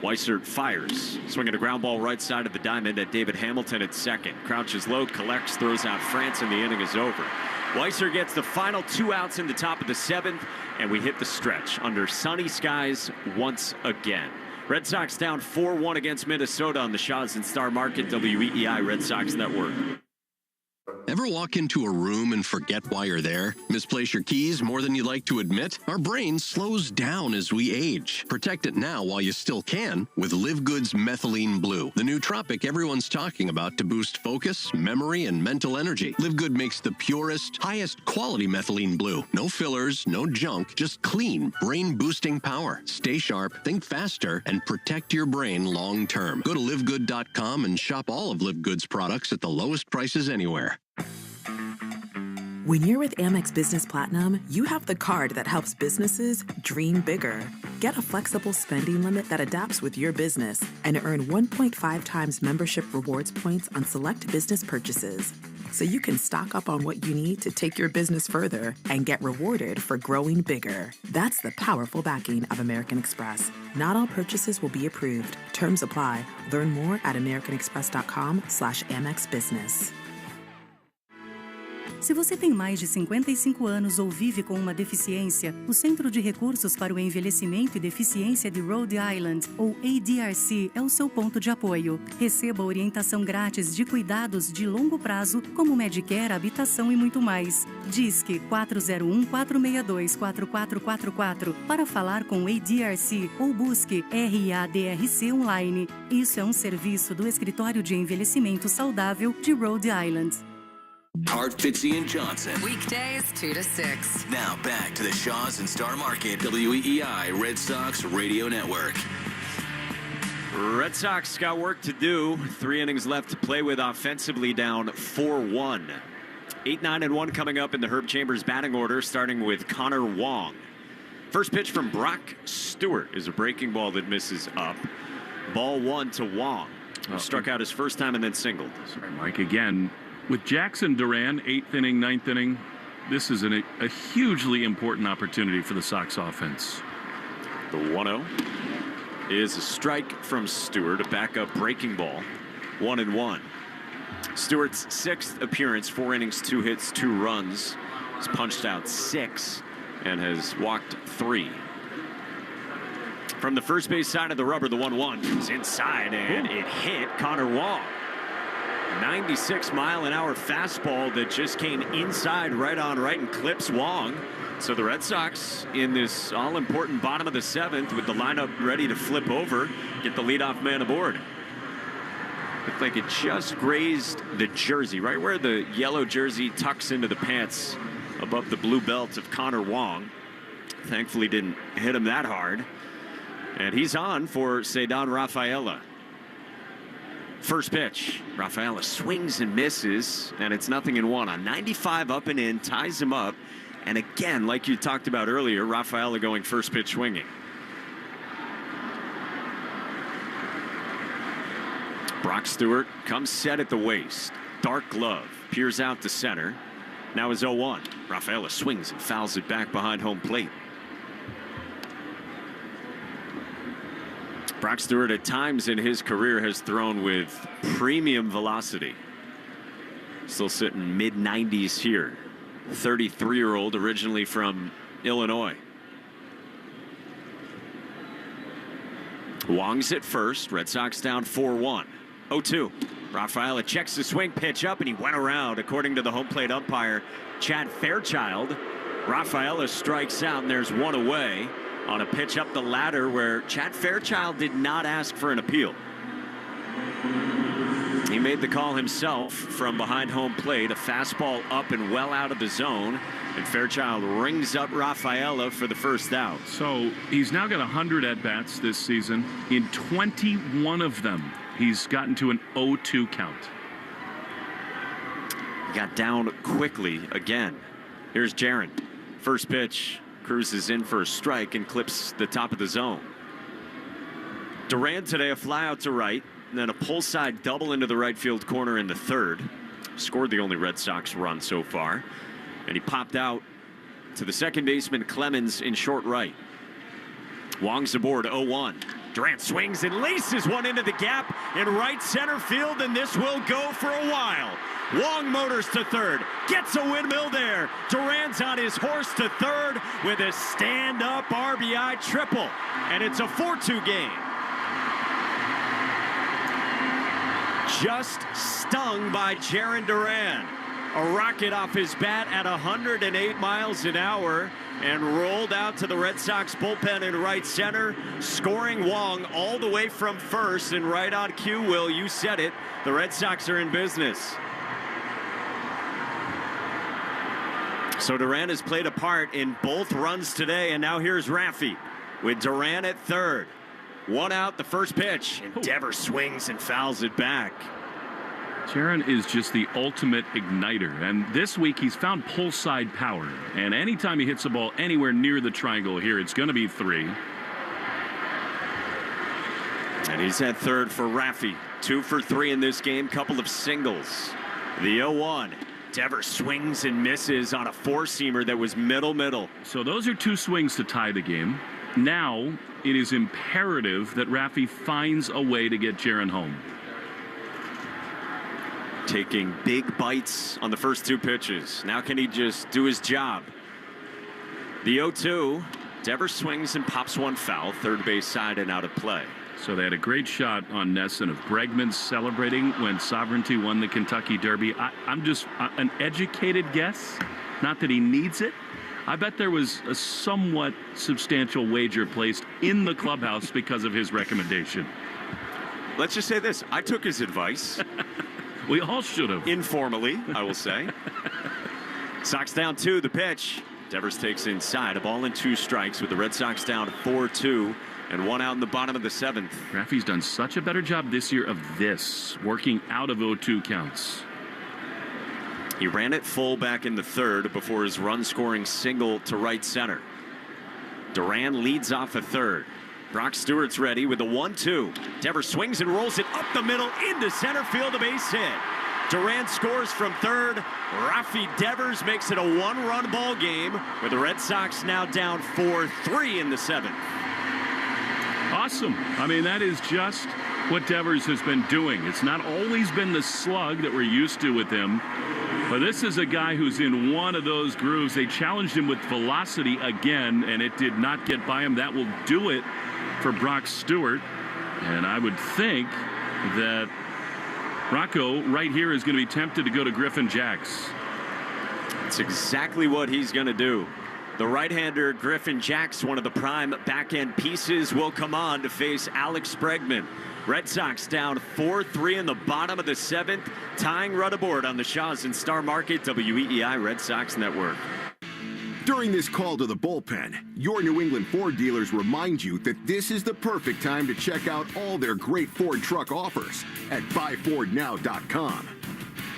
Weissert fires, swinging a ground ball right side of the diamond at David Hamilton at second. Crouches low, collects, throws out France, and the inning is over. Weissert gets the final 2 outs in the top of the 7th, and we hit the stretch under sunny skies once again. Red Sox down 4-1 against Minnesota on the Shaws and Star Market, WEEI Red Sox Network. Ever walk into a room and forget why you're there? Misplace your keys more than you'd like to admit? Our brain slows down as we age. Protect it now while you still can with Live Good's Methylene Blue, the new tropic everyone's talking about to boost focus, memory, and mental energy. Live Good makes the purest, highest quality methylene blue. No fillers, no junk, just clean, brain-boosting power. Stay sharp, think faster, and protect your brain long-term. Go to livegood.com and shop all of Live Good's products at the lowest prices anywhere. When you're with Amex Business Platinum, you have the card that helps businesses dream bigger. Get a flexible spending limit that adapts with your business and earn 1.5 times membership rewards points on select business purchases. So you can stock up on what you need to take your business further and get rewarded for growing bigger. That's the powerful backing of American Express. Not all purchases will be approved. Terms apply. Learn more at americanexpress.com/Amex Business. Se você tem mais de 55 anos ou vive com uma deficiência, o Centro de Recursos para o Envelhecimento e Deficiência de Rhode Island, ou ADRC, é o seu ponto de apoio. Receba orientação grátis de cuidados de longo prazo, como Medicare, habitação e muito mais. Disque 401-462-4444 para falar com o ADRC ou busque RADRC online. Isso é um serviço do Escritório de Envelhecimento Saudável de Rhode Island. Hart, Fitzy, and Johnson. Weekdays 2 to 6. Now back to the Shaws and Star Market, WEEI Red Sox Radio Network. Red Sox got work to do. 3 innings left to play with offensively, down 4-1. 8-9-1 coming up in the Herb Chambers batting order, starting with Connor Wong. First pitch from Brock Stewart is a breaking ball that misses up. Ball 1 to Wong, who struck out his first time and then singled. Sorry, Mike, again. With Jackson Duran, 8th inning, 9th inning, this is a hugely important opportunity for the Sox offense. The 1-0 is a strike from Stewart, a backup breaking ball. 1-1. Stewart's 6th appearance, 4 innings, 2 hits, 2 runs. He's punched out 6 and has walked 3. From the first base side of the rubber, the 1-1 is inside, and it hit Connor Wong. 96-mile-an-hour fastball that just came inside right on right and clips Wong. So the Red Sox in this all-important bottom of the 7th with the lineup ready to flip over, get the leadoff man aboard. Looked like it just grazed the jersey, right where the yellow jersey tucks into the pants above the blue belt of Connor Wong. Thankfully didn't hit him that hard. And he's on for Cedar Rafaela. First pitch, Rafaela swings and misses, and it's 0-1 on 95 up and in, ties him up. And again, like you talked about earlier, Rafaela going first pitch swinging. Brock Stewart comes set at the waist. Dark glove, peers out to center. Now is 0-1. Rafaela swings and fouls it back behind home plate. Brock Stewart at times in his career has thrown with premium velocity. Still sitting mid-90s here. 33-year-old, originally from Illinois. Wong's at first. Red Sox down 4-1. 0-2. Rafaela checks the swing pitch up, and he went around, according to the home plate umpire, Chad Fairchild. Rafaela strikes out, and there's one away on a pitch up the ladder where Chad Fairchild did not ask for an appeal. He made the call himself from behind home plate, a fastball up and well out of the zone, and Fairchild rings up Rafaela for the first out. So he's now got 100 at-bats this season. In 21 of them, he's gotten to an 0-2 count. He got down quickly again. Here's Jaron. First pitch, cruises in for a strike and clips the top of the zone. Duran today, a fly out to right, and then a pull side double into the right field corner in the third. Scored the only Red Sox run so far. And he popped out to the second baseman Clemens in short right. Wong's aboard, 0-1. Durant swings and laces one into the gap in right center field, and this will go for a while. Wong motors to third, gets a windmill there. Duran's on his horse to third with a stand-up RBI triple, and it's a 4-2 game. Just stung by Jarren Duran. A rocket off his bat at 108 miles an hour and rolled out to the Red Sox bullpen in right center, scoring Wong all the way from first. And right on cue, Will, you said it, the Red Sox are in business. So Duran has played a part in both runs today, and now here's Raffy with Duran at third. One out, the first pitch, and Devers swings and fouls it back. Jaron is just the ultimate igniter, and this week he's found pull side power, and anytime he hits the ball anywhere near the triangle here, it's going to be 3. And he's at third for Raffy. 2 for 3 in this game, couple of singles. The 0-1. Devers swings and misses on a four-seamer that was middle. So those are 2 swings to tie the game. Now it is imperative that Raffy finds a way to get Jaron home. Taking big bites on the first 2 pitches. Now can he just do his job? The 0-2. Devers swings and pops one foul. Third base side and out of play. So they had a great shot on Nesson of Bregman celebrating when Sovereignty won the Kentucky Derby. I'm just an educated guess. Not that he needs it. I bet there was a somewhat substantial wager placed in the clubhouse because of his recommendation. Let's just say this. I took his advice. We all should have. Informally, I will say. Sox down 2, the pitch. Devers takes inside. A ball and 2 strikes with the Red Sox down 4-2 and 1 out in the bottom of the 7th. Raffy's done such a better job this year of this, working out of 0-2 counts. He ran it full back in the third before his run-scoring single to right center. Duran leads off a third. Brock Stewart's ready with the 1-2. Devers swings and rolls it up the middle into center field, a base hit. Duran scores from third. Rafi Devers makes it a 1-run ball game with the Red Sox now down 4-3 in the 7th. Awesome. I mean, that is just what Devers has been doing. It's not always been the slug that we're used to with him, but this is a guy who's in one of those grooves. They challenged him with velocity again, and it did not get by him. That will do it for Brock Stewart. And I would think that Rocco right here is going to be tempted to go to Griffin Jacks. It's exactly what he's going to do. The right-hander Griffin Jacks, one of the prime back-end pieces, will come on to face Alex Bregman. Red Sox down 4-3 in the bottom of the 7th, tying run aboard on the Shaw's and Star Market WEEI Red Sox Network. During this call to the bullpen, your New England Ford dealers remind you that this is the perfect time to check out all their great Ford truck offers at buyfordnow.com.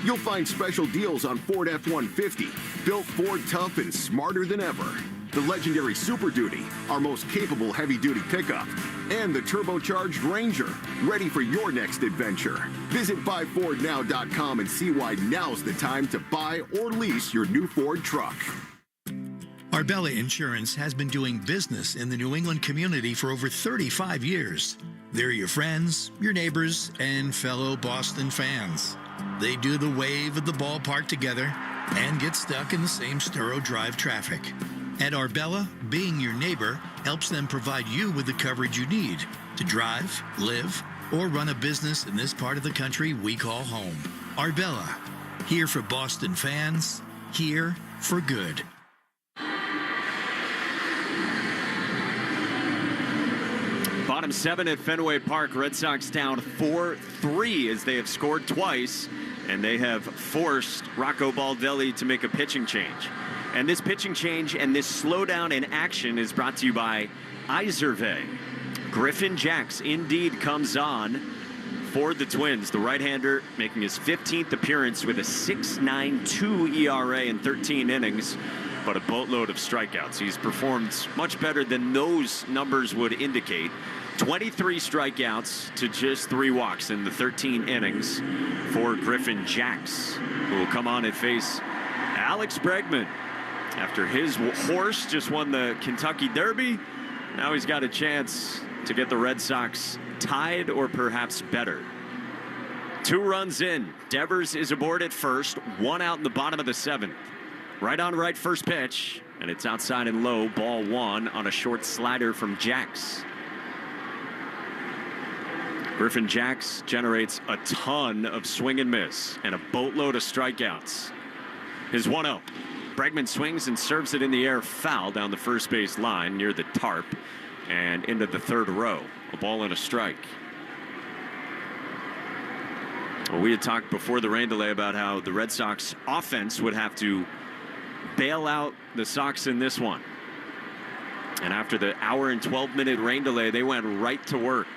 You'll find special deals on Ford F-150, built Ford tough and smarter than ever. The legendary Super Duty, our most capable heavy-duty pickup, and the turbocharged Ranger, ready for your next adventure. Visit buyfordnow.com and see why now's the time to buy or lease your new Ford truck. Arbella Insurance has been doing business in the New England community for over 35 years. They're your friends, your neighbors, and fellow Boston fans. They do the wave at the ballpark together and get stuck in the same Sturo Drive traffic. At Arbella, being your neighbor helps them provide you with the coverage you need to drive, live, or run a business in this part of the country we call home. Arbella, here for Boston fans, here for good. Bottom 7 at Fenway Park. Red Sox down 4-3 as they have scored twice, and they have forced Rocco Baldelli to make a pitching change. And this pitching change and this slowdown in action is brought to you by Iservay. Griffin Jacks indeed comes on for the Twins. The right-hander making his 15th appearance with a 6.92 ERA in 13 innings, but a boatload of strikeouts. He's performed much better than those numbers would indicate. 23 strikeouts to just 3 walks in the 13 innings for Griffin Jacks, who will come on and face Alex Bregman. After his horse just won the Kentucky Derby, now he's got a chance to get the Red Sox tied or perhaps better. 2 runs in. Devers is aboard at first, 1 out in the bottom of the 7th. Right on right first pitch, and it's outside and low, ball 1 on a short slider from Jacks. Griffin Jacks generates a ton of swing and miss and a boatload of strikeouts. His 1-0. Bregman swings and serves it in the air foul down the first base line near the tarp and into the 3rd row. A ball and a strike. Well, we had talked before the rain delay about how the Red Sox offense would have to bail out the Sox in this one. And after the hour and 12-minute rain delay, they went right to work.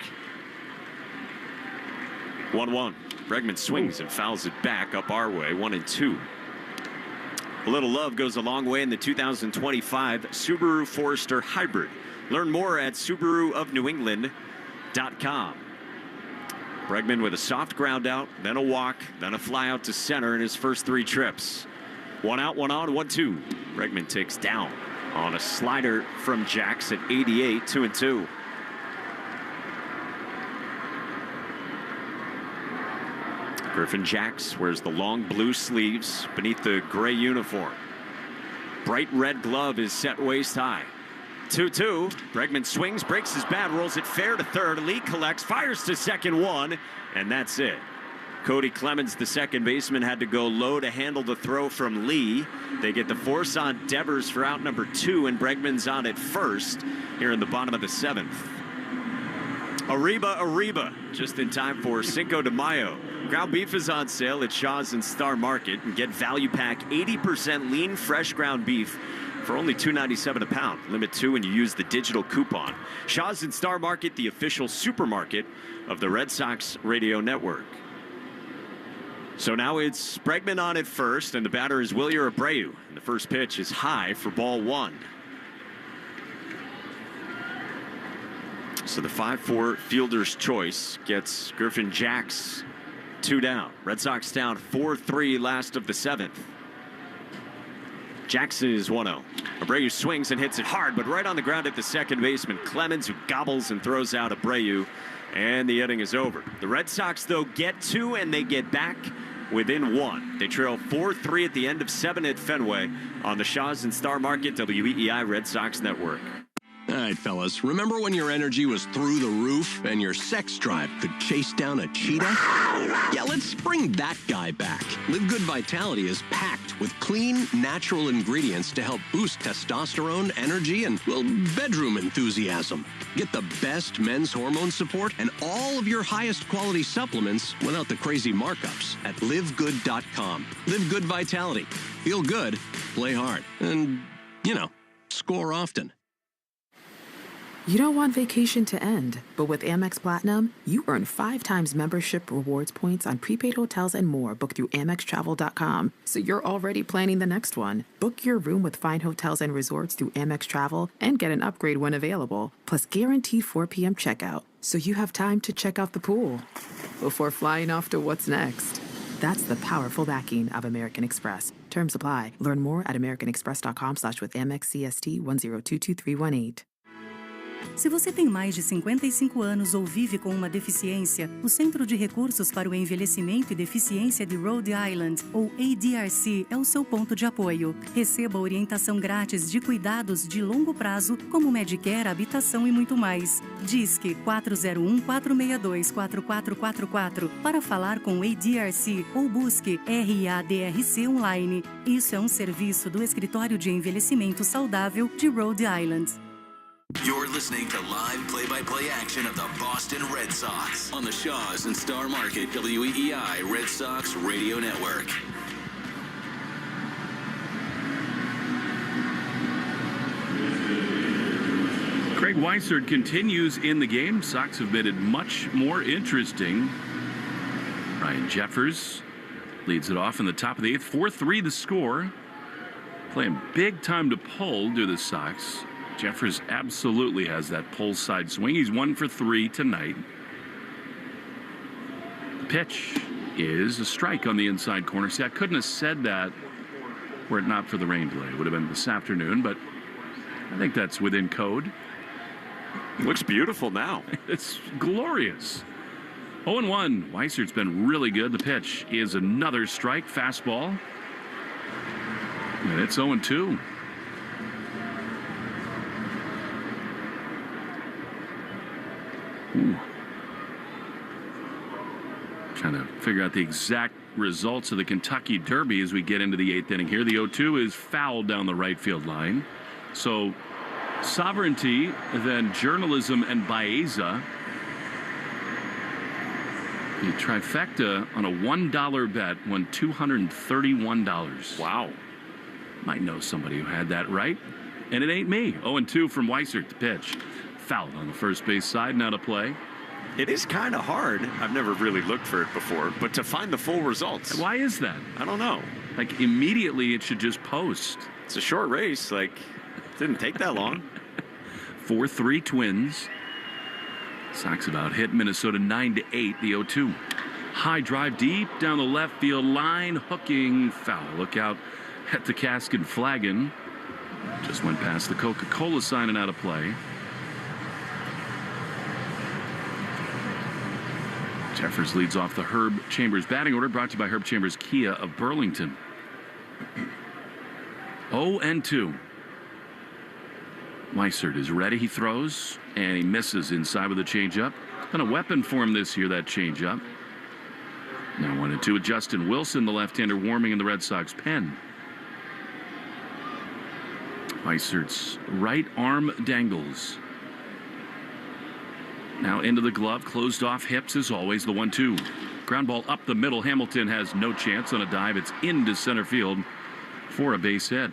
1-1. Bregman swings and fouls it back up our way, 1-2. A little love goes a long way in the 2025 Subaru Forester Hybrid. Learn more at SubaruofNewEngland.com. Bregman with a soft ground out, then a walk, then a fly out to center in his first 3 trips. 1 out, 1 on, 1-2. Bregman takes down on a slider from Jacks at 88, 2-2. Griffin Jacks wears the long blue sleeves beneath the gray uniform. Bright red glove is set waist high. 2-2. Bregman swings, breaks his bat, rolls it fair to third. Lee collects, fires to second, 1, and that's it. Cody Clemens, the second baseman, had to go low to handle the throw from Lee. They get the force on Devers for out number 2, and Bregman's on at first here in the bottom of the 7th. Arriba, just in time for Cinco de Mayo. Ground beef is on sale at Shaw's and Star Market, and get value pack 80% lean fresh ground beef for only $2.97 a pound. Limit 2 when you use the digital coupon. Shaw's and Star Market, the official supermarket of the Red Sox radio network. So now it's Bregman on at first, and the batter is Wilyer Abreu. And the first pitch is high for ball 1. So the 5-4 fielder's choice gets Griffin Jacks 2 down. Red Sox down 4-3 last of the 7th. Jackson is 1-0. Abreu swings and hits it hard, but right on the ground at the second baseman. Clemens, who gobbles and throws out Abreu, and the inning is over. The Red Sox, though, get 2, and they get back within 1. They trail 4-3 at the end of 7 at Fenway on the Shaw's and Star Market WEEI Red Sox Network. All right, fellas, remember when your energy was through the roof and your sex drive could chase down a cheetah? Yeah, let's bring that guy back. Live Good Vitality is packed with clean, natural ingredients to help boost testosterone, energy, and, well, bedroom enthusiasm. Get the best men's hormone support and all of your highest quality supplements without the crazy markups at livegood.com. Live Good Vitality. Feel good, play hard, and, score often. You don't want vacation to end, but with Amex Platinum, you earn 5 times membership rewards points on prepaid hotels and more booked through AmexTravel.com. So you're already planning the next one. Book your room with fine hotels and resorts through Amex Travel and get an upgrade when available. Plus guaranteed 4 p.m. checkout, so you have time to check out the pool before flying off to what's next. That's the powerful backing of American Express. Terms apply. Learn more at americanexpress.com/with Amex CST 10222318. Se você tem mais de 55 anos ou vive com uma deficiência, o Centro de Recursos para o Envelhecimento e Deficiência de Rhode Island, ou ADRC, é o seu ponto de apoio. Receba orientação grátis de cuidados de longo prazo, como Medicare, habitação e muito mais. Disque 401-462-4444 para falar com o ADRC ou busque RADRC online. Isso é um serviço do Escritório de Envelhecimento Saudável de Rhode Island. You're listening to live play-by-play action of the Boston Red Sox on the Shaw's and Star Market WEEI Red Sox Radio Network. Craig Weissert continues in the game. Sox have made it much more interesting. Ryan Jeffers leads it off in the top of the 8th. 4-3 the score. Playing big time to pull do the Sox. Jeffers absolutely has that pull side swing. He's 1 for 3 tonight. The pitch is a strike on the inside corner. See, I couldn't have said that were it not for the rain delay. It would have been this afternoon, but I think that's within code. Looks beautiful now. It's glorious. 0-1. Weissert's been really good. The pitch is another strike, fastball. And it's 0-2. Ooh. Trying to figure out the exact results of the Kentucky Derby as we get into the 8th inning here. The 0-2 is fouled down the right field line. So Sovereignty, then Journalism and Baeza. The trifecta on a $1 bet won $231. Wow. Might know somebody who had that right. And it ain't me. 0-2 from Weissert to pitch. Fouled on the first base side, now to play. It is kind of hard. I've never really looked for it before, but to find the full results. Why is that? I don't know. Like, immediately it should just post. It's a short race. Like, it didn't take that long. 4-3 Twins. Sox about hit Minnesota 9-8, the 0-2. High drive deep down the left field line. Hooking foul. Look out at the Caskin flagging. Just went past the Coca-Cola sign and out of play. Jeffers leads off the Herb Chambers batting order, brought to you by Herb Chambers Kia of Burlington. 0-2. Weissert is ready. He throws, and he misses inside with a changeup. Been a weapon for him this year, that changeup. Now 1-2 with Justin Wilson, the left-hander, warming in the Red Sox pen. Weissert's right arm dangles. Now into the glove, closed off hips as always, the 1-2. Ground ball up the middle. Hamilton has no chance on a dive. It's into center field for a base hit.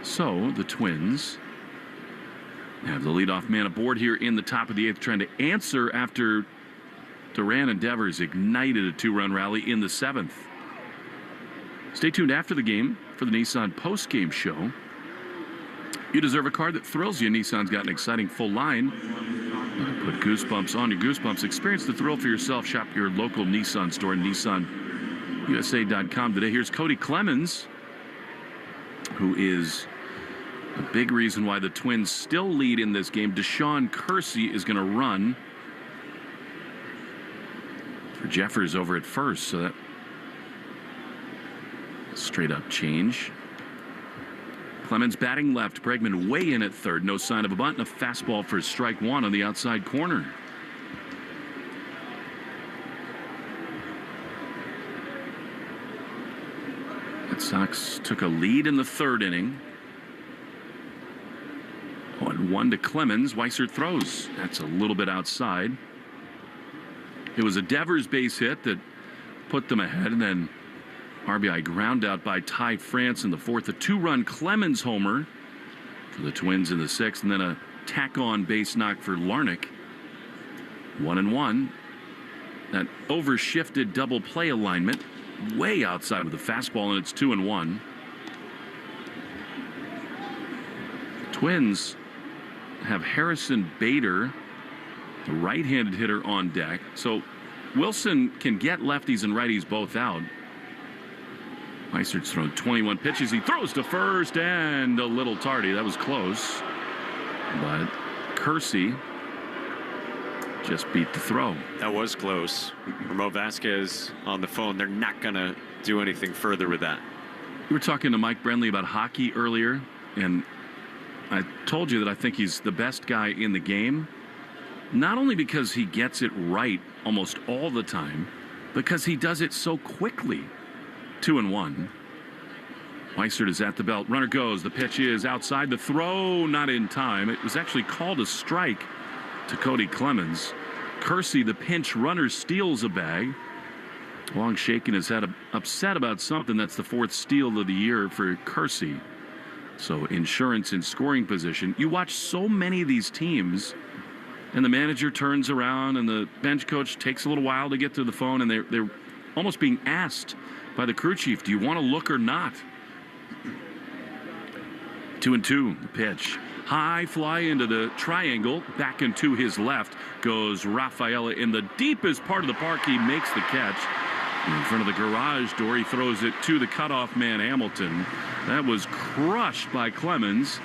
So the Twins have the leadoff man aboard here in the top of the 8th, trying to answer after Duran and Devers ignited a 2-run rally in the 7th. Stay tuned after the game for the Nissan Postgame show. You deserve a car that thrills you. Nissan's got an exciting full line. Put goosebumps on your goosebumps. Experience the thrill for yourself. Shop your local Nissan store at nissanusa.com today. Here's Cody Clemens, who is a big reason why the Twins still lead in this game. Deshaun Kersey is going to run for Jeffers over at first. So that straight up change. Clemens batting left. Bregman way in at third. No sign of a bunt. And a fastball for strike one on the outside corner. Red Sox took a lead in the 3rd inning. 0-1 to Clemens. Weissert throws. That's a little bit outside. It was a Devers base hit that put them ahead, and then RBI ground out by Ty France in the 4th. A 2-run Clemens homer for the Twins in the 6th, and then a tack-on base knock for Larnach. 1-1. That overshifted double play alignment way outside with the fastball, and it's 2-1. Twins have Harrison Bader, the right-handed hitter, on deck. So Wilson can get lefties and righties both out. Weisert's thrown 21 pitches. He throws to first and a little tardy. That was close. But Kersey just beat the throw. That was close. Ramon Vasquez on the phone. They're not going to do anything further with that. We were talking to Mike Brenly about hockey earlier, and I told you that I think he's the best guy in the game, not only because he gets it right almost all the time, because he does it so quickly. 2-1. Weissert is at the belt. Runner goes. The pitch is outside. The throw not in time. It was actually called a strike to Cody Clemens. Kersey, the pinch runner, steals a bag. Wong shaking his head, upset about something. That's the 4th steal of the year for Kersey. So insurance in scoring position. You watch so many of these teams, and the manager turns around, and the bench coach takes a little while to get to the phone, and they're almost being asked by the crew chief, do you want to look or not? 2-2, the pitch. High fly into the triangle. Back into his left goes Rafaela in the deepest part of the park. He makes the catch. In front of the garage door, he throws it to the cutoff man, Hamilton. That was crushed by Clemens.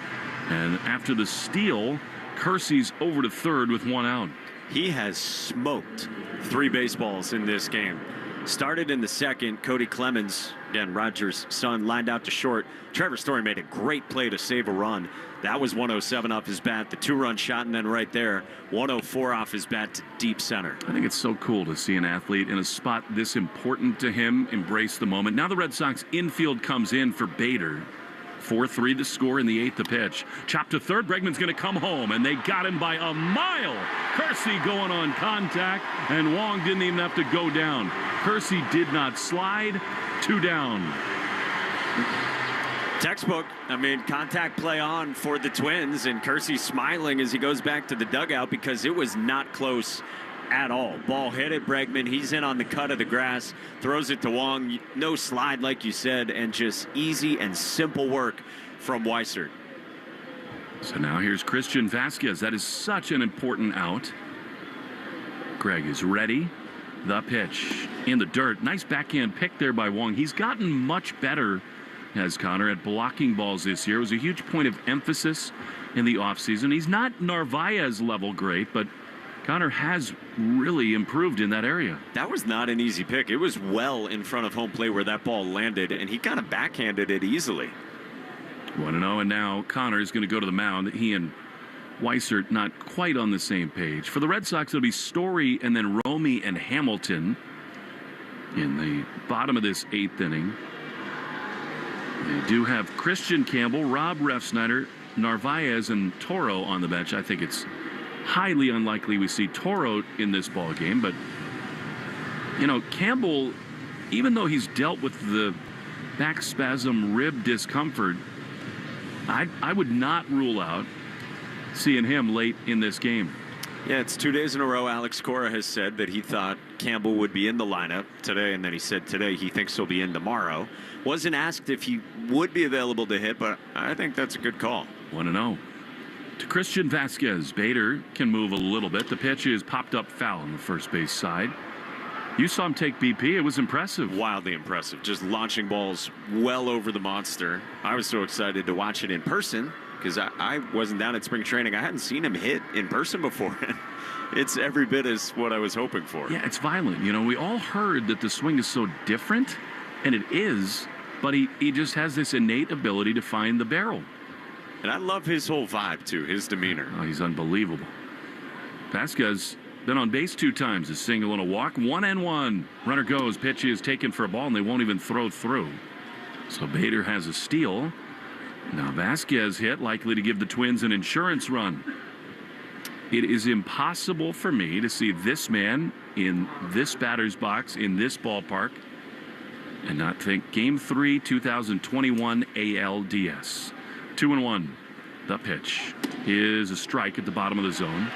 And after the steal, Kersey's over to third with 1 out. He has smoked 3 baseballs in this game. Started in the second. Cody Clemens, again, Rogers' son, lined out to short. Trevor Story made a great play to save a run. That was 107 off his bat. The 2-run shot, and then right there, 104 off his bat to deep center. I think it's so cool to see an athlete in a spot this important to him embrace the moment. Now the Red Sox infield comes in for Bader. 4-3 the score in the 8th, the pitch. Chopped to third. Bregman's going to come home, and they got him by a mile. Kersey going on contact, and Wong didn't even have to go down. Kersey did not slide. 2 down. Textbook. I mean, contact play on for the Twins, and Kersey smiling as he goes back to the dugout because it was not close at all. Ball hit at Bregman. He's in on the cut of the grass, throws it to Wong. No slide, like you said, and just easy and simple work from Weissert. So now here's Christian Vasquez. That is such an important out. Greg is ready. The pitch in the dirt. Nice backhand pick there by Wong. He's gotten much better, has Connor, at blocking balls this year. It was a huge point of emphasis in the offseason. He's not Narvaez level great, but Connor has really improved in that area. That was not an easy pick. It was well in front of home plate where that ball landed, and he kind of backhanded it easily. 1-0, and now Connor is going to go to the mound. He and Weissert not quite on the same page. For the Red Sox, it'll be Story and then Romy and Hamilton in the bottom of this 8th inning. They do have Christian Campbell, Rob Refsnyder, Narvaez, and Toro on the bench. I think it's highly unlikely we see Toro in this ball game, but you know, Campbell, even though he's dealt with the back spasm rib discomfort, I would not rule out seeing him late in this game. Yeah, it's 2 days in a row. Alex Cora has said that he thought Campbell would be in the lineup today, and then he said today he thinks he'll be in tomorrow. Wasn't asked if he would be available to hit, but I think that's a good call. 1-0. To Christian Vasquez. Bader can move a little bit. The pitch is popped up foul on the first base side. You saw him take BP. It was impressive. Wildly impressive. Just launching balls well over the monster. I was so excited to watch it in person because I wasn't down at spring training. I hadn't seen him hit in person before. It's every bit as what I was hoping for. Yeah, it's violent. You know, we all heard that the swing is so different, and it is, but he just has this innate ability to find the barrel. And I love his whole vibe, too, his demeanor. Oh, he's unbelievable. Vasquez been on base 2 times, a single and a walk. 1-1. Runner goes. Pitch is taken for a ball, and they won't even throw through. So Bader has a steal. Now Vasquez hit, likely to give the Twins an insurance run. It is impossible for me to see this man in this batter's box, in this ballpark, and not think Game 3, 2021 ALDS. 2-1. The pitch is a strike at the bottom of the zone.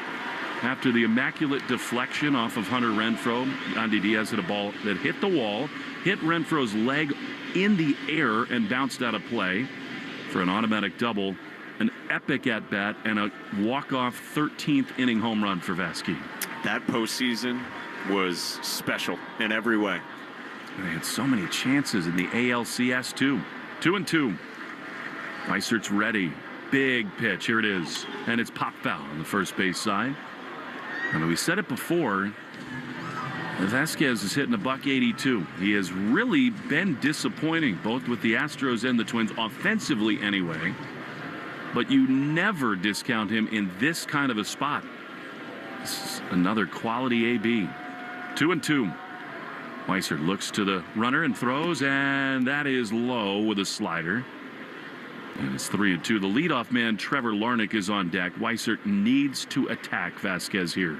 After the immaculate deflection off of Hunter Renfroe, Yandy Diaz hit a ball that hit the wall, hit Renfroe's leg in the air and bounced out of play for an automatic double. An epic at-bat and a walk-off 13th inning home run for Vasquez. That postseason was special in every way. They had so many chances in the ALCS too. 2-2. Weisert's ready. big pitch. Here it is. And it's pop foul on the first base side. I mean, we said it before. Vasquez is hitting a .182. He has really been disappointing, both with the Astros and the Twins, offensively anyway. But you never discount him in this kind of a spot. This is another quality AB. 2-2. Weissert looks to the runner and throws, and that is low with a slider. And it's 3-2. The leadoff man, Trevor Larnach, is on deck. Weissert needs to attack Vasquez here.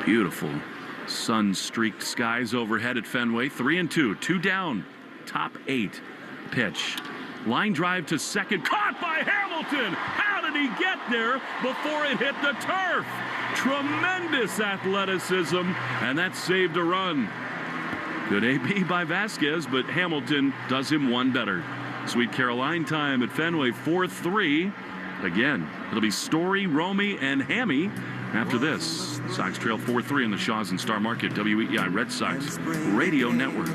Beautiful sun-streaked skies overhead at Fenway. 3-2. 2 down. Top 8. Pitch. Line drive to second. Caught by Hamilton. How did he get there before it hit the turf? Tremendous athleticism, and that saved a run. Good AB by Vasquez, but Hamilton does him one better. Sweet Caroline time at Fenway, 4-3. Again, it'll be Story, Romy, and Hammy after this. Sox trail 4-3 in the Shaws and Star Market, WEEI Red Sox Radio Network.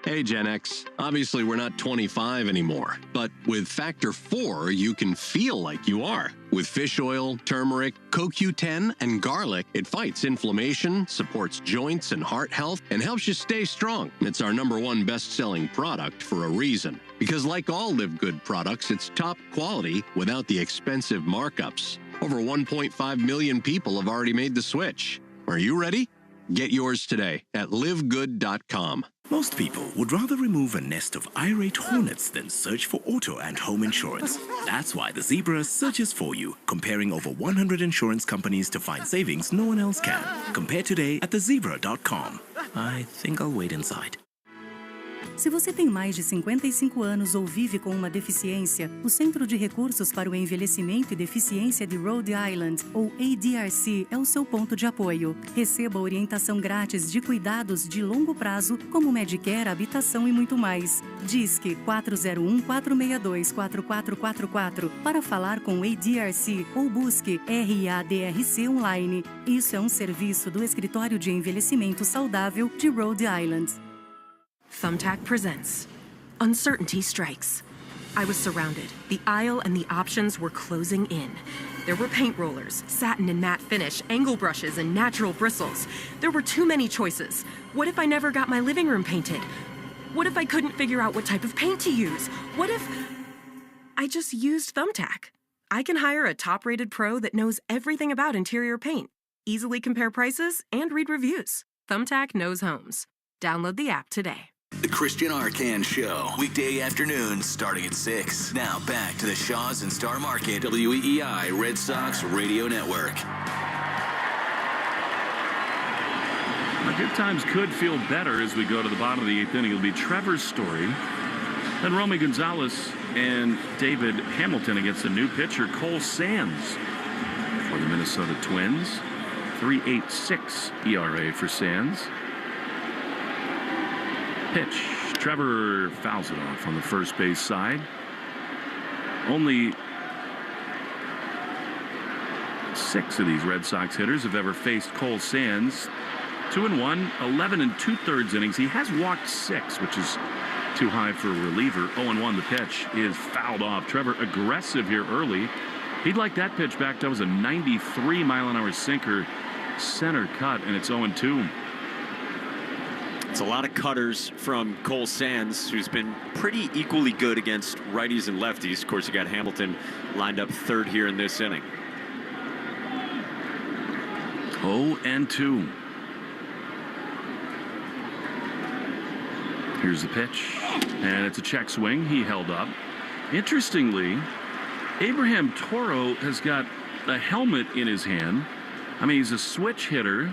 Hey, Gen X. Obviously, we're not 25 anymore, but with Factor 4, you can feel like you are. With fish oil, turmeric, CoQ10, and garlic, it fights inflammation, supports joints and heart health, and helps you stay strong. It's our #1 best-selling product for a reason. Because like all Live Good products, it's top quality without the expensive markups. Over 1.5 million people have already made the switch. Are you ready? Get yours today at livegood.com. Most people would rather remove a nest of irate hornets than search for auto and home insurance. That's why the Zebra searches for you, comparing over 100 insurance companies to find savings no one else can. Compare today at thezebra.com. I think I'll wait inside. Se você tem mais de 55 anos ou vive com uma deficiência, o Centro de Recursos para o Envelhecimento e Deficiência de Rhode Island, ou ADRC, é o seu ponto de apoio. Receba orientação grátis de cuidados de longo prazo, como Medicare, habitação e muito mais. Disque 401-462-4444 para falar com o ADRC ou busque RADRC online. Isso é um serviço do Escritório de Envelhecimento Saudável de Rhode Island. Thumbtack presents Uncertainty Strikes. I was surrounded. The aisle and the options were closing in. There were paint rollers, satin and matte finish, angle brushes, and natural bristles. There were too many choices. What if I never got my living room painted? What if I couldn't figure out what type of paint to use? What if I just used Thumbtack? I can hire a top-rated pro that knows everything about interior paint, easily compare prices, and read reviews. Thumbtack knows homes. Download the app today. The Christian Arcan Show, weekday afternoons starting at 6. Now back to the Shaws and Star Market, WEEI Red Sox Radio Network. Our good times could feel better as we go to the bottom of the 8th inning. It'll be Trevor's Story, then Romy Gonzalez and David Hamilton against a new pitcher, Cole Sands, for the Minnesota Twins. 3.86 ERA for Sands. Pitch. Trevor fouls it off on the first base side. Only 6 of these Red Sox hitters have ever faced Cole Sands. 2-1, 11 2/3 innings. He has walked 6, which is too high for a reliever. 0-1, the pitch is fouled off. Trevor aggressive here early. He'd like that pitch back. That was a 93-mile-an-hour sinker, center cut, and it's 0-2. It's a lot of cutters from Cole Sands, who's been pretty equally good against righties and lefties. Of course, you got Hamilton lined up third here in this inning. 0-2. Here's the pitch, and it's a check swing. He held up. Interestingly, Abraham Toro has got a helmet in his hand. I mean, he's a switch hitter.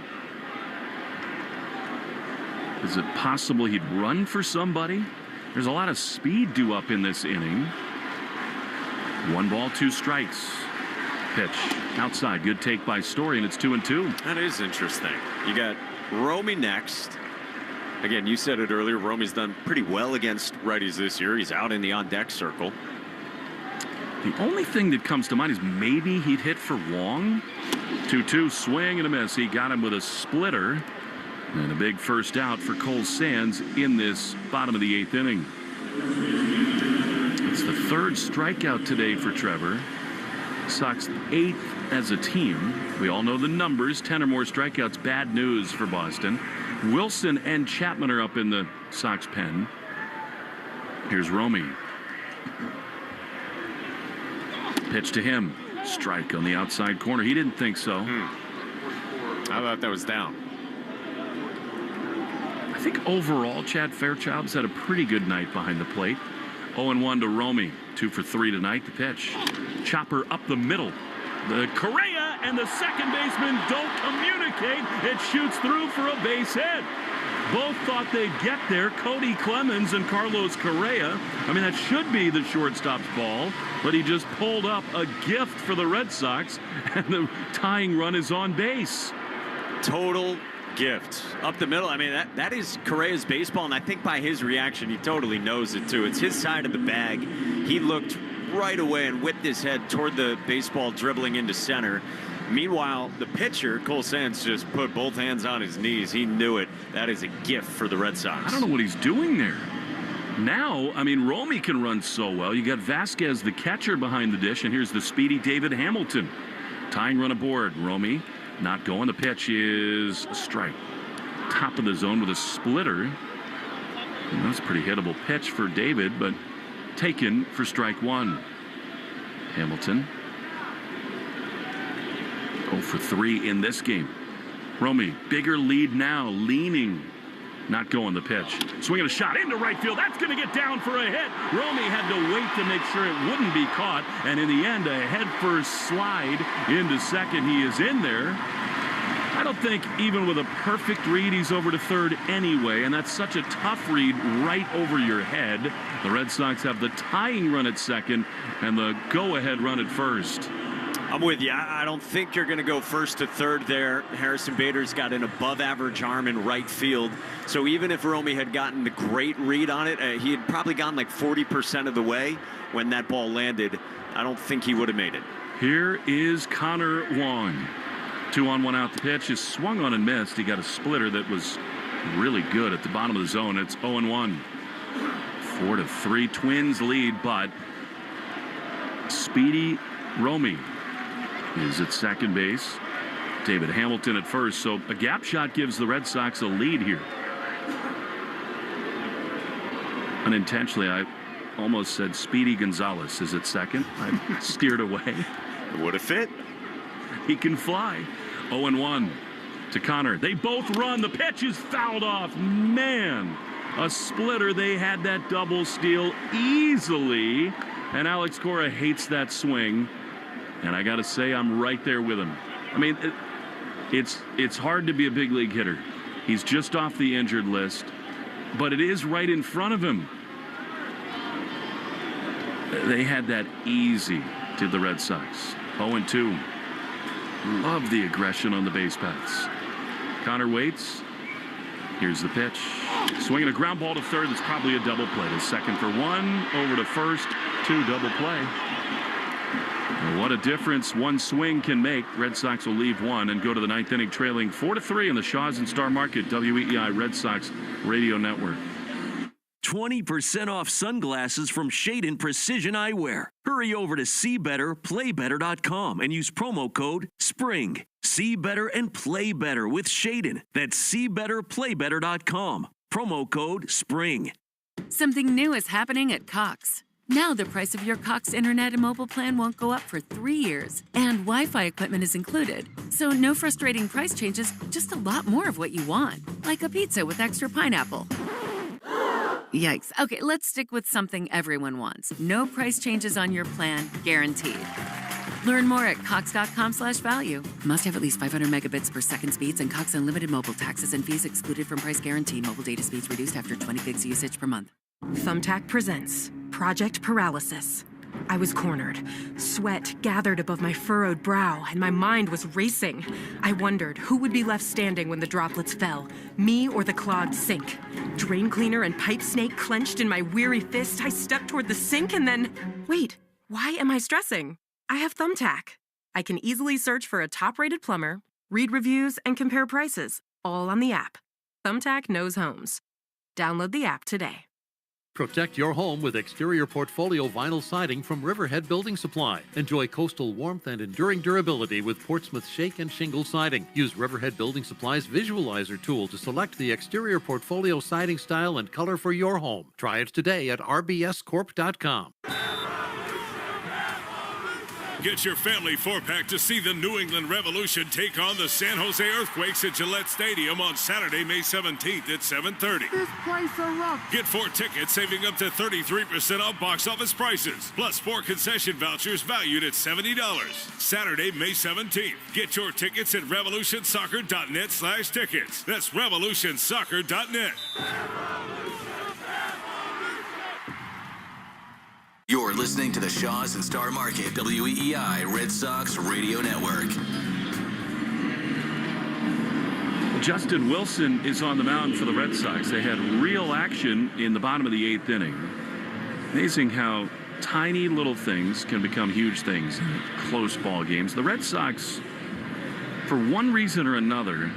Is it possible he'd run for somebody? There's a lot of speed due up in this inning. 1 ball, 2 strikes. Pitch outside. Good take by Story, and it's 2-2. That is interesting. You got Romy next. Again, you said it earlier. Romy's done pretty well against righties this year. He's out in the on-deck circle. The only thing that comes to mind is maybe he'd hit for Wong. 2-2 swing and a miss. He got him with a splitter. And a big first out for Cole Sands in this bottom of the 8th inning. It's the 3rd strikeout today for Trevor. Sox 8th as a team. We all know the numbers. 10 or more strikeouts, bad news for Boston. Wilson and Chapman are up in the Sox pen. Here's Romy. Pitch to him. Strike on the outside corner. He didn't think so. I thought that was down. I think overall, Chad Fairchild's had a pretty good night behind the plate. 0-1 to Romy. 2 for 3 tonight. The pitch. Chopper up the middle. The Correa and the second baseman don't communicate. It shoots through for a base hit. Both thought they'd get there. Cody Clemens and Carlos Correa. I mean, that should be the shortstop's ball, but he just pulled up a gift for the Red Sox, and the tying run is on base. Total gift. Up the middle. I mean, that is Correa's baseball, and I think by his reaction, he totally knows it, too. It's his side of the bag. He looked right away and whipped his head toward the baseball, dribbling into center. Meanwhile, the pitcher, Cole Sands, just put both hands on his knees. He knew it. That is a gift for the Red Sox. I don't know what he's doing there. Now, I mean, Romy can run so well. You got Vasquez, the catcher, behind the dish, and here's the speedy David Hamilton. Tying run aboard. Romy not going. The pitch is a strike. Top of the zone with a splitter. And that's a pretty hittable pitch for David, but taken for strike 1. Hamilton 0 for 3 in this game. Romy, bigger lead now, leaning. Not going. The pitch. Swinging a shot into right field. That's going to get down for a hit. Romy had to wait to make sure it wouldn't be caught. And in the end, a head-first slide into second. He is in there. I don't think even with a perfect read, he's over to third anyway. And that's such a tough read right over your head. The Red Sox have the tying run at second and the go-ahead run at first. I'm with you. I don't think you're going to go first to third there. Harrison Bader's got an above-average arm in right field. So even if Romy had gotten the great read on it, he had probably gone like 40% of the way when that ball landed. I don't think he would have made it. Here is Connor Wong. 2 on, 1 out. The pitch is swung on and missed. He got a splitter that was really good at the bottom of the zone. It's 0-1. 4-3. Twins lead, but speedy Romy is at second base. David Hamilton at first. So a gap shot gives the Red Sox a lead here. Unintentionally, I almost said Speedy Gonzalez is at second. I steered away. It would have fit. He can fly. 0-1 to Connor. They both run. The pitch is fouled off. Man, a splitter. They had that double steal easily. And Alex Cora hates that swing. And I got to say, I'm right there with him. I mean, it's hard to be a big league hitter. He's just off the injured list, but it is right in front of him. They had that easy to the Red Sox. 0-2. Love the aggression on the base paths. Connor waits. Here's the pitch. Swinging a ground ball to third. That's probably a double play. The second for 1, over to first, 2 double play. What a difference one swing can make. Red Sox will leave 1 and go to the 9th inning trailing 4-3 in the Shaws and Star Market WEEI Red Sox Radio Network. 20% off sunglasses from Shadon Precision Eyewear. Hurry over to SeeBetterPlayBetter.com and use promo code SPRING. See better and play better with Shadon. That's SeeBetterPlayBetter.com. Promo code SPRING. Something new is happening at Cox. Now the price of your Cox internet and mobile plan won't go up for 3 years, and Wi-Fi equipment is included. So no frustrating price changes, just a lot more of what you want, like a pizza with extra pineapple. Yikes. Okay, let's stick with something everyone wants. No price changes on your plan, guaranteed. Learn more at cox.com/value. Must have at least 500 megabits per second speeds and Cox Unlimited mobile. Taxes and fees excluded from price guarantee. Mobile data speeds reduced after 20 gigs usage per month. Thumbtack presents Project Paralysis. I was cornered. Sweat gathered above my furrowed brow, and my mind was racing. I wondered who would be left standing when the droplets fell, me or the clogged sink. Drain cleaner and pipe snake clenched in my weary fist, I stepped toward the sink and then... Wait, why am I stressing? I have Thumbtack. I can easily search for a top-rated plumber, read reviews, and compare prices, all on the app. Thumbtack knows homes. Download the app today. Protect your home with exterior portfolio vinyl siding from Riverhead Building Supply. Enjoy coastal warmth and enduring durability with Portsmouth shake and shingle siding. Use Riverhead Building Supply's Visualizer tool to select the exterior portfolio siding style and color for your home. Try it today at rbscorp.com. Get your family four-pack to see the New England Revolution take on the San Jose Earthquakes at Gillette Stadium on Saturday, May 17th at 7:30. This place a rock. Get 4 tickets, saving up to 33% off box office prices, plus 4 concession vouchers valued at $70. Saturday, May 17th. Get your tickets at revolutionsoccer.net/tickets. That's revolutionsoccer.net. You're listening to the Shaws and Star Market WEEI Red Sox Radio Network. Justin Wilson is on the mound for the Red Sox. They had real action in the bottom of the 8th inning. Amazing how tiny little things can become huge things in close ball games. The Red Sox, for one reason or another,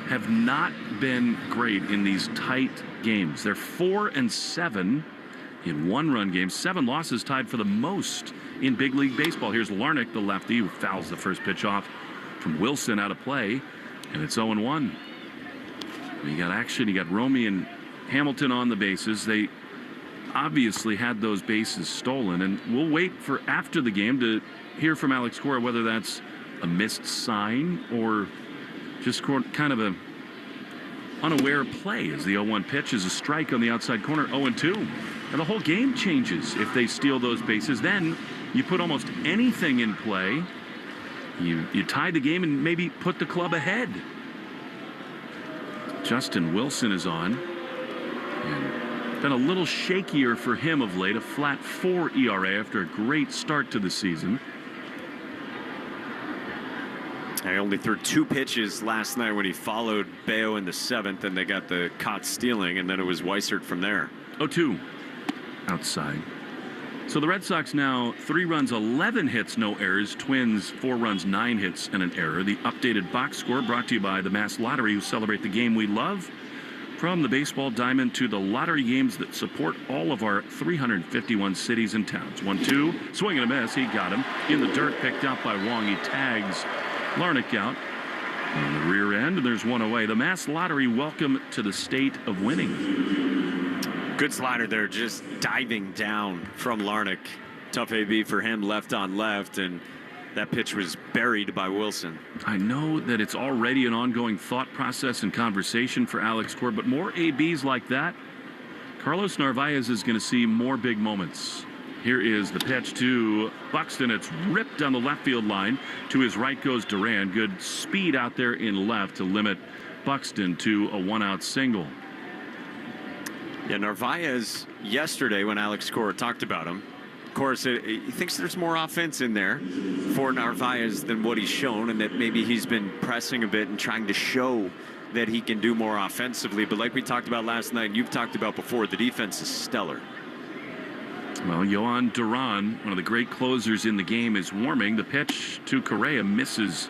have not been great in these tight games. They're 4-7 in one-run games. 7 losses, tied for the most in big league baseball. Here's Larnach, the lefty, who fouls the first pitch off from Wilson out of play, and it's 0-1. You got action. You got Romy and Hamilton on the bases. They obviously had those bases stolen, and we'll wait for after the game to hear from Alex Cora whether that's a missed sign or just kind of a unaware play, as the 0-1 pitch is a strike on the outside corner. 0-2. And the whole game changes if they steal those bases. Then you put almost anything in play. You tie the game and maybe put the club ahead. Justin Wilson is on. And been a little shakier for him of late. A flat 4 ERA after a great start to the season. I only threw 2 pitches last night when he followed Bayo in the 7th, and they got the caught stealing, and then it was Weissert from there. 0-2 outside. So the Red Sox now 3 runs, 11 hits, no errors. Twins 4 runs, 9 hits, and an error. The updated box score brought to you by the Mass Lottery, who celebrate the game we love. From the baseball diamond to the lottery games that support all of our 351 cities and towns. 1-2, swing and a miss. He got him in the dirt, picked up by Wong. He tags Larnach out on the rear end, and there's one away. The Mass Lottery, welcome to the state of winning. Good slider there, just diving down from Larnach. Tough AB for him, left on left, and that pitch was buried by Wilson. I know that it's already an ongoing thought process and conversation for Alex Cora, but more ABs like that, Carlos Narvaez is going to see more big moments. Here is the pitch to Buxton. It's ripped down the left field line. To his right goes Duran. Good speed out there in left to limit Buxton to a 1-out single. Yeah, Narvaez yesterday when Alex Cora talked about him, Cora said he thinks there's more offense in there for Narvaez than what he's shown, and that maybe he's been pressing a bit and trying to show that he can do more offensively. But like we talked about last night, and you've talked about before, the defense is stellar. Well, Yohan Duran, one of the great closers in the game, is warming. The pitch to Correa misses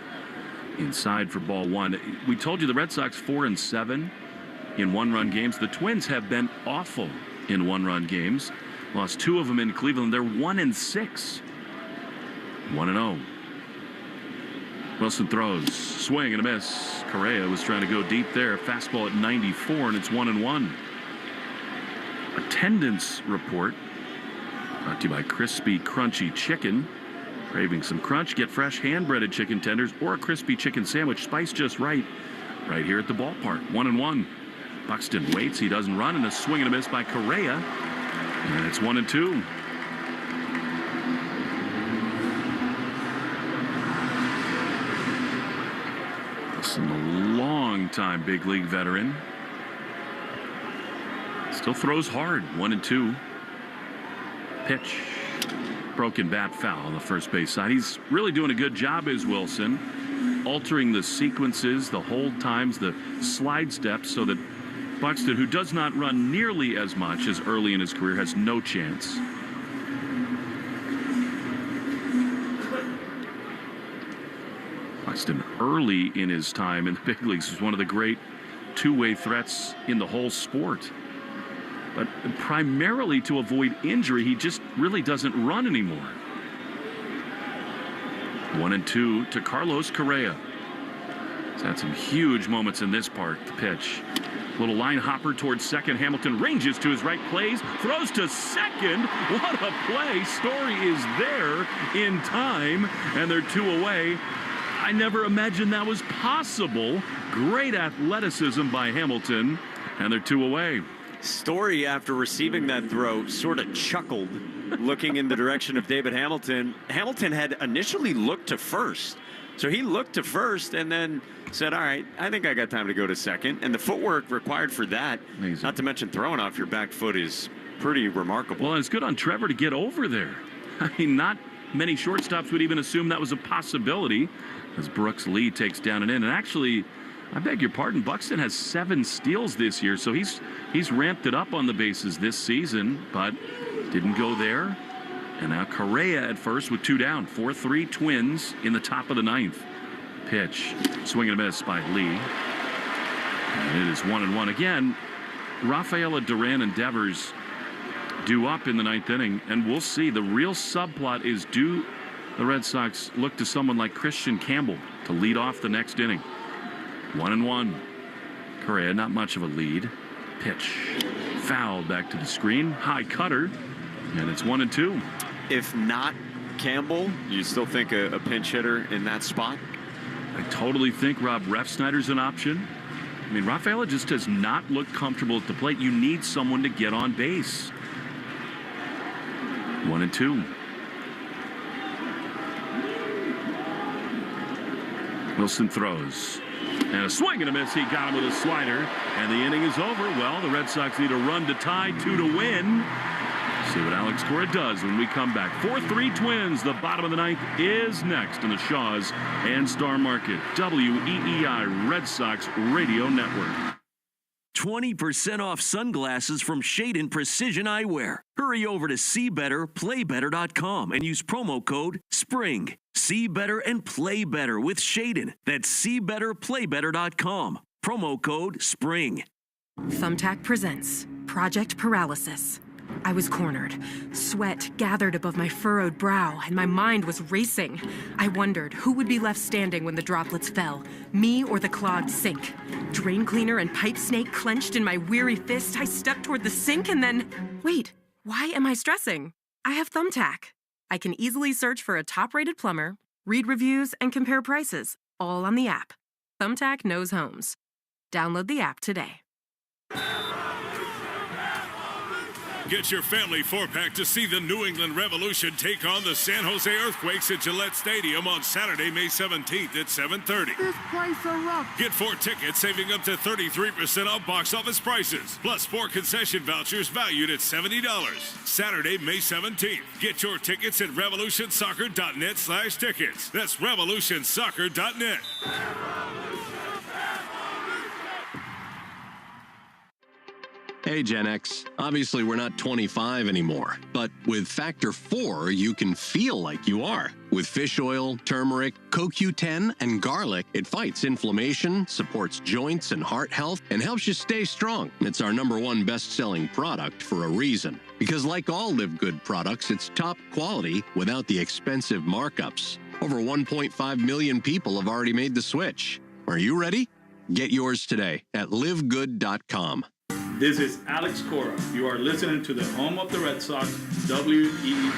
inside for ball 1. We told you the Red Sox 4-7 in one-run games. The Twins have been awful in one-run games. Lost 2 of them in Cleveland. They're 1-6. 1-0. Wilson throws. Swing and a miss. Correa was trying to go deep there. Fastball at 94, and it's 1-1. Attendance report brought to you by Crispy Crunchy Chicken. Craving some crunch? Get fresh hand-breaded chicken tenders or a crispy chicken sandwich spiced just right here at the ballpark. 1-1. Buxton waits. He doesn't run, and a swing and a miss by Correa. And it's 1-2. Wilson, a long-time big league veteran. Still throws hard. 1-2. Pitch. Broken bat foul on the first base side. He's really doing a good job, is Wilson, altering the sequences, the hold times, the slide steps, so that Buxton, who does not run nearly as much as early in his career, has no chance. Buxton, early in his time in the big leagues, was one of the great two-way threats in the whole sport. But primarily to avoid injury, he just really doesn't run anymore. 1-2 to Carlos Correa. He's had some huge moments in this part. The pitch. Little line hopper towards second. Hamilton ranges to his right, plays, throws to second. What a play. Story is there in time, and they're 2 away. I never imagined that was possible. Great athleticism by Hamilton, and they're 2 away. Story, after receiving that throw, sort of chuckled, looking in the direction of David Hamilton. Hamilton had initially looked to first. So he looked to first and then said, all right, I think I got time to go to second. And the footwork required for that, amazing. Not to mention throwing off your back foot, is pretty remarkable. Well, it's good on Trevor to get over there. I mean, not many shortstops would even assume that was a possibility, as Brooks Lee takes down and in. And actually, I beg your pardon, Buxton has 7 steals this year, so he's ramped it up on the bases this season, but didn't go there. And now Correa at first with 2 down. 4-3 Twins in the top of the 9th. Pitch. Swing and a miss by Lee. And it is 1-1. Again, Rafaela Duran and Devers due up in the 9th inning. And we'll see. The real subplot is, do the Red Sox look to someone like Christian Campbell to lead off the next inning? 1-1. Correa, not much of a lead. Pitch. Foul back to the screen. High cutter. And it's 1-2. If not Campbell, you still think a pinch hitter in that spot? I totally think Rob Refsnyder's an option. I mean, Rafaela just does not look comfortable at the plate. You need someone to get on base. 1-2. Wilson throws. And a swing and a miss. He got him with a slider. And the inning is over. Well, the Red Sox need a run to tie, 2 to win. See what Alex Cora does when we come back. 4-3 Twins. The bottom of the 9th is next in the Shaws and Star Market. WEEI Red Sox Radio Network. 20% off sunglasses from Shadon Precision Eyewear. Hurry over to SeeBetterPlayBetter.com and use promo code SPRING. See better and play better with Shadon. That's SeeBetterPlayBetter.com. Promo code SPRING. Thumbtack presents Project Paralysis. I was cornered. Sweat gathered above my furrowed brow, and my mind was racing. I wondered who would be left standing when the droplets fell, me or the clogged sink. Drain cleaner and pipe snake clenched in my weary fist, I stepped toward the sink and then... Wait, why am I stressing? I have Thumbtack. I can easily search for a top-rated plumber, read reviews, and compare prices, all on the app. Thumbtack knows homes. Download the app today. Get your family 4-pack to see the New England Revolution take on the San Jose Earthquakes at Gillette Stadium on Saturday, May 17th at 7:30. This place erupts. Get 4 tickets, saving up to 33% off box office prices, plus 4 concession vouchers valued at $70. Saturday, May 17th. Get your tickets at revolutionsoccer.net/tickets. That's revolutionsoccer.net. Hey, Gen X. Obviously, we're not 25 anymore. But with Factor 4, you can feel like you are. With fish oil, turmeric, CoQ10, and garlic, it fights inflammation, supports joints and heart health, and helps you stay strong. It's our #1 best-selling product for a reason. Because like all Live Good products, it's top quality without the expensive markups. Over 1.5 million people have already made the switch. Are you ready? Get yours today at livegood.com. This is Alex Cora. You are listening to the home of the Red Sox, WEEI.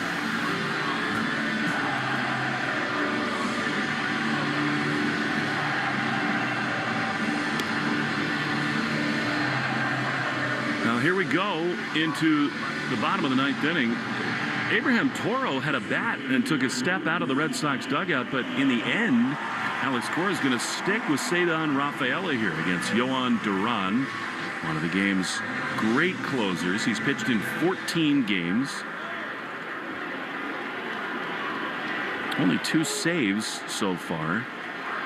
Now here we go into the bottom of the 9th inning. Abraham Toro had a bat and took a step out of the Red Sox dugout, but in the end, Alex Cora is going to stick with Cedar Rafaela here against Yohan Duran. One of the game's great closers. He's pitched in 14 games. Only 2 saves so far,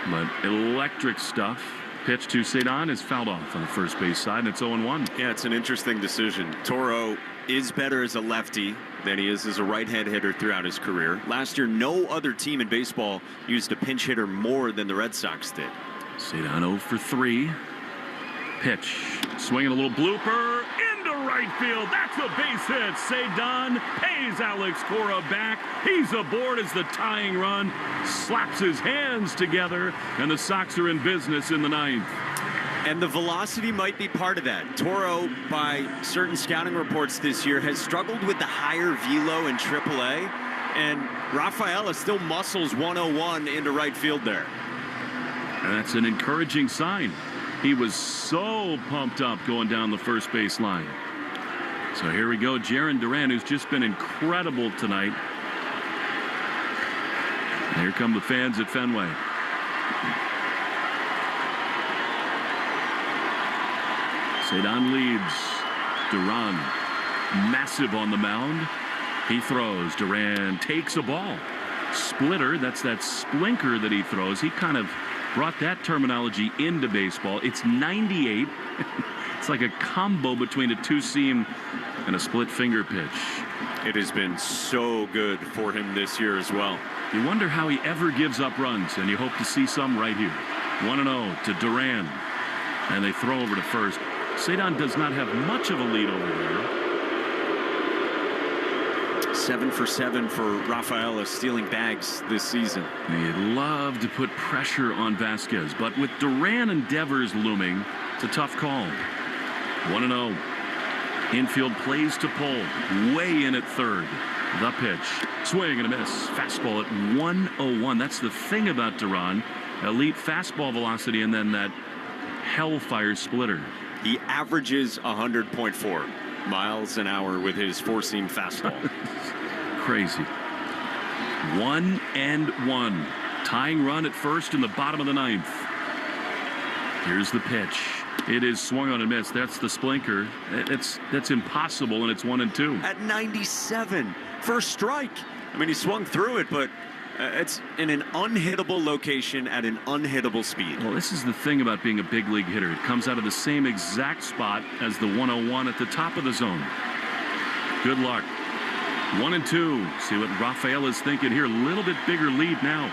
but electric stuff. Pitch to Cedar is fouled off on the first base side, and it's 0-1. Yeah, it's an interesting decision. Toro is better as a lefty than he is as a right-hand hitter throughout his career. Last year, no other team in baseball used a pinch hitter more than the Red Sox did. Cedar 0 for 3. Pitch. Swinging a little blooper. Into right field. That's a base hit. Cedon pays Alex Cora back. He's aboard as the tying run. Slaps his hands together. And the Sox are in business in the ninth. And the velocity might be part of that. Toro, by certain scouting reports this year, has struggled with the higher velo in AAA. And Rafaela still muscles 101 into right field there. And that's an encouraging sign. He was so pumped up going down the first base line. So here we go. Jarren Duran, who's just been incredible tonight. And here come the fans at Fenway. Cedon leads. Duran, massive on the mound. He throws. Duran takes a ball. Splitter, that's that splinker that he throws. He kind of brought that terminology into baseball. It's 98. It's like a combo between a two-seam and a split finger pitch. It has been so good for him this year as well. You wonder how he ever gives up runs, and you hope to see some right here. 1-0 to Duran. And they throw over to first. Cedon does not have much of a lead over there. 7 for 7 for Rafaela stealing bags this season. He'd love to put pressure on Vasquez, but with Duran and Devers looming, it's a tough call. 1-0. Infield plays to pull. Way in at third. The pitch. Swing and a miss. Fastball at 101. That's the thing about Duran. Elite fastball velocity and then that hellfire splitter. He averages 100.4 miles an hour with his four-seam fastball. Crazy. 1-1. Tying run at first in the bottom of the ninth. Here's the pitch. It is swung on and missed. That's the splinker. That's impossible, and it's 1-2. At 97 for a strike. I mean, he swung through it, but it's in an unhittable location at an unhittable speed. Well, this is the thing about being a big league hitter. It comes out of the same exact spot as the 101 at the top of the zone. Good luck. 1-2. See what Rafael is thinking here. A little bit bigger lead now.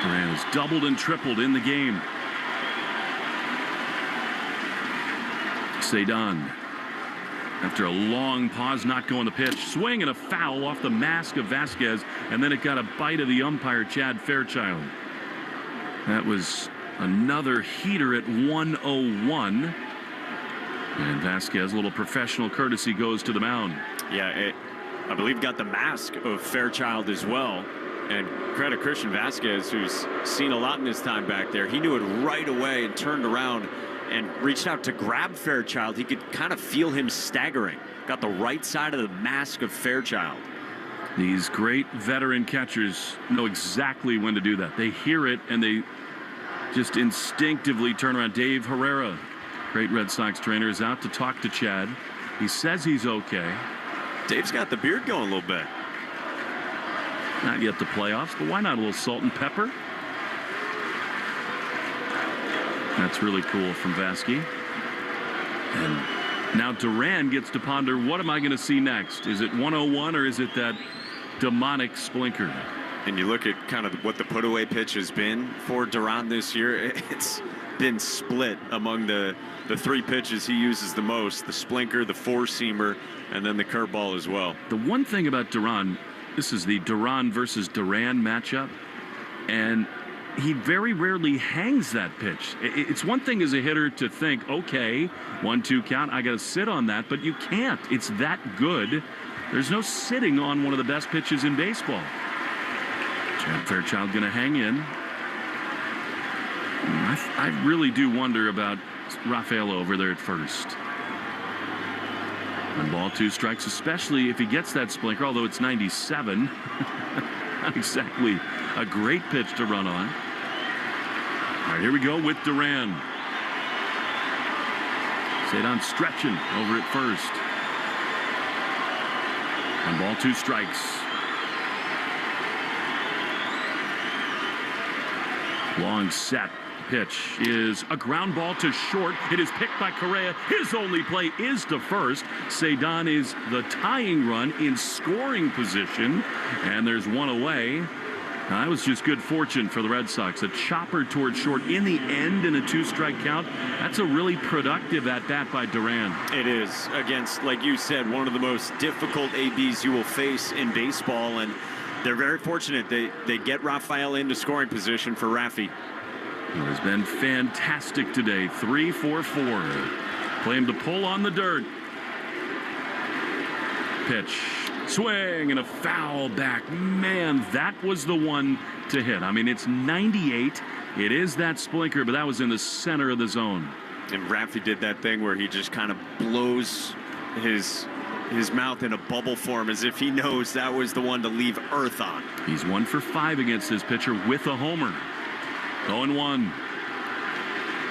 Duran has doubled and tripled in the game. Cedon, after a long pause, not going the pitch. Swing and a foul off the mask of Vasquez, and then it got a bite of the umpire, Chad Fairchild. That was another heater at 101. And Vasquez, a little professional courtesy, goes to the mound. Yeah, I believe got the mask of Fairchild as well. And credit Christian Vasquez, who's seen a lot in his time back there. He knew it right away and turned around and reached out to grab Fairchild. He could kind of feel him staggering. Got the right side of the mask of Fairchild. These great veteran catchers know exactly when to do that. They hear it and they just instinctively turn around. Dave Herrera, great Red Sox trainer, is out to talk to Chad. He says he's okay. Dave's got the beard going a little bit. Not yet the playoffs, but why not a little salt and pepper? That's really cool from Vasquez. And now Duran gets to ponder, what am I going to see next? Is it 101 or is it that demonic splinker? And you look at kind of what the put-away pitch has been for Duran this year. It's been split among the three pitches he uses the most. The splinker, the four-seamer, and then the curveball as well. The one thing about Duran, this is the Duran versus Duran matchup, and he very rarely hangs that pitch. It's one thing as a hitter to think, okay, 1-2 count, I got to sit on that, but you can't. It's that good. There's no sitting on one of the best pitches in baseball. Chad Fairchild going to hang in. I really do wonder about Rafael over there at first. 1-2 strikes, especially if he gets that splinker, although it's 97. Not exactly a great pitch to run on. All right, here we go with Duran. Cedon stretching over at first. 1-2 strikes. Long set. Pitch is a ground ball to short. It is picked by Correa. His only play is to first. Cedon is the tying run in scoring position. And there's one away. Now, that was just good fortune for the Red Sox. A chopper toward short in the end in a 2-strike count. That's a really productive at-bat by Duran. It is against, like you said, one of the most difficult ABs you will face in baseball, and they're very fortunate they get Rafael into scoring position for Rafi. He has been fantastic today. 3 for 4. Play him to pull on the dirt. Pitch. Swing and a foul back. Man, that was the one to hit. I mean, it's 98. It is that splinker, but that was in the center of the zone. And Rafi did that thing where he just kind of blows his mouth in a bubble form as if he knows that was the one to leave Earth on. He's 1 for 5 against this pitcher with a homer. 0-1.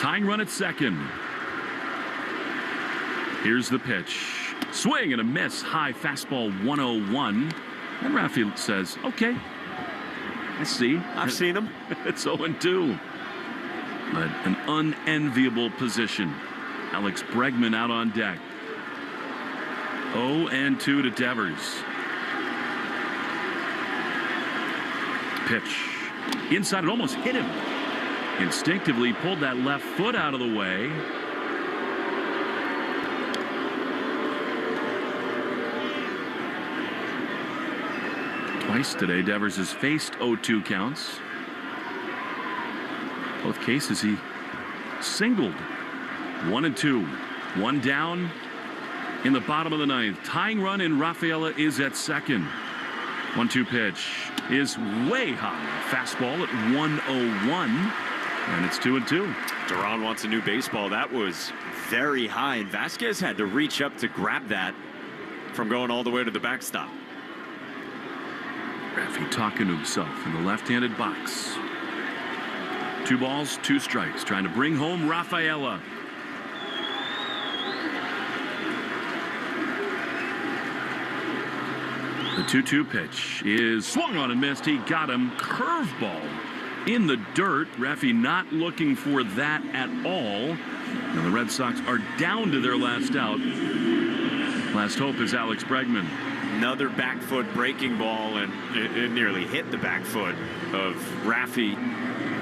Tying run at second. Here's the pitch. Swing and a miss. High fastball 101. And Rafi says, okay. I see. I've seen him. It's 0-2. But an unenviable position. Alex Bregman out on deck. 0-2 to Devers. Pitch. Inside, it almost hit him. Instinctively pulled that left foot out of the way. Twice today, Devers has faced 0-2 counts. Both cases he singled. 1-2. One down in the bottom of the ninth. Tying run in Rafaela is at second. 1-2 pitch is way high. Fastball at 101. And it's 2-2. Duran wants a new baseball. That was very high. And Vasquez had to reach up to grab that from going all the way to the backstop. Rafi talking to himself in the left-handed box. 2 balls, 2 strikes. Trying to bring home Rafaela. The 2-2 pitch is swung on and missed. He got him. Curveball in the dirt. Rafi not looking for that at all. And the Red Sox are down to their last out. Last hope is Alex Bregman. Another back foot breaking ball, and it nearly hit the back foot of Rafi.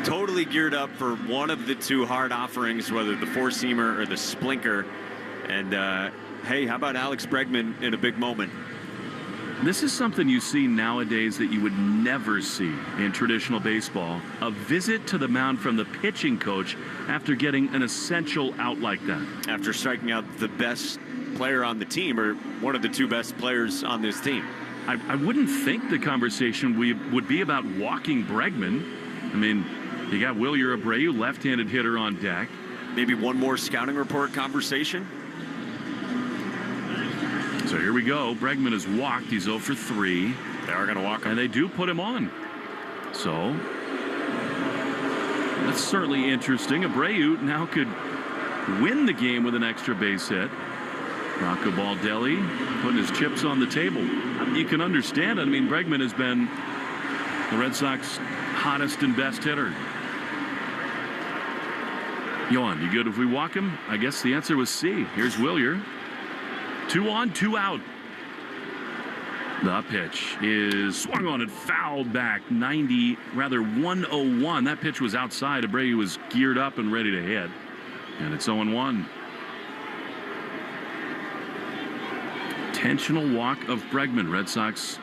Totally geared up for one of the 2 hard offerings, whether the 4-seamer or the splinker. And hey, how about Alex Bregman in a big moment? This is something you see nowadays that you would never see in traditional baseball. A visit to the mound from the pitching coach after getting an essential out like that. After striking out the best player on the team, or one of the 2 best players on this team. I wouldn't think the conversation would be about walking Bregman. I mean, you got Wilyer Abreu, left-handed hitter on deck. Maybe one more scouting report conversation. So here we go. Bregman has walked. He's 0 for 3. They are going to walk him. And they do put him on. So that's certainly interesting. Abreu now could win the game with an extra base hit. Rocco Baldelli putting his chips on the table. You can understand it. I mean, Bregman has been the Red Sox hottest and best hitter. Yohan, you good if we walk him? I guess the answer was C. Here's Wilyer. 2 on, 2 out. The pitch is swung on and fouled back. 101. That pitch was outside. Abreu was geared up and ready to hit. And it's 0-1. Intentional walk of Bregman. Red Sox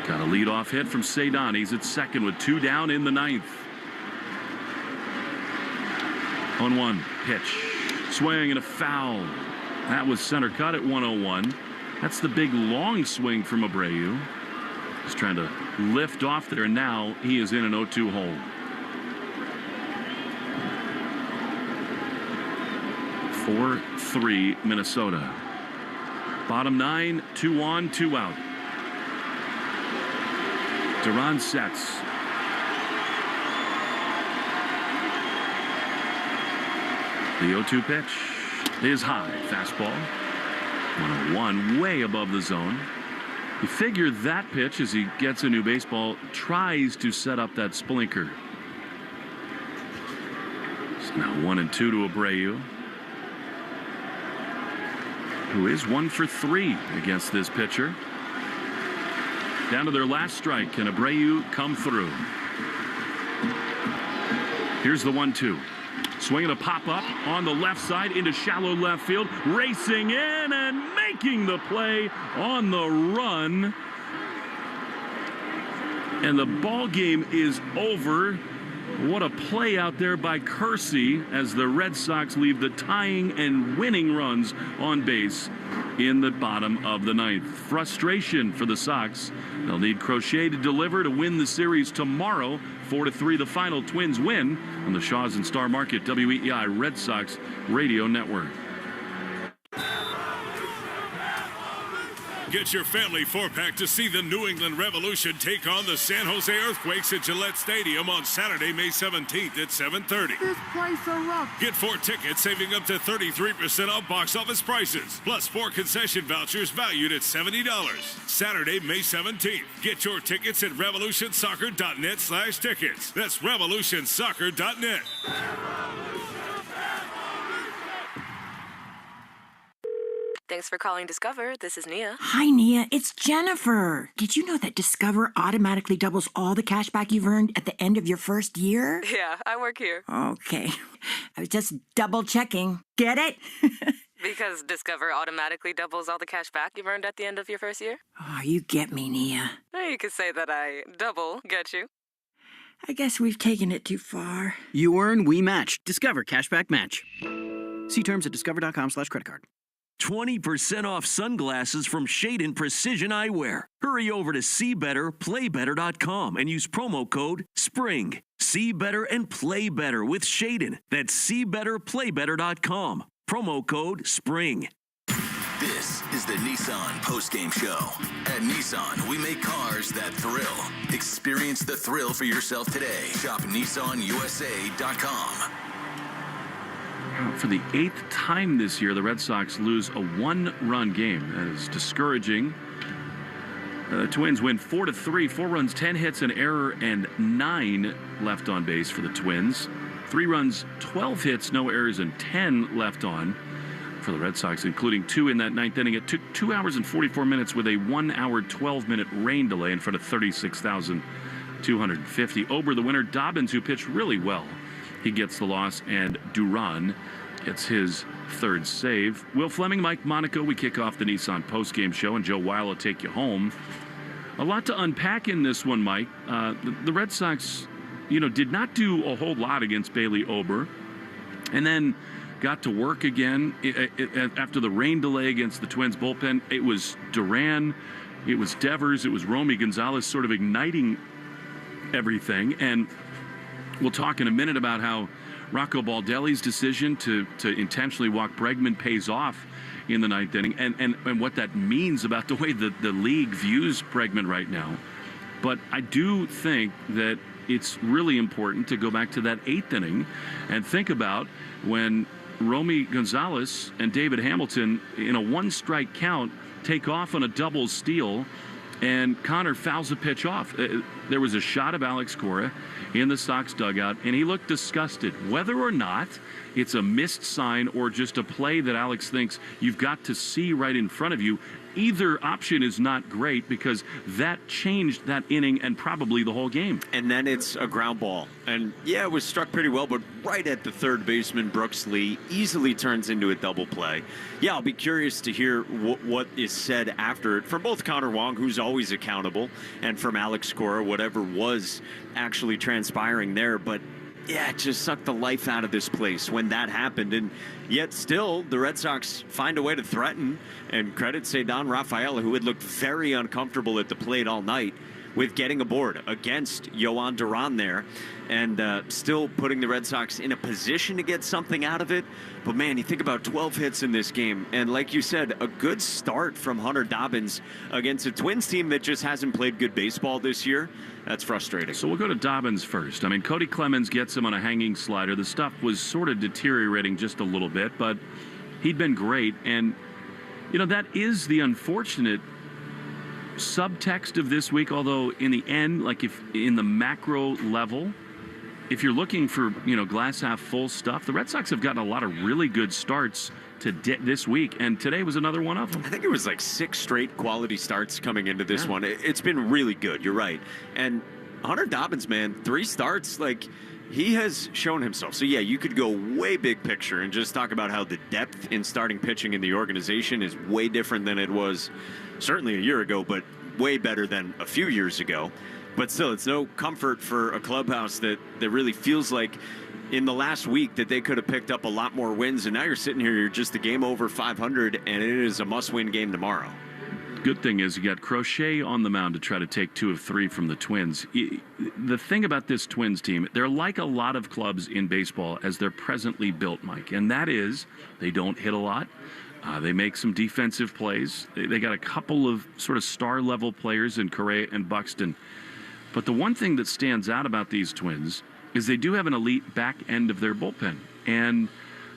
got a leadoff hit from Cedon. He's at second with 2 down in the ninth. 0-1 pitch. Swing and a foul. That was center cut at 101. That's the big long swing from Abreu. He's trying to lift off there, and now he is in an 0-2 hole. 4-3 Minnesota. Bottom 9, 2 on, 2 out. Duran sets. The 0-2 pitch is high. Fastball. 101, way above the zone. You figure that pitch, as he gets a new baseball, tries to set up that splinker. So now 1-2 to Abreu, who is 1 for 3 against this pitcher. Down to their last strike. Can Abreu come through? Here's the 1-2. Swinging a pop-up on the left side into shallow left field. Racing in and making the play on the run. And the ball game is over. What a play out there by Kersey as the Red Sox leave the tying and winning runs on base in the bottom of the ninth. Frustration for the Sox. They'll need Crochet to deliver to win the series tomorrow. 4-3 the final. Twins win on the Shaws and Star Market WEEI Red Sox Radio Network. Get your family four-pack to see the New England Revolution take on the San Jose Earthquakes at Gillette Stadium on Saturday, May 17th at 7:30. This place erupts. Get 4 tickets, saving up to 33% off box office prices, plus 4 concession vouchers valued at $70. Saturday, May 17th. Get your tickets at revolutionsoccer.net/tickets. That's revolutionsoccer.net. Thanks for calling Discover. This is Nia. Hi, Nia. It's Jennifer. Did you know that Discover automatically doubles all the cash back you've earned at the end of your first year? Yeah, I work here. Okay. I was just double checking. Get it? Because Discover automatically doubles all the cash back you've earned at the end of your first year? Oh, you get me, Nia. You could say that I double get you. I guess we've taken it too far. You earn, we match. Discover Cashback Match. See terms at discover.com/creditcard. 20% off sunglasses from Shade Precision Eyewear. Hurry over to SeeBetterPlayBetter.com and use promo code SPRING. See better and play better with Shade. That's SeeBetterPlayBetter.com. Promo code SPRING. This is the Nissan Postgame Show. At Nissan, we make cars that thrill. Experience the thrill for yourself today. Shop NissanUSA.com. For the 8th time this year, the Red Sox lose a one-run game. That is discouraging. The Twins win 4-3, 4 runs, 10 hits, an error, and 9 left on base for the Twins. 3 runs, 12 hits, no errors, and 10 left on for the Red Sox, including 2 in that 9th inning. It took 2 hours and 44 minutes with a 1 hour, 12-minute rain delay in front of 36,250. Ober, the winner. Dobbins, who pitched really well, he gets the loss, and Duran gets his 3rd save. Will Fleming, Mike Monaco, we kick off the Nissan postgame show, and Joe Weil will take you home. A lot to unpack in this one, Mike. The Red Sox, did not do a whole lot against Bailey Ober, and then got to work again after the rain delay against the Twins bullpen. It was Duran, it was Devers, it was Romy Gonzalez sort of igniting everything, and we'll talk in a minute about how Rocco Baldelli's decision to intentionally walk Bregman pays off in the 9th inning, and what that means about the way the league views Bregman right now. But I do think that it's really important to go back to that 8th inning and think about when Romy Gonzalez and David Hamilton, in a 1-strike count, take off on a double steal, and Connor fouls a pitch off. There was a shot of Alex Cora in the Sox dugout, and he looked disgusted. Whether or not it's a missed sign or just a play that Alex thinks you've got to see right in front of you, either option is not great, because that changed that inning and probably the whole game. And then it's a ground ball. And yeah, it was struck pretty well, but right at the third baseman, Brooks Lee, easily turns into a double play. Yeah, I'll be curious to hear what is said after it from both Connor Wong, who's always accountable, and from Alex Cora, whatever was actually transpiring there. But yeah, it just sucked the life out of this place when that happened. And yet still, the Red Sox find a way to threaten. And credit Cedon Rafaela, who had looked very uncomfortable at the plate all night, with getting aboard against Yohan Duran there, and still putting the Red Sox in a position to get something out of it. But man, you think about 12 hits in this game, and like you said, a good start from Hunter Dobbins against a Twins team that just hasn't played good baseball this year. That's frustrating. So we'll go to Dobbins first. I mean, Cody Clemens gets him on a hanging slider. The stuff was sort of deteriorating just a little bit, but he'd been great. And, that is the unfortunate subtext of this week, although in the end, like if in the macro level, if you're looking for, glass half full stuff, the Red Sox have gotten a lot of really good starts this week, and today was another one of them. I think it was like 6 straight quality starts coming into this one. It's been really good. You're right. And Hunter Dobbins, man, 3 starts, like, he has shown himself. So, yeah, you could go way big picture and just talk about how the depth in starting pitching in the organization is way different than it was certainly a year ago, but way better than a few years ago. But still, it's no comfort for a clubhouse that really feels like in the last week that they could have picked up a lot more wins. And now you're sitting here, you're just a game over 500, and it is a must-win game tomorrow. Good thing is you got Crochet on the mound to try to take 2 of 3 from the Twins. The thing about this Twins team, they're like a lot of clubs in baseball as they're presently built, Mike, and that is they don't hit a lot. They make some defensive plays. They got a couple of sort of star-level players in Cora and Buxton. But the one thing that stands out about these Twins is they do have an elite back end of their bullpen, and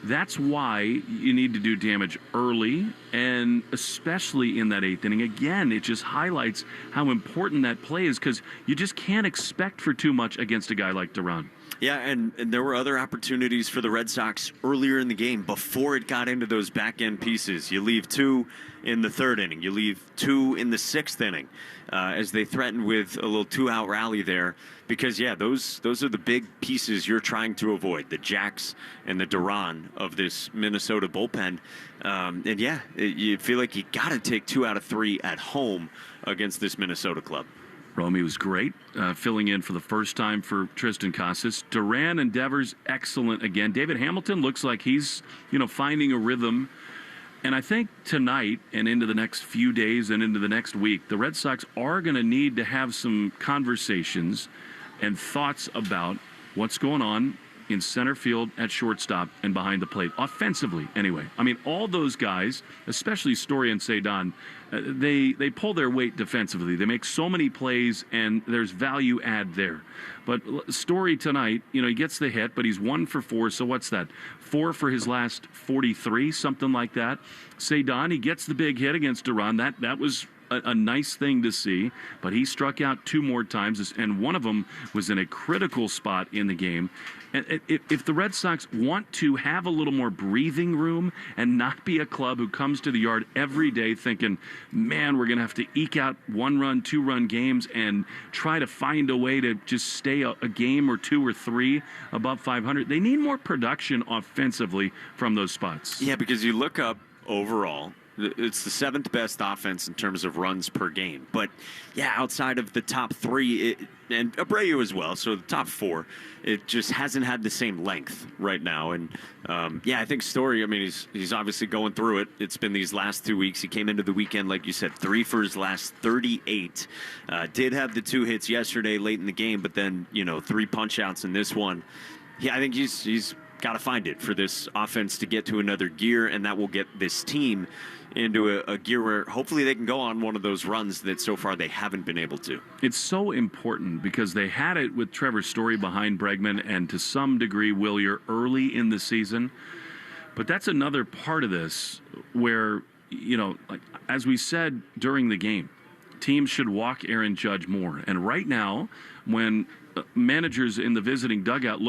that's why you need to do damage early, and especially in that 8th inning. Again, it just highlights how important that play is because you just can't expect for too much against a guy like Duran. Yeah, and there were other opportunities for the Red Sox earlier in the game before it got into those back-end pieces. You leave 2 in the 3rd inning. You leave 2 in the 6th inning as they threatened with a little 2-out rally there. Because, yeah, those are the big pieces you're trying to avoid, the Jacks and the Duran of this Minnesota bullpen. And, yeah, you feel like you got to take 2 out of 3 at home against this Minnesota club. Romy was great, filling in for the first time for Tristan Casas. Duran and Devers, excellent again. David Hamilton looks like he's, finding a rhythm. And I think tonight and into the next few days and into the next week, the Red Sox are going to need to have some conversations and thoughts about what's going on in center field, at shortstop, and behind the plate. Offensively, anyway. I mean, all those guys, especially Story and Cedon, they pull their weight defensively. They make so many plays, and there's value add there. But Story tonight, he gets the hit, but he's 1 for 4, so what's that? 4 for his last 43, something like that. Cedon, he gets the big hit against Duran. That was a nice thing to see, but he struck out 2 more times, and one of them was in a critical spot in the game. And if the Red Sox want to have a little more breathing room and not be a club who comes to the yard every day thinking, man, we're going to have to eke out 1-run, 2-run games and try to find a way to just stay a game or 2 or 3 above 500, they need more production offensively from those spots. Yeah, because you look up overall, it's the 7th best offense in terms of runs per game. But, yeah, outside of the top 3, and Abreu as well, so the top 4, it just hasn't had the same length right now. And, I think Story, he's obviously going through it. It's been these last 2 weeks. He came into the weekend, like you said, 3 for his last 38. Did have the 2 hits yesterday late in the game, but then, 3 punch-outs in this one. Yeah, I think he's got to find it for this offense to get to another gear, and that will get this team into a gear where hopefully they can go on one of those runs that so far they haven't been able to. It's so important because they had it with Trevor Story behind Bregman and to some degree Willier early in the season. But that's another part of this where, like as we said during the game, teams should walk Aaron Judge more. And right now, when managers in the visiting dugout look